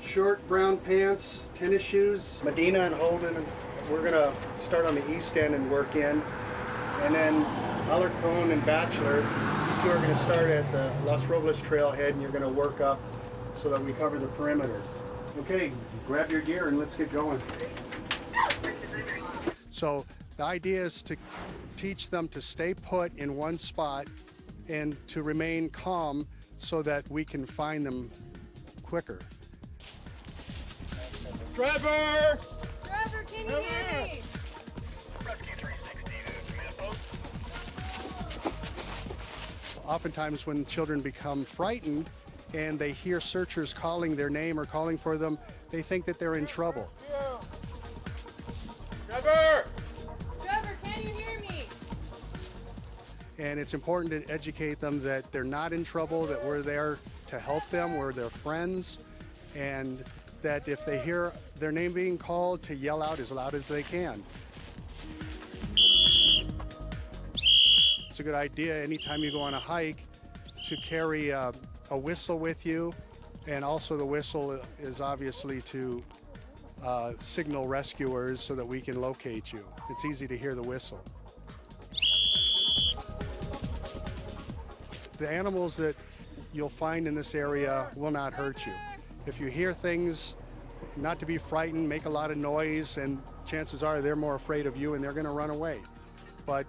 short brown pants, tennis shoes. Medina and Holden, we're going to start on the east end and work in. And then Alarcon and Bachelor, you two are going to start at the Los Robles trailhead and you're going to work up so that we cover the perimeter. Okay, grab your gear and let's get going. So the idea is to teach them to stay put in one spot and to remain calm so that we can find them quicker. Trevor! Trevor, can you hear me? Oftentimes when children become frightened and they hear searchers calling their name or calling for them, they think that they're in trouble. Trevor! Trevor, can you hear me? And it's important to educate them that they're not in trouble, that we're there to help them, we're their friends, and that if they hear their name being called, to yell out as loud as they can. It's a good idea anytime you go on a hike to carry a whistle with you, and also the whistle is obviously to signal rescuers so that we can locate you. It's easy to hear the whistle. The animals that you'll find in this area will not hurt you. If you hear things, not to be frightened, make a lot of noise, and chances are they're more afraid of you and they're going to run away. But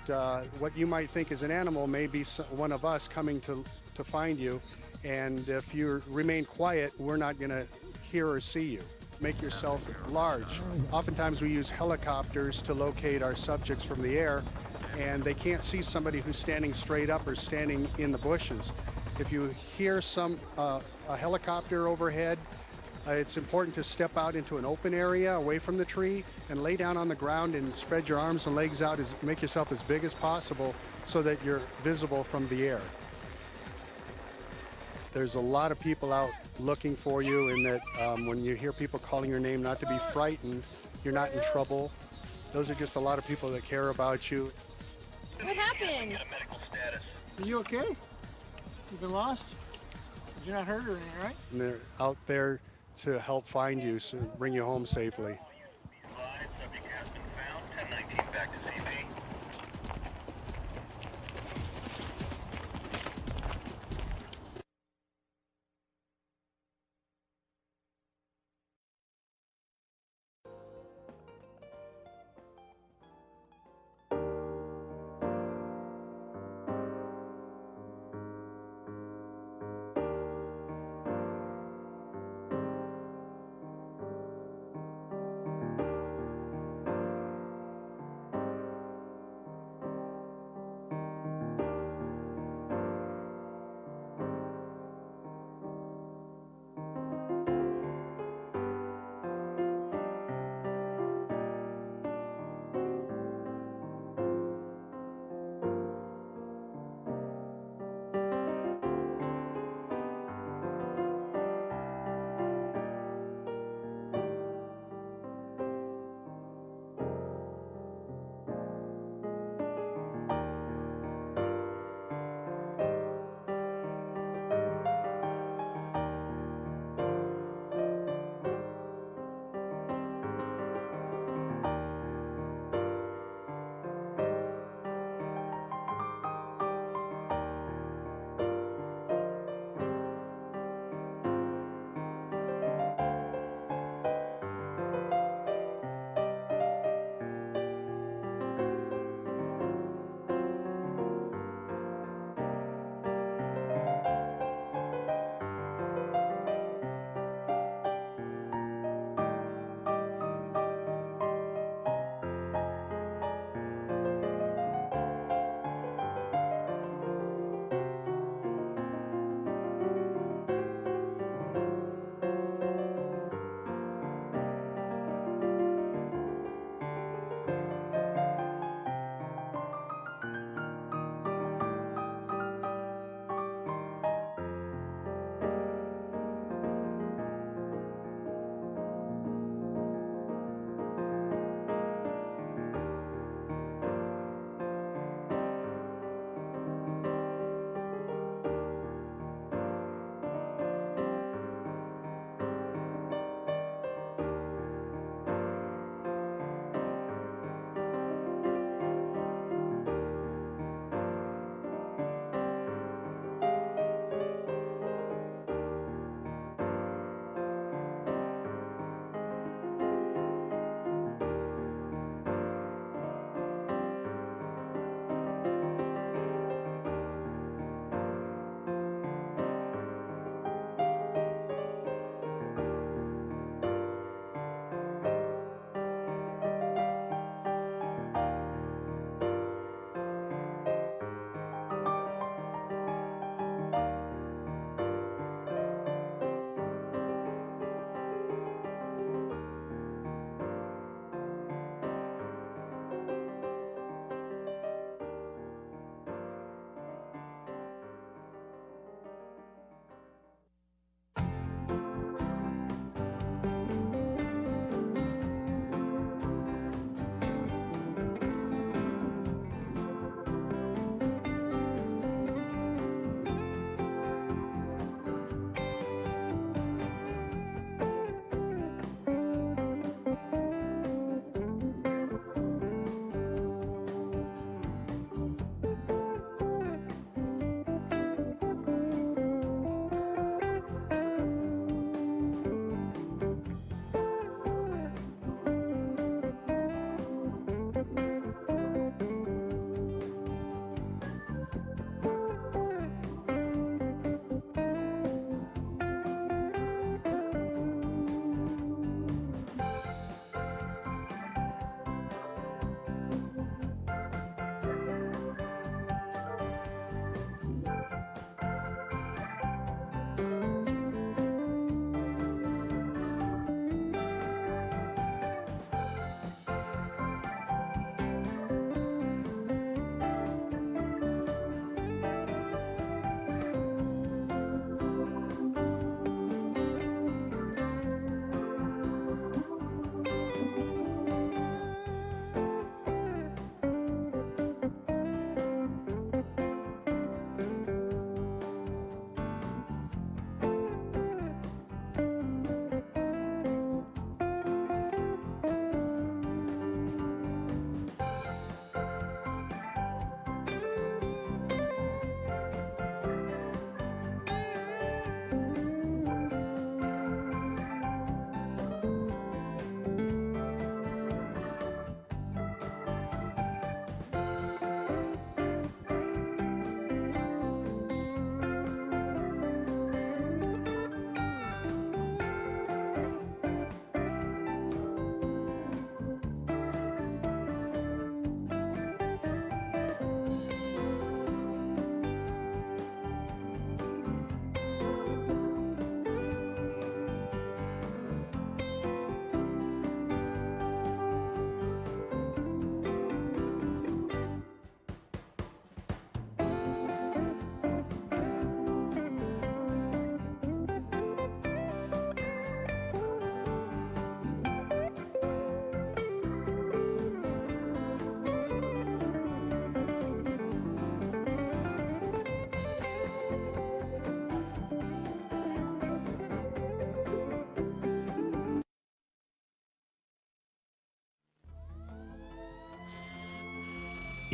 what you might think is an animal may be one of us coming to find you, and if you remain quiet, we're not going to hear or see you. Make yourself large. Oftentimes we use helicopters to locate our subjects from the air, and they can't see somebody who's standing straight up or standing in the bushes. If you hear a helicopter overhead, it's important to step out into an open area away from the tree and lay down on the ground and spread your arms and legs out, make yourself as big as possible so that you're visible from the air. there's a lot of people out looking for you, and that when you hear people calling your name, not to be frightened. You're not in trouble. Those are just a lot of people that care about you. What happened? Are you okay? You've been lost? You're not hurt or anything, right? And they're out there to help find you, so bring you home safely.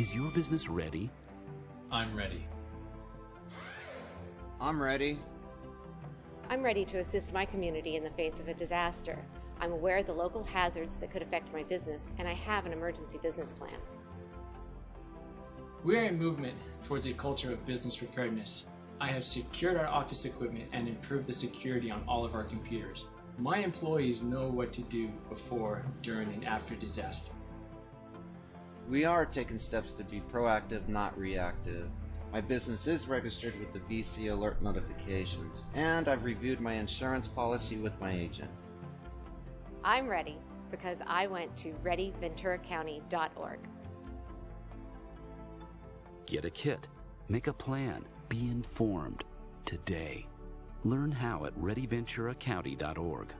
Is your business ready? I'm ready. I'm ready. I'm ready to assist my community in the face of a disaster. I'm aware of the local hazards that could affect my business, and I have an emergency business plan. We are a movement towards a culture of business preparedness. I have secured our office equipment and improved the security on all of our computers. My employees know what to do before, during, and after disaster. We are taking steps to be proactive, not reactive. My business is registered with the BC Alert notifications, and I've reviewed my insurance policy with my agent. I'm ready because I went to readyventuracounty.org. Get a kit. Make a plan. Be informed. Today. Learn how at readyventuracounty.org.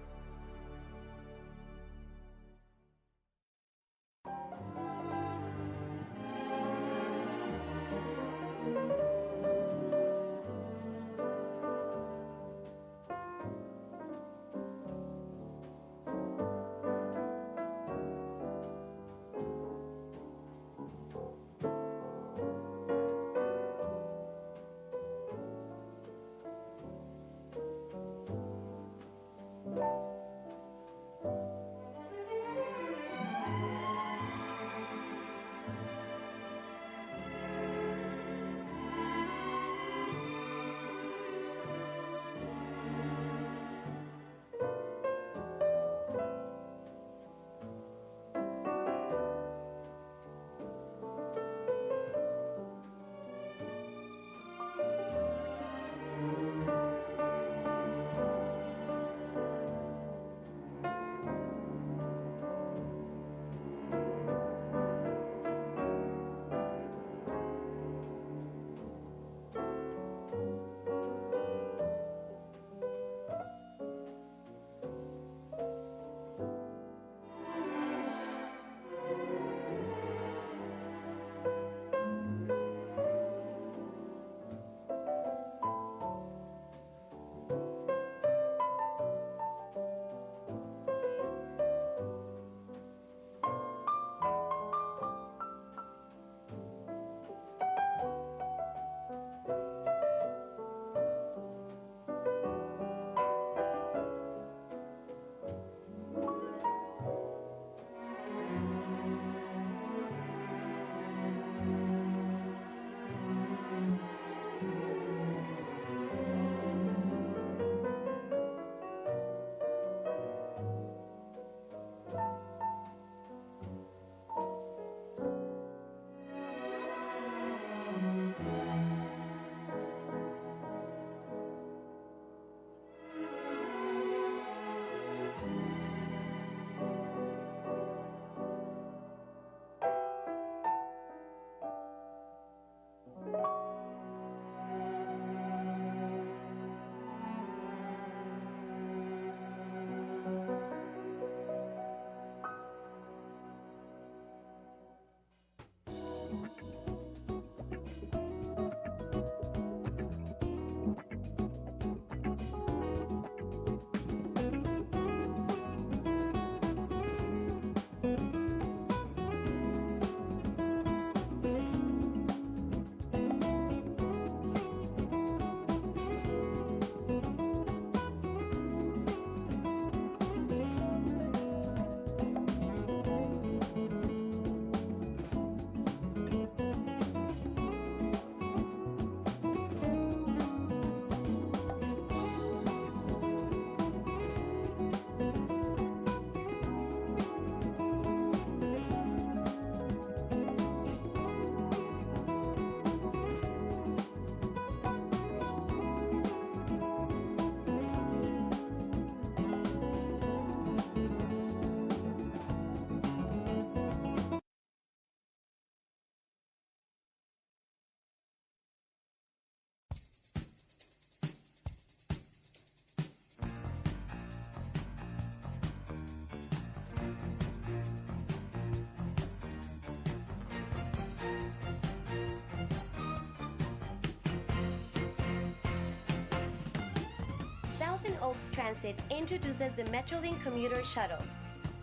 Thousand Oaks Transit introduces the Metrolink Commuter Shuttle.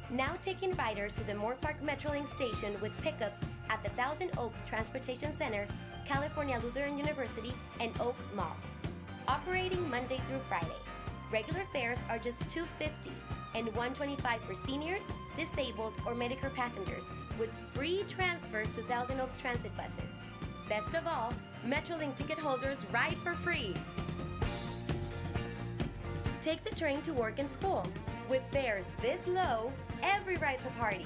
Now taking riders to the Moorpark Metrolink station with pickups at the Thousand Oaks Transportation Center, California Lutheran University, and Oaks Mall. Operating Monday through Friday. Regular fares are just $2.50 and $1.25 for seniors, disabled, or Medicare passengers, with free transfers to Thousand Oaks transit buses. Best of all, Metrolink ticket holders ride for free. Take the train to work and school. With fares this low, every ride's a party.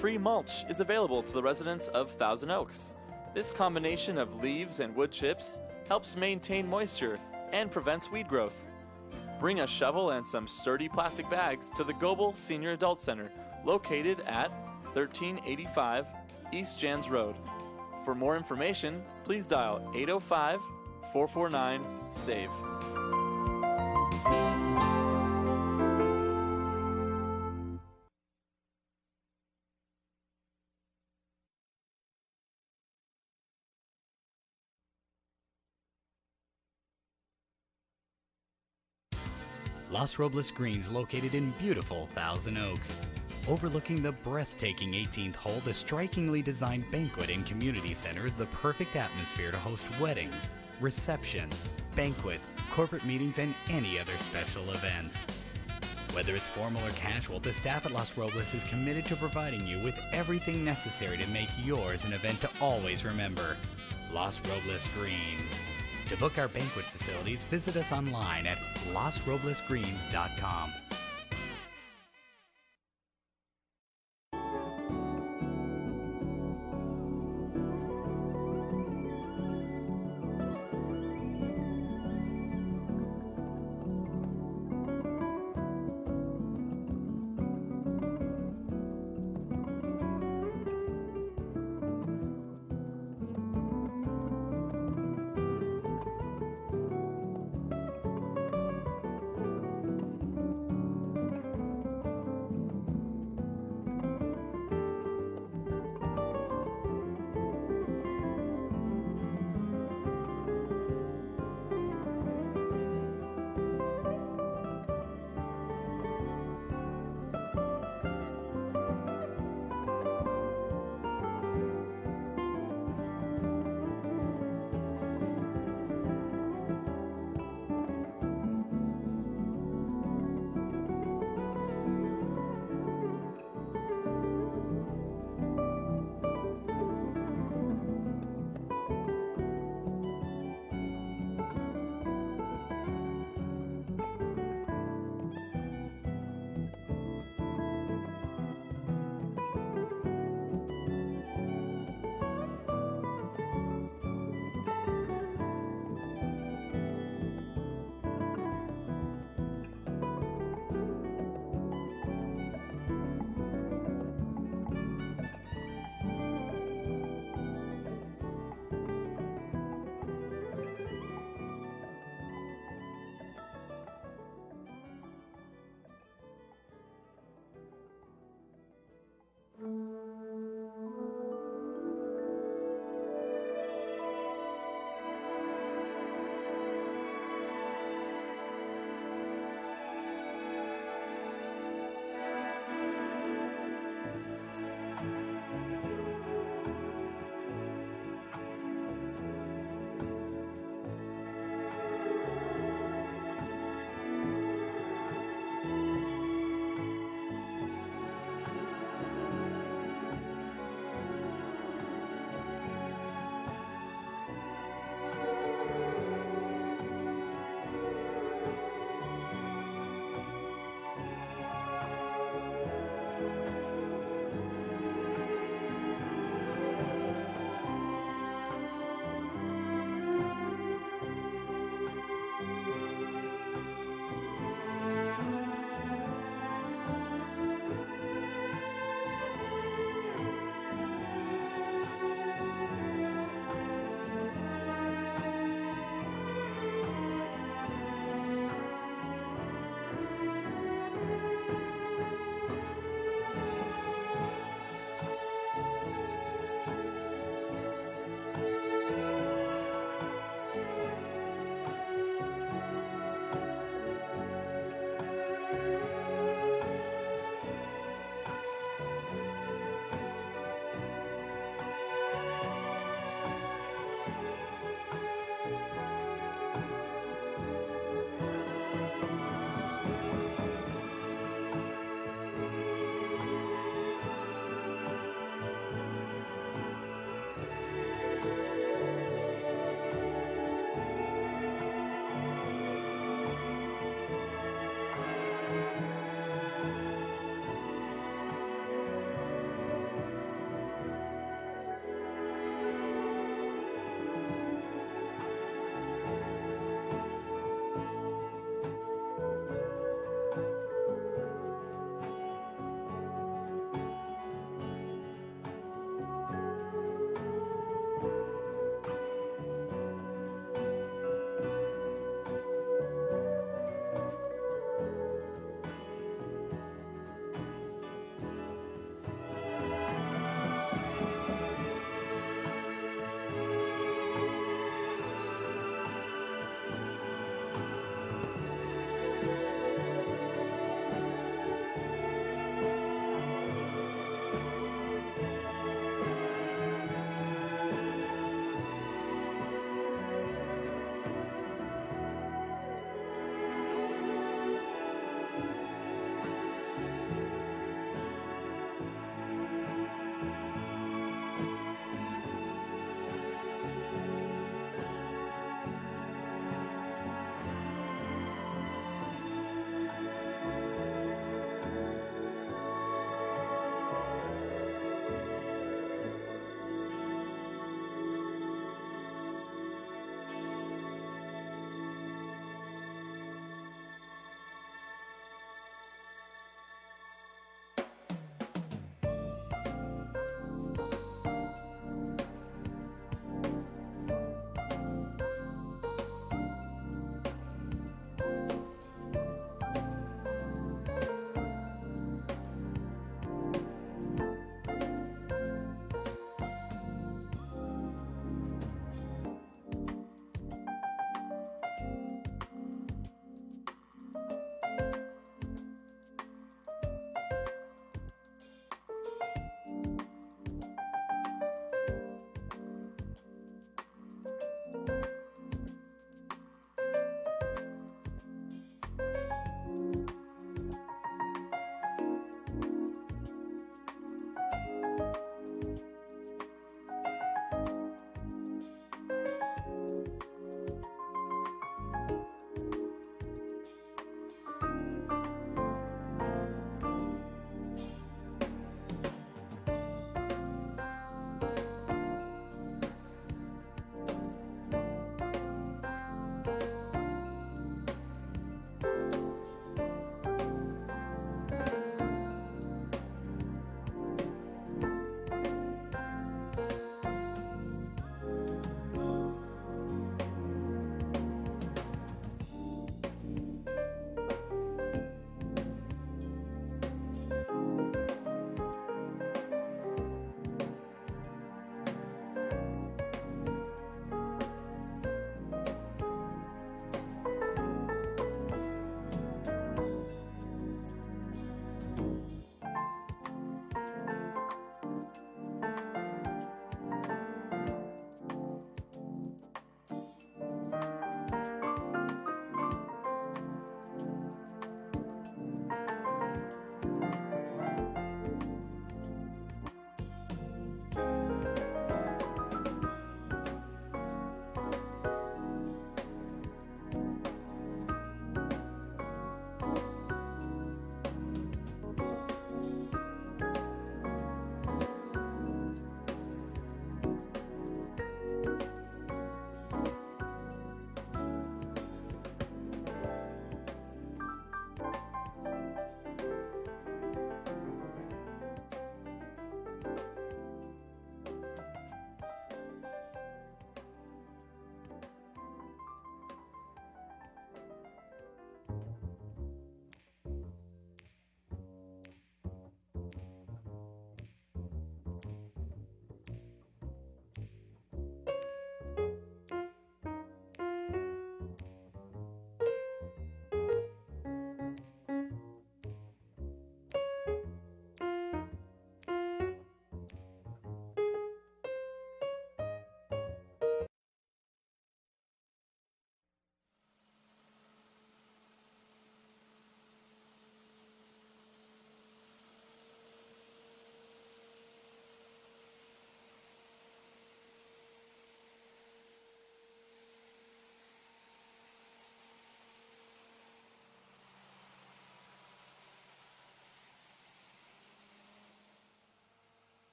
free mulch is available to the residents of Thousand Oaks. This combination of leaves and wood chips helps maintain moisture and prevents weed growth. Bring a shovel and some sturdy plastic bags to the Goebel Senior Adult Center, located at 1385 East Jans Road. For more information, please dial 805-449-SAVE. Los Robles Greens, located in beautiful Thousand Oaks. Overlooking the breathtaking 18th hole, the strikingly designed banquet and community center is the perfect atmosphere to host weddings, receptions, banquets, corporate meetings, and any other special events. Whether it's formal or casual, the staff at Los Robles is committed to providing you with everything necessary to make yours an event to always remember. Los Robles Greens. To book our banquet facilities, visit us online at losroblesgreens.com.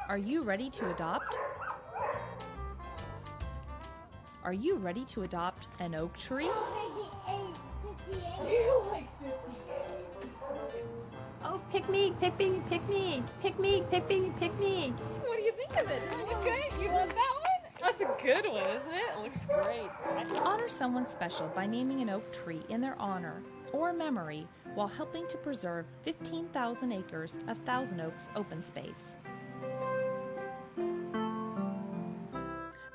Are you ready to adopt? Are you ready to adopt an oak tree? You like 58. Oh, pick me, pick me, pick me, pick me, pick me, pick me. What do you think of it? Is it good? You want that one? That's a good one, isn't it? It looks great. Honor someone special by naming an oak tree in their honor or memory while helping to preserve 15,000 acres of Thousand Oaks open space.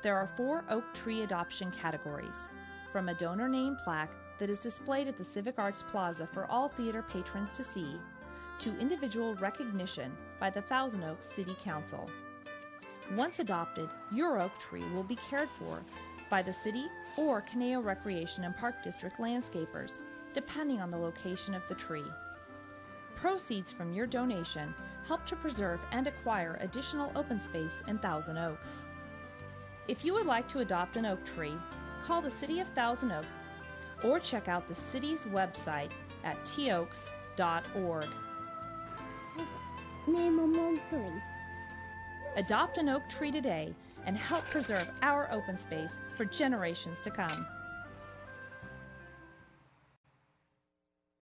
There are 4 oak tree adoption categories, from a donor name plaque that is displayed at the Civic Arts Plaza for all theater patrons to see, to individual recognition by the Thousand Oaks City Council. Once adopted, your oak tree will be cared for by the city or Caneo Recreation and Park District landscapers, depending on the location of the tree. Proceeds from your donation help to preserve and acquire additional open space in Thousand Oaks. If you would like to adopt an oak tree, call the City of Thousand Oaks or check out the city's website at toaks.org. Adopt an oak tree today and help preserve our open space for generations to come.